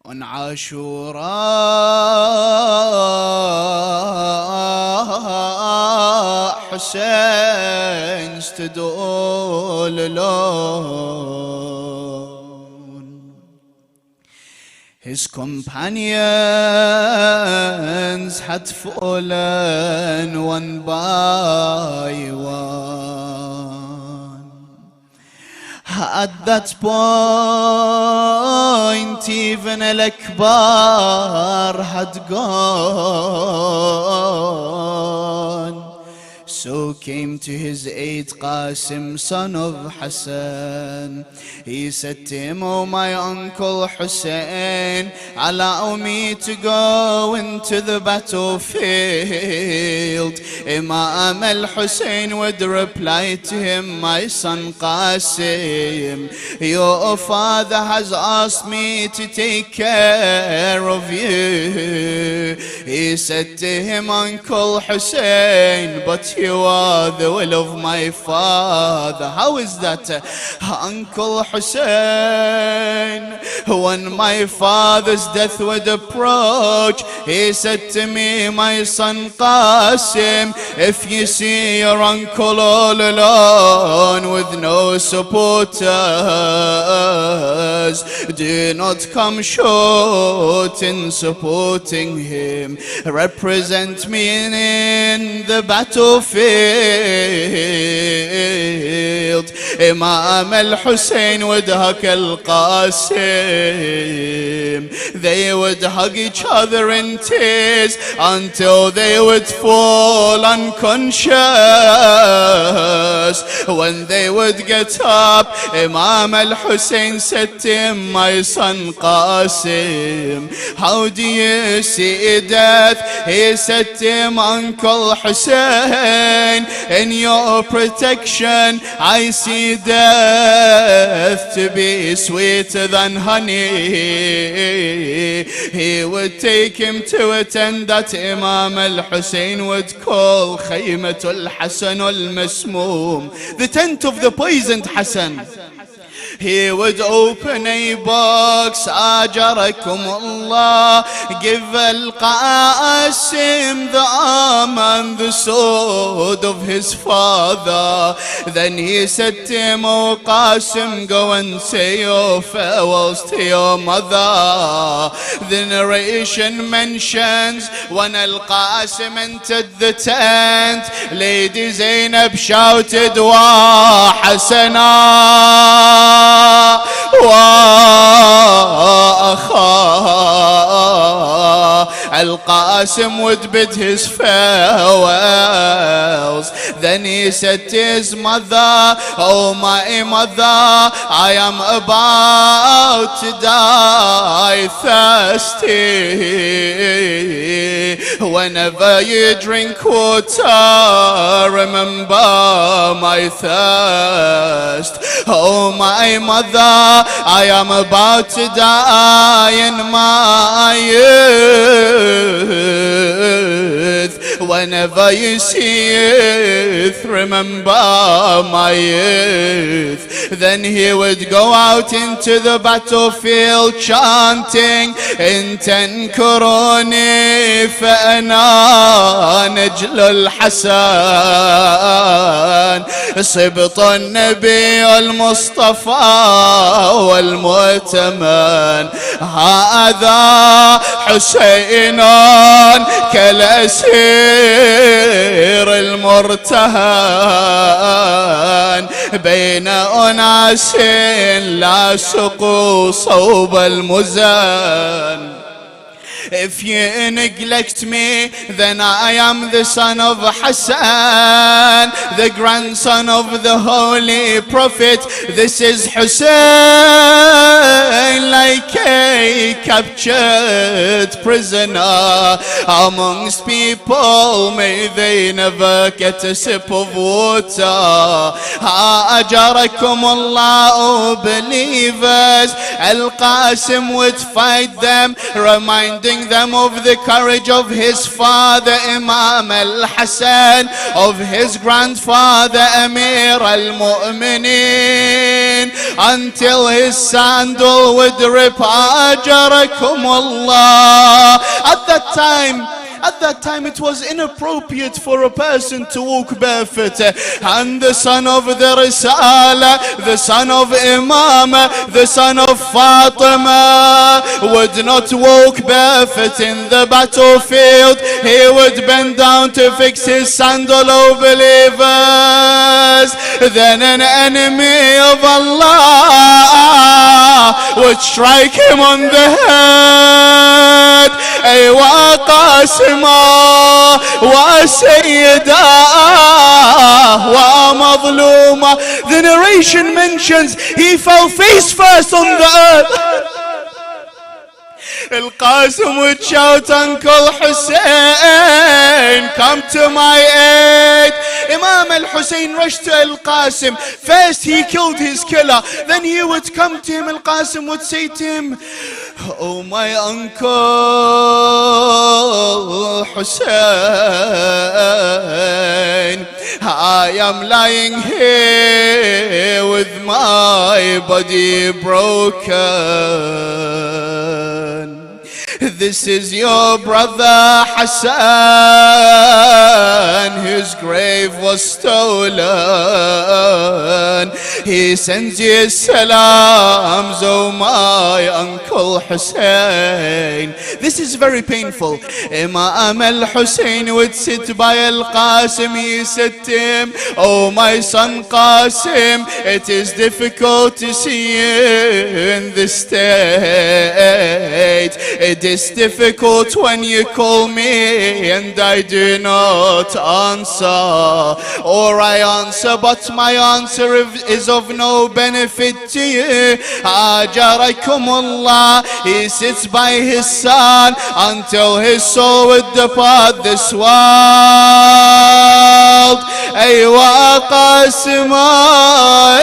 On Ashura, Hussein stood all alone. His companions had fallen one by one. At that point, even Al Akbar had gone. So also came to his aid Qasim, son of Hassan. He said to him, "Oh my uncle Hussein, allow me to go into the battlefield." Imam al-Hussein would reply to him, "My son Qasim, your father has asked me to take care of you." He said to him, "Uncle Hussein, but you are the will of my father." "How is that, Uncle Hussein?" "When my father's death would approach, he said to me, 'My son Qasim, if you see your uncle all alone with no supporters, do not come short in supporting him. Represent me in the battlefield.'" Imam al-Hussein would hug al-Qasim. They would hug each other in tears until they would fall unconscious. When they would get up, Imam al-Hussein said to him, "My son Qasim, how do you see death?" He said to him, "Uncle Hussein, in your protection I see death to be sweeter than honey." He would take him to a tent that Imam al-Hussein would call Khaymatul Hasan al-Masmoom, the tent of the poisoned Hassan. He would open a box, "Ajarakum Allah," give al-Qasim the arm and the sword of his father. Then he said to him, "Oh Qasim, go and say your farewells to your mother." The narration mentions when al-Qasim entered the tent, Lady Zainab shouted, "Wa Hasana Al-Qasim would bid his farewells. Then he said to his mother, "Oh my mother, I am about to die thirsty. Whenever you drink water, remember my thirst. Oh my mother, I am about to die in my youth. Whenever you see youth, remember my youth." Then he would go out into the battlefield chanting, "In 10 Qurani fa'ana najl al-Hasan, صبط النبي المصطفى والمؤتمن, هذا حسين كالأسير المرتهن بين أناس لا سقوا صوب المزن." If you neglect me, then I am the son of Hassan, the grandson of the Holy Prophet. This is Hussein, like a captured prisoner amongst people. May they never get a sip of water. Ajarakum Allah, oh believers. Al-Qasim would fight them, reminding them of the courage of his father Imam al-Hassan, of his grandfather Amir al-Mu'mineen, until his sandal would rip. Ajarakum Allah. At that time it was inappropriate for a person to walk barefoot, and the son of the Risala, the son of Imam, the son of Fatima would not walk barefoot in the battlefield. He would bend down to fix his sandal, O believers. Then an enemy of Allah would strike him on the head, أيوة قاسما وسيدا ومظلوما. The narration mentions he fell face first on the earth. القاسم would shout, Uncle Hussein, come to my aid. Imam al-Hussein rushed to al-Qasim. First he killed his killer, then he would come to him. Al-Qasim would say to him, oh my uncle Hussein, I am lying here with my body broken. This is your brother Hassan, whose grave was stolen. He sends you his salams, oh my uncle Hussein. This is very painful. Imam al-Hussein would sit by al-Qasim. He said to him, oh my son Qasim, it is difficult to see you in this state. It is difficult when you call me and I do not answer, or I answer but my answer is of no benefit to you. Ajarakumullah. He sits by his son until his soul would depart this world. Aywa Qasima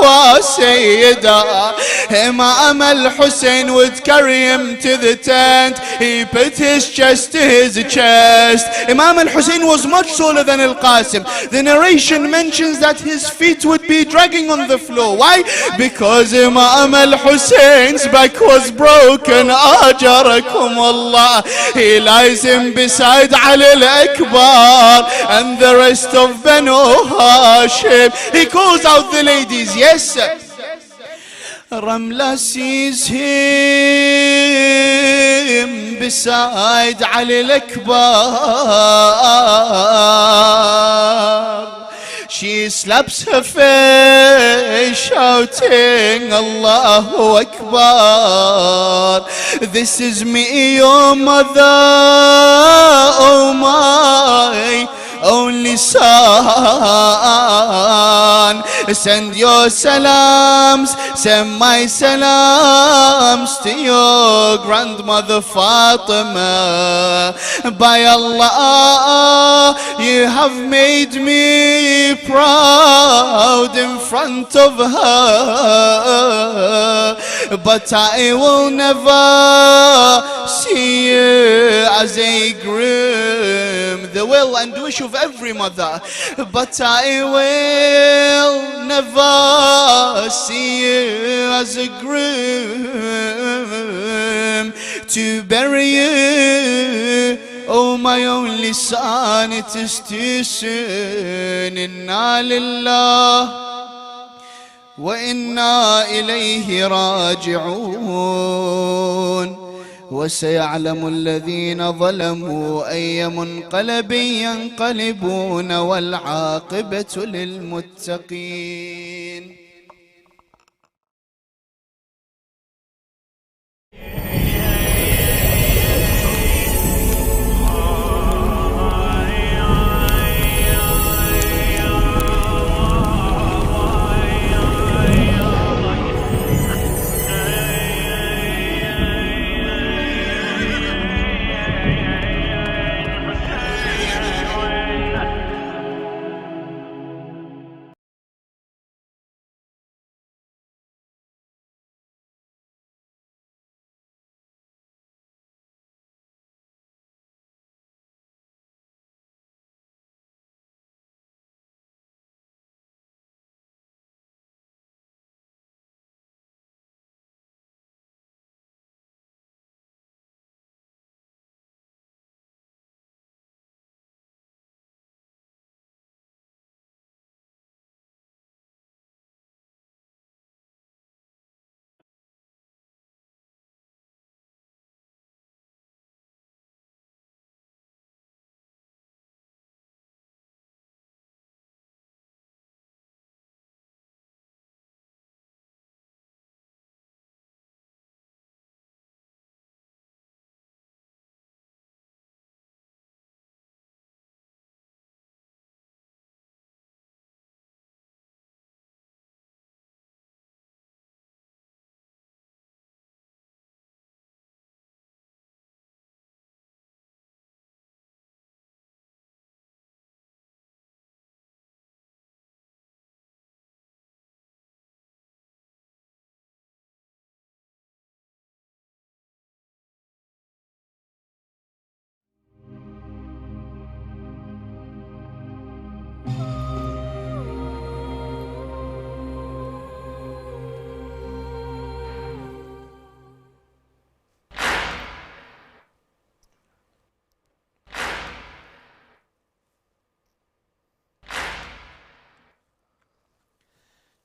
wa Sayyida. Imam al-Hussein would carry him to the tent. He put his chest to his chest. Imam al-Hussein was much taller than al-Qasim. The narration mentions that his feet would be dragging on the floor. Why? Because Imam al-Hussein's back was broken. Ajarakum Allah. He lies in beside Ali Al Akbar and the rest of Banu Hashim. He calls out the ladies. Yes, Ramla sees him beside Ali Al Akbar. She slaps her face, shouting, Allahu Akbar. This is me, your mother, oh my only son. Send your salams, send my salams to your grandmother Fatima. By Allah, you have made me proud in front of her, but I will never see you as a groom. The will and wish of every mother, but I will never see you as a groom to bury you. Oh my only son, it is too soon. Inna lillah wa inna ilayhi raji'un. وسيعلم الذين ظلموا أي منقلب ينقلبون والعاقبة للمتقين.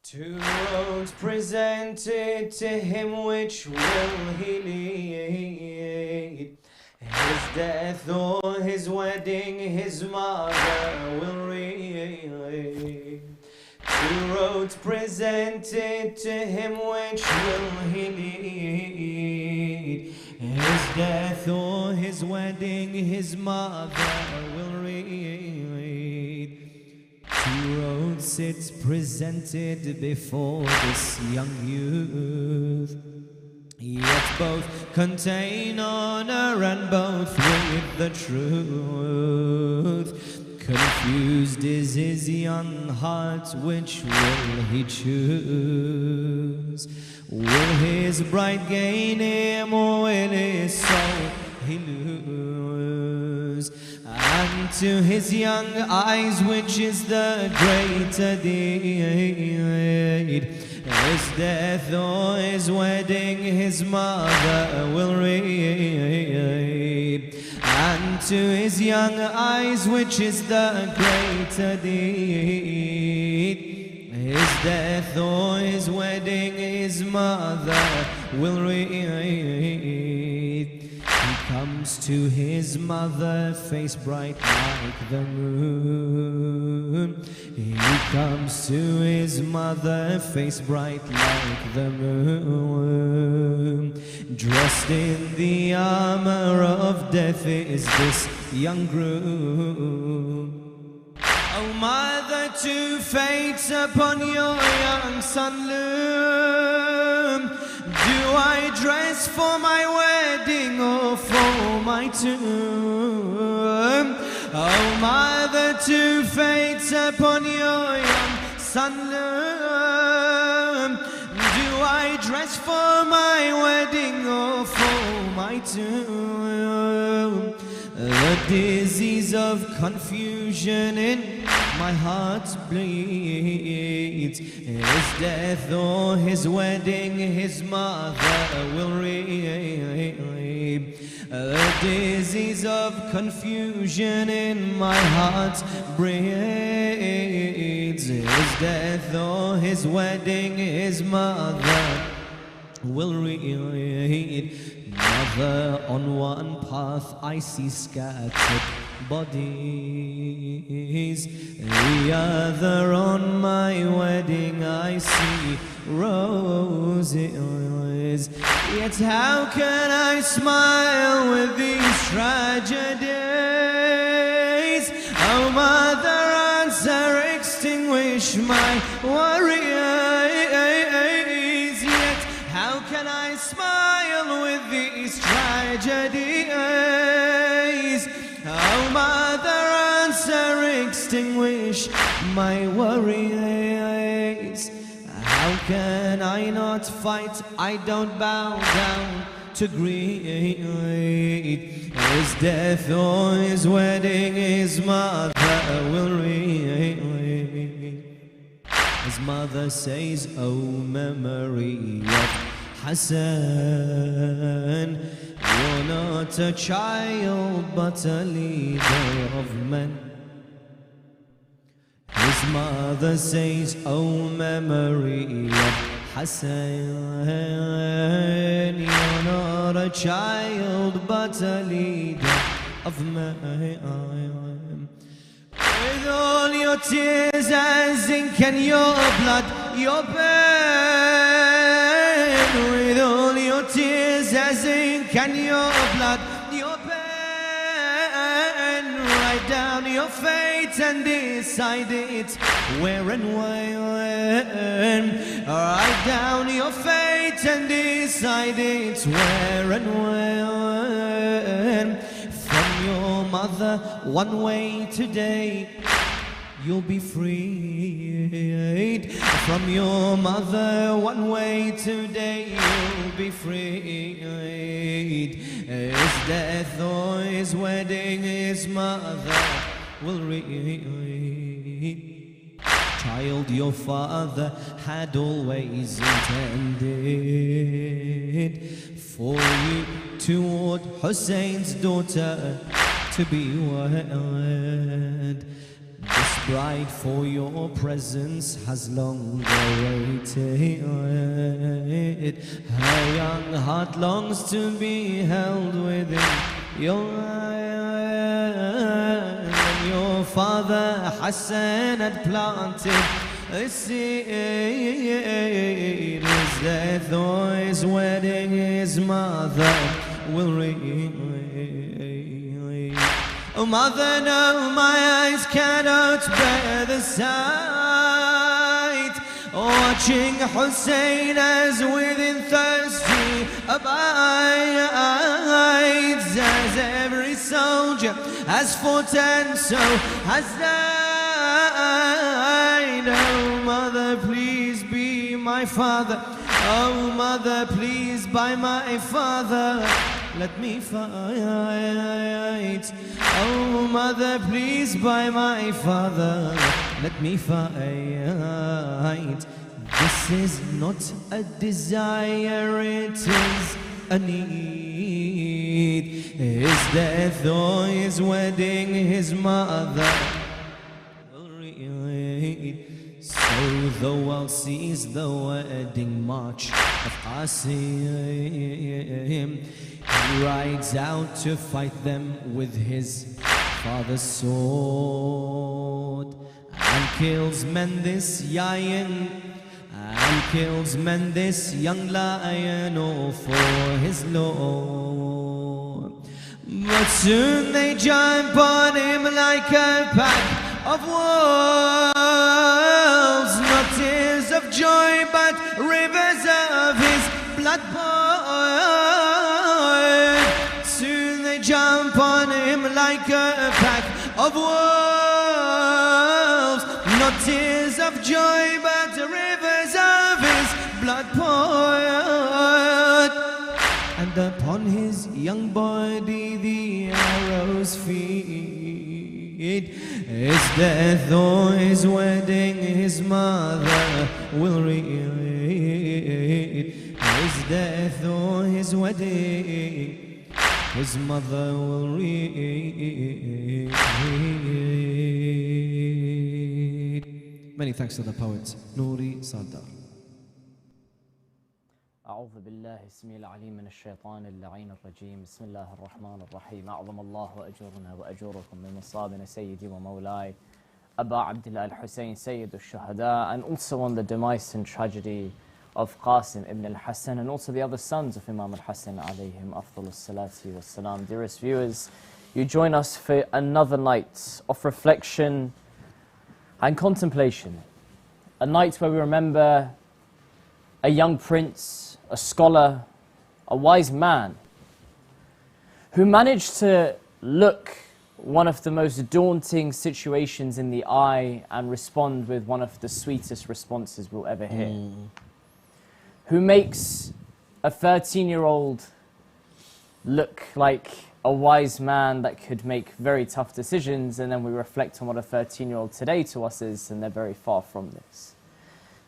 Two roads presented to him, which will he lead? His death or his wedding, his mother will read. Two roads presented to him, which will he lead? His death or his wedding, his mother will read. Two roads sits presented before this young youth, yet both contain honor and both with the truth. Confused is his young heart, which will he choose? Will his bride gain him, or will his soul he lose? And to his young eyes, which is the greater deed? His death or his wedding, his mother will read. And to his young eyes, which is the greater deed? His death or his wedding, his mother will read. He comes to his mother, face bright like the moon. He comes to his mother, face bright like the moon. Dressed in the armor of death is this young groom. Oh, mother, to fate upon your young son loom. Do I dress for my wedding or for my tomb? Oh, mother, to fate upon your young son loom. Do I dress for my wedding or for my tomb? The disease of confusion in my heart bleeds. His death or his wedding, his mother will read. The disease of confusion in my heart breeds. His death or his wedding, his mother will read. Mother, on one path I see scattered bodies, the other on my wedding I see roses. Yet how can I smile with these tragedies? Oh, mother, answer, extinguish my worries. Yet how can I smile with these tragedies? Oh, mother, answer, extinguish my worries. How can I not fight? I don't bow down to greed. His death or his wedding, his mother will read. His mother says, oh, memory of Hassan, you're not a child but a leader of men. His mother says, oh, memory of Hassan, you're not a child but a leader of men. With all your tears as ink and your blood, your pen. With all your tears as ink and your blood, your pen. Write down your fate and decide it where and when. Write down your fate and decide it where and when. From your mother, one way today, you'll be freed. From your mother, one way today, you'll be freed. His death or his wedding, his mother will read. Child, your father had always intended for you toward Hussein's daughter to be wed. This bride for your presence has long awaited. Her young heart longs to be held within your hand. And your father Hassan had planted a seed. His death or his wedding, his mother will read. Oh mother, no, my eyes cannot bear the sight, watching Hussein as within thirsty abides, as every soldier has fought and so has died. Oh mother, please be my father. Oh mother, please by my father let me fight. Oh mother, please by my father let me fight. This is not a desire, it is a need. His death or his wedding, his mother will read. So the world sees the wedding march of Qasim. He rides out to fight them with his father's sword, and kills men this lion, and kills men this young lion, all for his Lord. But soon they jump on him like a pack of wolves, not tears of joy but rivers of his blood poured. Soon they jump on him like a pack of wolves, not tears of joy but rivers of his blood poured. And upon his young body the arrows feed. His death or his wedding, his mother will read. His death or his wedding, his mother will read. Many thanks to the poet Nouri Sardar. أعوذ بالله السميع العليم من الشيطان اللعين الرجيم. بسم الله الرحمن الرحيم. أعظم الله أجورنا وأجوركم من مصابنا سيدي ومولاي Aba Abdillah al-Hussein, Sayyid al-Shuhada, and also on the demise and tragedy of Qasim ibn al-Hassan, and also the other sons of Imam al-Hassan alayhim afdalus salati was salam. Dearest viewers, you join us for another night of reflection and contemplation. A night where we remember a young prince, a scholar, a wise man, who managed to look one of the most daunting situations in the eye and respond with one of the sweetest responses we'll ever hear. Who makes a 13-year-old look like a wise man that could make very tough decisions, and then we reflect on what a 13-year-old today to us is, and they're very far from this.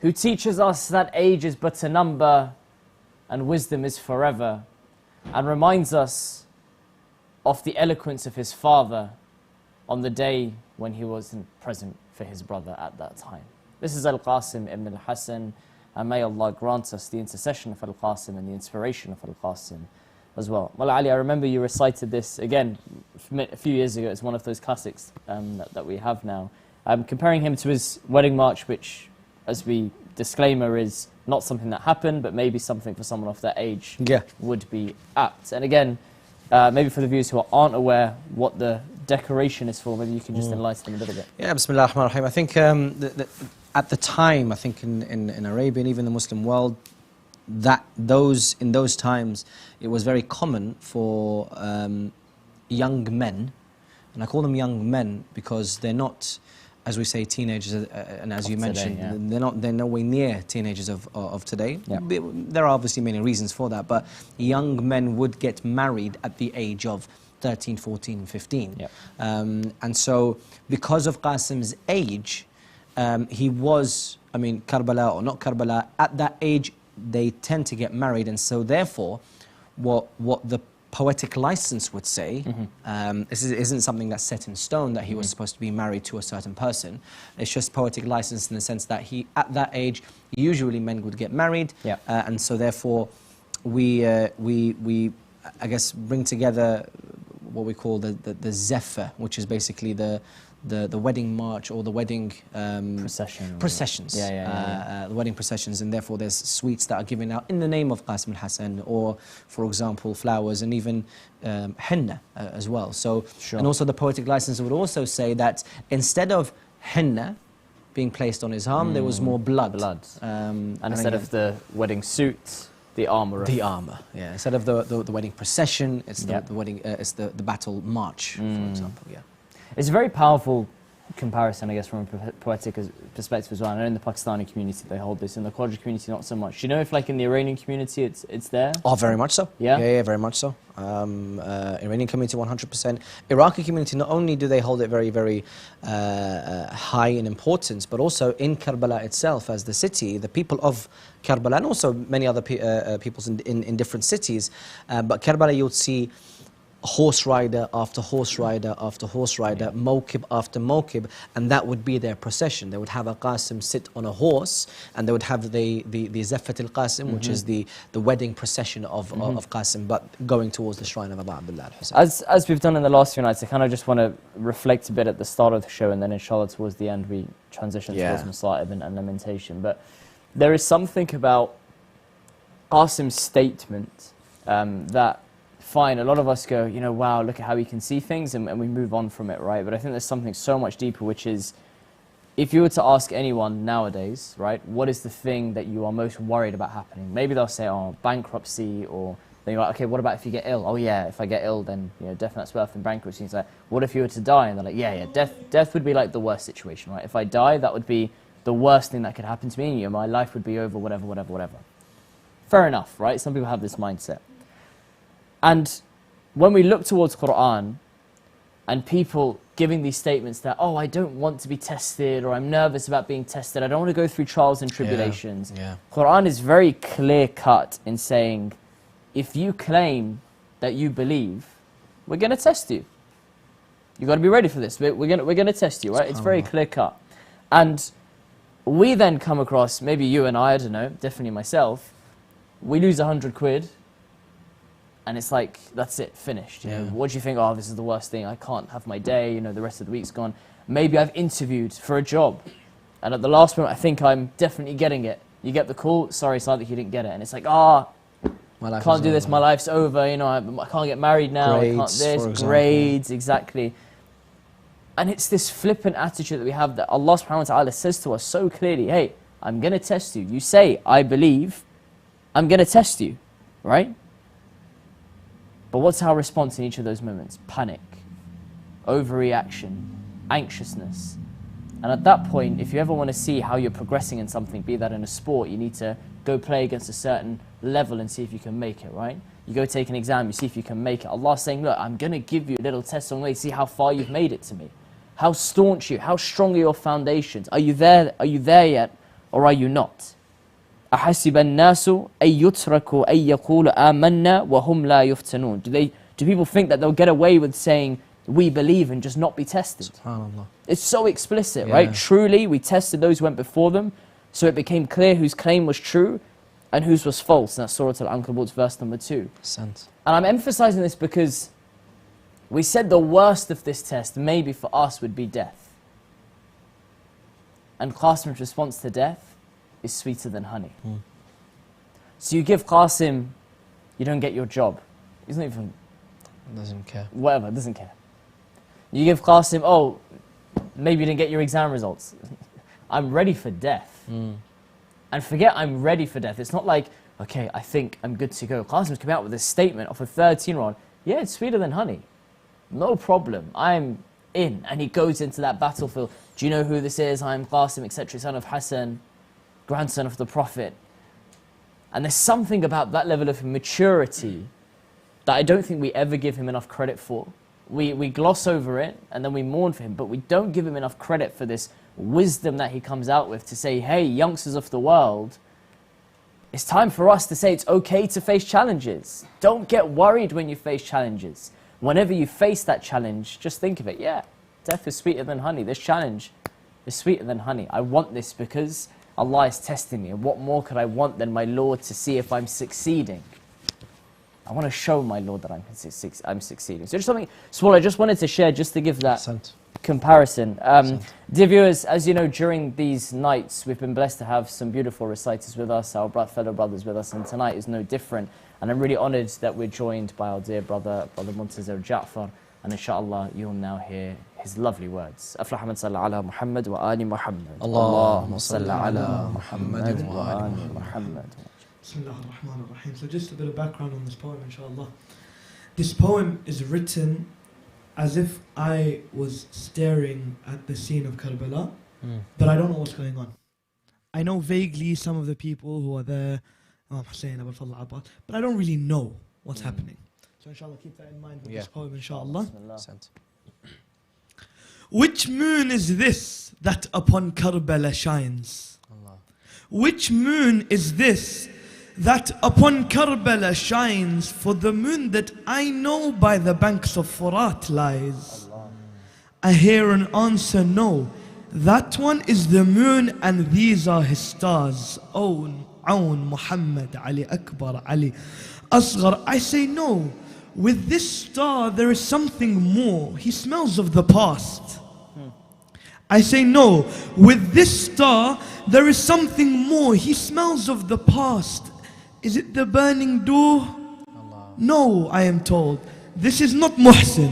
Who teaches us that age is but a number and wisdom is forever, and reminds us of the eloquence of his father on the day when he wasn't present for his brother at that time. This is Al-Qasim ibn al-Hassan, and may Allah grant us the intercession of Al-Qasim and the inspiration of Al-Qasim as well. Well, Ali, I remember you recited this again a few years ago. It's one of those classics that we have now. Comparing him to his wedding march, which, as we disclaimer, is not something that happened, but maybe something for someone of that age would be apt. And again, maybe for the viewers who aren't aware what the decoration is for, maybe you can just enlighten them a little bit. Yeah, Bismillah ar-Rahman ar-Rahim. I think at the time, I think in Arabia and even the Muslim world, in those times, it was very common for young men, and I call them young men because they're not, as we say, teenagers, and as you mentioned, they're nowhere near teenagers of today. Yeah. There are obviously many reasons for that, but young men would get married at the age of 13, 14, 15. Yeah. And so, because of Qasim's age, he was, Karbala or not Karbala, at that age, they tend to get married, and so therefore, what the poetic license would say, this isn't something that's set in stone that he was supposed to be married to a certain person. It's just poetic license in the sense that he, at that age, usually men would get married, and so therefore we I guess bring together what we call the zephyr, which is basically the wedding march or the wedding processions. The wedding processions, and therefore there's sweets that are given out in the name of Qasim al-Hasan, or for example flowers, and even henna as well. So and also the poetic license would also say that instead of henna being placed on his arm, there was more blood. And instead of the wedding suit, the armor. The armor, yeah. Instead of the wedding procession, it's the wedding, it's the battle march, for example. Yeah. It's a very powerful comparison, I guess, from a poetic perspective as well. I know in the Pakistani community they hold this, in the Qadri community not so much. Do you know if, like, in the Iranian community it's there? Oh, very much so. Yeah? Yeah, very much so. Iranian community 100%. Iraqi community, not only do they hold it very, very high in importance, but also in Karbala itself as the city, the people of Karbala, and also many other peoples in different cities. But Karbala, you would see horse rider after horse rider after horse rider, mawkib after mawkib, and that would be their procession. They would have a Qasim sit on a horse, and they would have the Zafat al-Qasim, which is the wedding procession of Qasim, but going towards the shrine of Aba Abdillah al-Hussein. As we've done in the last few nights, I kind of just want to reflect a bit at the start of the show, and then inshallah towards the end we transition towards Masa'ib and lamentation. But there is something about Qasim's statement that, fine, a lot of us go, you know, wow, look at how he can see things, and we move on from it, right? But I think there's something so much deeper, which is, if you were to ask anyone nowadays, right, what is the thing that you are most worried about happening? Maybe they'll say, oh, bankruptcy, or then you're like, okay, what about if you get ill? Oh yeah, if I get ill, then, you know, death, that's birth, and bankruptcy. It's like, what if you were to die? And they're like, yeah, death would be like the worst situation, right? If I die, that would be the worst thing that could happen to me, and, you know, my life would be over, whatever, whatever, whatever. Fair enough, right? Some people have this mindset. And when we look towards Quran and people giving these statements that, oh, I don't want to be tested, or I'm nervous about being tested, I don't want to go through trials and tribulations. Quran is very clear cut in saying, if you claim that you believe, we're going to test you. You've got to be ready for this. We're going to test you, right? It's very clear cut. And we then come across, maybe you and I don't know, definitely myself, we lose 100 quid. And it's like, that's it, finished. You know, what do you think? Oh, this is the worst thing. I can't have my day. You know, the rest of the week's gone. Maybe I've interviewed for a job, and at the last moment, I think I'm definitely getting it. You get the call. Sorry, it's like that you didn't get it, and it's like, ah, I can't do this. My life's over. You know, I can't get married now. Grades, I can't this. Grades, exactly. And it's this flippant attitude that we have that Allah subhanahu wa ta'ala says to us so clearly, hey, I'm going to test you. You say, I believe, I'm going to test you, right? But what's our response in each of those moments? Panic, overreaction, anxiousness. And at that point, if you ever want to see how you're progressing in something, be that in a sport, you need to go play against a certain level and see if you can make it, right? You go take an exam, you see if you can make it. Allah's saying, look, I'm going to give you a little test on the way, see how far you've made it to me. How staunch you, how strong are your foundations? Are you there yet, or are you not? أحسب الناس أن يتركوا أن يقولوا آمنا وهم لا يفتنون. Do people think that they'll get away with saying we believe and just not be tested? SubhanAllah. It's so explicit, right? Truly, we tested those who went before them, so it became clear whose claim was true and whose was false. And that's Surah Al-Ankabut, verse number 2. And I'm emphasizing this because we said the worst of this test, maybe for us, would be death. And Qasim's response to death is sweeter than honey. So you give Qasim, you don't get your job. He's not even... Doesn't care. Whatever, doesn't care. You give Qasim, oh, maybe you didn't get your exam results. I'm ready for death. And forget I'm ready for death. It's not like, okay, I think I'm good to go. Qasim's coming out with this statement of a 13-year-old. Yeah, it's sweeter than honey. No problem. I'm in. And he goes into that battlefield. Do you know who this is? I'm Qasim, etc., son of Hassan, grandson of the Prophet. And there's something about that level of maturity that I don't think we ever give him enough credit for. We gloss over it and then we mourn for him, but we don't give him enough credit for this wisdom that he comes out with to say, hey, youngsters of the world, It's time for us to say it's okay to face challenges. Don't get worried when you face challenges. Whenever you face that challenge, just think of it. Yeah, death is sweeter than honey. This challenge is sweeter than honey. I want this because Allah is testing me. And what more could I want than my Lord to see if I'm succeeding? I want to show my Lord that I'm succeeding. So just something small I just wanted to share just to give that comparison. Dear viewers, as you know, during these nights, we've been blessed to have some beautiful reciters with us, our fellow brothers with us, and tonight is no different. And I'm really honoured that we're joined by our dear brother Muntazir Ja'far, and inshallah you'll now hear his lovely words. Aflaha man salla ala Muhammad wa ali Muhammad. Allahumma salla ala Muhammad wa ali Muhammad. Bismillah ar-Rahman ar-Rahim. So just a bit of background on this poem, inshallah. This poem is written as if I was staring at the scene of Karbala, but I don't know what's going on. I know vaguely some of the people who are there, Imam Hussein, Aba Abdillah, but I don't really know what's happening. So inshallah, keep that in mind with this poem, inshallah. Which moon is this that upon Karbala shines? Which moon is this that upon Karbala shines? For the moon that I know by the banks of Furat lies. I hear an answer, no, that one is the moon and these are his stars. Awn, Muhammad, Ali Akbar, Ali Asghar. I say no, with this star there is something more. He smells of the past. I say no, with this star there is something more. He smells of the past. Is it the burning door? No, I am told. This is not Muhsin.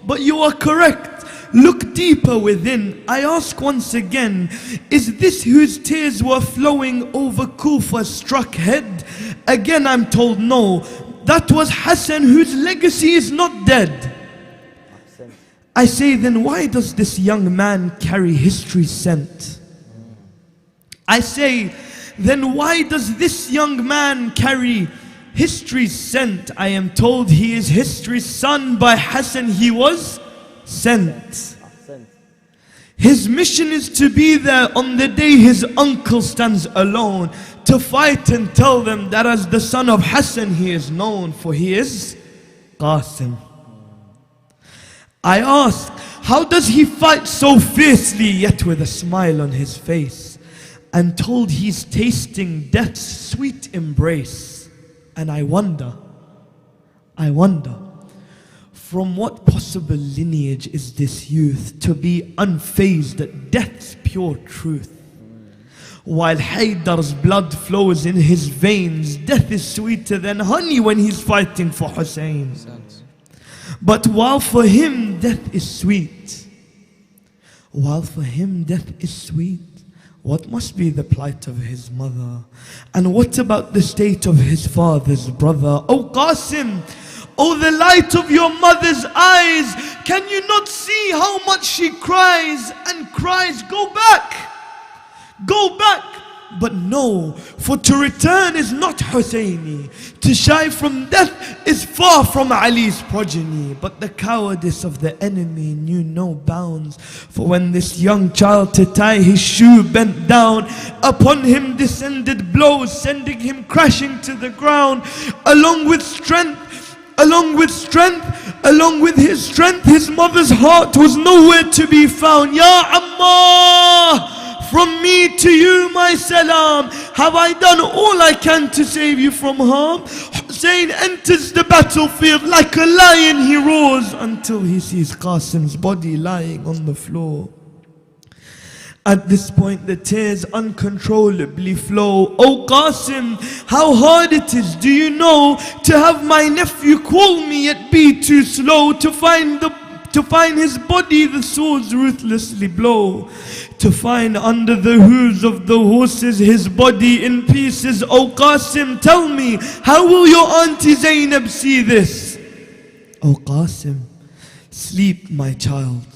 But you are correct. Look deeper within. I ask once again, is this whose tears were flowing over Kufa's struck head? Again I'm told no. That was Hassan, whose legacy is not dead. I say then why does this young man carry history's scent? I say then why does this young man carry history's scent? I am told he is history's son. By Hassan he was sent. His mission is to be there on the day his uncle stands alone, to fight and tell them that as the son of Hassan he is known, for he is Qasim. I ask, how does he fight so fiercely yet with a smile on his face? And told he's tasting death's sweet embrace. And I wonder, from what possible lineage is this youth to be unfazed at death's pure truth? While Haydar's blood flows in his veins, death is sweeter than honey when he's fighting for Hussein. But while for him death is sweet, what must be the plight of his mother? And what about the state of his father's brother? Oh Qasim, oh the light of your mother's eyes, can you not see how much she cries and cries? Go back, go back. But no, for to return is not Husseini. To shy from death is far from Ali's progeny. But the cowardice of the enemy knew no bounds. For when this young child to tie his shoe bent down, upon him descended blows, sending him crashing to the ground. Along with his strength, his mother's heart was nowhere to be found. Ya Ammar, from me to you my salam. Have I done all I can to save you from harm? Hussein enters the battlefield like a lion, he roars until he sees Qasim's body lying on the floor. At this point the tears uncontrollably flow. Oh Qasim, how hard it is, do you know, to have my nephew call me yet be too slow to find his body the swords ruthlessly blow, to find under the hooves of the horses his body in pieces. Oh Qasim, tell me, how will your auntie Zainab see this? Oh Qasim, sleep my child.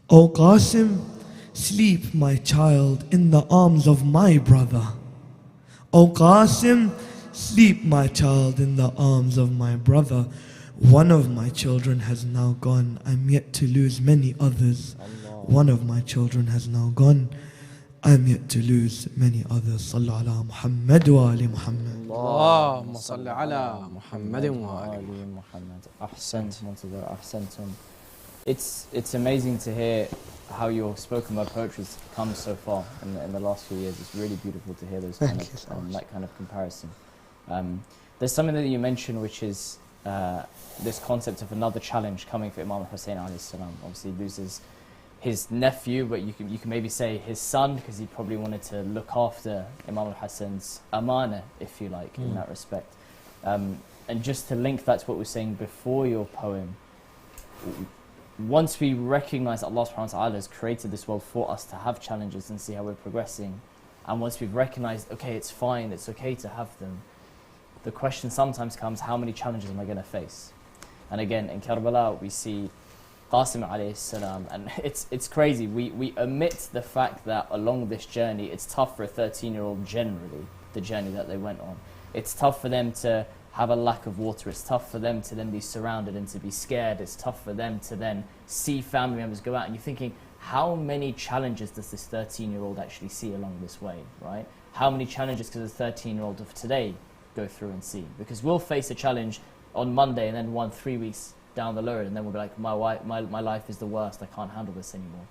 Oh Qasim, sleep my child in the arms of my brother. Oh Qasim, sleep my child in the arms of my brother. One of my children has now gone. I'm yet to lose many others. One of my children has now gone. I am yet to lose many others. Sallu ala Muhammad wa ali Muhammad. Allahumma salli ala Muhammadin wa ali Muhammad. Ahsantum. It's amazing to hear how your spoken word poetry has come so far in the last few years. It's really beautiful to hear those kind of that kind of comparison. There's something that you mentioned, which is this concept of another challenge coming for Imam Hussein alayhi salam. Obviously, he loses his nephew, but you can maybe say his son, because he probably wanted to look after Imam al-Hassan's amana, if you like, in that respect. And just to link that to what we were saying before your poem, once we recognize that Allah subhanahu wa ta'ala has created this world for us to have challenges and see how we're progressing, and once we've recognized, okay, it's fine, it's okay to have them, the question sometimes comes, how many challenges am I going to face? And again, in Karbala, we see Qasim alayhi salam, and it's crazy. We omit the fact that along this journey, it's tough for a 13-year-old generally, the journey that they went on. It's tough for them to have a lack of water. It's tough for them to then be surrounded and to be scared. It's tough for them to then see family members go out. And you're thinking, how many challenges does this 13-year-old actually see along this way, right? How many challenges does a 13-year-old of today go through and see? Because we'll face a challenge on Monday and then 3 weeks down the road, and then we'll be like, my life is the worst, I can't handle this anymore.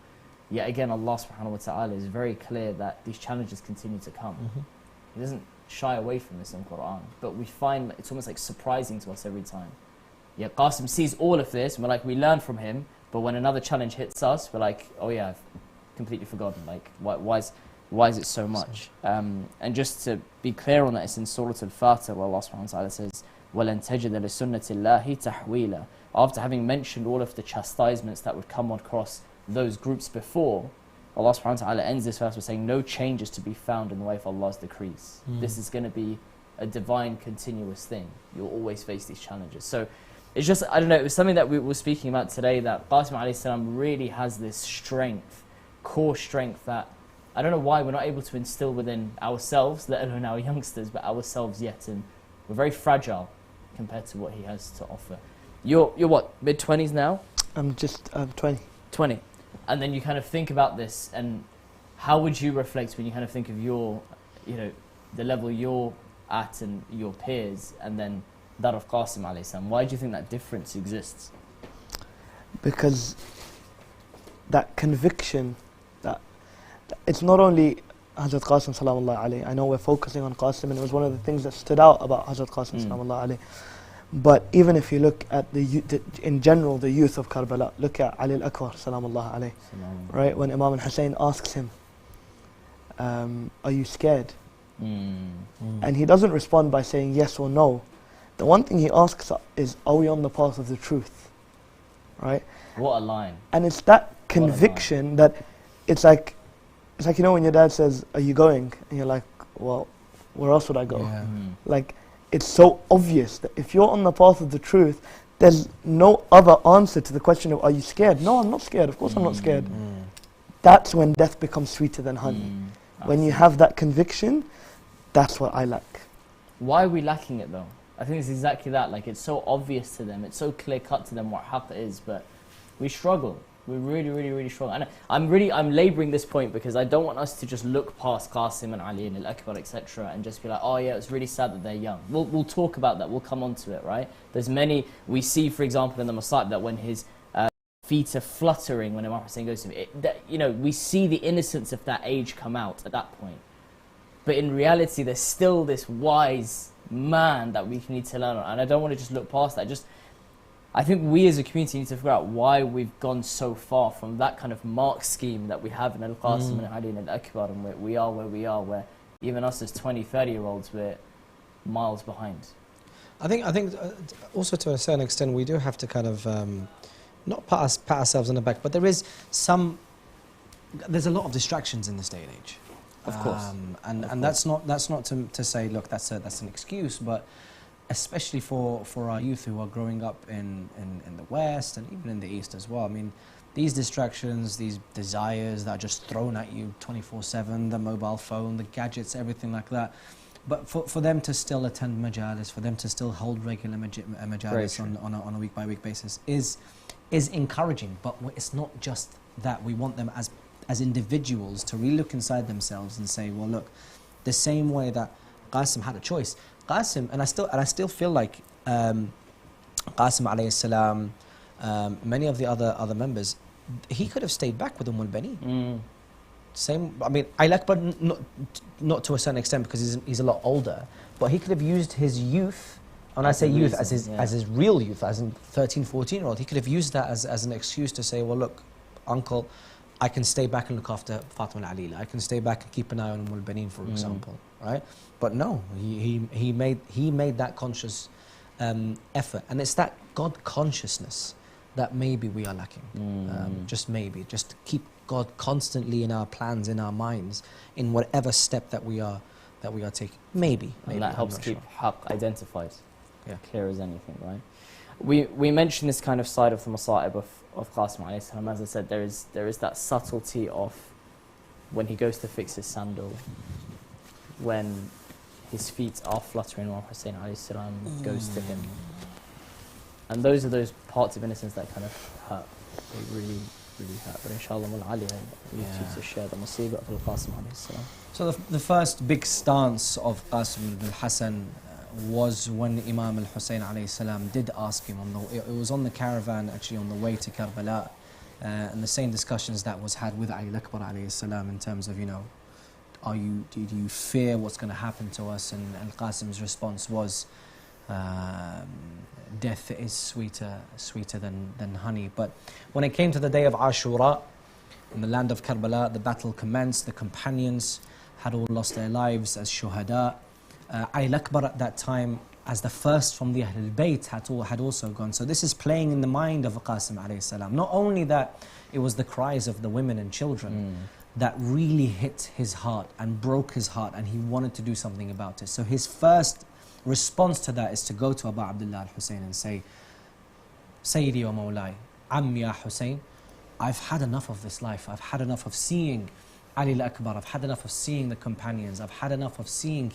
Yet again, Allah subhanahu wa ta'ala is very clear that these challenges continue to come. He doesn't shy away from this in Quran, but we find it's almost like surprising to us every time. Yet Qasim sees all of this, and we're like, we learn from him, but when another challenge hits us, we're like, oh yeah, I've completely forgotten, like, why is it so much? And just to be clear on that, it's in Surah Al-Fatiha where Allah subhanahu wa ta'ala says, وَلَن تَجِدَ لِسُنَّةِ اللَّهِ تَحْوِيلًا. After having mentioned all of the chastisements that would come across those groups before, Allah subhanahu wa ta'ala ends this verse by saying, no change is to be found in the way of Allah's decrees. This is going to be a divine continuous thing. You'll always face these challenges. So it's just, I don't know, it was something that we were speaking about today, that Qasim alayhi salam really has this strength, core strength, that I don't know why we're not able to instill within ourselves, let alone our youngsters, but ourselves yet. And we're very fragile compared to what he has to offer. You're what, mid-20s now? I'm 20. 20. And then you kind of think about this, and how would you reflect when you kind of think of your, the level you're at and your peers, and then that of Qasim alayhi salam? Why do you think that difference exists? Because that conviction, that it's not only Hazrat Qasim salamullah alayhi. I know we're focusing on Qasim, and it was one of the things that stood out about Hazrat Qasim salamullah alayhi. But even if you look at in general, the youth of Karbala, look at Ali Al Akbar salamullah alayhi, right? When Imam Hussein asks him, are you scared? And he doesn't respond by saying yes or no. The one thing he asks is, are we on the path of the truth? Right? What a line. And it's that conviction that it's like when your dad says, are you going? And you're like, well, where else would I go? Yeah. Like, it's so obvious that if you're on the path of the truth, there's no other answer to the question of, are you scared? No, I'm not scared. Of course I'm not scared. That's when death becomes sweeter than honey. When you have that conviction, that's what I lack. Why are we lacking it though? I think it's exactly that. Like, it's so obvious to them, it's so clear cut to them what haqq is, but we struggle. We really struggle. And I'm labouring this point because I don't want us to just look past Qasim and Ali and Al Akbar, etc., and just be like, oh yeah, it's really sad that they're young. We'll talk about that. We'll come on to it, right? There's many, we see, for example, in the Masa'ib, that when his feet are fluttering when Imam Hussein goes to him, we see the innocence of that age come out at that point. But in reality, there's still this wise man that we need to learn on. And I don't want to just look past that. I think we as a community need to figure out why we've gone so far from that kind of mark scheme that we have in Al-Qasim and Ali and Al Akbar, and we are where we are, where even us as 20, 30-year-olds, we're miles behind. I think also to a certain extent we do have to kind of not pat ourselves on the back, but there's a lot of distractions in this day and age. Of course. And that's not to say, look, that's an excuse, but especially for our youth who are growing up in the West and even in the East as well. I mean, these distractions, these desires that are just thrown at you 24/7, the mobile phone, the gadgets, everything like that. But for them to still attend majalis, for them to still hold regular majalis on a week-by-week basis is encouraging. But it's not just that. We want them as as individuals to really look inside themselves and say, well, look, the same way that Qasim had a choice. Qasim, and I still feel like Qasim alayhi salam, many of the other members, he could have stayed back with al-Bani. Same, I mean, Ali Al Akbar, not to a certain extent because he's a lot older, but he could have used his youth, and I say youth as his real youth, as in 13, 14-year-old, he could have used that as an excuse to say, well, look, uncle, I can stay back and look after Fatima al-Alila. I can stay back and keep an eye on al-Banin, for example, right? But no, he made that conscious effort, and it's that God consciousness that maybe we are lacking. Just maybe, just to keep God constantly in our plans, in our minds, in whatever step that we are taking. Maybe. And that helps keep haqq identified, clear as anything, right? We mentioned this kind of side of the masa'ib of Qasim alayhi salam. As I said, there is that subtlety of when he goes to fix his sandal, when his feet are fluttering while Hussein alayhi salam goes to him. And those are those parts of innocence that kind of hurt. They really, really hurt. But inshallah, Ali needs you to share the musibah of Qasim alayhi salam. So the first big stance of Qasim ibn al-Hasan was when Imam al-Hussein alayhi salam did ask him, it was on the caravan actually on the way to Karbala, and the same discussions that was had with Ali Al Akbar alayhi salam in terms of, do you fear what's going to happen to us? And Qasim's response was, death is sweeter than honey. But when it came to the day of Ashura, in the land of Karbala, the battle commenced. The companions had all lost their lives as shuhada. Ali Al Akbar at that time, as the first from the Ahlul Bayt, had also gone. So this is playing in the mind of Qasim alayhi salam. Not only that, it was the cries of the women and children that really hit his heart and broke his heart, and he wanted to do something about it. So his first response to that is to go to Aba Abdillah al-Hussein and say, Sayyidi wa Mawlai, Ammi ya Hussein, I've had enough of this life. I've had enough of seeing Ali Al Akbar. I've had enough of seeing the companions. I've had enough of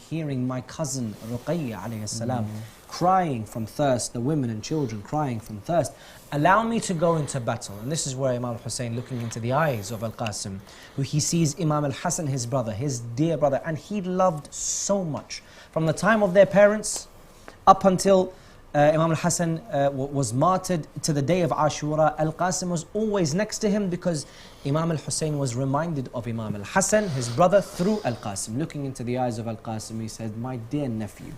hearing my cousin Ruqayya alayhi salam crying from thirst, the women and children crying from thirst. Allow me to go into battle. And this is where Imam Hussein, looking into the eyes of Al-Qasim, who he sees Imam al-Hasan, his brother, his dear brother, and he loved so much. From the time of their parents up until Imam al-Hasan was martyred to the day of Ashura, Al-Qasim was always next to him because Imam al-Hussein was reminded of Imam al-Hasan, his brother, through Al-Qasim. Looking into the eyes of Al-Qasim, he said, my dear nephew,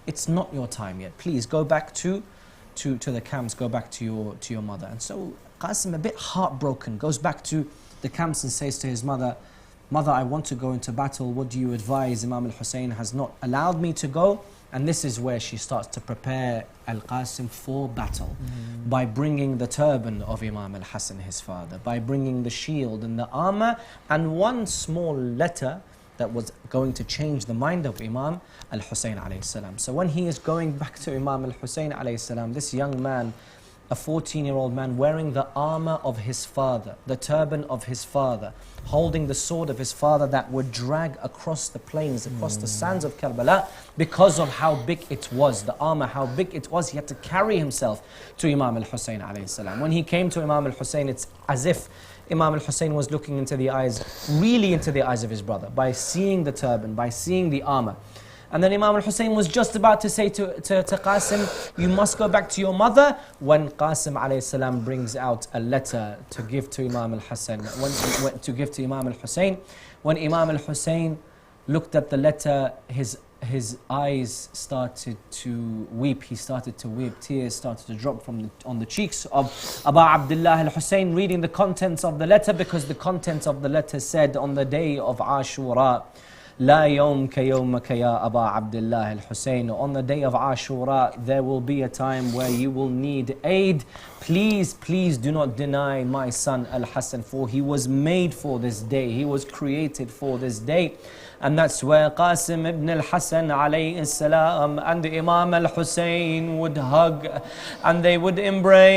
it's not your time yet. Please go back to the camps, go back to your mother. And so Qasim, a bit heartbroken, goes back to the camps and says to his mother, Mother, I want to go into battle. What do you advise? Imam al-Hussein has not allowed me to go. And this is where she starts to prepare Al-Qasim for battle by bringing the turban of Imam al-Hasan, his father, by bringing the shield and the armor, and one small letter that was going to change the mind of Imam al-Hussein alayhi salam. So when he is going back to Imam al-Hussein alayhi salam, this young man, a 14-year-old man wearing the armor of his father, the turban of his father, holding the sword of his father that would drag across the plains, across the sands of Karbala, because of how big it was, the armor, how big it was. He had to carry himself to Imam al-Hussein alayhi salam. When he came to Imam al-Hussein, it's as if Imam al-Hussein was looking into the eyes, really into the eyes of his brother, by seeing the turban, by seeing the armor. And then Imam al-Hussein was just about to say to Qasim, you must go back to your mother, when Qasim alayhi salam brings out a letter to give to Imam al-Hasan, to give to Imam al-Hussein. When Imam al-Hussein looked at the letter, his eyes started to weep. He started to weep. Tears started to drop on the cheeks of Aba Abdillah al-Hussein, reading the contents of the letter, because the contents of the letter said, on the day of Ashura, La yawm ka yawmaka ya Aba Abdillah al-Hussein. On the day of Ashura, there will be a time where you will need aid. Please, please do not deny my son al-Hasan, for he was made for this day. He was created for this day. And that's where Qasim ibn al-Hasan alayhi salam and Imam al-Hussein would hug, and they would embrace,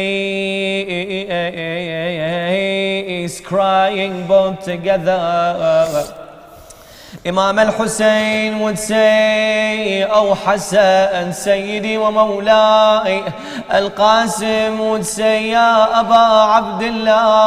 crying both together. Imam al-Hussein would say, "Oh Hassan, Sayyidi wa Mawlai." Al-Qasim would say, "Ya Aba Abdillah."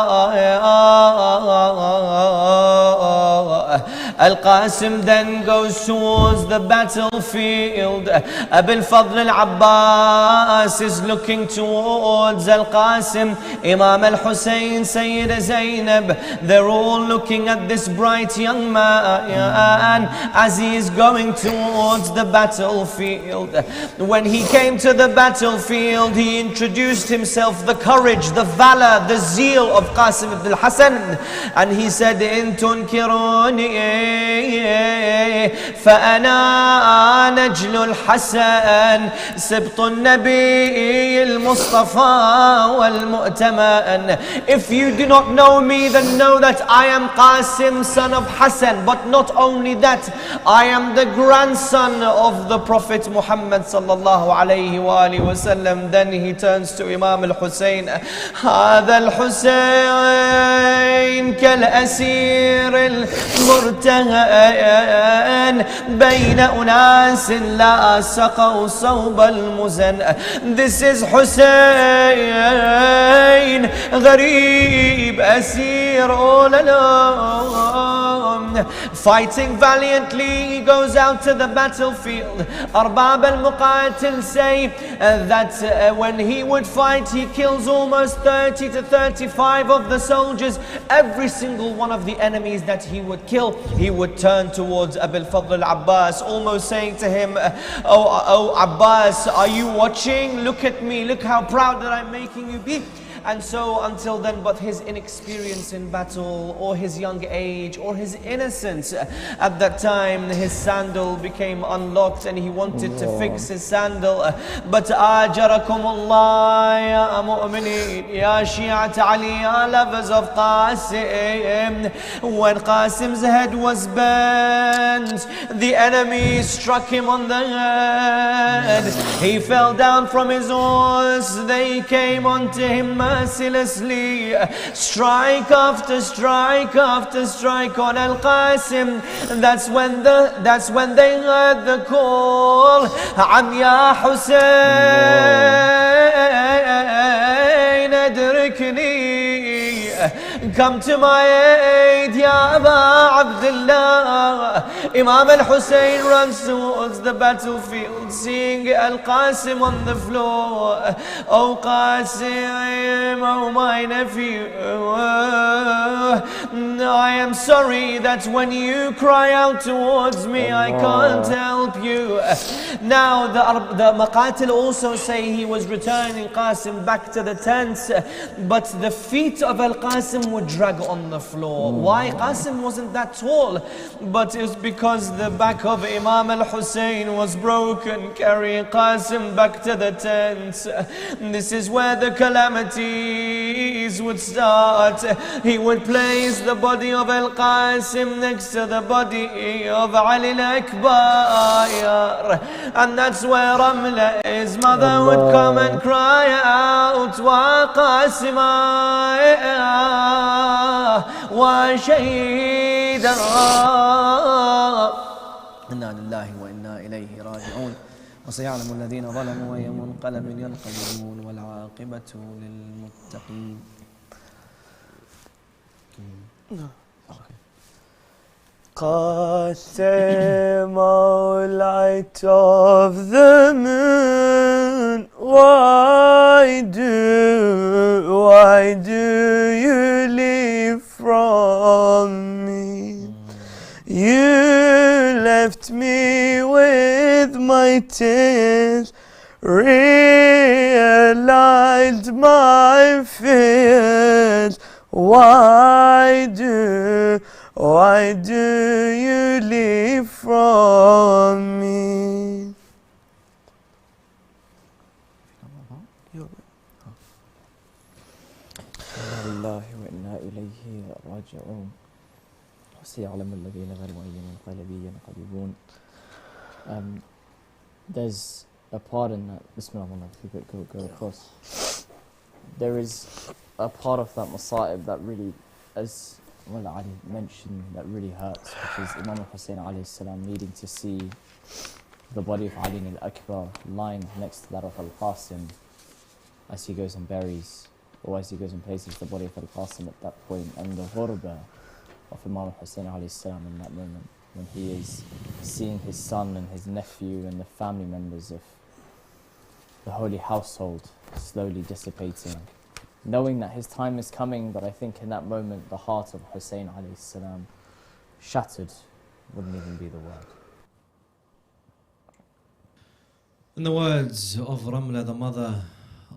Al-Qasim then goes towards the battlefield. Abil Fadl al-Abbas is looking towards Al-Qasim. Imam al-Hussein, Sayyida Zainab, they're all looking at this bright young man as he is going towards the battlefield. When he came to the battlefield, he introduced himself, the courage, the valor, the zeal of Qasim ibn al-Hasan, and he said, "In tunkiruni فأنا نجل الحسن سبط النبي المصطفى والمؤتمن." If you do not know me, then know that I am Qasim, son of Hassan. But not only that, I am the grandson of the Prophet Muhammad sallallahu alayhi wa alihi wa sallam. Then he turns to Imam al-Hussein. هذا الحسين كالأسير المرتهن بين أناس لا سقوا صوب المزن. This is Hussein, غريب أسير all alone, fighting valiantly. He goes out to the battlefield. Arbab al-Muqatil say that when he would fight, he kills almost 30 to 35 of the soldiers. Every single one of the enemies that he would kill, he would turn towards Abil Fadl al-Abbas, almost saying to him, oh Abbas, are you watching? Look at me, look how proud that I'm making you be. And so until then, but his inexperience in battle, or his young age, or his innocence, at that time his sandal became unlocked and he wanted to fix his sandal. But Ajarakumullah ya mu'minin, ya Shi'at Ali, ya lovers of Qasim, when Qasim's head was bent, the enemy struck him on the head. He fell down from his horse. They came onto him mercilessly, strike after strike after strike on Al-Qasim. That's when they heard the call, Am ya Hussein adrikni, come to my aid, Ya Aba Abdillah. Imam al-Hussein runs towards the battlefield, seeing Al-Qasim on the floor. Oh Qasim, oh my nephew, I am sorry that when you cry out towards me, I can't help you. Now the Maqatil also say he was returning Qasim back to the tents, but the feet of Al-Qasim would drag on the floor. Why? Qasim wasn't that tall, but it's because the back of Imam al-Hussein was broken, carrying Qasim back to the tents. This is where the calamities would start. He would place the body of Al-Qasim next to the body of Ali Al Akbar, and that's where Ramla, his mother, would come and cry out, Wa Qasima wa shahida. إنا لله وإنا إليه راجعون وسيعلم الذين ظلموا أي منقلب ينقلبون والعاقبة للمتقين. Qasim, O light of the moon, why do you leave from me? You left me with my tears, realized my fears. Why do you leave from me? إنا لله وإنا إليه راجعون وسيعلم الذين ظلموا أي منقلب ينقلبون. There's a part in that, Bismillah, if you could go across. There is a part of that Masa'ib that really, as well, Ali mentioned that really hurts, which is Imam Hussein alayhi salam needing to see the body of Ali Al Akbar lying next to that of Al Qasim as he goes and buries, or as he goes and places the body of Al Qasim at that point, and the ghurba of Imam Hussein alayhi salam in that moment, when he is seeing his son and his nephew and the family members of the holy household slowly dissipating, knowing that his time is coming. But I think in that moment the heart of Hussein alayhi salam shattered wouldn't even be the word. In the words of Ramla, the mother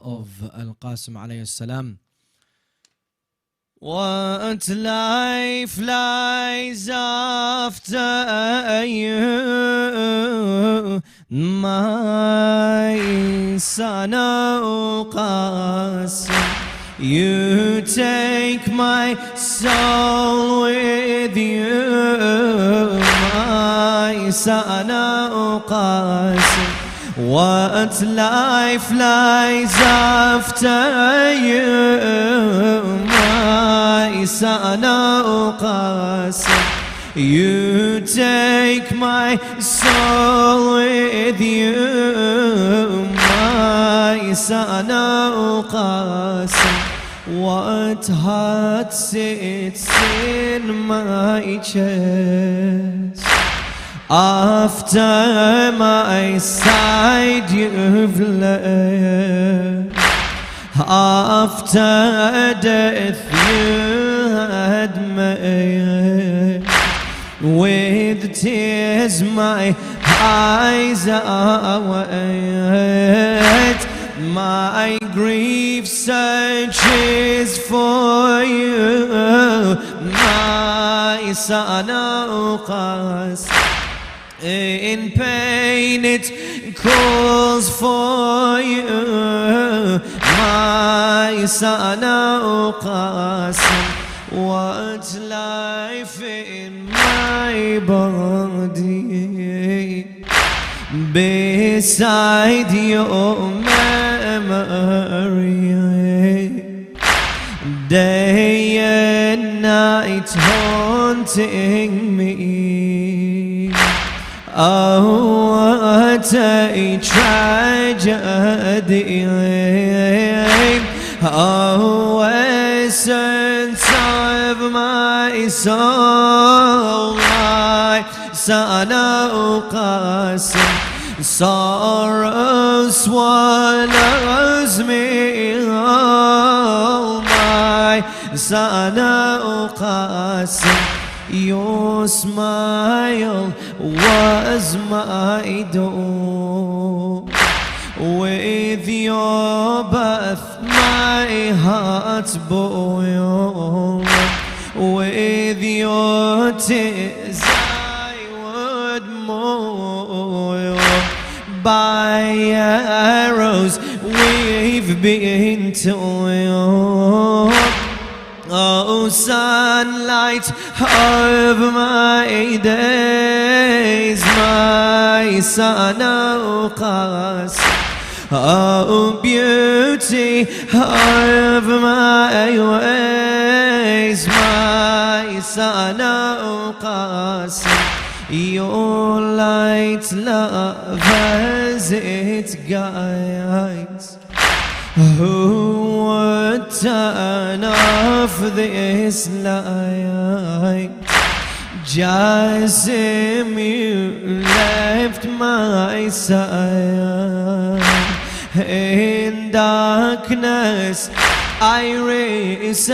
of Al Qasim alayhi salam, what life lies after you, my son, O Qasim. You take my soul with you, my son, O Qasim. What life lies after you, my son, O Qasim. You take my soul with you, my son, O Qasim. What heart sits in my chest after my side you've left, after death you had made. With tears my eyes are wet, my grief searches for you, my son, O Qasim. In pain it calls for you, my son, O Qasim. What life in my body beside your memory, day and night haunting me. Oh, what a tragedy. Oh, essence of my soul, my son, O Qasim. Sorrow swallows me whole, my son, O Qasim. Your smile was my door. With your birth my heart boiled. With your tears I would moil. By arrows we've been toiled. Oh, sunlight of my days, my son, O Qasim. Oh, beauty of my ways, my son, O Qasim. Your light, love, as it guides. Who would turn off this light? Jasim, you left my side. In darkness I reside.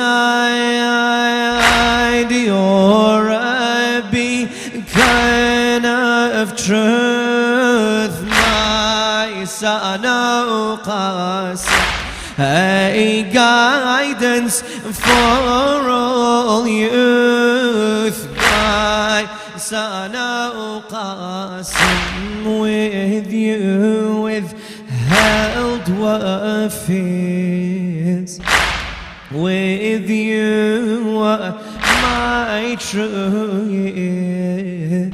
You're a beacon of truth, my son, O Qasim. A guidance for all youth, my son, O Qasim. With you withheld were fears, with you were my true years.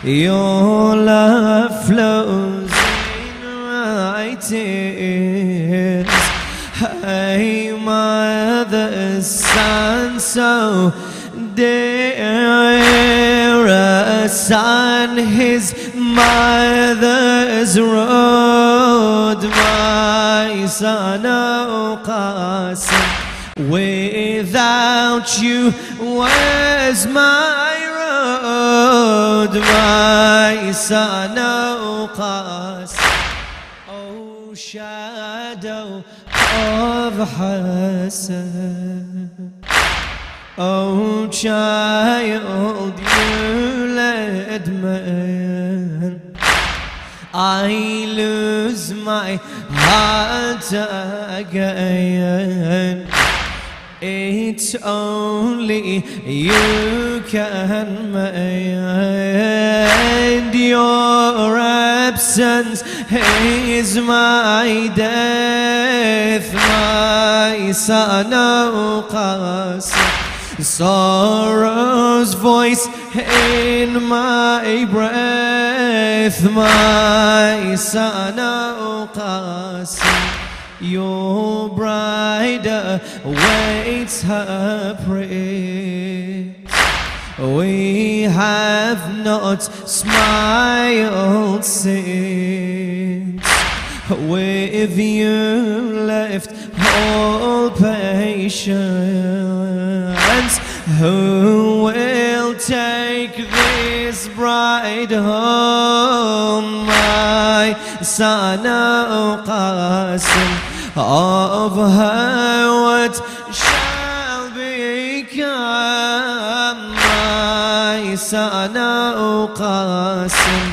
Your love flows in my tears. Hey, mother's son, so dear, a son his mother's road, my son, O Qasim. Without you, where's my road, my son, O Qasim? O shadow of Hassan, O child you led man, I lose my heart again. It's only you can mend. Your absence is my death, my son, O Qasim. Sorrow's voice in my breath, my son, O Qasim. Your bride awaits her praise. We have not smiled since with you left all patience. Who will take this bride home, my son, O Qasim? Of her what shall become, my son, O Qasim?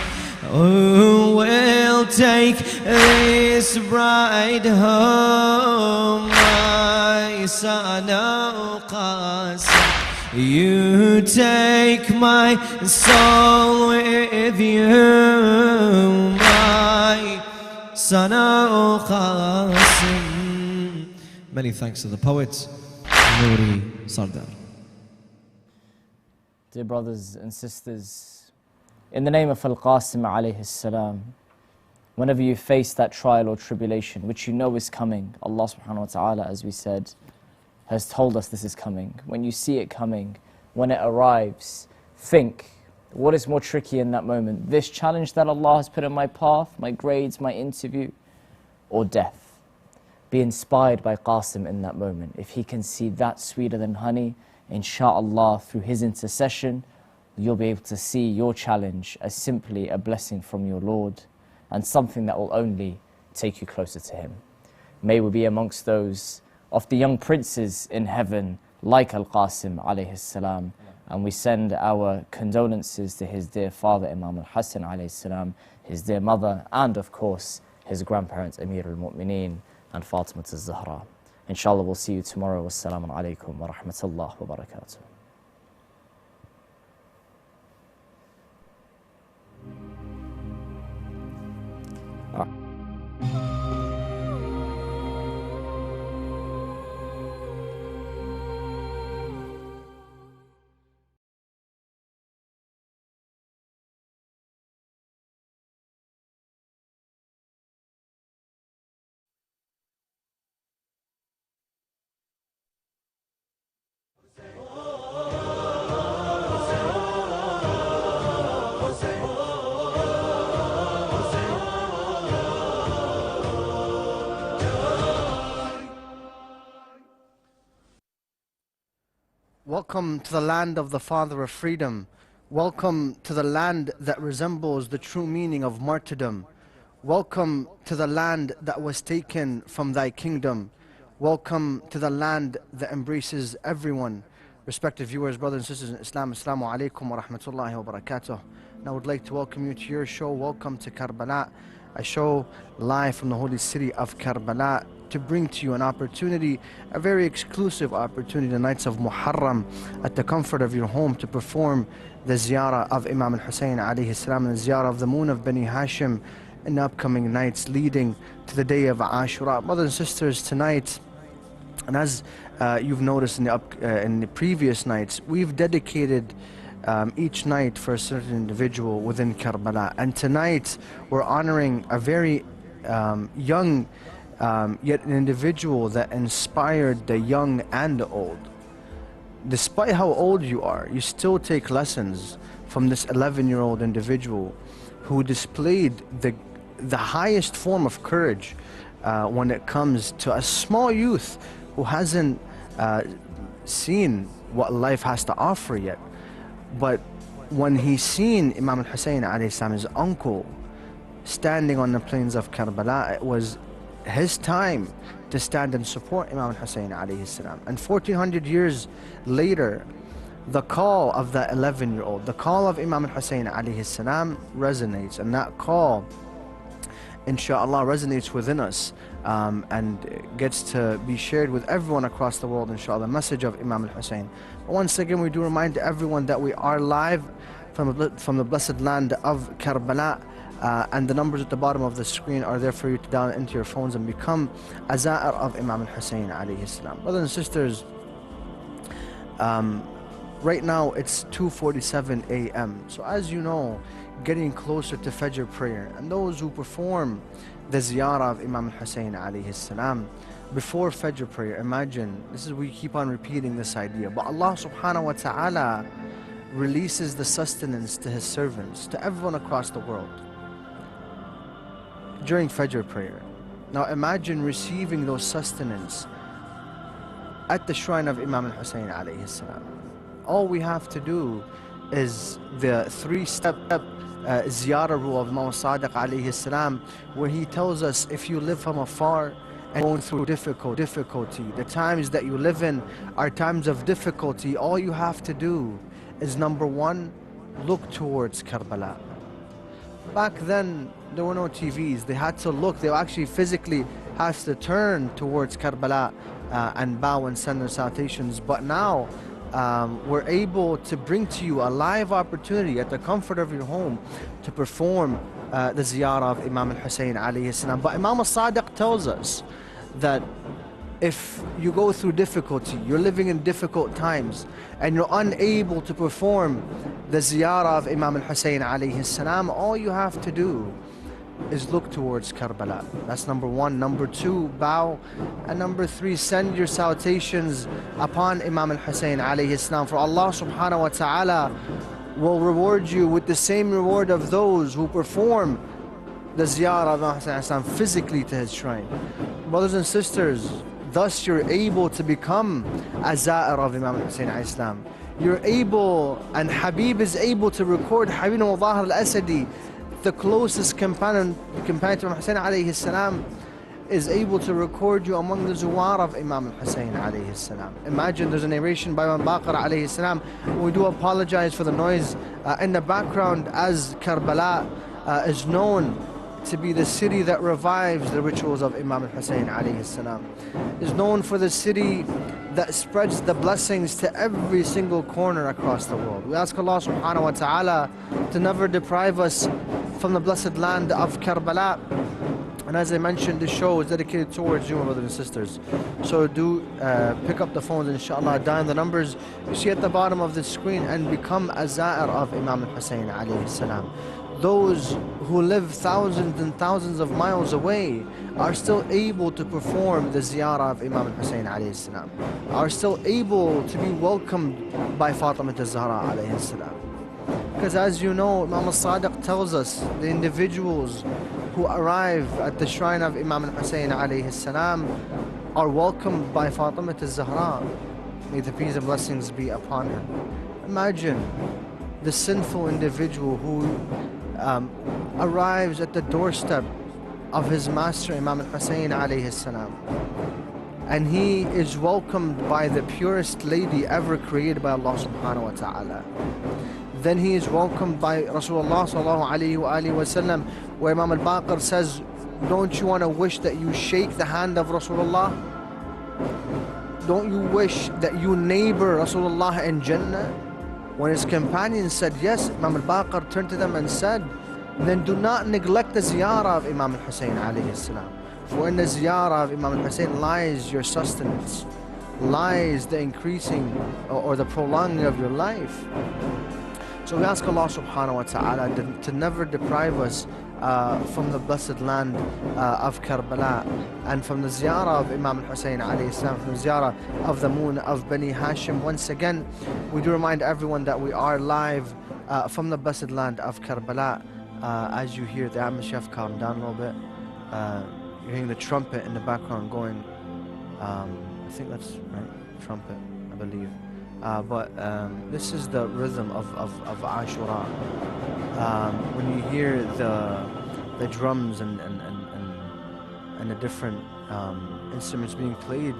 Who will take this bride home, my son, O Qasim? You take my soul with you, my son, O Qasim. Many thanks to the poet, Nouri Sardar. Dear brothers and sisters, in the name of Al-Qasim alayhi salam, whenever you face that trial or tribulation, which you know is coming, Allah subhanahu wa ta'ala, as we said, has told us this is coming. When you see it coming, when it arrives, think, what is more tricky in that moment? This challenge that Allah has put in my path, my grades, my interview, or death? Be inspired by Qasim in that moment. If he can see that sweeter than honey, inshallah, through his intercession, you'll be able to see your challenge as simply a blessing from your Lord and something that will only take you closer to him. May we be amongst those of the young princes in heaven like Al-Qasim alayhi salam, and we send our condolences to his dear father Imam Al-Hassan alayhi salam, his dear mother, and of course his grandparents Amir al-Mu'mineen and Fatima al-Zahra. Inshallah, we'll see you tomorrow. Wassalamu alaikum wa rahmatullah wa barakatuh. Welcome to the land of the Father of Freedom. Welcome to the land that resembles the true meaning of martyrdom. Welcome to the land that was taken from thy kingdom. Welcome to the land that embraces everyone. Respected viewers, brothers and sisters in Islam, Assalamu alaikum wa rahmatullahi wa barakatuh. And I would like to welcome you to your show, Welcome to Karbala, a show live from the holy city of Karbala, to bring to you an opportunity, a very exclusive opportunity, the nights of Muharram, at the comfort of your home, to perform the ziyarah of Imam Hussein alayhi salam, and the ziyarah of the moon of Bani Hashim in the upcoming nights leading to the day of Ashura. Brothers and sisters, tonight, and as you've noticed in the previous nights, we've dedicated each night for a certain individual within Karbala. And tonight we're honoring a very young, yet an individual that inspired the young and the old. despite how old you are, you still take lessons from this 11-year-old individual who displayed the highest form of courage when it comes to a small youth who hasn't seen what life has to offer yet. But when he seen Imam al-Hussein alayhi salam, his uncle, standing on the plains of Karbala, it was his time to stand and support Imam al-Hussein alayhi salam. And 1400 years later, the call of that 11-year-old, the call of Imam al-Hussein alayhi salam resonates, and that call, inshallah, resonates within us and gets to be shared with everyone across the world, inshallah, the message of Imam al-Hussein. Once again, we do remind everyone that we are live from the blessed land of Karbala, and the numbers at the bottom of the screen are there for you to download into your phones and become a za'ir of Imam al-Hussein alayhi salam. Brothers and sisters, right now it's 2:47 a.m. So as you know, getting closer to Fajr prayer, and those who perform the ziyarah of Imam al-Hussein alayhi salam before Fajr prayer, imagine, we keep on repeating this idea, but Allah subhanahu wa ta'ala releases the sustenance to His servants, to everyone across the world, during Fajr prayer. Now imagine receiving those sustenance at the shrine of Imam al-Hussein alayhi salam. All we have to do is the 3-step ziyarah rule of Imam Sadiq alayhi salam, where he tells us, if you live from afar and going through difficulty, the times that you live in are times of difficulty, all you have to do is, number one, look towards Karbala. Back then, there were no TVs. They had to look. They actually physically had to turn towards Karbala and bow and send their salutations. But now, we're able to bring to you a live opportunity at the comfort of your home to perform the ziyarah of Imam al-Hussein alayhi salam. But Imam al-Sadiq tells us that if you go through difficulty, you're living in difficult times, and you're unable to perform the ziyarah of Imam al-Hussein alayhi salam, all you have to do is look towards Karbala. That's number one. Number two, bow. And number three, send your salutations upon Imam al-Hussein alayhi salam, for Allah subhanahu wa ta'ala will reward you with the same reward of those who perform the ziyarah of Imam Hussein alayhi salam physically to his shrine. Brothers and sisters, thus you're able to become a za'ir of Imam Hussein alayhi salam. You're able, and Habib is able to record, Habib al Asadi, the closest companion to Imam Hussein alayhi salam, is able to record you among the zuwar of Imam Hussein alayhi salam. Imagine, there's a narration by Imam Baqir alayhi salam. We do apologize for the noise in the background, as Karbala is known to be the city that revives the rituals of Imam Hussein alayhi salam. Is known for the city that spreads the blessings to every single corner across the world. We ask Allah subhanahu wa ta'ala to never deprive us from the blessed land of Karbala. And as I mentioned, this show is dedicated towards you, my brothers and sisters. So do pick up the phones, inshallah, dial the numbers you see at the bottom of the screen, and become a za'ir of Imam Hussein alayhi salam. Those who live thousands and thousands of miles away are still able to perform the ziyarah of Imam Hussein alayhi salam, are still able to be welcomed by Fatima al-Zahra alayhi salam. Because as you know, Imam al-Sadiq tells us, the individuals who arrive at the shrine of Imam Hussein alayhi salam are welcomed by Fatima al-Zahra. May the peace and blessings be upon her. Imagine the sinful individual who arrives at the doorstep of his master Imam Hussein alayhi salam, and he is welcomed by the purest lady ever created by Allah subhanahu wa ta'ala. Then he is welcomed by Rasulullah sallallahu alayhi wa alihi wa sallam, where Imam al-Baqir says, don't you want to wish that you shake the hand of Rasulullah? Don't you wish that you neighbor Rasulullah in Jannah? When his companions said yes, Imam al-Baqir turned to them and said, then do not neglect the ziyarah of Imam al-Hussein alayhi salam. For in the ziyarah of Imam al-Hussein lies your sustenance, lies the increasing or the prolonging of your life. So we ask Allah subhanahu wa ta'ala to never deprive us from the blessed land of Karbala and from the ziyarah of Imam Hussein alayhi salam, from the ziyarah of the moon of Bani Hashim. Once again, we do remind everyone that we are live from the blessed land of Karbala. As you hear the atmosphere, calm down a little bit. You're hearing the trumpet in the background going, I think that's right, trumpet, I believe. But this is the rhythm of Ashura. When you hear the drums and the different instruments being played,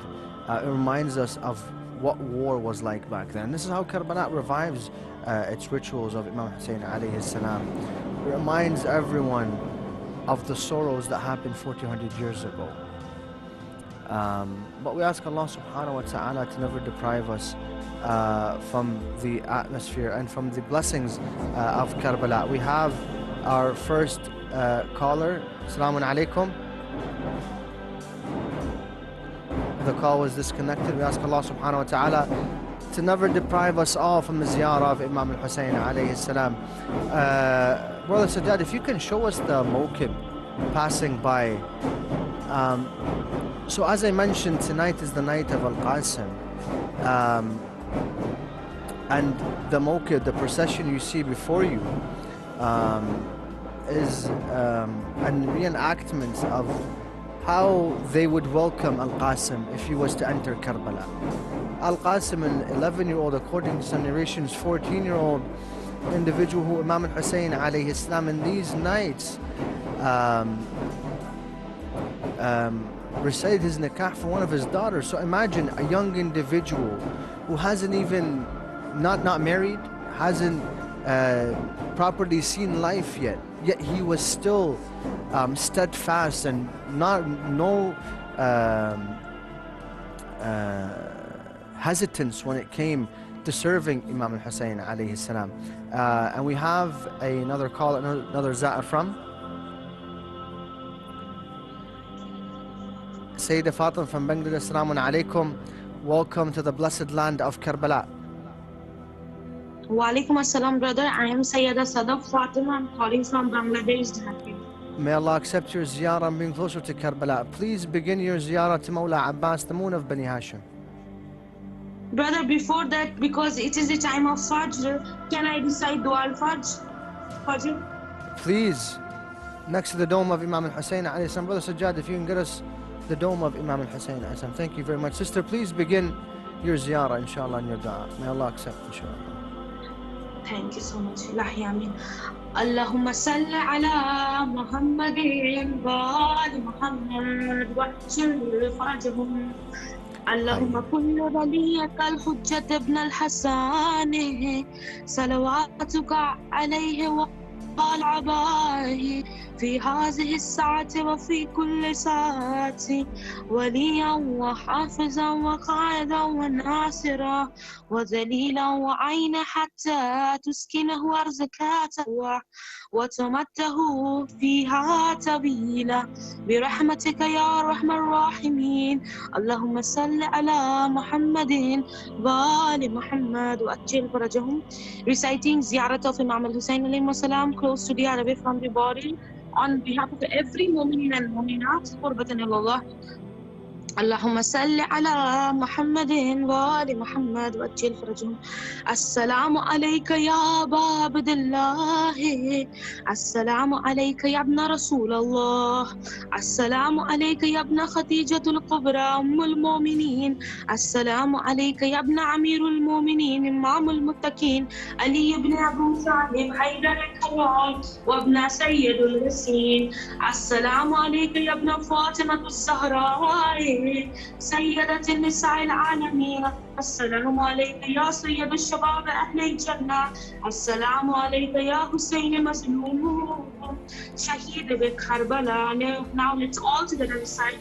it reminds us of what war was like back then. This is how Karbala revives its rituals of Imam Hussein alayhi salam. It reminds everyone of the sorrows that happened 1400 years ago. But we ask Allah subhanahu wa ta'ala to never deprive us from the atmosphere and from the blessings of Karbala. We have our first caller. Assalamu alaikum. The call was disconnected. We ask Allah subhanahu wa ta'ala to never deprive us all from the ziyarah of Imam al-Hussein alayhi salam. Brother Sajjad, if you can show us the mawqib passing by. So as I mentioned, tonight is the night of Al-Qasim. And the mawqib, the procession you see before you, is a reenactment of how they would welcome Al-Qasim if he was to enter Karbala. Al-Qasim, an 11-year-old, according to some narrations, 14-year-old individual who Imam Hussein alayhi salam in these nights recited his nikah for one of his daughters. So imagine a young individual who hasn't even, not married, hasn't properly seen life yet he was still steadfast and no hesitance when it came to serving Imam al-Hussein alayhi salam. And we have another call, another za'ar from Sayyidah Fatima from Bangladesh. Assalamu alaikum. Welcome to the blessed land of Karbala. Wa alaikum assalam, brother. I am Sayyidah Sadaf Fatima. I'm calling from Bangladesh. May Allah accept your ziyarah and bring closer to Karbala. Please begin your ziyarah to Mawla Abbas, the moon of Bani Hashim. Brother, before that, because it is the time of Fajr, can I recite Dua al-Fajr? Please, next to the dome of Imam al-Hussein alayhi salam. Brother Sajjad, if you can get us the dome of Imam al-Hussein alayhi salam. Thank you very much. Sister, please begin your ziyarah, inshallah, and your dua. May Allah accept, inshallah. Thank you so much. Ilahi Ameen. Allahumma salli ala Muhammadin wa ali Muhammad wa ajil farajahum. اللهم كن وليك الحجة ابن الحسن صلواتك عليه وقال عبائه في هذه الساعة وفي كل ساعة وليا وحافظا وقائدا وناصرا وذليلا وعين حتى تسكنه أرزك وتمته فيها طويلا برحمتك يا أرحم الراحمين. اللهم صل على محمد وآل محمد وأجل فرجهم. Reciting Ziyarat of Imam al-Hussein alayhi salam close to the Arabic from the body on behalf of every mu'min and mu'minat. Qurbatan ilallah. اللهم صل على محمد وآل محمد وأجل فرجهم. السلام عليك يا أبا عبد الله. السلام عليك يا ابن رسول الله. السلام عليك يا ابن خديجة الكبرى أم المؤمنين. السلام عليك يا ابن أمير المؤمنين إمام المتقين علي بن أبي طالب حيدر الكرام وابن سيد الحسين. السلام عليك يا ابن فاطمة الزهراء سيدة النساء العالمين. السلام عليك يا سيد الشباب أهل الجنة. السلام عليك يا حسين مظلوم شهيد بكربلاء. Now let's all together recite.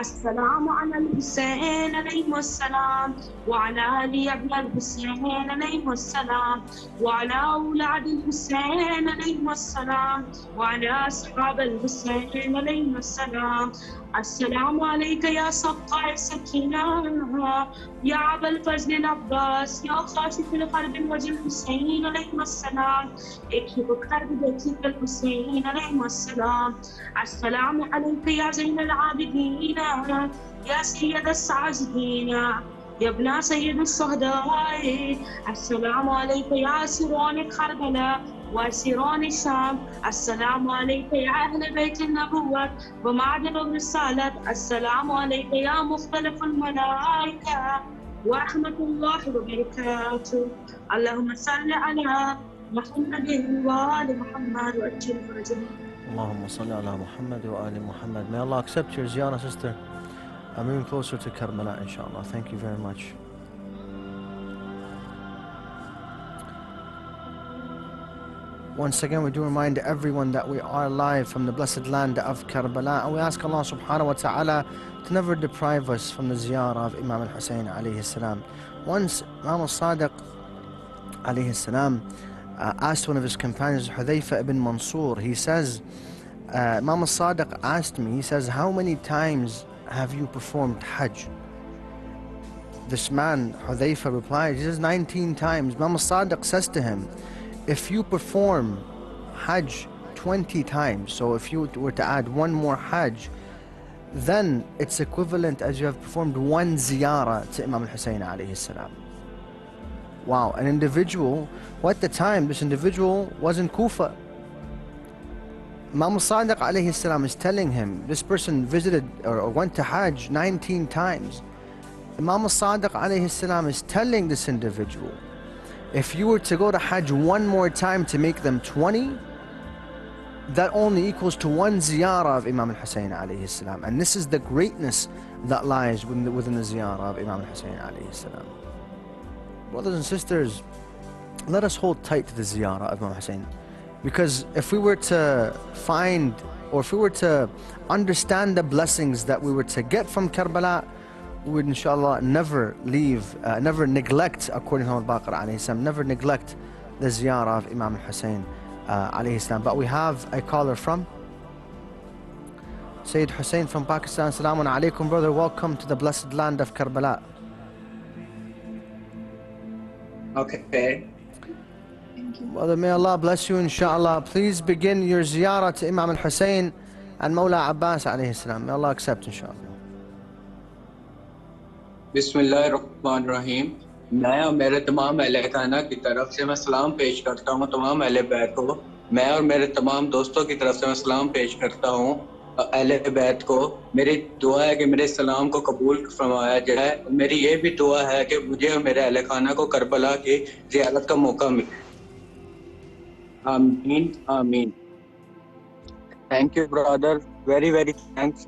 السلام على الحسين عليه السلام وعلى علي ابن الحسين عليه السلام وعلى أولاد الحسين عليه السلام وعلى أصحاب الحسين عليه السلام. السلام عليك يا سقاء السكينة يا أبا الفضل العباس يا خاشف القلب وجه الحسين عليه السلام اكتب قلب بيتك الحسين عليه السلام السلام عليك يا زين العابدين يا سيد الساجدين يا ابن سيد الشهداء السلام عليك يا أسيران كربلاء وأسيران الشام السلام عليك يا أهل بيت النبوة ومعدن الرسالة السلام عليك يا مختلف الملائكة ورحمة الله وبركاته اللهم صل على محمد وآل محمد وأجل فرجهم. Allahumma salli ala Muhammad wa ali Muhammad. May Allah accept your ziyarah, sister. I'm moving closer to Karbala, inshallah. Thank you very much. Once again, we do remind everyone that we are live from the blessed land of Karbala, and we ask Allah subhanahu wa ta'ala to never deprive us from the ziyarah of Imam Al Hussein alayhi salam. Once Imam Al Sadiq alayhi salam asked one of his companions, Hudayfa ibn Mansur, he says, Imam Al Sadiq asked me, he says, how many times have you performed Hajj? This man, Hudayfa, replied, he says, 19 times. Imam Al Sadiq says to him, if you perform Hajj 20 times, so if you were to add one more Hajj, then it's equivalent as you have performed one ziyarah to Imam al-Hussein alayhi salam. Wow, an individual, well, at the time, this individual was in Kufa. Imam al-Sadiq alayhi salam is telling him, this person visited or went to Hajj 19 times. Imam al-Sadiq alayhi salam is telling this individual, if you were to go to Hajj one more time to make them 20, that only equals to one ziyarah of Imam al-Hussein alayhi salam. And this is the greatness that lies within the ziyarah of Imam al-Hussein alayhi salam. Brothers and sisters, let us hold tight to the ziyarah of Imam Hussein. Because if we were to find, or if we were to understand the blessings that we were to get from Karbala, we would inshallah never leave, never neglect, according to Muhammad Baqir alayhi salam, never neglect the ziyarah of Imam al-Hussein alayhi salam. But we have a caller from Sayyid Hussein from Pakistan. Assalamu alaikum, brother. Welcome to the blessed land of Karbala. Okay. Brother, may Allah bless you, inshallah. Please begin your ziyarah to Imam al-Hussein and Mawla Abbas alayhi salam. May Allah accept, inshallah. बिस्मिल्लाहिर्रहमानिर्रहीम। मैं और मेरे तमाम अहले खाना की तरफ से मैं सलाम पेश करता हूँ तमाम अहले बैत को। मैं और मेरे तमाम दोस्तों की तरफ से मैं सलाम पेश करता हूँ अहले बैत को। मेरी दुआ है कि मेरे सलाम को कबूल फरमाया जाए। मेरी ये भी दुआ है कि मुझे और मेरे अहले खाना को करबला की ज़ियारत का मौका मिले। आमीन आमीन। Thank you brother, very very thanks.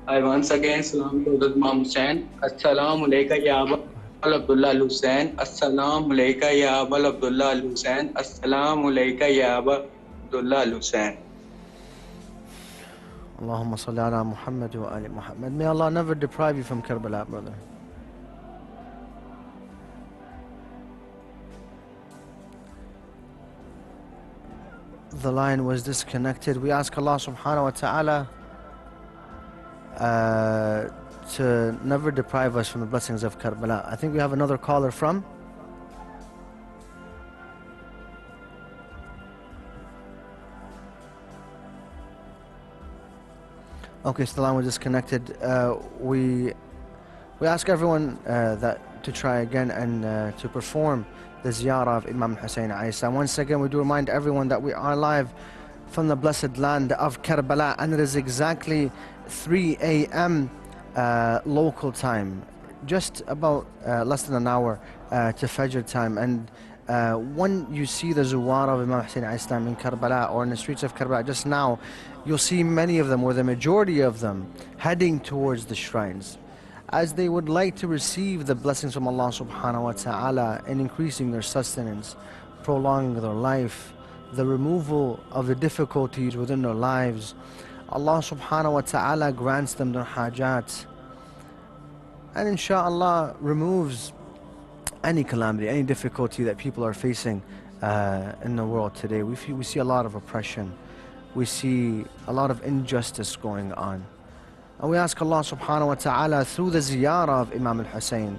I once again salam to Imam Hussein. Assalamu alayka ya Aba Abdillah Al Hussein. Assalamu alayka ya Aba Abdillah Al Hussein. Assalamu alayka ya Aba Abdillah Al Hussein. Allahumma salli ala Muhammad wa ali Muhammad. May Allah never deprive you from Karbala, brother. The line was disconnected. We ask Allah subhanahu wa ta'ala to never deprive us from the blessings of Karbala. I think we have another caller from okay, so the line was disconnected. We ask everyone that to try again and to perform the ziyarah of Imam Hussein alayhi salam. Once again, we do remind everyone that we are live from the blessed land of Karbala, and it is exactly 3 a.m. Local time, just about less than an hour to Fajr time. And when you see the Zuwar of Imam Hussein alayhi salam in Karbala or in the streets of Karbala just now, you'll see many of them, or the majority of them, heading towards the shrines, as they would like to receive the blessings from Allah subhanahu wa ta'ala in increasing their sustenance, prolonging their life, the removal of the difficulties within their lives. Allah subhanahu wa ta'ala grants them their hajat, and inshallah removes any calamity, any difficulty that people are facing in the world today. We see a lot of oppression. We see a lot of injustice going on. And we ask Allah subhanahu wa ta'ala through the ziyarah of Imam al-Hussein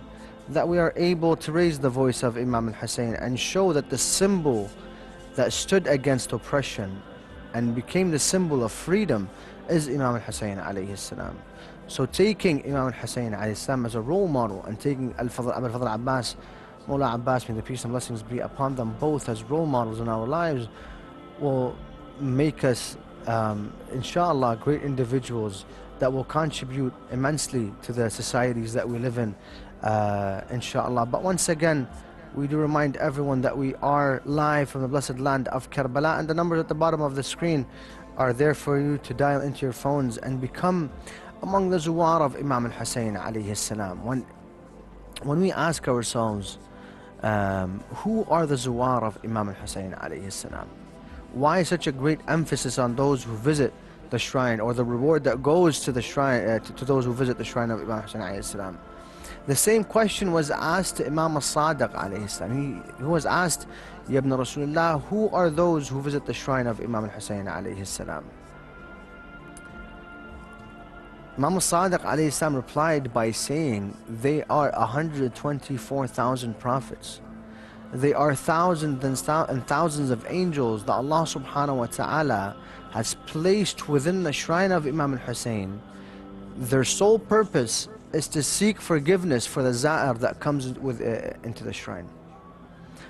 that we are able to raise the voice of Imam al-Hussein and show that the symbol that stood against oppression and became the symbol of freedom is Imam al-Hussein alayhi salam. So taking Imam al-Hussein alayhi salam as a role model and taking Al-Fadl Abbas, Mawla Abbas, may the peace and blessings be upon them both, as role models in our lives will make us inshallah great individuals that will contribute immensely to the societies that we live in, inshallah. But once again, we do remind everyone that we are live from the blessed land of Karbala, and the numbers at the bottom of the screen are there for you to dial into your phones and become among the zuwar of Imam al-Hussein alayhi salam. When we ask ourselves, who are the zuwar of Imam al-Hussein alayhi salam? Why such a great emphasis on those who visit the shrine, or the reward that goes to the shrine, to those who visit the shrine of Imam Hussein alayhi salam? The same question was asked to Imam al-Sadiq alayhi salam. He was asked, Ya ibn Rasulullah, who are those who visit the shrine of Imam al-Hussein alayhi salam? Imam al-Sadiq alayhi salam replied by saying, they are 124,000 prophets. They are thousands and thousands of angels that Allah subhanahu wa ta'ala has placed within the shrine of Imam al-Hussein. Their sole purpose is to seek forgiveness for the za'ir that comes into the shrine.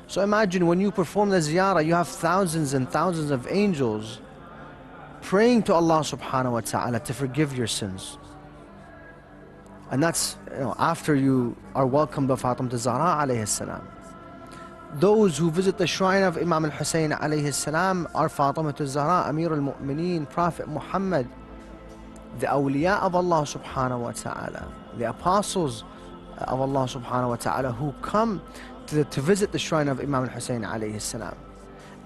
So imagine when you perform the ziyarah, you have thousands and thousands of angels praying to Allah subhanahu wa ta'ala to forgive your sins. And that's after you are welcomed by Fatima Zahra alayhi salam. Those who visit the shrine of Imam al-Hussein alayhi salam are Fatima Zahra, Amir al-Mu'mineen, Prophet Muhammad, the awliya of Allah subhanahu wa ta'ala, the apostles of Allah subhanahu wa ta'ala who come to visit the shrine of Imam al-Hussein alayhi salam.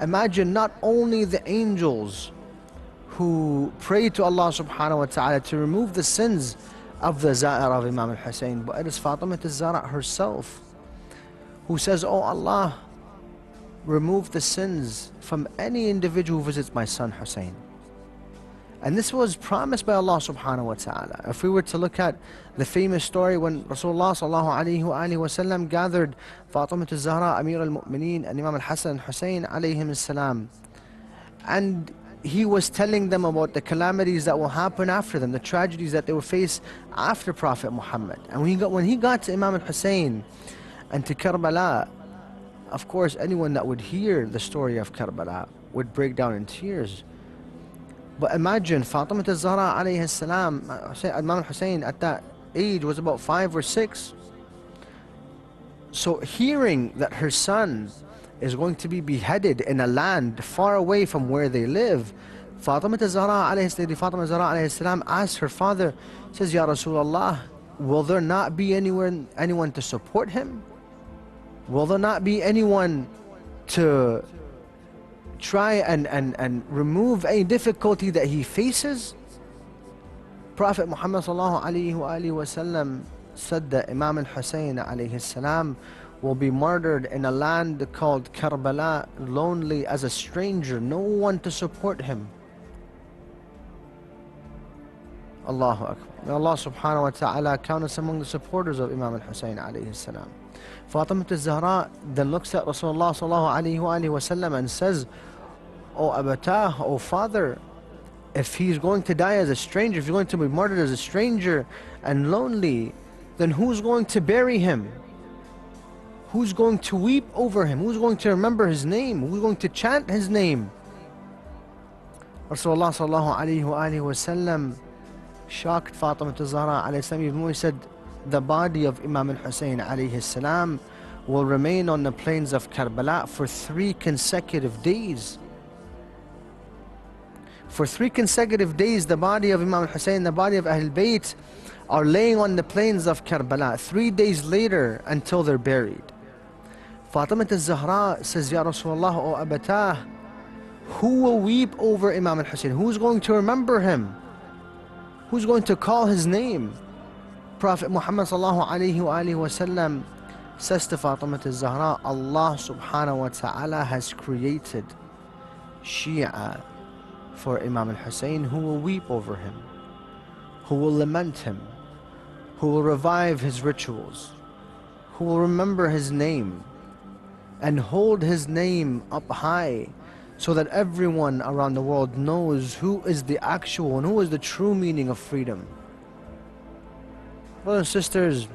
Imagine not only the angels who pray to Allah subhanahu wa ta'ala to remove the sins of the za'ir of Imam al-Hussein, but it is Fatima Zahra herself who says, oh Allah, remove the sins from any individual who visits my son Hussein. And this was promised by Allah subhanahu wa ta'ala. If we were to look at the famous story when Rasulullah sallallahu alayhi wa sallam gathered Fatima Zahra, Amir al-Mu'mineen, and Imam al-Hasan and Hussein alayhim salam, and he was telling them about the calamities that will happen after them, the tragedies that they will face after Prophet Muhammad. And when he got to Imam al-Hussein and to Karbala, of course anyone that would hear the story of Karbala would break down in tears. But imagine Fatima Zahra alayhi salam, Imam al-Hussein at that age was about 5 or 6. So hearing that her son is going to be beheaded in a land far away from where they live, Fatima Zahra alayhi salam asked her father, says, Ya Rasulullah, will there not be anyone to support him? Will there not be anyone to try and remove any difficulty that he faces? Prophet Muhammad sallallahu alayhi wa sallam said that Imam al-Hussein alayhi salam will be martyred in a land called Karbala, lonely as a stranger, no one to support him. Allahu Akbar. May Allah subhanahu wa ta'ala count us among the supporters of Imam al-Hussein alayhi salam. Fatima Zahra then looks at Rasulullah sallallahu alayhi wa sallam and says, O Abatah, O father, if he's going to die as a stranger, if he's going to be martyred as a stranger and lonely, then who's going to bury him? Who's going to weep over him? Who's going to remember his name? Who's going to chant his name? Rasulullah sallallahu alayhi wa sallam shocked Fatima Zahra alayhi salam, even when he said, the body of Imam al-Hussein alayhi salam will remain on the plains of Karbala for 3 consecutive days. For 3 consecutive days, the body of Imam al-Hussein, the body of Ahl Bayt are laying on the plains of Karbala 3 days later until they're buried. Fatima Zahra says, Ya Rasulullah, O Abatah, who will weep over Imam al-Hussein? Who's going to remember him? Who's going to call his name? Prophet Muhammad sallallahu alayhi wa sallam Says to Fatima al-Zahra, Allah subhanahu wa ta'ala has created Shia for Imam al-Hussein who will weep over him, who will lament him, who will revive his rituals, who will remember his name and hold his name up high so that everyone around the world knows who is the actual and who is the true meaning of freedom. Brothers and sisters,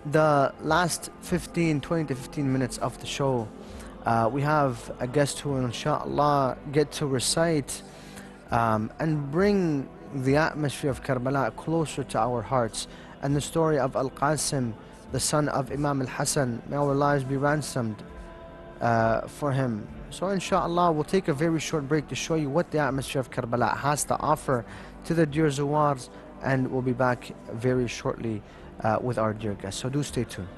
the last 20 to 15 minutes of the show, we have a guest who will inshallah get to recite and bring the atmosphere of Karbala closer to our hearts, and the story of Al-Qasim, the son of Imam Al-Hassan. May our lives be ransomed for him. So inshallah we'll take a very short break to show you what the atmosphere of Karbala has to offer to the dear Zawars, and we'll be back very shortly with our dear guest. So do stay tuned.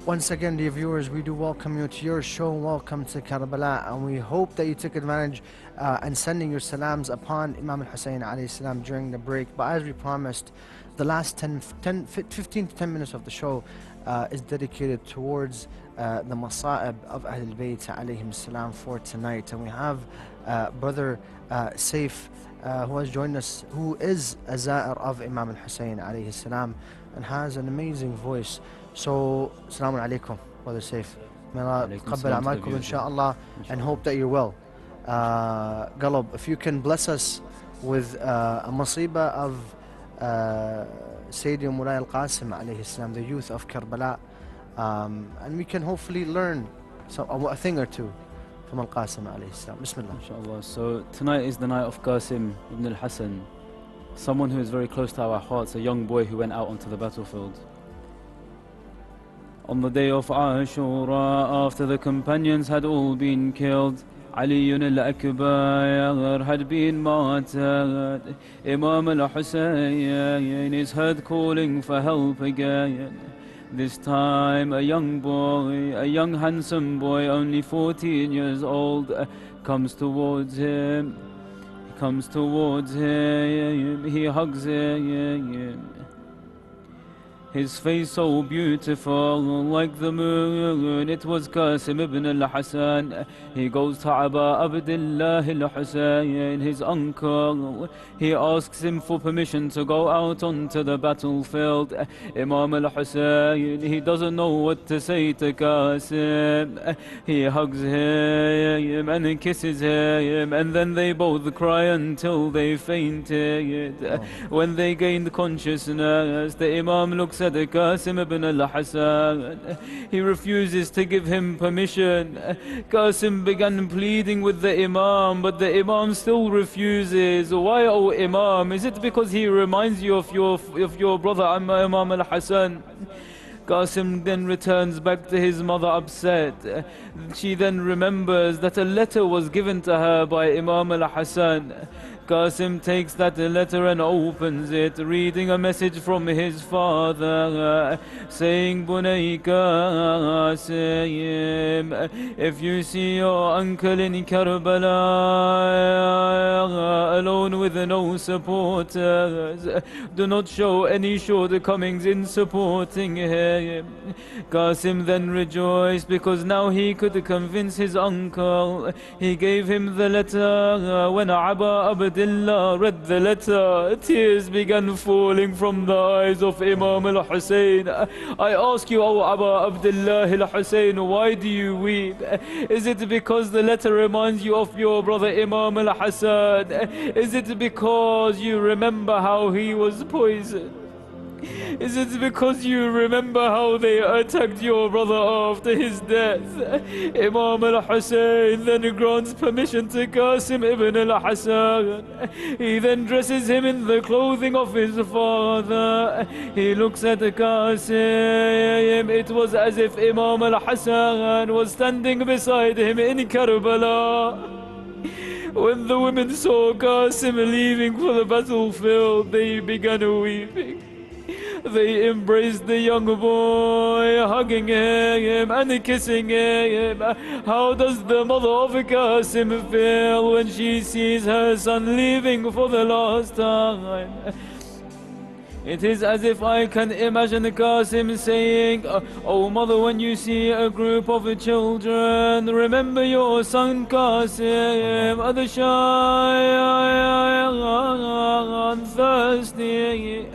Once again, dear viewers, we do welcome you to your show. Welcome to Karbala, and we hope that you took advantage and sending your salams upon Imam Hussein alayhi salam during the break. But as we promised, the last 15 to 10 minutes of the show is dedicated towards the masa'ib of Ahlul Bayt alayhim salam for tonight. And we have Brother Saif who has joined us, who is a za'ir of Imam Hussein alayhi salam and has an amazing voice. So, Assalamu alaikum, Brother Saif. May Allah taqabbal a'malkum inshaAllah, and hope that you're well. Galab, if you can bless us with a masiba of Sayyidi Mulay al-Qasim alayhi salam, the youth of Karbala, and we can hopefully learn a thing or two from al-Qasim alayhi salam. Bismillah. Inshallah. So tonight is the night of Qasim ibn al-Hasan, someone who is very close to our hearts, a young boy who went out onto the battlefield. On the day of Ashura, after the companions had all been killed, Ali Al Akbar had been martyred. Imam Al Hussein is heard calling for help again. This time a young boy, a young handsome boy, only 14 years old, comes towards him. He comes towards him, he hugs him. His face so beautiful, like the moon. It was Qasim ibn al-Hasan. He goes to Aba Abdillah al-Hussein, his uncle. He asks him for permission to go out onto the battlefield. Imam al-Hussein, he doesn't know what to say to Qasim. He hugs him and kisses him, and then they both cry until they fainted. When they gained consciousness, the Imam looks at Qasim ibn al-Hasan. He refuses to give him permission. Qasim began pleading with the Imam, but the Imam still refuses. Why, O Imam? Is it because he reminds you of your brother Imam al-Hasan? Qasim then returns back to his mother upset. She then remembers that a letter was given to her by Imam al-Hasan. Qasim takes that letter and opens it, reading a message from his father, saying, Bunay Qasim, if you see your uncle in Karbala alone with no supporters, do not show any shortcomings in supporting him. Qasim then rejoiced because now he could convince his uncle. He gave him the letter. When Aba Abdillah read the letter, tears began falling from the eyes of Imam al-Hussein. I ask you, O Aba Abdillah al-Hussein, why do you weep? Is it because the letter reminds you of your brother Imam al-Hasan? Is it because you remember how he was poisoned? Is it because you remember how they attacked your brother after his death? Imam al-Hussein then grants permission to Qasim ibn al-Hasan. He then dresses him in the clothing of his father. He looks at Qasim. It was as if Imam al-Hasan was standing beside him in Karbala. When the women saw Qasim leaving for the battlefield, they began weeping. They embraced the young boy, hugging him and kissing him. How does the mother of Qasim feel when she sees her son leaving for the last time? It is as if I can imagine Qasim saying, Oh mother, when you see a group of children, remember your son Qasim, the shy and thirsty.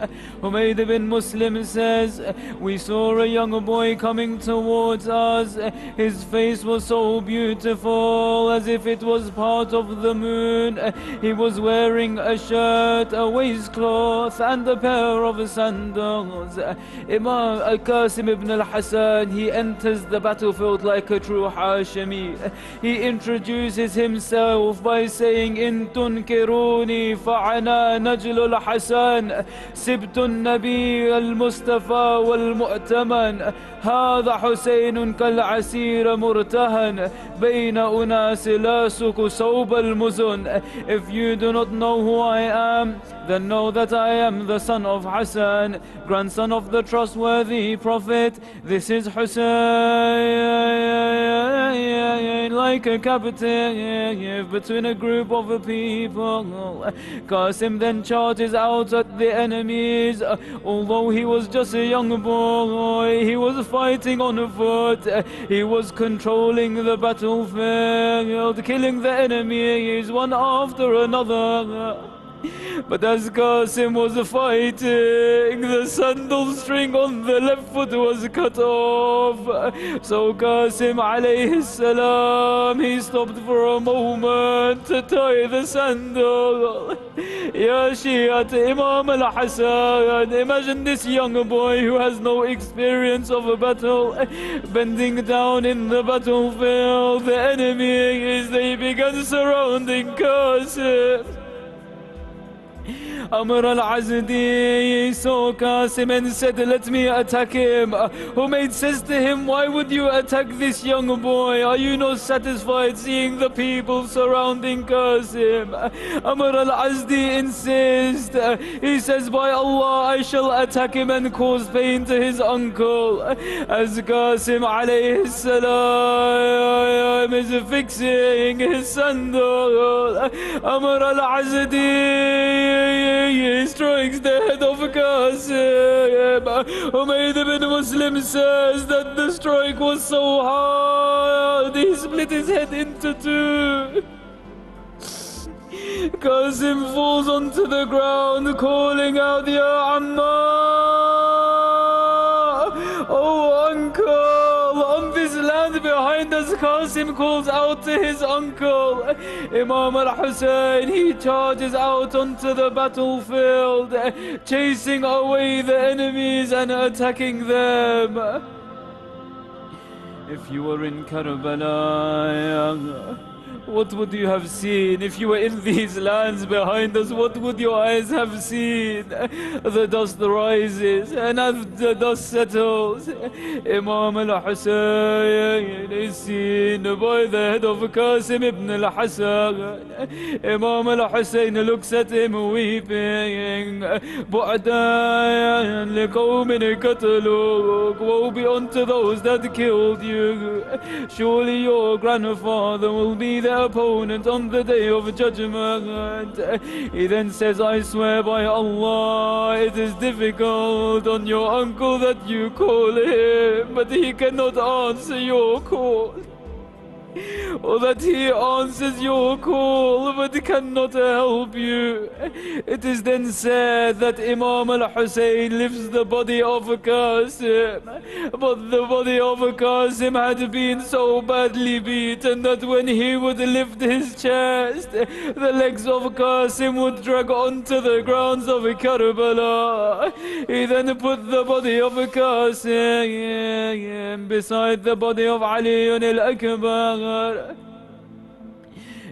Humayd bin Muslim says, we saw a young boy coming towards us. His face was so beautiful, as if it was part of the moon. He was wearing a shirt, a waistcloth, and a pair of sandals. Imam Qasim ibn al-Hasan, he enters the battlefield like a true Hashimi. He introduces himself by saying, In tunkiruni fa'ana najlu al-Hasan, sibtun النبي المصطفى والمؤتمن هذا حسين كالعسير مرتهن بين أناس لاسك صوب المزن. If you do not know who I am, then know that I am the son of Hassan, grandson of the trustworthy Prophet. This is Hussein, like a captive between a group of people. Qasim then charges out at the enemies. Although he was just a young boy, he was fighting on foot. He was controlling the battlefield, killing the enemies one after another. But as Qasim was fighting, the sandal string on the left foot was cut off. So Qasim alayhi salam, he stopped for a moment to tie the sandal. Ya Shi'at Imam al-Hassan, imagine this young boy who has no experience of a battle, bending down in the battlefield. The enemies, they began surrounding Qasim. Ammar al-Azdi saw Qasim and said, let me attack him. Humayd says to him, why would you attack this young boy? Are you not satisfied seeing the people surrounding Qasim? Ammar al-Azdi insists. He says, by Allah, I shall attack him and cause pain to his uncle. As Qasim alayhi salam is fixing his sandal, Ammar al-Azdi strikes the head of Qasim. Humayd ibn Muslim says that the strike was so hard, he split his head into two. Qasim falls onto the ground, calling out, Ya Ammar, oh uncle. On this land behind us, Qasim calls out to his uncle. Imam al-Hussein, he charges out onto the battlefield, chasing away the enemies and attacking them. If you were in Karbala, what would you have seen? If you were in these lands behind us, what would your eyes have seen? The dust rises, and as the dust settles, Imam al-Hussein is seen by the head of Qasim ibn al-Hassan. Imam al-Hussein looks at him weeping. Bu'dan liqawmin qataluk, woe be unto those that killed you. Surely your grandfather will be the opponent on the day of judgment. He then says, I swear by Allah, it is difficult on your uncle that you call him, but he cannot answer your call. Or that he answers your call but cannot help you. It is then said that Imam al-Hussein lifts the body of Qasim, but the body of Qasim had been so badly beaten that when he would lift his chest, the legs of Qasim would drag onto the grounds of Karbala. He then put the body of Qasim beside the body of Ali Al Akbar.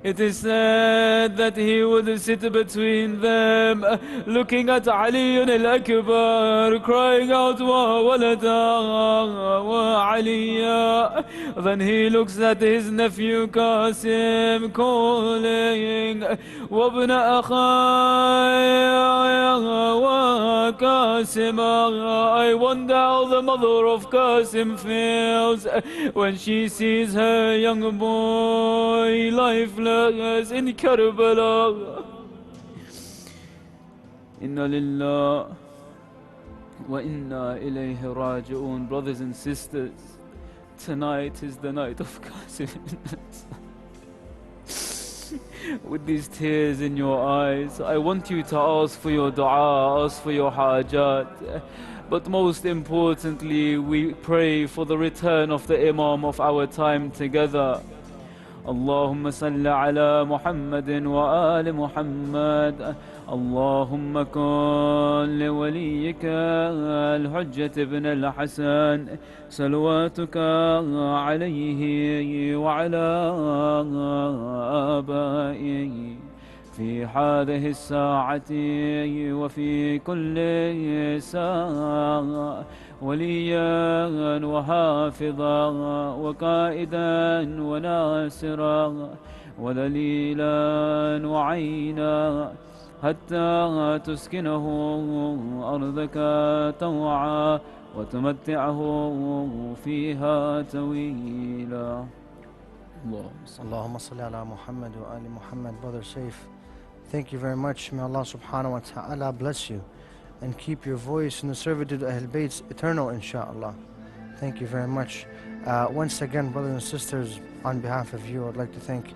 It is said that he would sit between them, looking at Ali Al Akbar, crying out, Wa walada, wa aliya. Then he looks at his nephew Qasim, calling, Wabna akhaya, wa Qasima. I wonder how the mother of Qasim feels when she sees her young boy lifeless in Karbala. Inna lillah wa inna ilayhi raji'un. Brothers and sisters, tonight is the night of Qasim. With these tears in your eyes, I want you to ask for your dua, ask for your hajat. But most importantly, we pray for the return of the Imam of our time together. اللهم صل على محمد وآل محمد. اللهم كن لوليك الحجة بن الحسن صلواتك عليه وعلى آبائه في هذه الساعة وفي كل ساعة وليا وحافظا وقائدا وناصرا ودليلا وعينا حتى تسكنه أرضك طوعا وتمتعه فيها طويلا. Allahumma salli ala Muhammad wa ali Muhammad. Brother Saif, thank you very much. May Allah subhanahu wa ta'ala bless you and keep your voice in the servitude of Ahl Bayt eternal, inshaAllah. Thank you very much. Once again, brothers and sisters, on behalf of you, I'd like to thank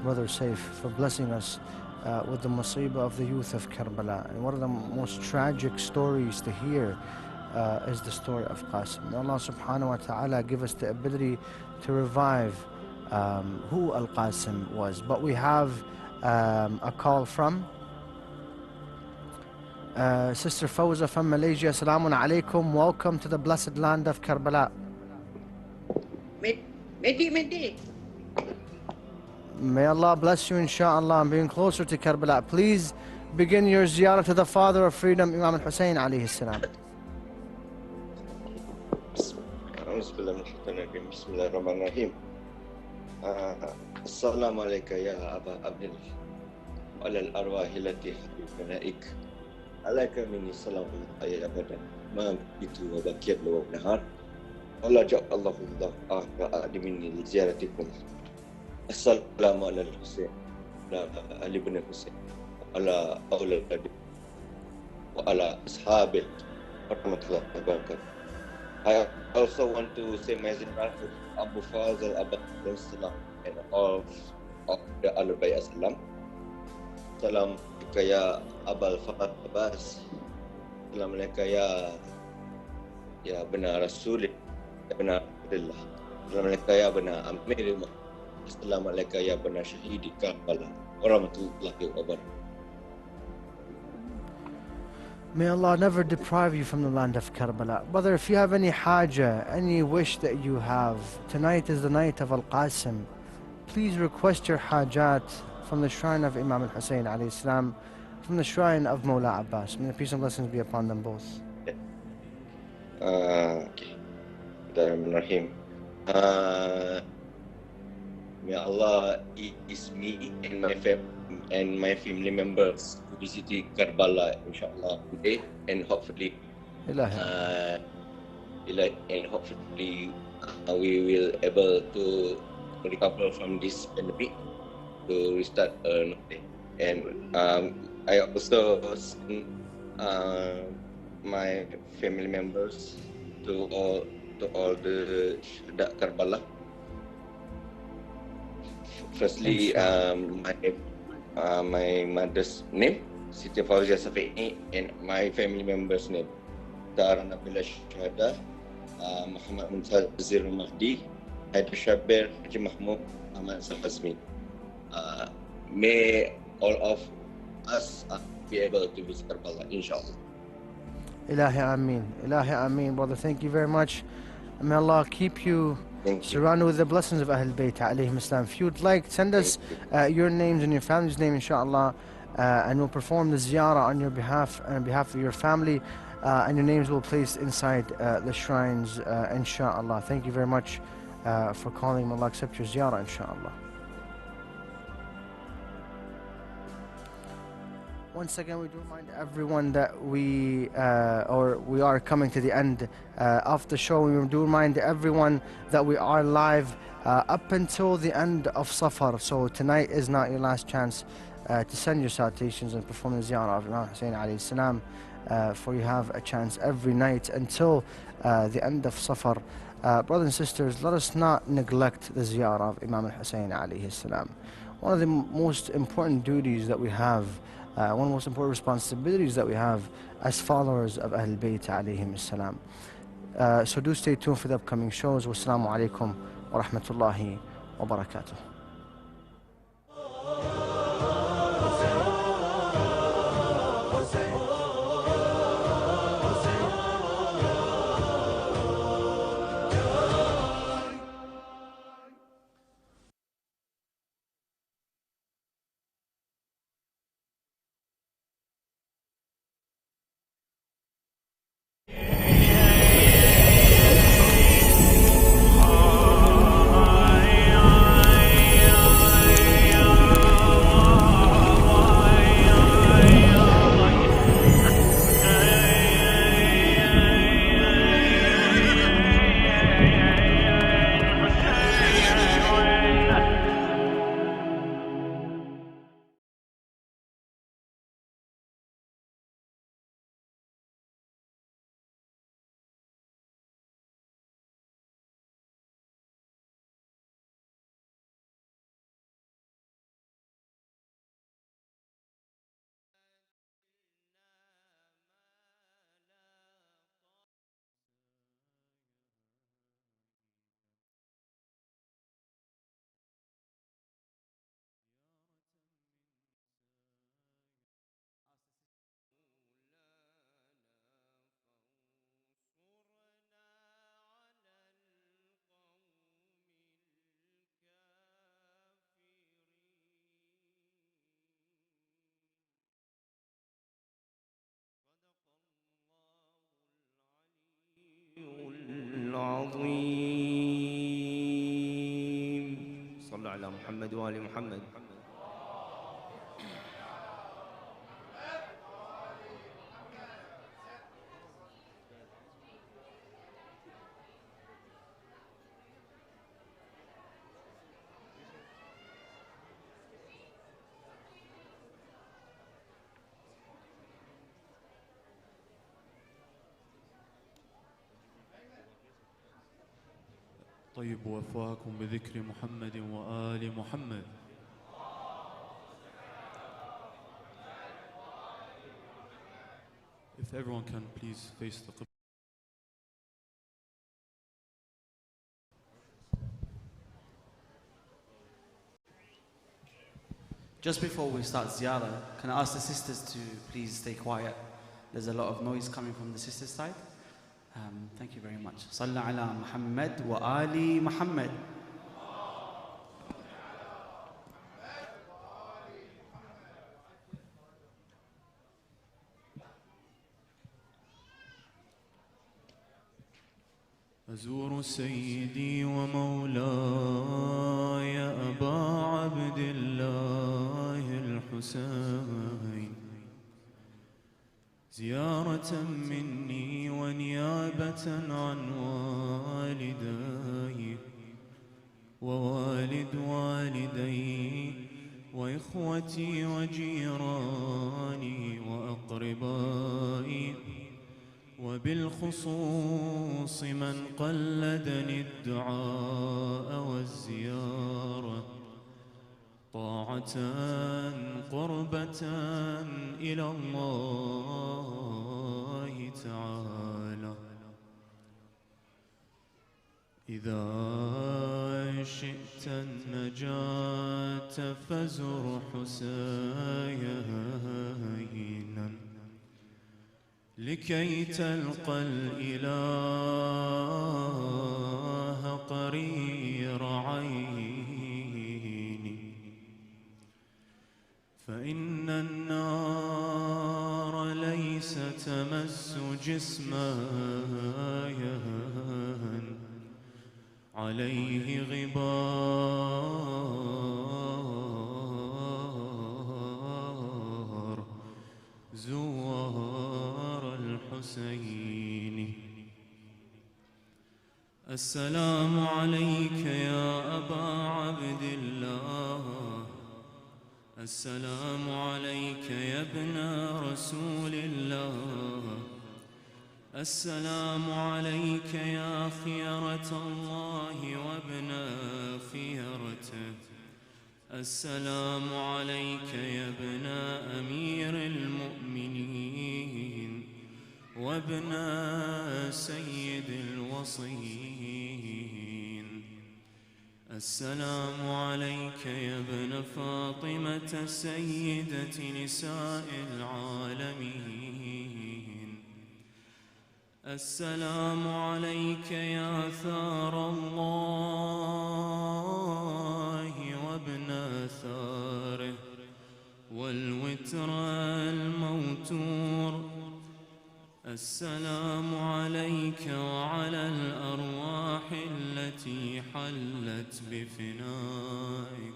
Brother Saif for blessing us with the musibah of the youth of Karbala. And one of the most tragic stories to hear is the story of Qasim. May Allah subhanahu wa ta'ala give us the ability to revive who Al-Qasim was. But we have a call from Sister Fawza from Malaysia. Assalamu alaikum. Welcome to the blessed land of Karbala. May Allah bless you, inshaAllah, and being closer to Karbala. Please begin your ziyarah to the father of freedom, Imam Hussein alayhi salam. Bismillahirrahmanirrahim. Assalamualaikum ya Aba Abdillah wa ala al-arwahi lati habibanaik. Alaika minni salam ya abadan ma bitu wa bakiyat wa nahar. Allah ja'allahu Allah minni li ziyaratikum. Assalamu ala al-Husain wa Ali ibn Hussein wa ala awlad wa ala ashabi rahmatullahi wa barakatuh. I also want to say my ziyarah to Abu Fazal, Aba Abdillah, and all of the Al-Bayt Assalam. Salam ya Abal Abbas. Salam ya benar Rasul, ya benar Abdullah. Salam ya benar Amir. Salam ya benar Syahid Karbala. Warahmatullahi wabarakatuh. May Allah never deprive you from the land of Karbala. Brother, if you have any haja, any wish that you have, tonight is the night of Al-Qasim. Please request your hajat from the shrine of Imam Hussein alayhi salam, from the shrine of Mawla Abbas. May the peace and blessings be upon them both. Bismillahirrahmanirrahim. May Allah ease me and my family members to visit Karbala, inshallah, today, and hopefully, we will able to recover from this pandemic to restart and I also send my family members to all the Shuhada Karbala. Firstly, my mother's name, Siti Fauzia Safi'i, and my family members' name, Dara Nabila Shuhada, Muhammad Muntazir Mahdi, Haidar Shabir, Haji Mahmud, Ahmad Sahazmi. May all of us be able to visit Karbala, inshallah. Ilahi Ameen. Ilahi Ameen, brother. Thank you very much. May Allah keep you surrounded with the blessings of Ahl Bayt alayhim Islam. If you'd like, send us your names and your family's name, inshallah, and we'll perform the ziyarah on your behalf and on behalf of your family, and your names will be placed inside the shrines, inshallah. Thank you very much for calling. May Allah accept your ziyarah, inshallah. Once again, we do remind everyone that we are coming to the end of the show. We do remind everyone that we are live up until the end of Safar. So tonight is not your last chance to send your salutations and perform the ziyarah of Imam Hussein alayhi salam, for you have a chance every night until the end of Safar. Brothers and sisters, let us not neglect the ziyarah of Imam Hussein alayhi salam. One of the most important duties that we have, one of the most important responsibilities that we have as followers of Ahl Bayt alayhim salam. So do stay tuned for the upcoming shows. Wassalamu alaikum wa rahmatullahi wa barakatuh. العظيم. صلوا على محمد وآل محمد. طيب وفاكم بذكر محمد وآل محمد. If everyone can please face the Qibla. Just before we start ziyarah, can I ask the sisters to please stay quiet? There's a lot of noise coming from the sisters' side. Thank you very much. صلى على محمد وآل محمد. أزور سيدي ومولاي أبا عبد الله الحسين زيارة مني ونيابة عن والدي ووالد والدي وإخوتي وجيراني وأقربائي وبالخصوص من قلدني الدعاء والزيارة طاعة قربة إلى الله تعالى. إذا شئت النجاة فزر حسينا لكي تلقى الإله قرير عيني، فإن النار ليس تمس جسمايا عليه غبار زوار الحسين. السلام عليك يا أبا عبد الله، السلام عليك يا ابن رسول الله، السلام عليك يا خيرة الله وابن خيرته، السلام عليك يا ابن أمير المؤمنين وابن سيد الوصيين، السلام عليك يا ابن فاطمة سيدة نساء العالمين، السلام عليك يا ثار الله وابن ثاره والوتر الموتور، السلام عليك وعلى الأرواح التي حلت بفنائك.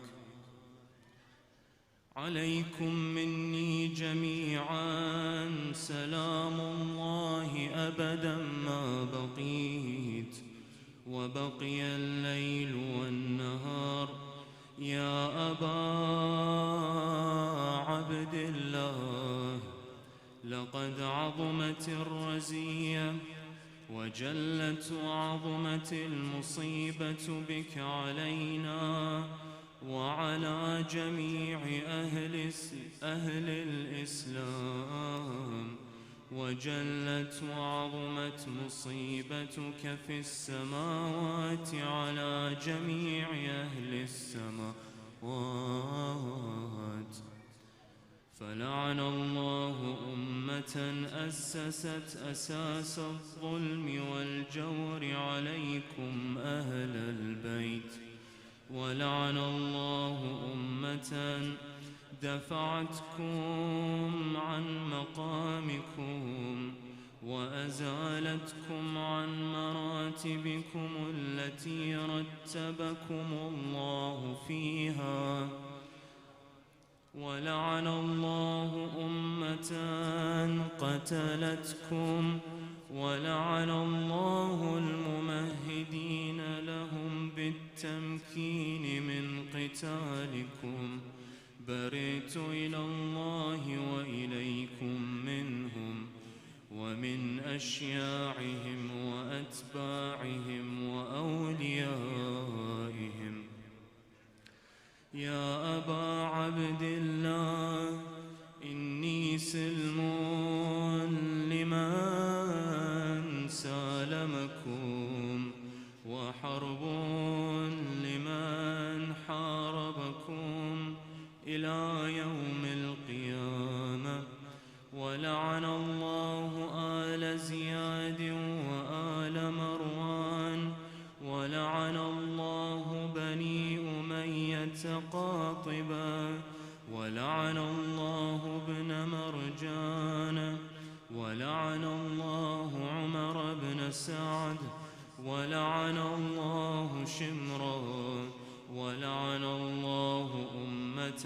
عليكم مني جميعا سلام الله أبدا ما بقيت وبقي الليل والنهار. يا أبا عبد الله، لقد عظمت الرزية وجلت وعظمت المصيبة بك علينا وعلى جميع أهل الإسلام، وجلت وعظمت مصيبتك في السماوات على جميع أهل السماوات. فلعن الله أمة أسست أساس الظلم والجور عليكم أهل البيت، ولعن الله أمة دفعتكم عن مقامكم وأزالتكم عن مراتبكم التي رتبكم الله فيها. ولعن الله أمة قتلتكم، ولعن الله الممهدين لهم بالتمكين من قتالكم. برئت إلى الله وإليكم منهم ومن أشياعهم وأتباعهم وأوليائهم. يا أبا عبد الله إني سلم لمن سالمكم، وحرب لمن حاربكم إلى يوم القيامة. ولعن الله آل زياد وآل مروان، ولعن الله بني أمية قاطبا، ولعن الله ابن مرجان، ولعن الله عمر بن سعد، ولعن الله شمرا، ولعن الله أمة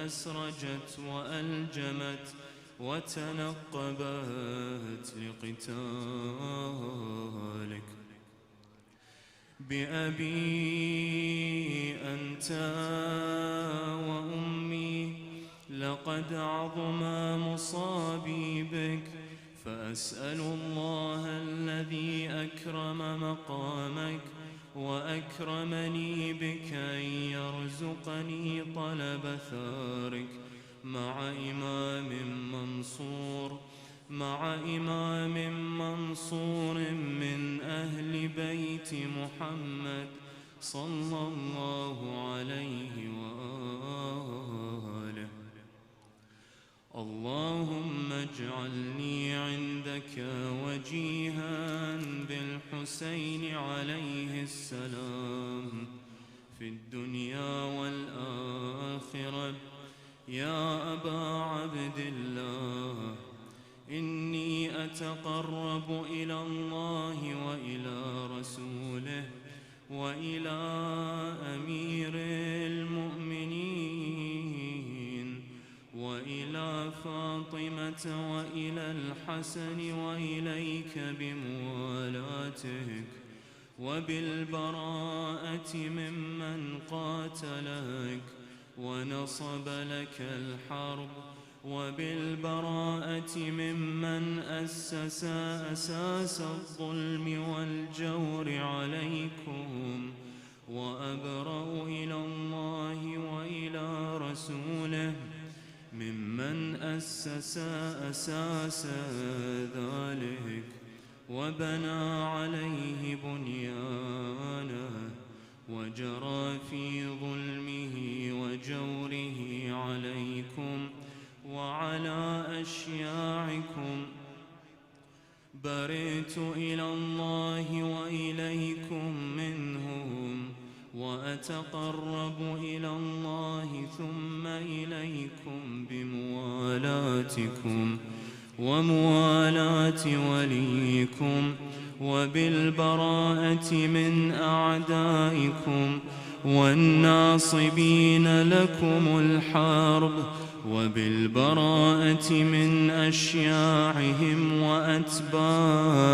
أسرجت وألجمت وتنقبت لقتالك. بأبي أنت وأمي لقد عظم مصابي بك، فأسأل الله الذي أكرم مقامك وأكرمني بك أن يرزقني طلب ثارك مع إمام منصور من أهل بيت محمد صلى الله عليه وآله. اللهم اجعلني عندك وجيها بالحسين عليه السلام في الدنيا والآخرة. يا أبا عبد الله إني أتقرب إلى الله وإلى رسوله وإلى أمير المؤمنين وإلى فاطمة وإلى الحسن وإليك بموالاتك وبالبراءة ممن قاتلك ونصب لك الحرب، وبالبراءة ممن أسس أساس الظلم والجور عليكم. وأبرأ إلى الله وإلى رسوله ممن أسس أساس ذلك وبنى عليه بنيانه وجرى في ظلمه وجوره عليكم وعلى أشياعكم. برئت إلى الله وإليكم منهم وأتقرب إلى الله ثم إليكم بموالاتكم وموالاة وليكم وبالبراءة من أعدائكم والناصبين لكم الحرب وبالبراءة من أشياعهم وأتباعهم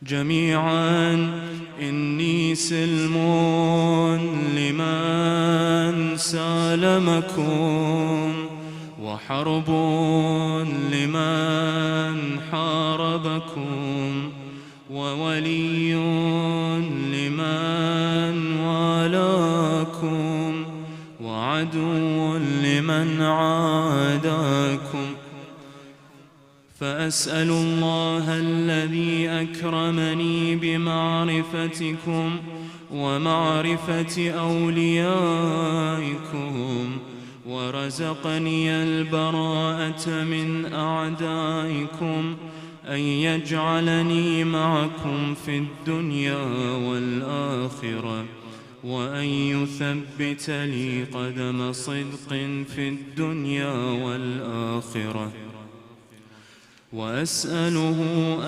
جميعا. إني سلم لمن سالمكم وحرب لمن حاربكم وولي لمن والاكم وعدو لمن عاداكم. فأسأل الله الذي أكرمني بمعرفتكم ومعرفة أوليائكم ورزقني البراءة من أعدائكم أن يجعلني معكم في الدنيا والآخرة وأن يثبت لي قدم صدق في الدنيا والآخرة. وأسأله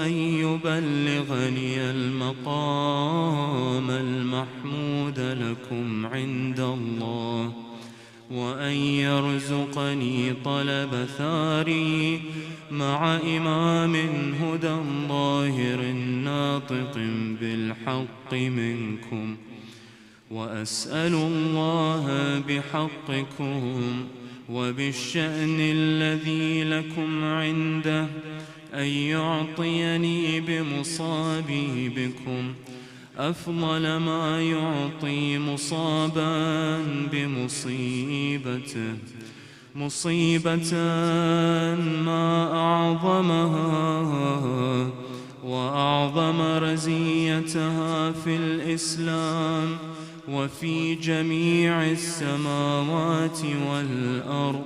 أن يبلغني المقام المحمود لكم عند الله، وأن يرزقني طلب ثاري مع إمام هدى ظاهر ناطق بالحق منكم. وأسأل الله بحقكم وبالشأن الذي لكم عنده أن يعطيني بمصابي بكم أفضل ما يعطي مصابا بمصيبته، مصيبة ما أعظمها وأعظم رزيتها في الإسلام وفي جميع السماوات والأرض.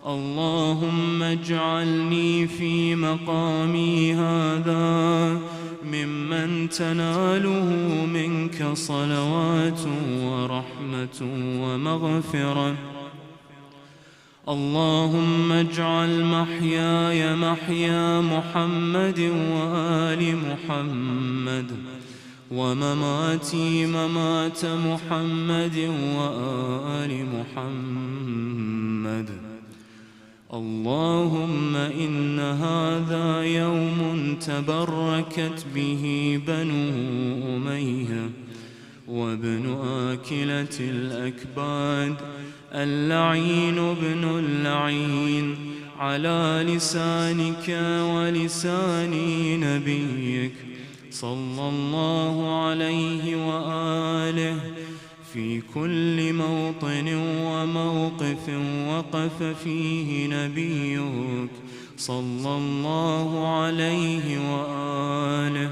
اللهم اجعلني في مقامي هذا ممن تناله منك صلوات ورحمة ومغفرة. اللهم اجعل محياي محيا محمد وآل محمد، ومماتي ممات محمد وآل محمد. اللهم إن هذا يوم تبركت به بنو أمية وابن آكلة الأكباد اللعين ابن اللعين على لسانك ولسان نبيك صلى الله عليه وآله في كل موطن وموقف وقف فيه نبيك صلى الله عليه وآله.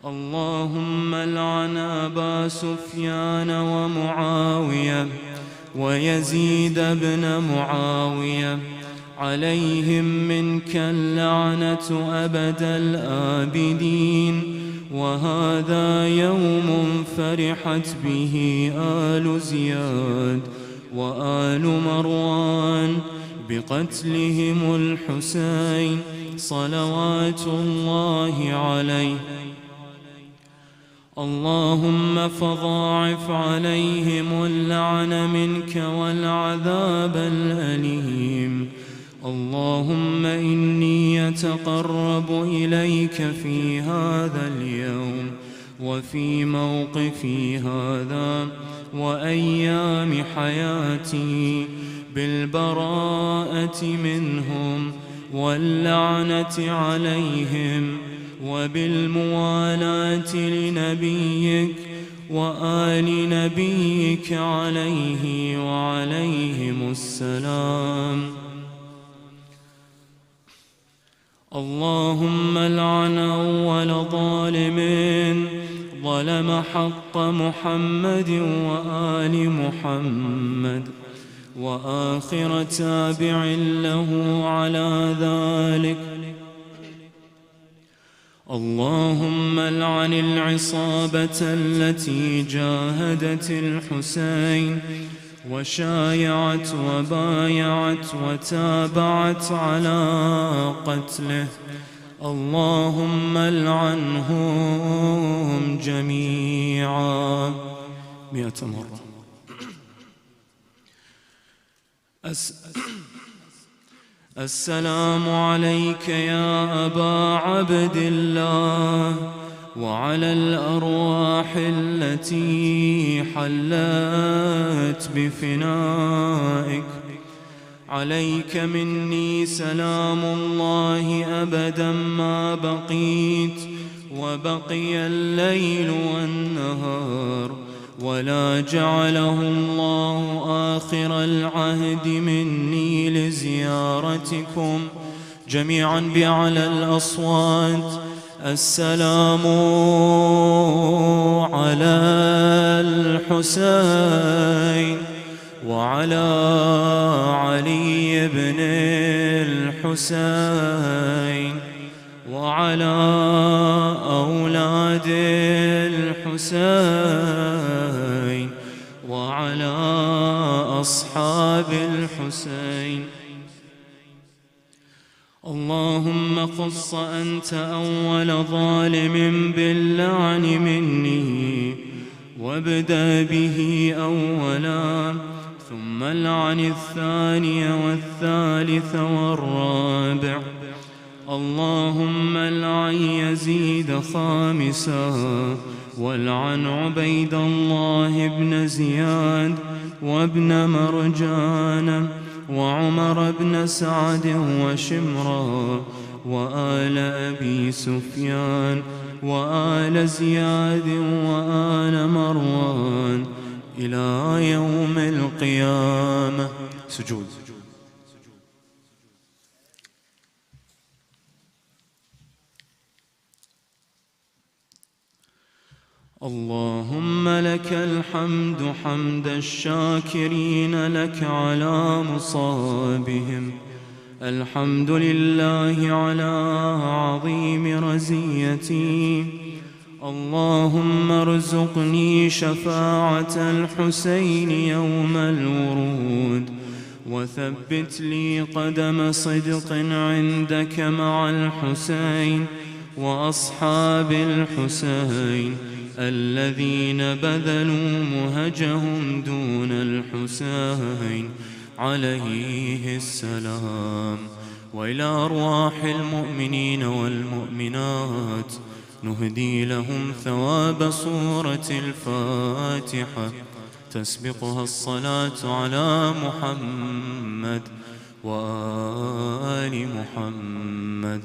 اللهم العن أبا سفيان ومعاوية ويزيد بن معاوية، عليهم منك اللعنة أبد الآبدين. وهذا يوم فرحت به آل زياد وآل مروان بقتلهم الحسين صلوات الله عليه. اللهم فضاعف عليهم اللعن منك والعذاب الأليم. اللهم إني أتقرب إليك في هذا اليوم وفي موقفي هذا وأيام حياتي بالبراءة منهم واللعنة عليهم وبالموالاة لنبيك وآل نبيك عليه وعليهم السلام. اللهم العن أول ظالم ظلم حق محمد وآل محمد وآخر تابع له على ذلك. اللهم العن العصابة التي جاهدت الحسين وشايعت وبايعت وتابعت على قتله. اللهم العنهم جميعا 100 مرة. السلام عليك يا أبا عبد الله وعلى الأرواح التي حلت بفنائك. عليك مني سلام الله أبدا ما بقيت وبقي الليل والنهار، ولا جعله الله آخر العهد مني لزيارتكم جميعا بأعلى الأصوات. السلام على الحسين وعلى علي بن الحسين وعلى أولاد الحسين وعلى أصحاب الحسين. اللهم قص أنت أول ظالم باللعن مني وابدأ به أولا ثم العن الثاني والثالث والرابع. اللهم العن يزيد خامسا والعن عبيد الله بن زياد وابن مرجان وعمر بن سعد وشمرا وآل أبي سفيان وآل زياد وآل مروان إلى يوم القيامة. سجود. اللهم لك الحمد حمد الشاكرين لك على مصابهم. الحمد لله على عظيم رزيتي. اللهم ارزقني شفاعة الحسين يوم الورود وثبت لي قدم صدق عندك مع الحسين وأصحاب الحسين الذين بذلوا مهجهم دون الحسين عليه السلام. وإلى أرواح المؤمنين والمؤمنات نهدي لهم ثواب سورة الفاتحة تسبقها الصلاة على محمد وآل محمد.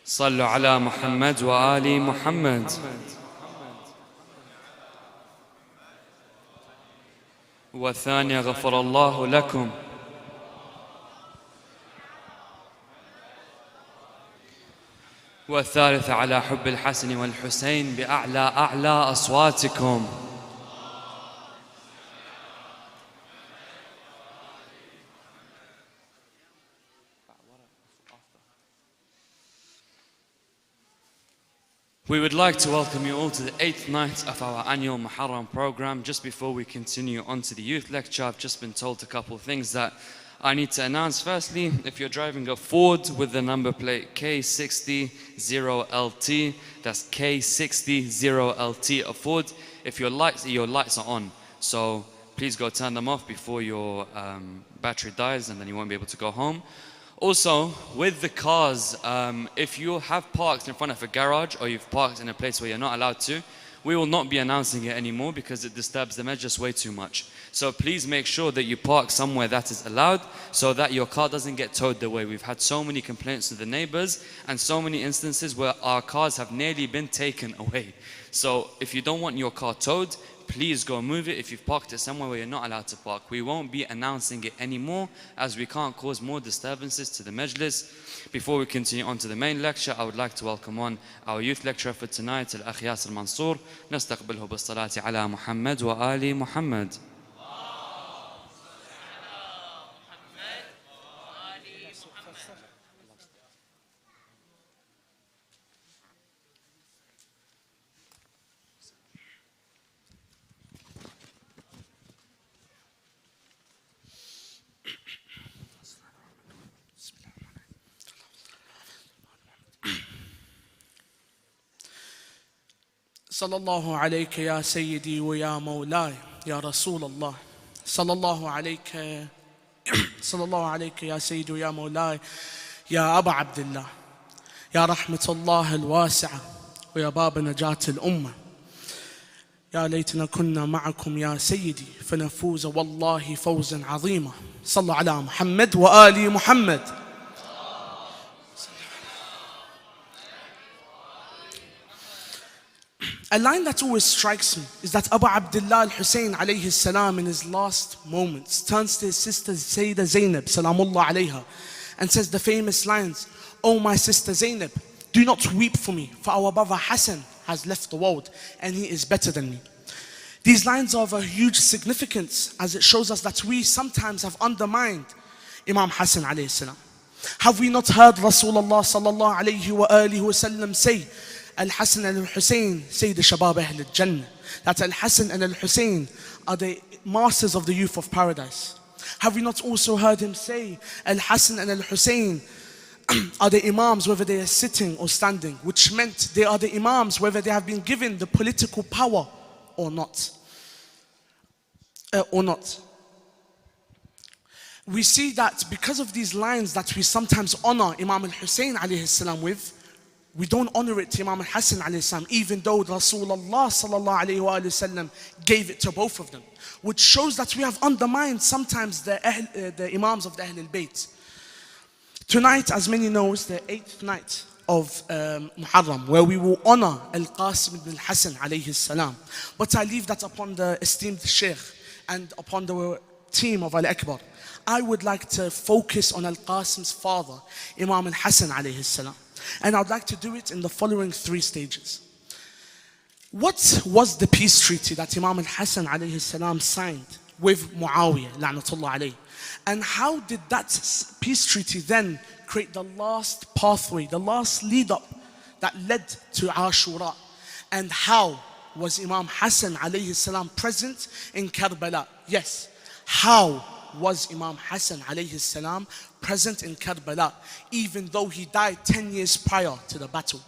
صلوا على محمد وآل محمد. والثانية غفر الله لكم. والثالثة على حب الحسن والحسين بأعلى أصواتكم. We would like to welcome you all to the 8th night of our annual Muharram program. Just before we continue on to the youth lecture, I've just been told a couple of things that I need to announce. Firstly, if you're driving a Ford with the number plate K600LT, that's K600LT, a Ford, if your lights are on, so please go turn them off before your battery dies and then you won't be able to go home. Also, with the cars, if you have parked in front of a garage or you've parked in a place where you're not allowed to, we will not be announcing it anymore because it disturbs the majlis way too much. So please make sure that you park somewhere that is allowed so that your car doesn't get towed away. We've had so many complaints to the neighbors and so many instances where our cars have nearly been taken away. So if you don't want your car towed, please go move it if you've parked it somewhere where you're not allowed to park. We won't be announcing it anymore as we can't cause more disturbances to the majlis. Before we continue on to the main lecture, I would like to welcome on our youth lecturer for tonight, Al-Akh Yasir Mansour. نستقبله بالصلاة على محمد وآل محمد. صلى الله عليك يا سيدي ويا مولاي يا رسول الله صلى الله عليك صلى الله عليك يا سيدي ويا مولاي يا أبا عبد الله يا رحمة الله الواسعة ويا باب نجاة الأمة يا ليتنا كنا معكم يا سيدي فنفوز والله فوزا عظيما صلوا على محمد وآل محمد. A line that always strikes me is that Aba Abdillah al-Hussein alayhi salam in his last moments turns to his sister Sayyidah Zainab salamullah alayha and says the famous lines, "Oh my sister Zainab, do not weep for me, for our brother Hassan has left the world and he is better than me." These lines are of a huge significance as it shows us that we sometimes have undermined Imam Hassan alayhi salam. Have we not heard Rasulullah sallallahu alayhi wa alihi wa sallam say, Al-Hassan and Al-Hussein, Sayyid al-Shabab Ahl al-Jannah, that Al-Hassan and Al-Hussein are the masters of the youth of paradise? Have we not also heard him say, Al-Hassan and Al-Hussein are the imams whether they are sitting or standing, which meant they are the imams whether they have been given the political power or not. We see that because of these lines that we sometimes honor Imam al-Hussein alayhi salam with, we don't honor it to Imam al-Hassan alayhi salam, even though Rasulullah sallallahu alayhi wa sallam gave it to both of them, which shows that we have undermined sometimes the imams of the Ahl al-Bayt. Tonight, as many know, is the 8th night of Muharram, where we will honor Al-Qasim ibn al-Hassan alayhi salam. But I leave that upon the esteemed Sheikh and upon the team of Ali Al Akbar. I would like to focus on Al-Qasim's father, Imam al-Hassan alayhi salam. And I'd like to do it in the following 3 stages. What was the peace treaty that Imam al-Hassan alayhi salam signed with Muawiya, la'natullah alayhi? And how did that peace treaty then create the last pathway, the last lead up that led to Ashura? And how was Imam Hassan alayhi salam present in Karbala? Yes, how was Imam Hassan alayhi salam present in Karbala, even though he died 10 years prior to the battle?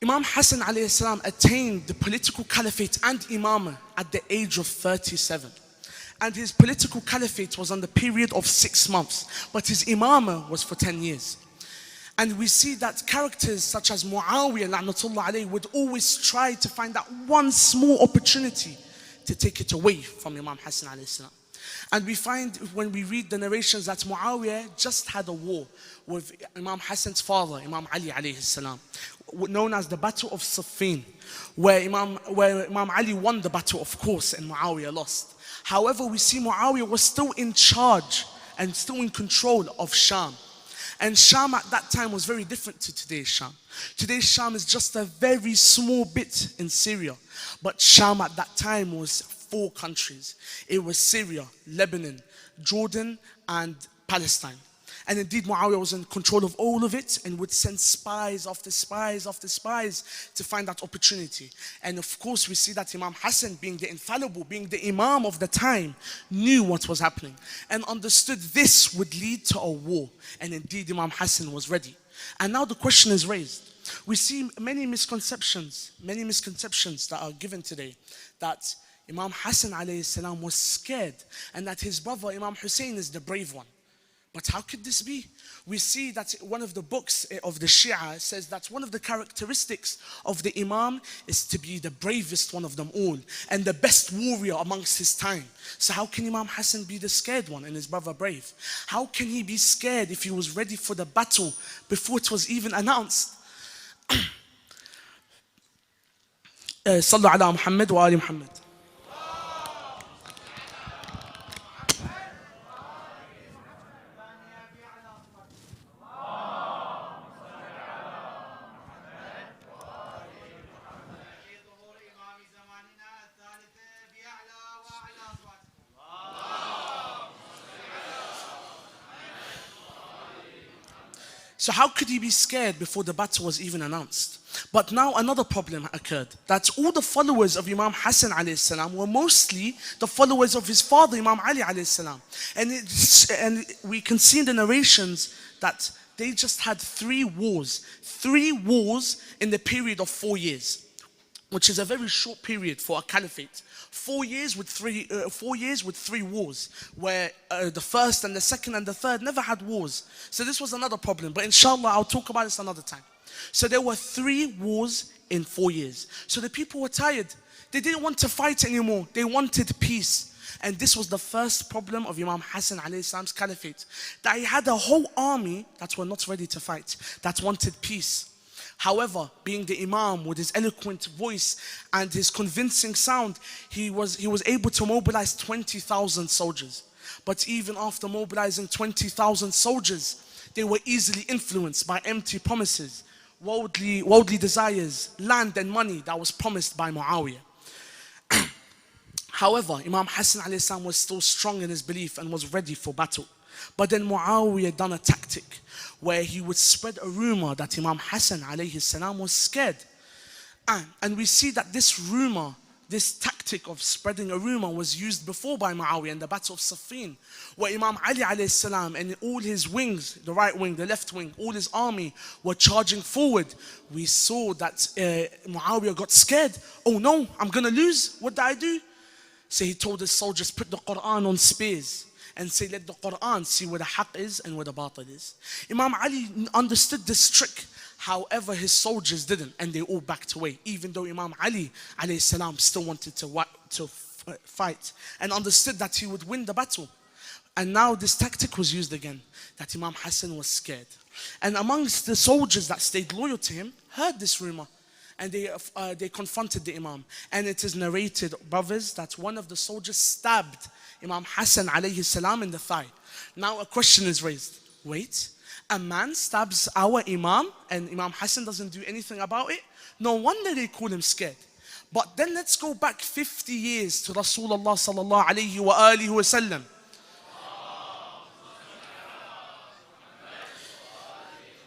Imam Hassan alayhi salam attained the political caliphate and imamah at the age of 37. And his political caliphate was on the period of 6 months, but his imamah was for 10 years. And we see that characters such as Muawiya la'natullah alayhi would always try to find that one small opportunity to take it away from Imam Hassan alayhi salam. And we find when we read the narrations that Muawiya just had a war with Imam Hassan's father, Imam Ali alayhi salam, known as the Battle of Siffin, where Imam Ali won the battle, of course, and Muawiya lost. However, we see Muawiya was still in charge and still in control of Sham. And Sham at that time was very different to today's Sham. Today's Sham is just a very small bit in Syria. But Sham at that time was 4 countries. It was Syria, Lebanon, Jordan, and Palestine. And indeed, Muawiya was in control of all of it and would send spies after spies after spies to find that opportunity. And of course, we see that Imam Hassan, being the infallible, being the imam of the time, knew what was happening and understood this would lead to a war. And indeed, Imam Hassan was ready. And now the question is raised. We see many misconceptions that are given today, that Imam Hassan alayhi salam was scared and that his brother Imam Hussein is the brave one. But how could this be? We see that one of the books of the Shia says that one of the characteristics of the Imam is to be the bravest one of them all and the best warrior amongst his time. So how can Imam Hassan be the scared one and his brother brave? How can he be scared if he was ready for the battle before it was even announced? Sallu ala Muhammad wa ali Muhammad. So how could he be scared before the battle was even announced? But now another problem occurred, that all the followers of Imam Hassan alayhi salam were mostly the followers of his father Imam Ali alayhi salam. And we can see in the narrations that they just had 3 wars in the period of 4 years. which is a very short period for a caliphate. 4 years with 3 wars, where the first and the second and the third never had wars. So this was another problem, but inshallah I'll talk about this another time. So there were 3 wars in 4 years. So the people were tired. They didn't want to fight anymore. They wanted peace. And this was the first problem of Imam Hassan alayhi salam's caliphate, that he had a whole army that were not ready to fight, that wanted peace. However, being the Imam with his eloquent voice and his convincing sound, he was able to mobilize 20,000 soldiers. But even after mobilizing 20,000 soldiers, they were easily influenced by empty promises, worldly desires, land and money that was promised by Muawiya. However, Imam Hassan alayhi salam was still strong in his belief and was ready for battle. But then Muawiya done a tactic where he would spread a rumor that Imam Hassan alayhi salam was scared. And we see that this rumor, this tactic of spreading a rumor, was used before by Muawiya in the Battle of Siffin, where Imam Ali alayhi salam and all his wings, the right wing, the left wing, all his army were charging forward. We saw that Muawiya got scared. Oh no, I'm gonna lose. What did I do? So he told his soldiers, put the Quran on spears and say, let the Quran see where the haqq is and where the batil is. Imam Ali understood this trick. However, his soldiers didn't, and they all backed away, even though Imam Ali alayhi salam still wanted to fight and understood that he would win the battle. And now this tactic was used again, that Imam Hassan was scared. And amongst the soldiers that stayed loyal to him heard this rumor, and they confronted the Imam. And it is narrated, brothers, that one of the soldiers stabbed Imam Hassan alayhi salam in the thigh. Now a question is raised. Wait, a man stabs our Imam and Imam Hassan doesn't do anything about it? No wonder they call him scared. But then let's go back 50 years to Rasulullah sallallahu alayhi wa alihi wa sallam.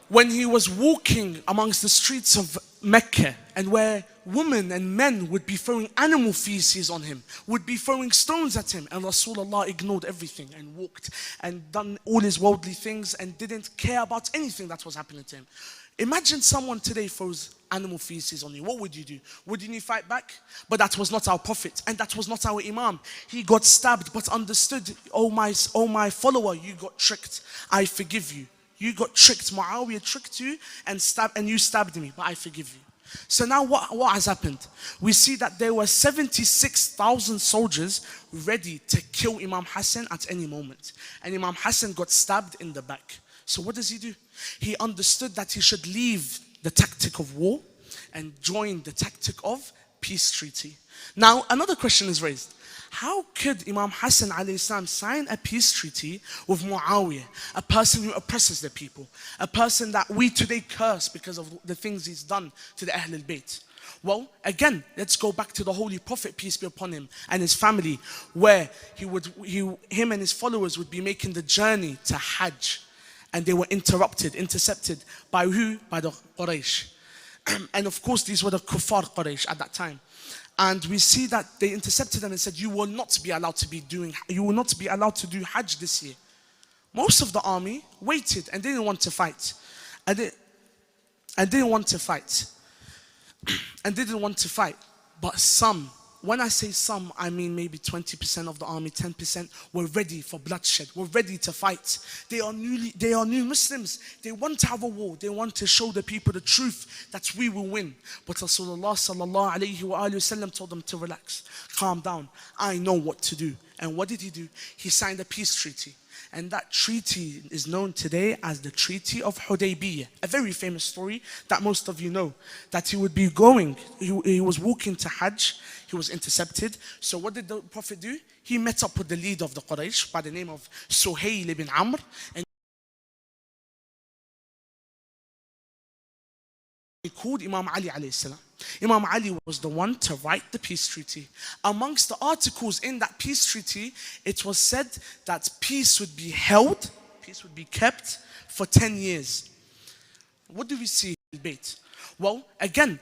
When he was walking amongst the streets of Mecca, and where women and men would be throwing animal feces on him, would be throwing stones at him, and Rasulullah ignored everything and walked and done all his worldly things and didn't care about anything that was happening to him. Imagine someone today throws animal feces on you. What would you do? Wouldn't you fight back? But that was not our Prophet, and that was not our Imam. He got stabbed but understood, oh my follower, you got tricked. I forgive you. You got tricked. Muawiya tricked you and you stabbed me, but I forgive you. So now what has happened? We see that there were 76,000 soldiers ready to kill Imam Hassan at any moment. And Imam Hassan got stabbed in the back. So what does he do? He understood that he should leave the tactic of war and join the tactic of peace treaty. Now another question is raised. How could Imam Hassan alayhi salam sign a peace treaty with Muawiya, a person who oppresses the people, a person that we today curse because of the things he's done to the Ahl al-Bayt? Well, again, let's go back to the Holy Prophet, peace be upon him, and his family, where him and his followers would be making the journey to Hajj, and they were intercepted by who? By the Quraysh. And of course, these were the Kuffar Quraysh at that time. And we see that they intercepted them and said, you will not be allowed to do Hajj this year. Most of the army waited and didn't want to fight. And didn't want to fight. But some, when I say some, I mean maybe 20% of the army, 10% were ready for bloodshed, were ready to fight. They are new Muslims. They want to have a war. They want to show the people the truth that we will win. But Rasulullah sallallahu alayhi wa sallam told them to relax, calm down. I know what to do. And what did he do? He signed a peace treaty. And that treaty is known today as the Treaty of Hudaybiyah. A very famous story that most of you know. That he would be going, he was walking to Hajj, he was intercepted. So what did the Prophet do? He met up with the leader of the Quraysh by the name of Suhail ibn Amr. And he called Imam Ali alayhi salam. Imam Ali was the one to write the peace treaty. Amongst the articles in that peace treaty, it was said that peace would be held, peace would be kept for 10 years. What do we see in debate? Well, again,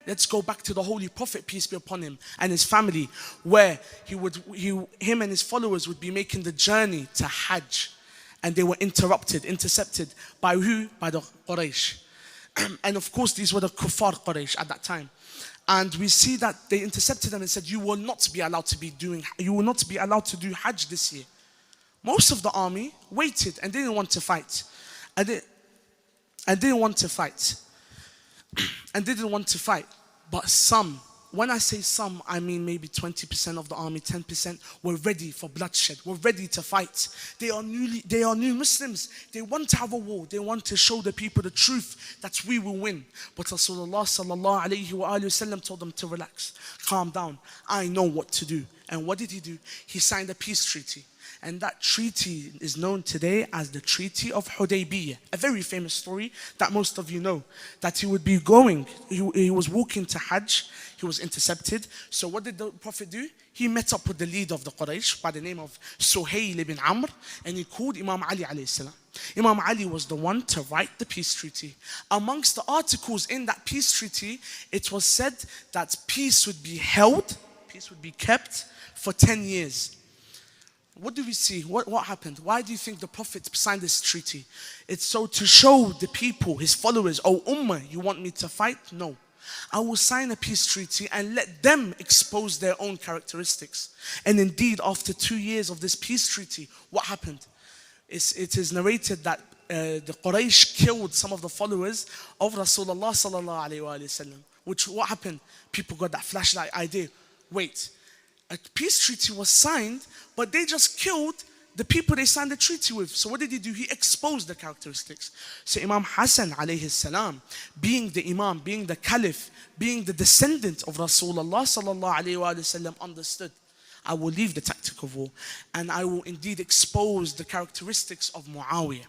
Let's go back to the Holy Prophet, peace be upon him, and his family, where him and his followers would be making the journey to Hajj, and they were intercepted by who? By the Quraysh. And of course, these were the Kuffar Quraysh at that time. And we see that they intercepted them and said, you will not be allowed to do Hajj this year. Most of the army waited and didn't want to fight. And didn't want to fight. But some, when I say some, I mean maybe 20% of the army, 10% were ready for bloodshed, were ready to fight. They are new Muslims. They want to have a war. They want to show the people the truth that we will win. But Rasulullah sallallahu alayhi wa sallam told them to relax, calm down. I know what to do. And what did he do? He signed a peace treaty. And that treaty is known today as the Treaty of Hudaybiyah. A very famous story that most of you know. That he would be going, he was walking to Hajj, he was intercepted. So what did the Prophet do? He met up with the leader of the Quraysh by the name of Suhail ibn Amr, and he called Imam Ali alayhi salam. Imam Ali was the one to write the peace treaty. Amongst the articles in that peace treaty, it was said that peace would be held, peace would be kept for 10 years. What do we see? What happened? Why do you think the Prophet signed this treaty? It's so to show the people, his followers, oh Ummah, you want me to fight? No. I will sign a peace treaty and let them expose their own characteristics. And indeed, after 2 years of this peace treaty, what happened? It is narrated that the Quraysh killed some of the followers of Rasulullah sallallahu alayhi wa sallam. Which, what happened? People got that flashlight idea. Wait. A peace treaty was signed, but they just killed the people they signed the treaty with. So what did he do? He exposed the characteristics. So Imam Hassan alayhi salam, being the Imam, being the Caliph, being the descendant of Rasulullah sallallahu alayhi wa sallam, understood, I will leave the tactic of war and I will indeed expose the characteristics of Muawiya.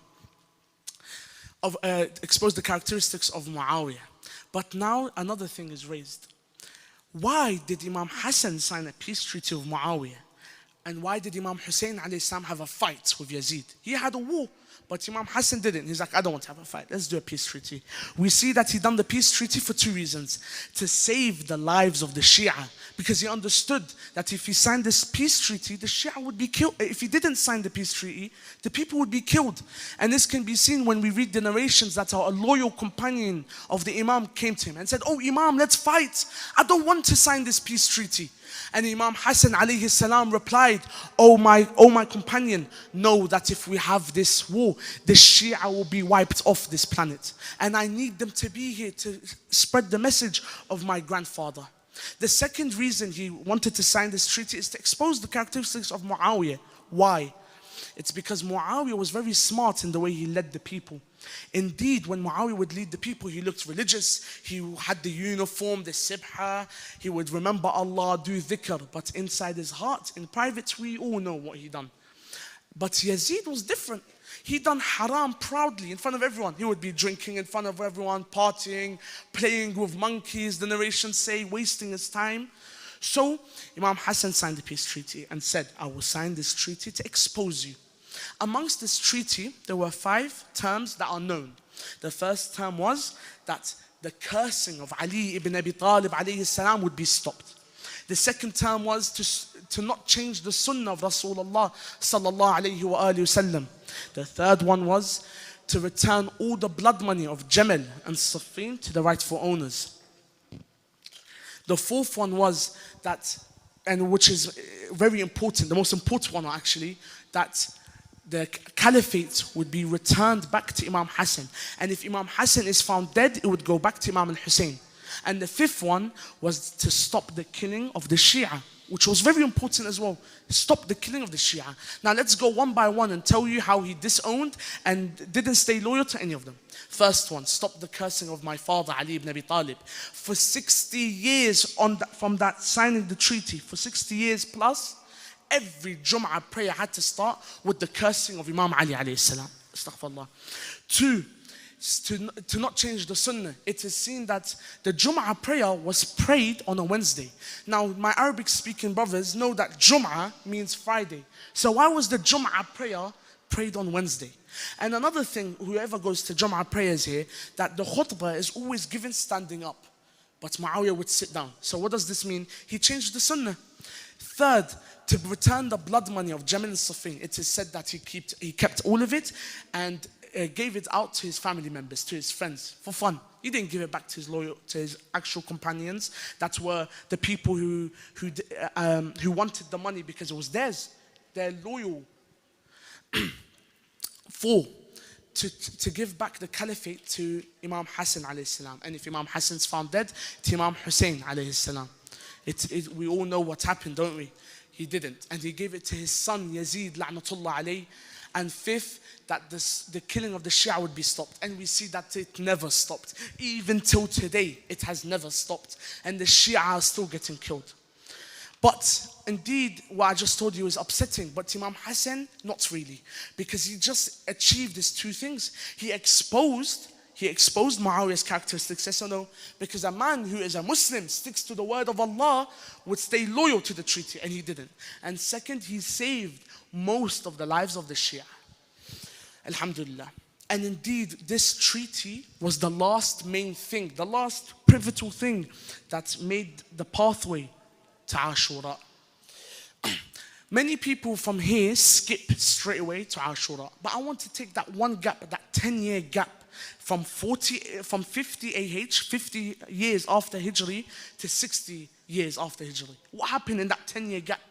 But now another thing is raised. Why did Imam Hassan sign a peace treaty with Muawiya? And why did Imam Hussein alayhi salam have a fight with Yazid? He had a war, but Imam Hassan didn't. He's like, I don't want to have a fight. Let's do a peace treaty. We see that he done the peace treaty for 2 reasons. To save the lives of the Shia. Because he understood that if he signed this peace treaty, the Shia would be killed. If he didn't sign the peace treaty, the people would be killed. And this can be seen when we read the narrations that a loyal companion of the Imam came to him and said, oh Imam, let's fight. I don't want to sign this peace treaty. And Imam Hassan alayhi salam replied, oh my companion, know that if we have this war, the Shia will be wiped off this planet. And I need them to be here to spread the message of my grandfather. The second reason he wanted to sign this treaty is to expose the characteristics of Muawiya. Why? It's because Muawiya was very smart in the way he led the people. Indeed, when Muawiya would lead the people, he looked religious. He had the uniform, the sibha. He would remember Allah, do dhikr. But inside his heart, in private, we all know what he done. But Yazid was different. He done haram proudly in front of everyone. He would be drinking in front of everyone, partying, playing with monkeys, the narrations say, wasting his time. So Imam Hassan signed the peace treaty and said, I will sign this treaty to expose you. Amongst this treaty, there were 5 terms that are known. The first term was that the cursing of Ali ibn Abi Talib alayhi salam would be stopped. The second term was to not change the sunnah of Rasulullah sallallahu alayhi wa sallam. The third one was to return all the blood money of Jamal and Siffin to the rightful owners. The fourth one was that, and which is very important, the most important one actually, that the caliphate would be returned back to Imam Hassan. And if Imam Hassan is found dead, it would go back to Imam al-Hussein. And the fifth one was to stop the killing of the Shia, which was very important as well. Stop the killing of the Shia. Now let's go one by one and tell you how he disowned and didn't stay loyal to any of them. First one, stop the cursing of my father Ali ibn Abi Talib. For 60 years from that signing the treaty, for 60 years plus, every Jum'ah prayer had to start with the cursing of Imam Ali alayhi salam. Astaghfirullah. 2, to not change the sunnah. It is seen that the Jum'ah prayer was prayed on a Wednesday. Now, my Arabic speaking brothers know that Jum'ah means Friday. So why was the Jum'ah prayer prayed on Wednesday? And another thing, whoever goes to Jum'ah prayers here, that the khutbah is always given standing up. but Muawiya would sit down. So what does this mean? He changed the sunnah. Third, to return the blood money of Jamal and Safin, it is said that he kept all of it and gave it out to his family members, to his friends, for fun. He didn't give it back to his actual companions. That were the people who wanted the money because it was theirs. They're loyal. 4, to give back the caliphate to Imam Hassan alayhi salam. And if Imam Hassan's found dead, to Imam Hussein alayhi salam. We all know what happened, don't we? He didn't. And he gave it to his son Yazid la'natullah alayhi. And 5th, that the killing of the Shia would be stopped. And we see that it never stopped. Even till today, it has never stopped. And the Shia are still getting killed. But indeed, what I just told you is upsetting. But Imam Hassan, not really. Because he just achieved these 2 things. He exposed Muawiyah's characteristics, yes or no? Because a man who is a Muslim, sticks to the word of Allah, would stay loyal to the treaty, and he didn't. And second, he saved most of the lives of the Shia. Alhamdulillah. And indeed, this treaty was the last main thing, the last pivotal thing that made the pathway to Ashura. Many people from here skip straight away to Ashura. But I want to take that one gap, that 10-year gap, from 50 AH, 50 years after Hijri, to 60 years after Hijri. What happened in that 10-year gap?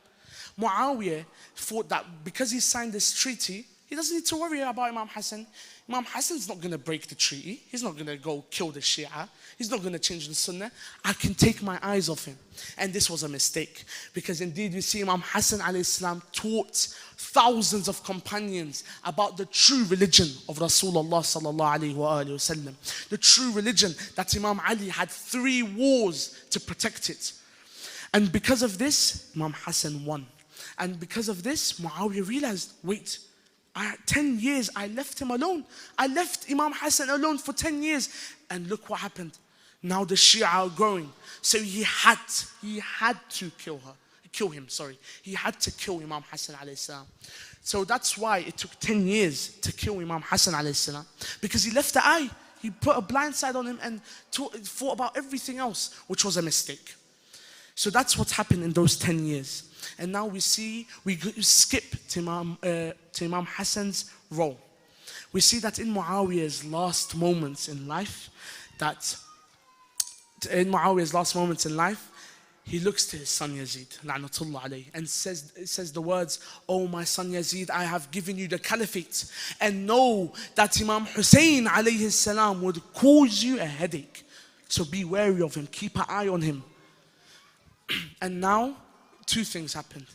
Muawiya thought that because he signed this treaty, he doesn't need to worry about Imam Hassan. Imam Hassan's not going to break the treaty. He's not going to go kill the Shia. He's not going to change the Sunnah. I can take my eyes off him. And this was a mistake. Because indeed, we see Imam Hassan alayhi salam taught thousands of companions about the true religion of Rasulullah sallallahu alayhi wa sallam. The true religion that Imam Ali had 3 wars to protect it. And because of this, Imam Hassan won. And because of this, Muawiyah realized, wait, 10 years I left him alone. I left Imam Hassan alone for 10 years. And look what happened. Now the Shia are growing. So he had to kill him. He had to kill Imam Hassan alayhi salam. So that's why it took 10 years to kill Imam Hassan alayhi salam. Because he left the eye. He put a blind side on him and thought about everything else, which was a mistake. So that's what happened in those 10 years. And now we skip to Imam Hassan's role. We see that in Muawiyah's last moments in life, he looks to his son Yazid, la'natullah alayhi, and says the words, "Oh my son Yazid, I have given you the caliphate, and know that Imam Hussein alayhi salam would cause you a headache. So be wary of him, keep an eye on him." And now, 2 things happened.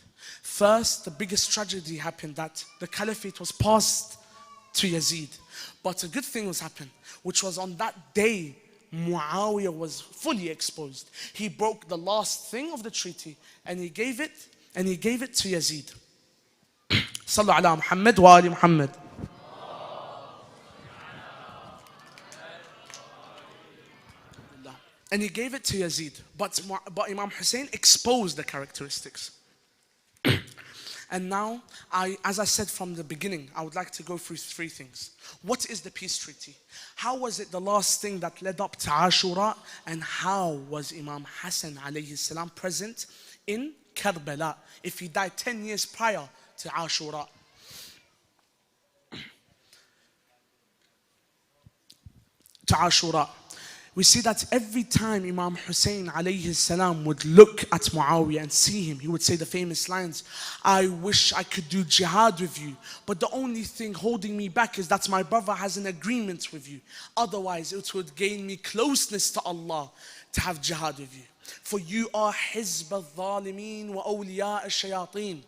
First, the biggest tragedy happened, that the caliphate was passed to Yazid. But a good thing was happened, which was on that day, Muawiyah was fully exposed. He broke the last thing of the treaty, and he gave it to Yazid. Sallu ala Muhammad wa ali Muhammad. And he gave it to Yazid. But Imam Hussein exposed the characteristics. And now, as I said from the beginning, I would like to go through 3 things. What is the peace treaty? How was it the last thing that led up to Ashura? And how was Imam Hassan alayhi salam present in Karbala if he died 10 years prior to Ashura? We see that every time Imam Hussein alayhi salam would look at Muawiyah and see him, he would say the famous lines, "I wish I could do jihad with you, but the only thing holding me back is that my brother has an agreement with you. Otherwise it would gain me closeness to Allah to have jihad with you. For you are Hizb al-Zalimin wa awliya al-Shayateen."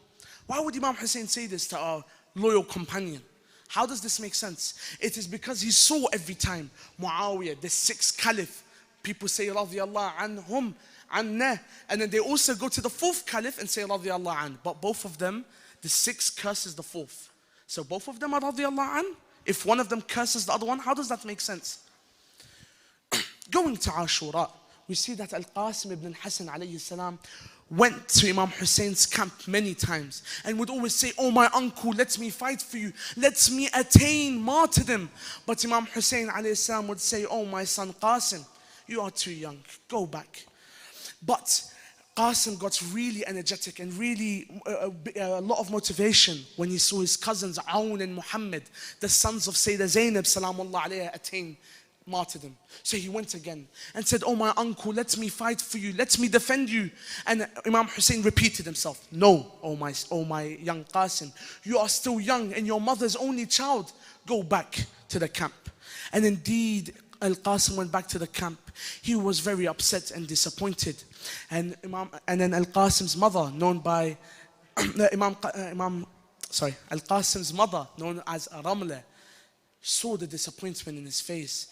Why would Imam Hussein say this to our loyal companion? How does this make sense? It is because he saw every time Muawiyah, the 6th caliph, people say radiyallahu anhum, anna, and then they also go to the 4th caliph and say radiyallahu an. But both of them, the 6th curses the 4th. So both of them are radiyallahu an. If one of them curses the other one, how does that make sense? Going to Ashura, we see that Al-Qasim ibn Hassan alayhi salam went to Imam Hussein's camp many times and would always say, "Oh my uncle, let me fight for you. Let me attain martyrdom." But Imam Hussein alayhi salam would say, "Oh my son Qasim, you are too young, go back. But Qasim got really energetic and really a lot of motivation when he saw his cousins Aoun and Muhammad, the sons of Sayyidah Zainab salamullah alayha, attain martyrdom. So he went again and said, oh my uncle, let me fight for you, let me defend you. And Imam Hussein repeated himself, no, oh my young Qasim, you are still young and your mother's only child, go back to the camp. And indeed, Al-Qasim went back to the camp. He was very upset and disappointed. And then Al-Qasim's mother, known by Al-Qasim's mother, known as Ramla, saw the disappointment in his face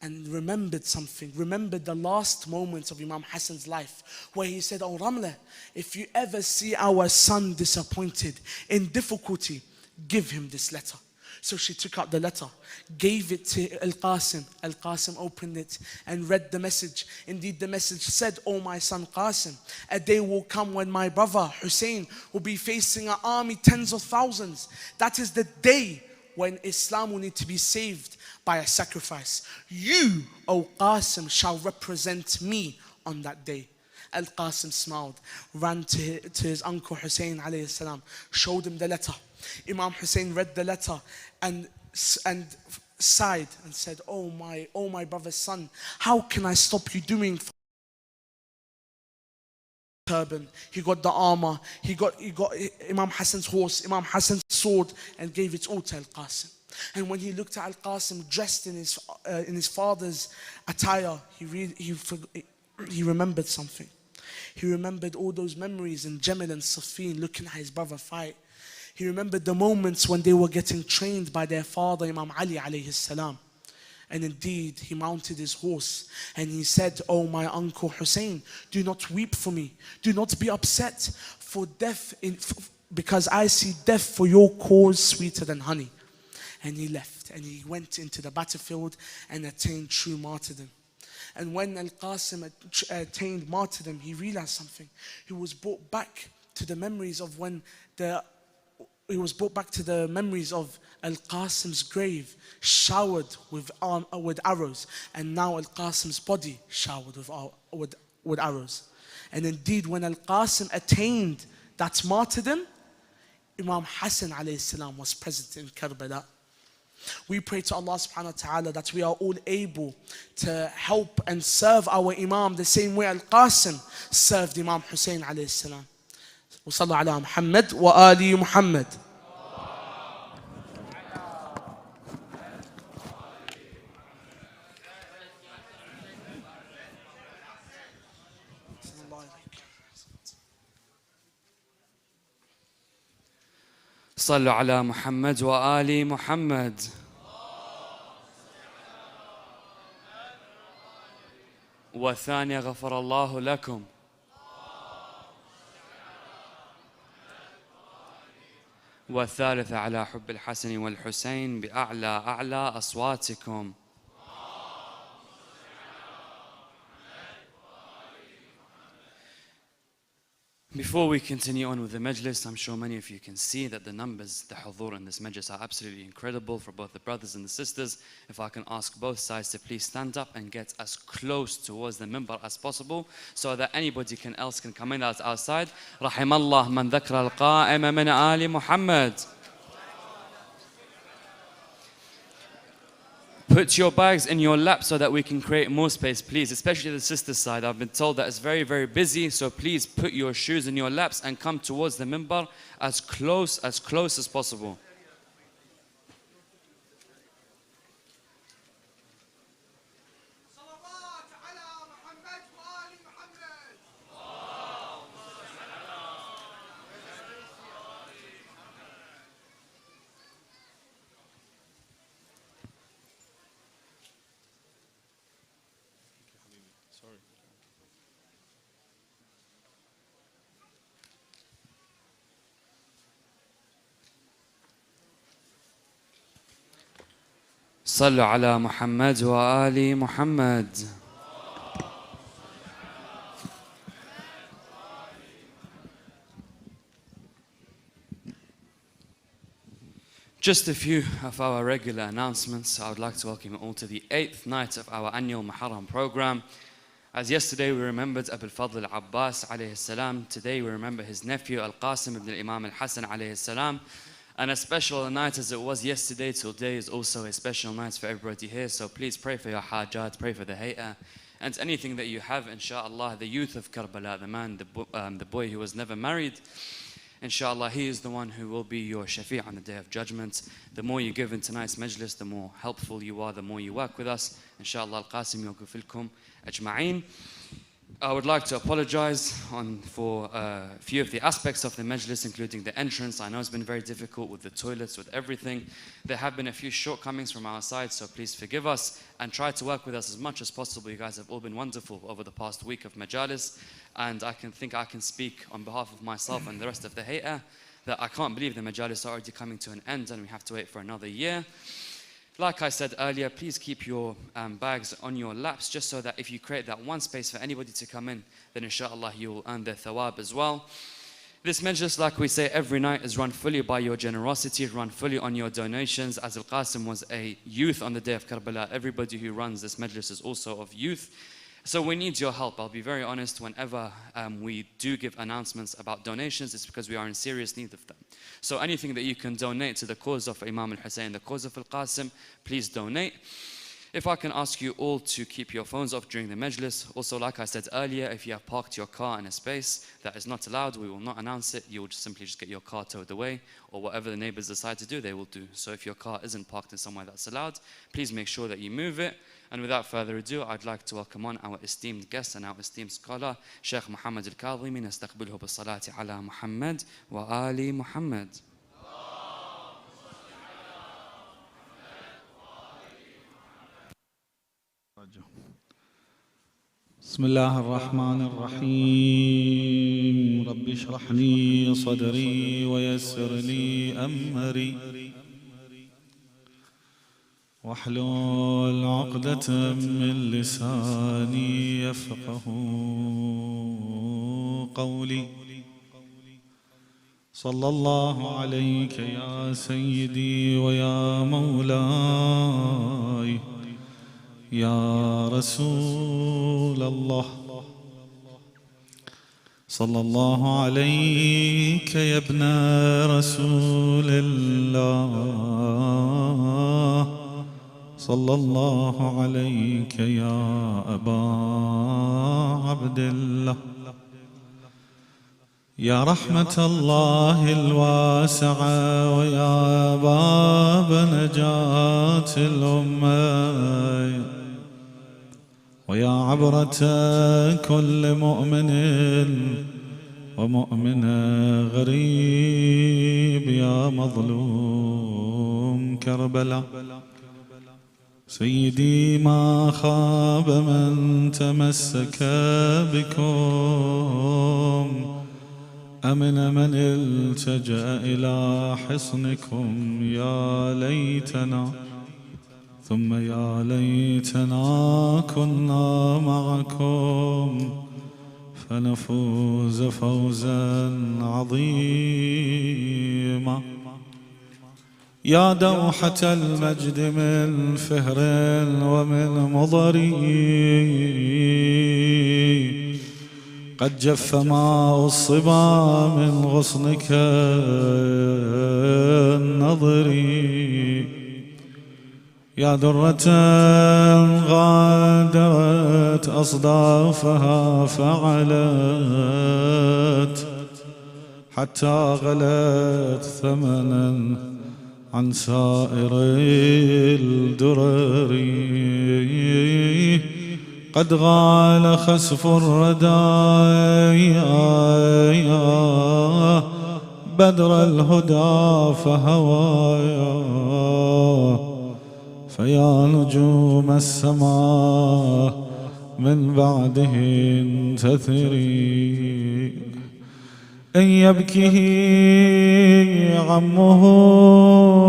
and remembered something, remembered the last moments of Imam Hassan's life, where he said, oh Ramla, if you ever see our son disappointed, in difficulty, give him this letter. So she took out the letter, gave it to Al-Qasim. Al-Qasim opened it and read the message. Indeed, the message said, oh my son Qasim, a day will come when my brother Hussein will be facing an army, tens of thousands. That is the day when Islam will need to be saved by a sacrifice. You, O Qasim, shall represent me on that day. Al-Qasim smiled, ran to his uncle Hussein alayhi salam, showed him the letter. Imam Hussein read the letter and sighed and said, oh my brother's son, how can I stop you doing turban? He got the armor, he got Imam Hassan's horse, Imam Hassan's sword, and gave it all to Al-Qasim. And when he looked at Al-Qasim dressed in his father's attire, he remembered something. He remembered all those memories in Jamal and Safin, looking at his brother fight. He remembered the moments when they were getting trained by their father, Imam Ali alayhi salam. And indeed, he mounted his horse and he said, oh my uncle Hussein, do not weep for me. Do not be upset for death, because I see death for your cause sweeter than honey. And he left and he went into the battlefield and attained true martyrdom. And when Al-Qasim attained martyrdom, he realized something. He was brought back to the memories of Al-Qasim's grave showered with arrows, and now Al-Qasim's body showered with arrows. And indeed, when Al-Qasim attained that martyrdom, Imam Hassan alayhi salam was present in Karbala. We pray to Allah subhanahu wa ta'ala that we are all able to help and serve our Imam the same way Al-Qasim served Imam Hussein alayhi salam. وصلوا على محمد وآل محمد. صلوا على محمد وآل محمد. والثانية غفر الله لكم. والثالثة على حب الحسن والحسين بأعلى أصواتكم. Before we continue on with the majlis, I'm sure many of you can see that the numbers, the hudur in this majlis are absolutely incredible for both the brothers and the sisters. If I can ask both sides to please stand up and get as close towards the minbar as possible so that anybody else can come in outside. رحم الله من ذكر القائم من آل محمد. Put your bags in your lap so that we can create more space, please, especially the sister side. I've been told that it's very, very busy, so please put your shoes in your laps and come towards the minbar as close as possible. صلوا على محمد وآل محمد. Just a few of our regular announcements. I would like to welcome you all to the 8th night of our annual Muharram program. As yesterday we remembered Aba Fadl Abbas alayhi salam, today we remember his nephew Al-Qasim ibn Imam Al-Hassan alayhi salam. And as special a night as it was yesterday, today is also a special night for everybody here. So please pray for your hajat, pray for the hay'ah, and anything that you have, inshallah. The youth of Karbala, the man, the boy who was never married, inshallah, he is the one who will be your shafi' on the day of judgment. The more you give in tonight's majlis, the more helpful you are, the more you work with us. Inshallah, Al-Qasim yughfirkum ajma'een. I would like to apologize for a few of the aspects of the majlis, including the entrance. I know it's been very difficult with the toilets, with everything. There have been a few shortcomings from our side, so please forgive us and try to work with us as much as possible. You guys have all been wonderful over the past week of majalis, and I can speak on behalf of myself and the rest of the hay'ah that I can't believe the majalis are already coming to an end and we have to wait for another year. Like I said earlier, please keep your bags on your laps, just so that if you create that one space for anybody to come in, then inshallah you will earn their thawab as well. This majlis, like we say every night, is run fully by your generosity, run fully on your donations. As Al-Qasim was a youth on the day of Karbala, everybody who runs this majlis is also of youth. So we need your help. I'll be very honest, whenever we do give announcements about donations, it's because we are in serious need of them. So anything that you can donate to the cause of Imam Al-Hussein, the cause of Al-Qasim, please donate. If I can ask you all to keep your phones off during the majlis. Also, like I said earlier, if you have parked your car in a space that is not allowed, we will not announce it. You will simply just get your car towed away, or whatever the neighbors decide to do, they will do. So if your car isn't parked in somewhere that's allowed, please make sure that you move it. And without further ado, I'd like to welcome on our esteemed guest and our esteemed scholar, Sheikh Muhammad Al-Kadhimi. نستقبله بالصلاة على محمد وآل محمد. بسم الله الرحمن الرحيم. رب اشرح لي صدري ويسر لي أمري واحلل عقدة من لساني يفقه قولي. صلى الله عليك يا سيدي ويا مولاي يا رسول الله. صلى الله عليك يا ابن رسول الله. صلى الله عليك يا أبا عبد الله. يا رحمة الله الواسعة ويا باب نجاة الأمة ويا عبرة كل مؤمن ومؤمنة غريب يا مظلوم كربلاء. سيدي ما خاب من تمسك بكم، أمن من التجأ إلى حصنكم. يا ليتنا ثم يا ليتنا كنا معكم فنفوز فوزا عظيما. يا دوحة المجد من فهر ومن مضر، قد جف ماء الصبا من غصنك النظري. يا درة غادرت أصدافها فعلت حتى غلت ثمنا عن سائر الدرر. قد غال خسف الردايا بدر الهدى فهوايا. فيا نجوم السماء من بعده انتثري. إن يبكه عمه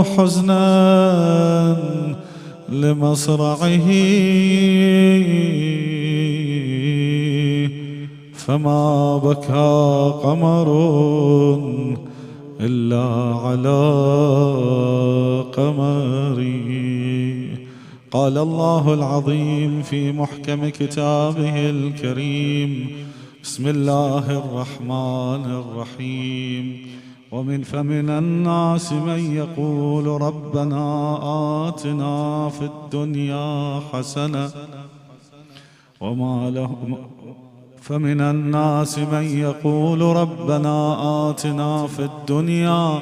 حزنا لمصرعه فما بكى قمر إلا على قمري. قال الله العظيم في محكم كتابه الكريم: بسم الله الرحمن الرحيم. فمن الناس من يقول ربنا آتنا في الدنيا حسنة وما له فمن الناس من يقول ربنا آتنا في الدنيا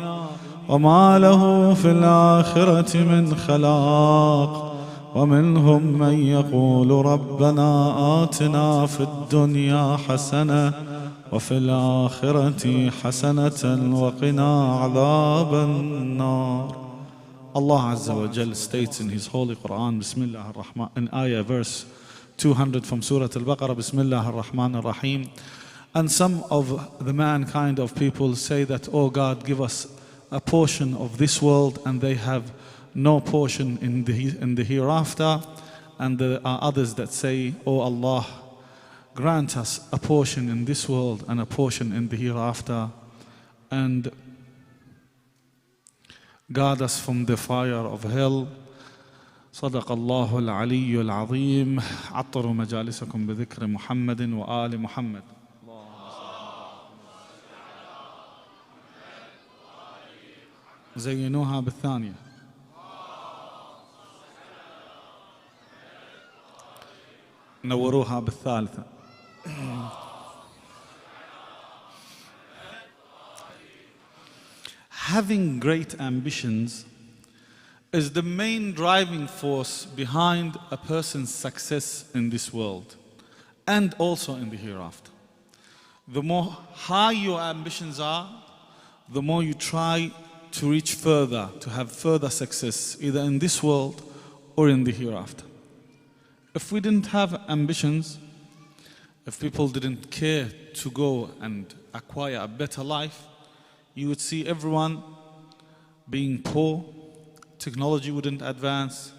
وما له في الآخرة من خلاق. ومنهم من يقول ربنا آتنا في الدنيا حسنة وفي الآخرة حسنة وقنا عذاب النار. Allah Azza wa Jal states in His Holy Quran, Bismillah ar-Rahman, in ayah verse 200 from Surah Al-Baqarah, Bismillah ar-Rahman ar-Rahim. And some of the mankind of people say that, oh God, give us a portion of this world, and they have no portion in the hereafter. And there are others that say, oh Allah, grant us a portion in this world and a portion in the hereafter, and guard us from the fire of hell. صدق الله العلي العظيم. عطروا مجالسكم بذكر محمد وآل محمد. زينوها بالثانية. نوروها بالثالثة. Having great ambitions is the main driving force behind a person's success in this world and also in the hereafter. The more high your ambitions are, the more you try to reach further, to have further success, either in this world or in the hereafter. If we didn't have ambitions, if people didn't care to go and acquire a better life, you would see everyone being poor, technology wouldn't advance,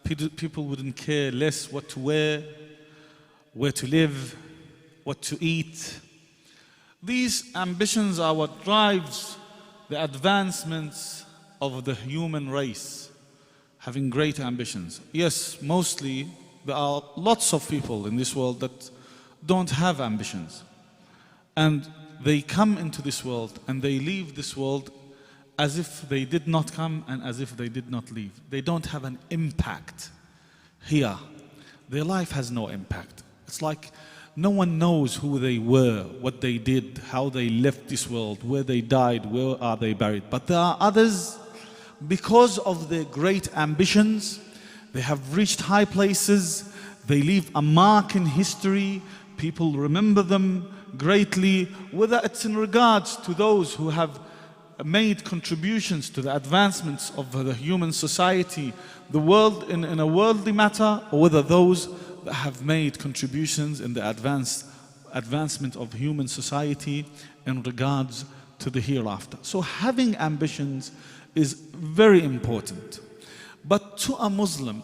people wouldn't care less what to wear, where to live, what to eat. These ambitions are what drives the advancements of the human race, having great ambitions. Yes, mostly there are lots of people in this world that don't have ambitions. And they come into this world and they leave this world as if they did not come and as if they did not leave. They don't have an impact here. Their life has no impact. It's like no one knows who they were, what they did, how they left this world, where they died, where are they buried. But there are others, because of their great ambitions, they have reached high places, they leave a mark in history, people remember them greatly, whether it's in regards to those who have made contributions to the advancements of the human society, the world in a worldly matter, or whether those that have made contributions in the advancement of human society in regards to the hereafter. So having ambitions is very important. But to a Muslim,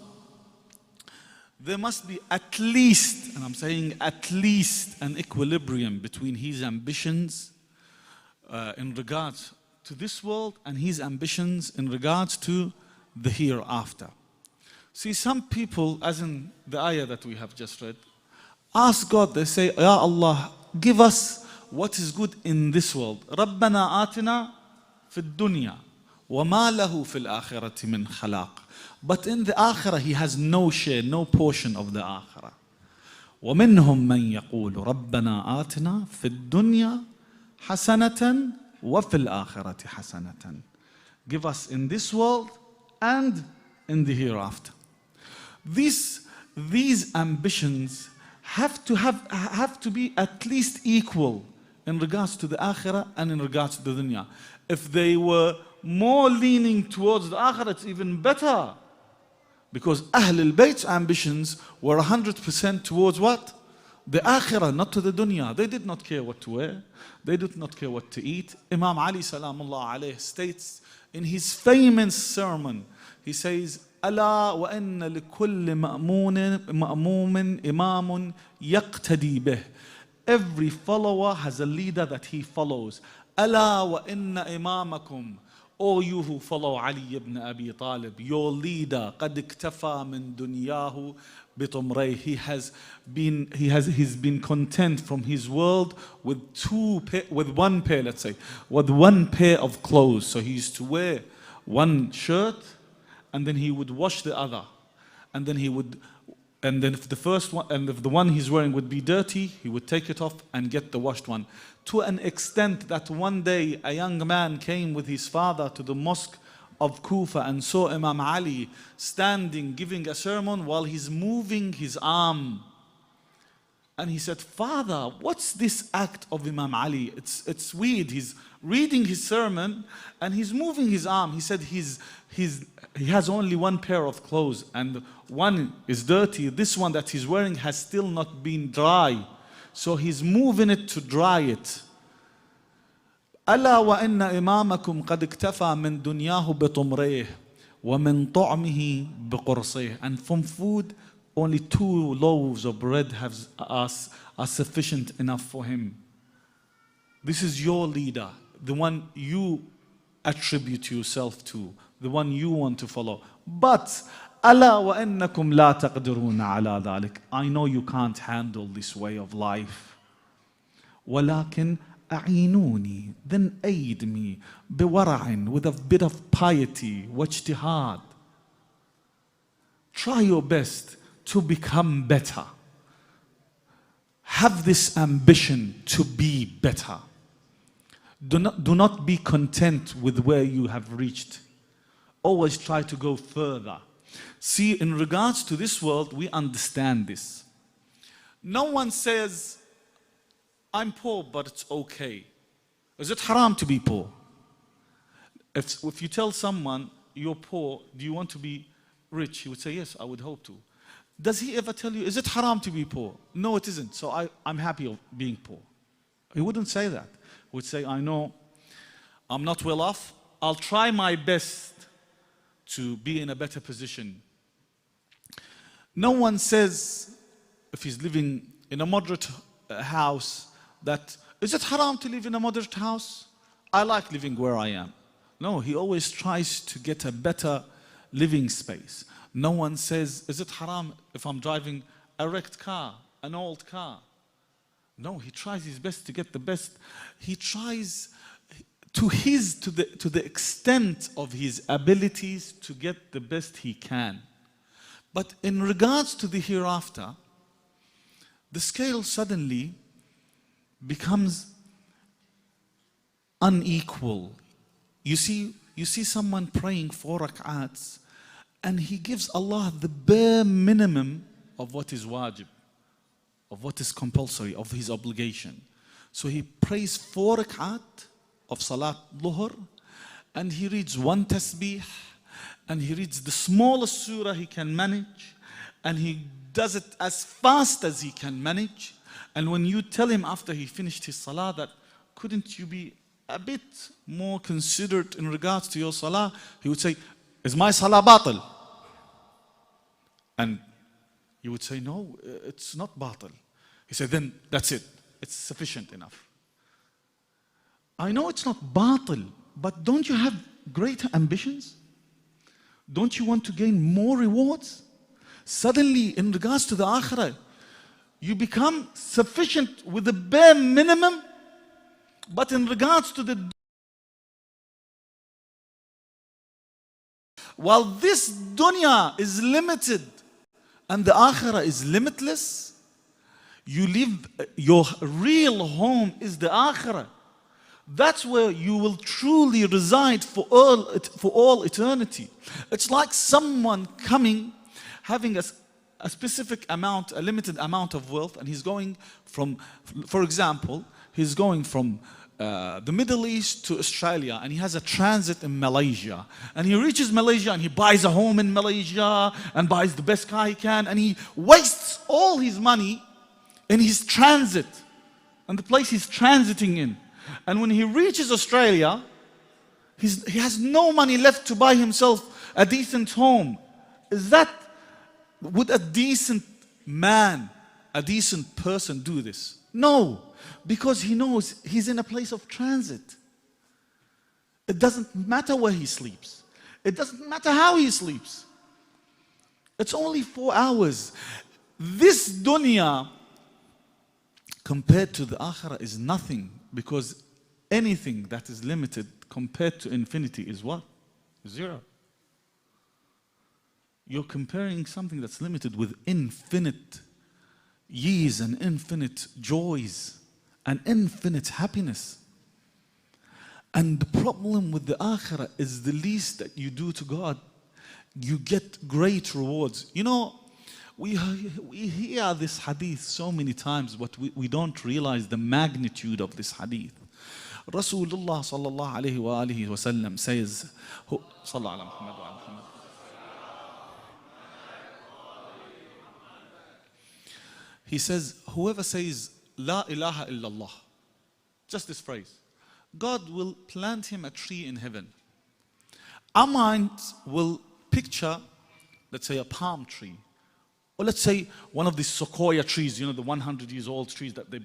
there must be at least, and I'm saying at least, an equilibrium between his ambitions in regards to this world and his ambitions in regards to the hereafter. See, some people, as in the ayah that we have just read, ask God, they say, Ya Allah, give us what is good in this world. رَبَّنَا آتِنَا فِي الدُّنْيَا وَمَا لَهُ فِي الْآخِرَةِ مِنْ خَلَاقٍ. But in the akhirah, he has no share, no portion of the akhirah. وَمِنْهُمْ مَنْ يَقُولُ رَبَّنَا آتِنَا فِي الدُّنْيَا حَسَنَةً وَفِي الْآخِرَةِ حَسَنَةً. Give us in this world and in the hereafter. These ambitions have to be at least equal in regards to the akhirah and in regards to the dunya. If they were more leaning towards the akhirah, it's even better. Because Ahl al-Bayt's ambitions were 100% towards what? The akhirah, not to the dunya. They did not care what to wear. They did not care what to eat. Imam Ali salamullah alayhi states in his famous sermon, he says, ألا وإن لكل مأموم إمام يقتدي به. every follower has a leader that he follows. ألا وإن إمامكم, O you who follow Ali ibn Abi Talib, your leader, قد اكتفى من دنياه بطمريه. He's been content from his world with one pair, let's say, with one pair of clothes. So he used to wear one shirt, and then he would wash the other, and then if the first one, and if the one he's wearing would be dirty, he would take it off and get the washed one. To an extent that one day a young man came with his father to the mosque of Kufa and saw Imam Ali standing giving a sermon while he's moving his arm. And he said, "Father, what's this act of Imam Ali? It's weird. He's reading his sermon and he's moving his arm." He said he has only one pair of clothes and one is dirty. This one that he's wearing has still not been dry. So he's moving it to dry it. ألا وإن إمامكم قد اكتفى من دنياه بطمريه ومن طعمه بقرصيه. And from food, only 2 loaves of bread are sufficient enough for him. This is your leader, the one you attribute yourself to, the one you want to follow. But ألا وإنكم لا تقدرون على ذلك. I know you can't handle this way of life. ولكن أعينوني, then aid me بورع, with a bit of piety, واجتهاد. Try your best to become better. Have this ambition to be better. Do not be content with where you have reached. Always try to go further. See, in regards to this world, we understand this. No one says, "I'm poor, but it's okay." Is it haram to be poor? If you tell someone you're poor, do you want to be rich? He would say, "Yes, I would hope to." Does he ever tell you, "Is it haram to be poor?" No, it isn't. So I'm happy of being poor. He wouldn't say that. He would say, "I know I'm not well off. I'll try my best to be in a better position." No one says, if he's living in a moderate house, that, "Is it haram to live in a moderate house? I like living where I am." No, he always tries to get a better living space. No one says, "Is it haram if I'm driving a wrecked car, an old car?" No, he tries his best to get the best. He tries to the extent of his abilities to get the best he can. But in regards to the hereafter, the scale suddenly becomes unequal. You see someone praying 4 rak'ats and he gives Allah the bare minimum of what is wajib, of what is compulsory, of his obligation. So he prays 4 rak'at of Salat Dhuhr, and he reads 1 tasbih, and he reads the smallest surah he can manage, and he does it as fast as he can manage. And when you tell him after he finished his salah that, "Couldn't you be a bit more considerate in regards to your salah?" he would say, "Is my salah batil?" And you would say, "No, it's not batil." He said, "Then that's it. It's sufficient enough." I know it's not batil, but don't you have greater ambitions? Don't you want to gain more rewards? Suddenly, in regards to the akhirah, you become sufficient with the bare minimum, but in regards to the... While this dunya is limited and the akhirah is limitless, you live, your real home is the akhirah. That's where you will truly reside for all eternity. It's like someone coming, having a specific amount, a limited amount of wealth, and he's going from, for example, he's going from the Middle East to Australia, and he has a transit in Malaysia. And he reaches Malaysia and he buys a home in Malaysia and buys the best car he can, and he wastes all his money in his transit and the place he's transiting in. And when he reaches Australia, he has no money left to buy himself a decent home. Would a decent man, a decent person do this? No, because he knows he's in a place of transit. It doesn't matter where he sleeps. It doesn't matter how he sleeps. It's only 4 hours. This dunya compared to the akhirah is nothing, because anything that is limited compared to infinity is what? Zero. You're comparing something that's limited with infinite years and infinite joys and infinite happiness. And the problem with the akhirah is the least that you do to God, you get great rewards. You know, we hear this hadith so many times, but we don't realize the magnitude of this hadith. Rasulullah sallallahu alayhi wa alihi wa sallam says, sallallahu ala Muhammad wa ala Muhammad. He says, whoever says, La ilaha illallah, just this phrase, God will plant him a tree in heaven. Our minds will picture, let's say, a palm tree. Or let's say one of these sequoia trees, you know, the 100 years old trees that they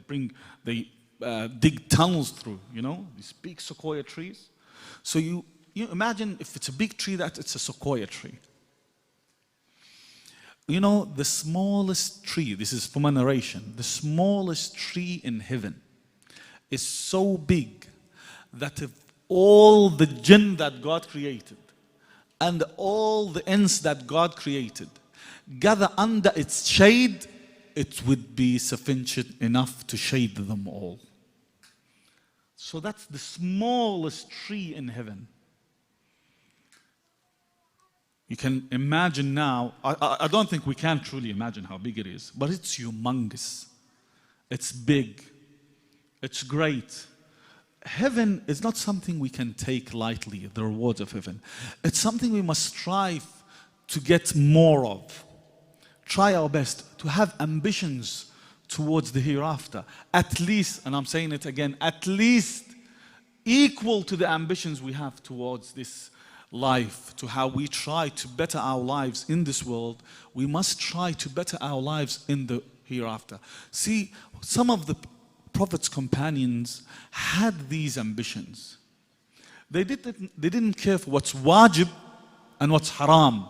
dig tunnels through, you know, these big sequoia trees. So you imagine if it's a big tree, that it's a sequoia tree. You know, the smallest tree, this is from a narration, the smallest tree in heaven is so big that if all the jinn that God created and all the ants that God created gather under its shade, it would be sufficient enough to shade them all. So that's the smallest tree in heaven. You can imagine now, I don't think we can truly imagine how big it is, but it's humongous. It's big. It's great. Heaven is not something we can take lightly, the rewards of heaven. It's something we must strive to get more of. Try our best to have ambitions towards the hereafter. At least, and I'm saying it again, at least equal to the ambitions we have towards this life, to how we try to better our lives in this world. We must try to better our lives in the hereafter. See, some of the Prophet's companions had these ambitions. They didn't care for what's wajib and what's haram.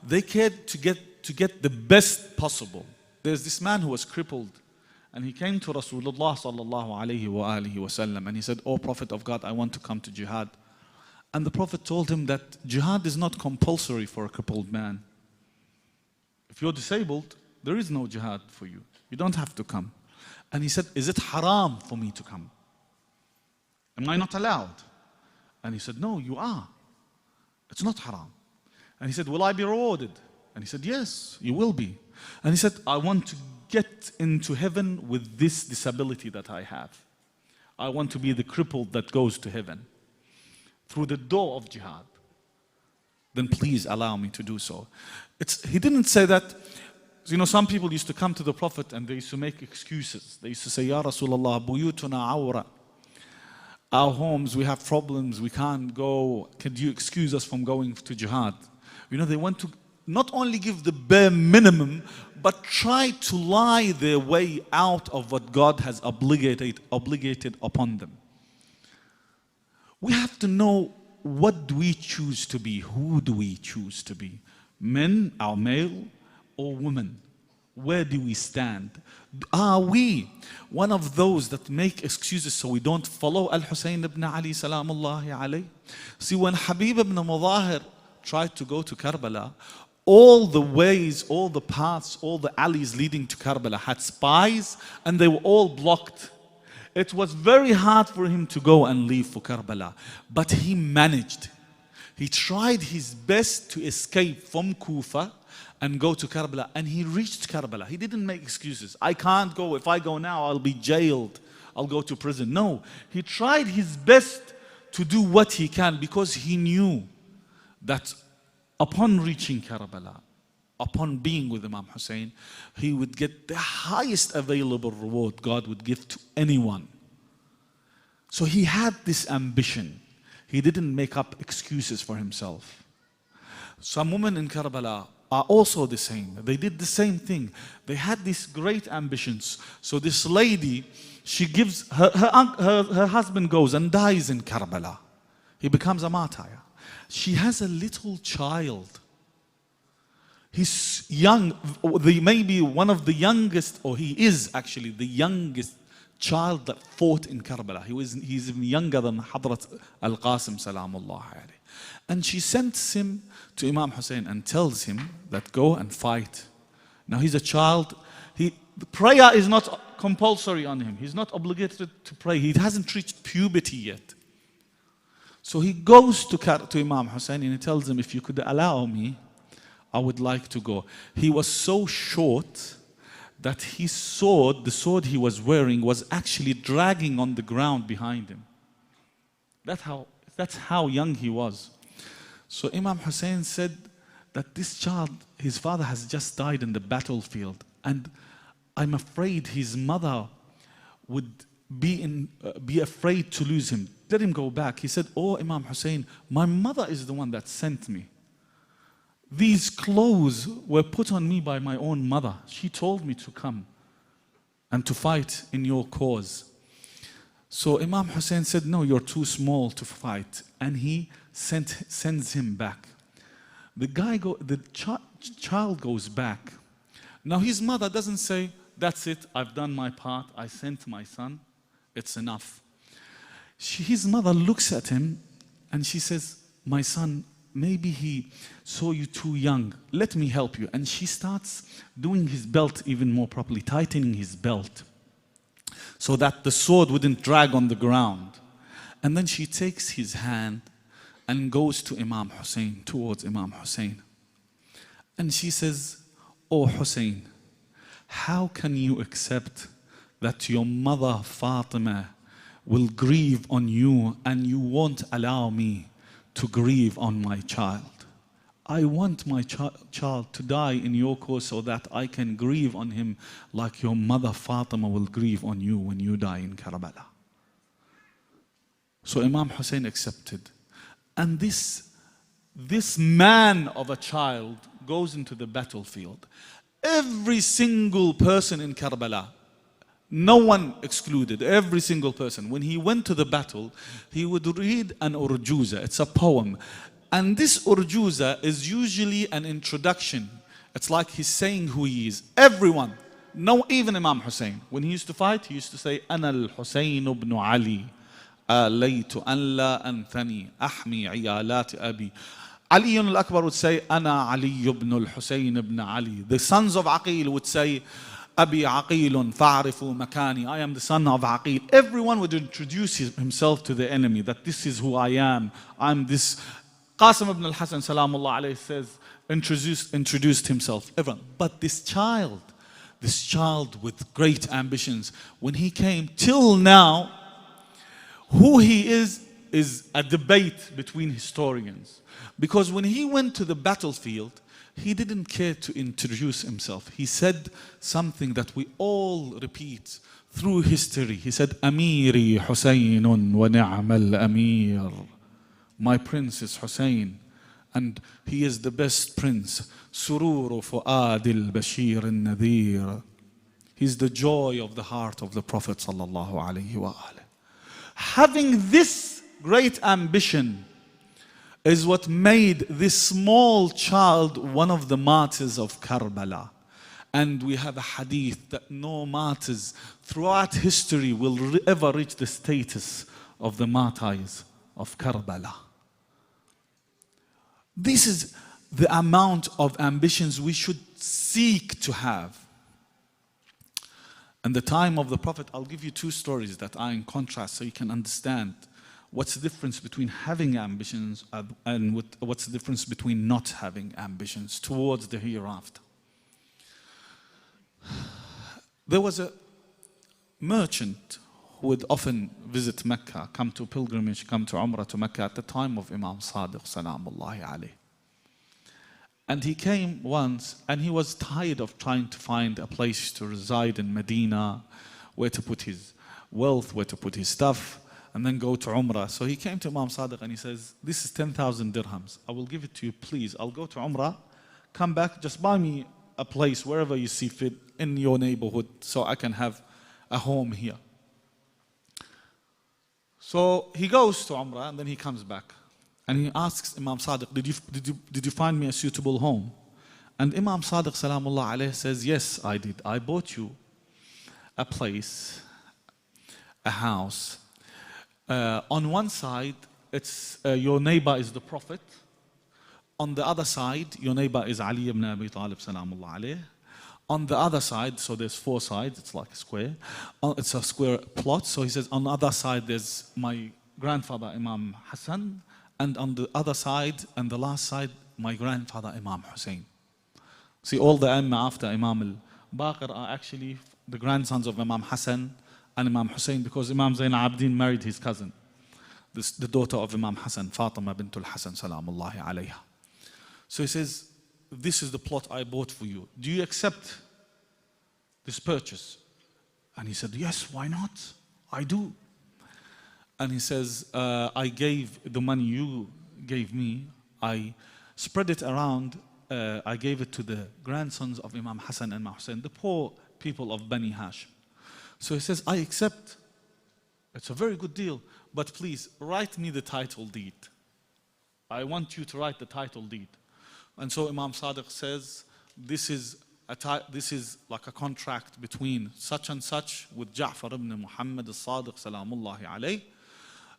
They cared to get the best possible. There's this man who was crippled, and he came to Rasulullah sallallahu alayhi wa alihi wasallam, and he said, "Oh Prophet of God, I want to come to jihad." And the Prophet told him that jihad is not compulsory for a crippled man. If you're disabled, there is no jihad for you. You don't have to come. And he said, "Is it haram for me to come? Am I not allowed?" And he said, "No, you are. It's not haram." And he said, "Will I be rewarded?" And he said, "Yes, you will be." And he said, "I want to get into heaven with this disability that I have. I want to be the crippled that goes to heaven through the door of jihad. Then please allow me to do so." He didn't say that. You know, some people used to come to the Prophet and they used to make excuses. They used to say, "Ya Rasulullah, buyutuna awra. Our homes, we have problems, we can't go. Could you excuse us from going to jihad?" You know, they want to not only give the bare minimum, but try to lie their way out of what God has obligated upon them. We have to know, what do we choose to be? Who do we choose to be? Men, our male, or women? Where do we stand? Are we one of those that make excuses so we don't follow Al-Hussein ibn Ali salamullahi alayh? See, when Habib ibn Mudahir tried to go to Karbala, all the ways, all the paths, all the alleys leading to Karbala had spies, and they were all blocked. It was very hard for him to go and leave for Karbala, but he managed. He tried his best to escape from Kufa and go to Karbala, and he reached Karbala. He didn't make excuses. "I can't go. If I go now, I'll be jailed. I'll go to prison." No, he tried his best to do what he can, because he knew that upon reaching Karbala, upon being with Imam Hussein, he would get the highest available reward God would give to anyone. So he had this ambition. He didn't make up excuses for himself. Some women in Karbala are also the same. They did the same thing. They had these great ambitions. So this lady, she gives, her husband goes and dies in Karbala. He becomes a martyr. She has a little child. He's young, maybe one of the youngest, or he is actually the youngest child that fought in Karbala. He's even younger than Hadrat Al-Qasim salamullah alayhi. And she sends him to Imam Hussein and tells him that go and fight. Now he's a child. The prayer is not compulsory on him. He's not obligated to pray. He hasn't reached puberty yet. So he goes to Imam Hussein and he tells him, if you could allow me, I would like to go. He was so short that his sword, the sword he was wearing, was actually dragging on the ground behind him. That's how young he was. So Imam Hussein said that this child, his father has just died in the battlefield, and I'm afraid his mother would be afraid to lose him. Let him go back. He said, oh Imam Hussein, my mother is the one that sent me. These clothes were put on me by my own mother. She told me to come and to fight in your cause. So Imam Hussein said, no, you're too small to fight. And he sends him back. The child goes back. Now his mother doesn't say, that's it, I've done my part, I sent my son, it's enough. His mother looks at him and she says, my son, maybe he saw you too young. Let me help you. And she starts doing his belt even more properly, tightening his belt so that the sword wouldn't drag on the ground. And then she takes his hand and goes to Imam Hussein, towards Imam Hussein. And she says, oh Hussein, how can you accept that your mother Fatima will grieve on you and you won't allow me to grieve on my child? I want my child to die in your cause so that I can grieve on him like your mother Fatima will grieve on you when you die in Karbala. So Imam Hussein accepted. And this man of a child goes into the battlefield. Every single person in Karbala, no one excluded, every single person, when he went to the battle, he would read an urjuza. It's a poem. And this urjuza is usually an introduction. It's like he's saying who he is. Everyone, no, even Imam Hussein, when he used to fight, he used to say, Ana al-Husayn ibn Ali, alaytu an la anthani, ahmi iyalat abi. Ali Al Akbar would say, Ana Ali ibn al-Husayn ibn Ali. The sons of Aqil would say, Abi Aqilun fa'arifu makani. I am the son of Aqil. Everyone would introduce himself to the enemy, that this is who I am. I'm this. Qasim ibn al-Hasan salamullah alayhi says, introduced himself. Everyone. But this child with great ambitions, when he came till now, who he is a debate between historians. Because when he went to the battlefield, he didn't care to introduce himself. He said something that we all repeat through history. He said, Amiri Husaynun wa ni'mal amir. My prince is Hussein, and he is the best prince. Sururu fu'adil bashir al-nadhir. He's the joy of the heart of the Prophet sallallahu alaihi wa alihi. Having this great ambition is what made this small child one of the martyrs of Karbala. And we have a hadith that no martyrs throughout history will ever reach the status of the martyrs of Karbala. This is the amount of ambitions we should seek to have. In the time of the Prophet, I'll give you two stories that are in contrast so you can understand what's the difference between having ambitions and what's the difference between not having ambitions towards the hereafter. There was a merchant who would often visit Mecca, come to pilgrimage, come to Umrah to Mecca at the time of Imam Sadiq salamullahi alayhi. And he came once and he was tired of trying to find a place to reside in Medina, where to put his wealth, where to put his stuff, and then go to Umrah. So he came to Imam Sadiq and he says, this is 10,000 dirhams. I will give it to you, please. I'll go to Umrah. come back, just buy me a place wherever you see fit in your neighborhood so I can have a home here. So he goes to Umrah and then he comes back. And he asks Imam Sadiq, did you find me a suitable home? And Imam Sadiq salamullah alayhi says, yes, I did. I bought you a place, a house. On one side, it's your neighbor is the Prophet. On the other side, your neighbor is Ali ibn Abi Talib salamullah alayhi. On the other side, so there's 4 sides, it's like a square. It's a square plot. So he says, on the other side, there's my grandfather Imam Hassan. And on the other side, and the last side, my grandfather Imam Hussein. See, all the Imam after Imam al-Baqir are actually the grandsons of Imam Hassan and Imam Hussein, because Imam Zain al-Abidin married his cousin, the daughter of Imam Hassan, Fatima bint al-Hassan salamullahi alayha. So he says, this is the plot I bought for you. Do you accept this purchase? And he said, yes, why not? I do. And he says, I gave the money you gave me, I spread it around, I gave it to the grandsons of Imam Hassan and Imam Hussein, the poor people of Bani Hashim. So he says, I accept. It's a very good deal, but please write me the title deed. I want you to write the title deed. And so Imam Sadiq says, this is like a contract between such and such with Ja'far ibn Muhammad al-Sadiq salamullahi alayh,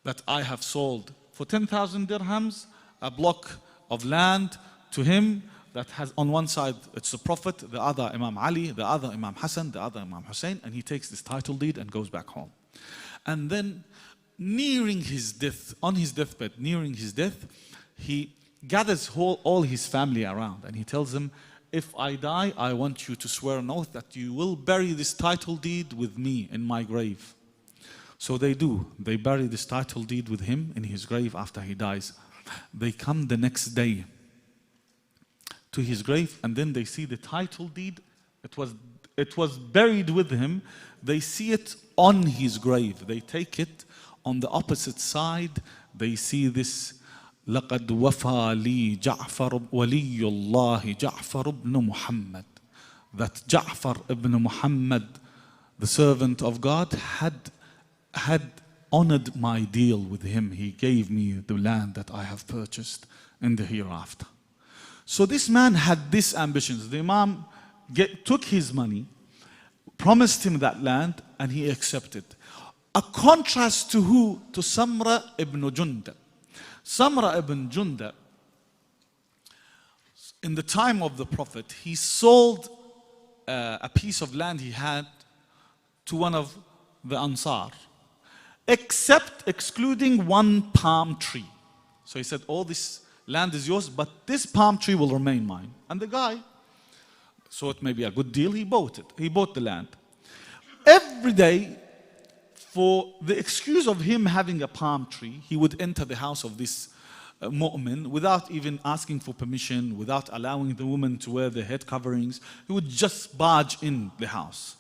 that I have sold for 10,000 dirhams a block of land to him that has on one side it's the Prophet, the other Imam Ali, the other Imam Hassan, the other Imam Hussein, and he takes this title deed and goes back home. And then nearing his death, on his deathbed, nearing his death, he gathers all his family around and he tells them, if I die, I want you to swear an oath that you will bury this title deed with me in my grave. So they do. They bury this title deed with him in his grave after he dies. They come the next day to his grave and then they see the title deed. It was buried with him. They see it on his grave. They take it on the opposite side. They see this لقد وفى لي جعفر ولي الله جعفر ابن محمد, that Ja'far ibn Muhammad, the servant of God, had honored my deal with him. He gave me the land that I have purchased in the hereafter. So this man had these ambitions. The Imam took his money, promised him that land, and he accepted. A contrast to who? To Samra ibn Jundab. Samra ibn Jundab, in the time of the Prophet, he sold a piece of land he had to one of the Ansar, excluding one palm tree. So he said, all this land is yours, but this palm tree will remain mine. And the guy saw it may be a good deal, he bought it. He bought the land. Every day, for the excuse of him having a palm tree, he would enter the house of this mu'min without even asking for permission, without allowing the woman to wear the head coverings. He would just barge in the house.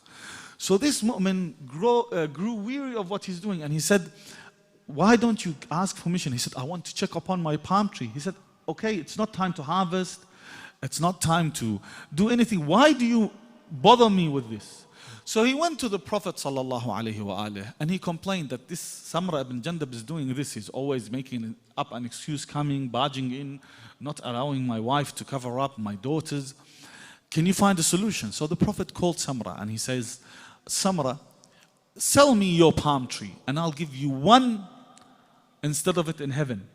So this mu'min grew weary of what he's doing, and he said, why don't you ask permission? He said, I want to check upon my palm tree. He said, okay, it's not time to harvest. It's not time to do anything. Why do you bother me with this? So he went to the Prophet ﷺ and he complained that this Samra ibn Jundab is doing this. He's always making up an excuse, coming, barging in, not allowing my wife to cover up, my daughters. Can you find a solution? So the Prophet called Samra and he says, Samra, sell me your palm tree and I'll give you one instead of it in heaven.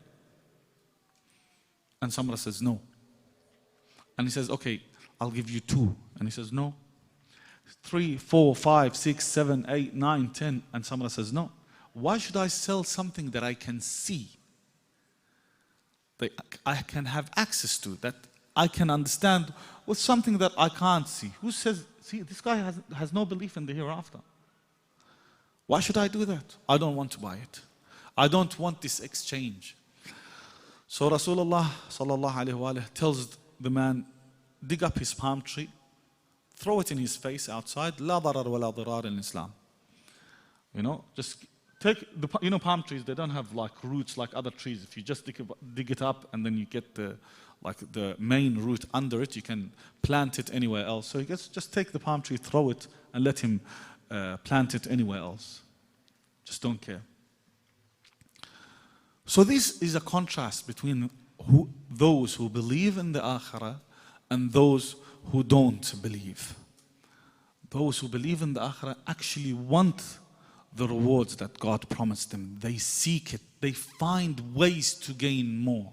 And Samra says, no. And he says, okay, I'll give you 2. And he says, no. 3, 4, 5, 6, 7, 8, 9, 10. And Samra says, no. Why should I sell something that I can see? That I can have access to, that I can understand, with something that I can't see. Who says, see, this guy has no belief in the hereafter. Why should I do that? I don't want to buy it. I don't want this exchange. So Rasulullah sallallahu alaihi wasallam tells the man, dig up his palm tree, throw it in his face outside. La darar wa la dirar in Islam. You know, just take the palm trees. They don't have like roots like other trees. If you just dig it up and then you get the like the main root under it. You can plant it anywhere else. So he gets, just take the palm tree, throw it, and let him plant it anywhere else. Just don't care. So this is a contrast between those who believe in the Akhirah and those who don't believe. Those who believe in the Akhirah actually want the rewards that God promised them. They seek it. They find ways to gain more.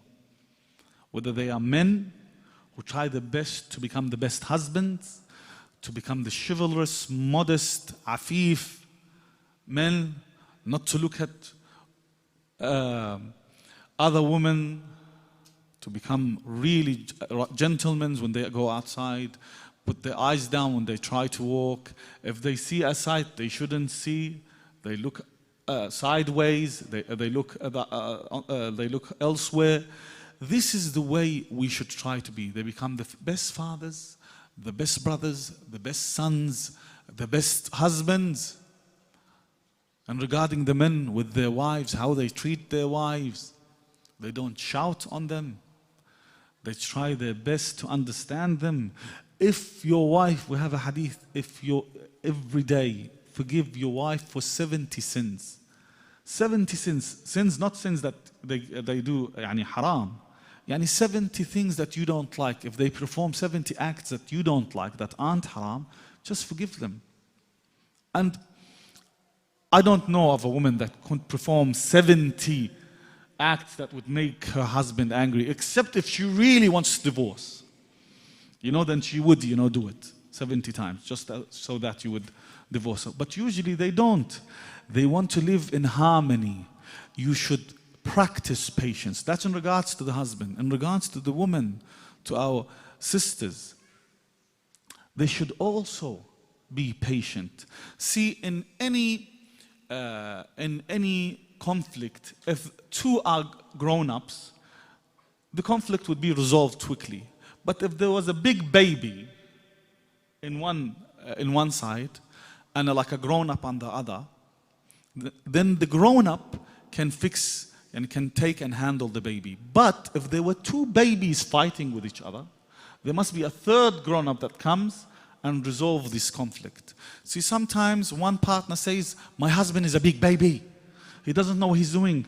Whether they are men who try their best to become the best husbands, to become the chivalrous, modest, afif men, not to look at other women, to become really gentlemen when they go outside, put their eyes down when they try to walk. If they see a sight they shouldn't see, they look sideways, they look elsewhere. This is the way we should try to be. They become the best fathers, the best brothers, the best sons, the best husbands. And regarding the men with their wives, how they treat their wives, they don't shout on them. They try their best to understand them. If your wife, we have a hadith, if you every day forgive your wife for 70 sins. 70 sins, not sins that they do yani haram. Yani 70 things that you don't like. If they perform 70 acts that you don't like, that aren't haram, just forgive them. And I don't know of a woman that could perform 70 acts that would make her husband angry, except if she really wants divorce. Then she would, do it 70 times, just so that you would divorce her. But usually they don't. They want to live in harmony. You should practice patience. That's in regards to the husband. In regards to the woman, to our sisters, they should also be patient. See, in any conflict, if two are grown-ups, the conflict would be resolved quickly. But if there was a big baby in one side and like a grown-up on the other, then the grown-up can fix and can take and handle the baby. But if there were two babies fighting with each other, there must be a third grown-up that comes and resolve this conflict. See, sometimes one partner says, my husband is a big baby. He doesn't know what he's doing.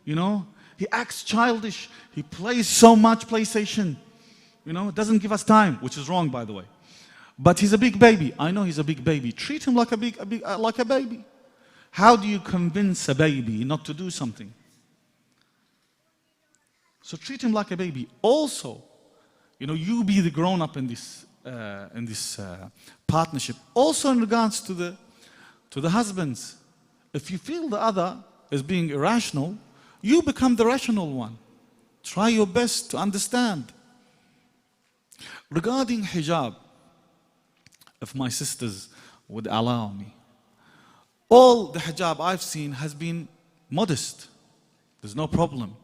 He acts childish. He plays so much PlayStation. Doesn't give us time, which is wrong, by the way. But he's a big baby. I know he's a big baby. Treat him like a baby. How do you convince a baby not to do something? So treat him like a baby. Also, you be the grown-up in this partnership. Also, in regards to the husbands, if you feel the other is being irrational, you become the rational one. Try your best to understand. Regarding hijab, if my sisters would allow me, all the hijab I've seen has been modest. There's no problem.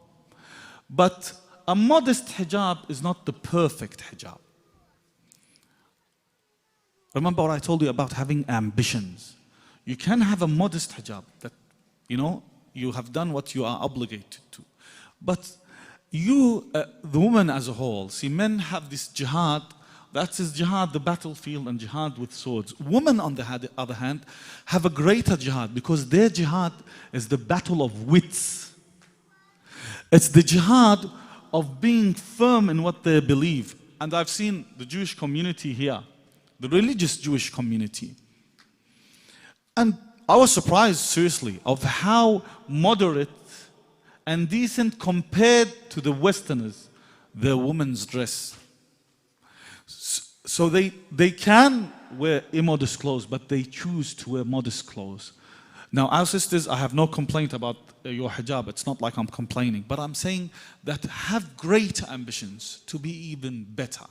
But a modest hijab is not the perfect hijab. Remember what I told you about having ambitions. You can have a modest hijab that, you have done what you are obligated to. But you, the woman as a whole, see, men have this jihad, that is jihad, the battlefield, and jihad with swords. Women, on the other hand, have a greater jihad because their jihad is the battle of wits. It's the jihad of being firm in what they believe. And I've seen the Jewish community here, the religious Jewish community. And I was surprised, seriously, of how moderate and decent compared to the Westerners, their women's dress. So they can wear immodest clothes, but they choose to wear modest clothes. Now, our sisters, I have no complaint about your hijab. It's not like I'm complaining, but I'm saying that have great ambitions to be even better.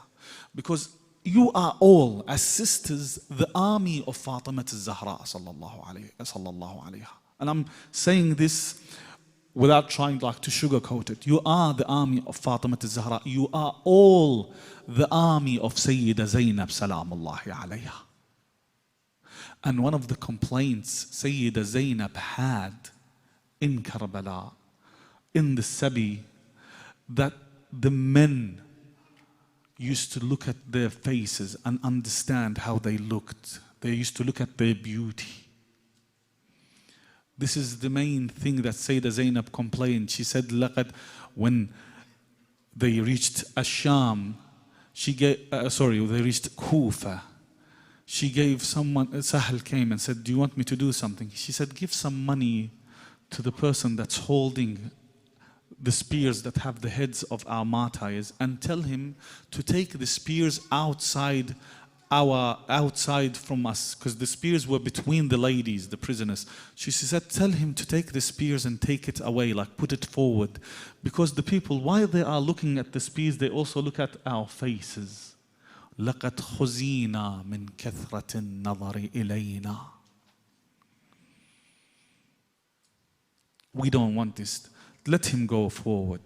Because you are all, as sisters, the army of Fatima al-Zahra sallallahu alayha. And I'm saying this without trying to sugarcoat it. You are the army of Fatima al-Zahra. You are all the army of Sayyida Zainab salamullahi alayha. And one of the complaints Sayyida Zainab had in Karbala, in the Sabi, that the men used to look at their faces and understand how they looked. They used to look at their beauty. This is the main thing that Sayyidah Zainab complained. She said, لقد, when they reached Asham, they reached Kufa. She gave someone, Sahel came and said, do you want me to do something? She said, give some money to the person that's holding the spears that have the heads of our martyrs, and tell him to take the spears outside from us, because the spears were between the ladies, the prisoners. She said, tell him to take the spears and take it away, like put it forward, because the people, while they are looking at the spears, they also look at our faces. لَقَدْ خُزِينَا مِنْ كَثْرَةِ النَّظَرِ إِلَيْنَا. We don't want this. Let him go forward.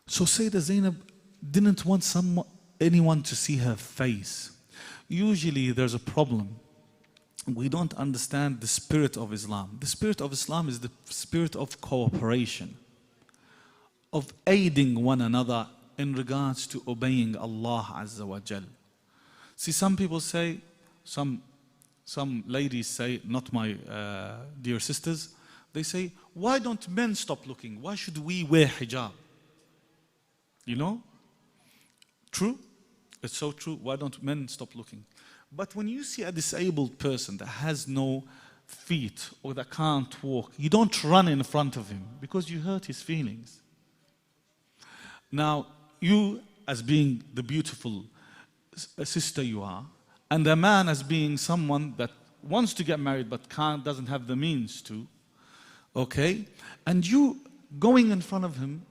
So Sayyidah Zainab didn't want anyone to see her face. Usually there's a problem. We don't understand the spirit of Islam. The spirit of Islam is the spirit of cooperation, of aiding one another in regards to obeying Allah Azza wa Jal. See, some people say, some ladies say, not my dear sisters, they say, why don't men stop looking? Why should we wear hijab? You know? True? It's so true. Why don't men stop looking? But when you see a disabled person that has no feet or that can't walk, you don't run in front of him because you hurt his feelings. Now, you as being the beautiful sister you are, and a man as being someone that wants to get married but doesn't have the means to, okay, and you going in front of him,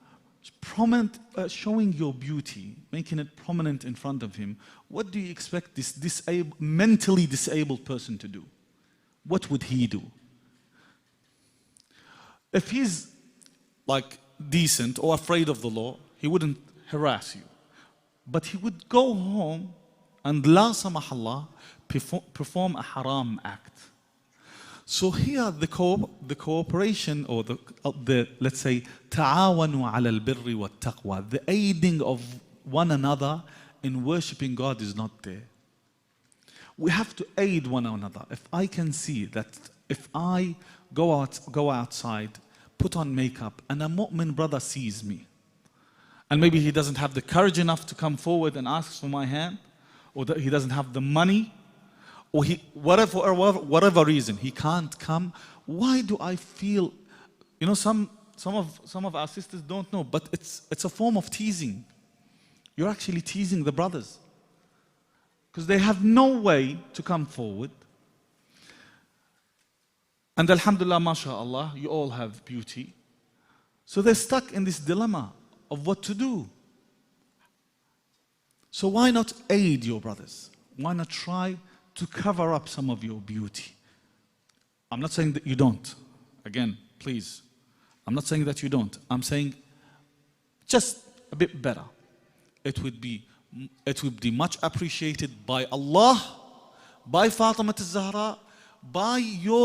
showing your beauty, making it prominent in front of him, what do you expect this mentally disabled person to do? What would he do? If he's like decent or afraid of the law, he wouldn't harass you. But he would go home and la samahallah perform a haram act. So here the cooperation, or the let's say ta'awanu ala al-birri wa taqwa, the aiding of one another in worshipping God is not there. We have to aid one another. If I can see that if I go outside, put on makeup, and a mu'min brother sees me, and maybe he doesn't have the courage enough to come forward and ask for my hand, or that he doesn't have the money, or whatever reason he can't come, why do I feel, you know, some of our sisters don't know, but it's a form of teasing. You're actually teasing the brothers because they have no way to come forward. And alhamdulillah, mashallah, you all have beauty. So they're stuck in this dilemma of what to do. So why not aid your brothers? Why not try to cover up some of your beauty? I'm not saying that you don't. Again, please. I'm not saying that you don't. I'm saying just a bit better. It would be much appreciated by Allah, by Fatima al-Zahra, by your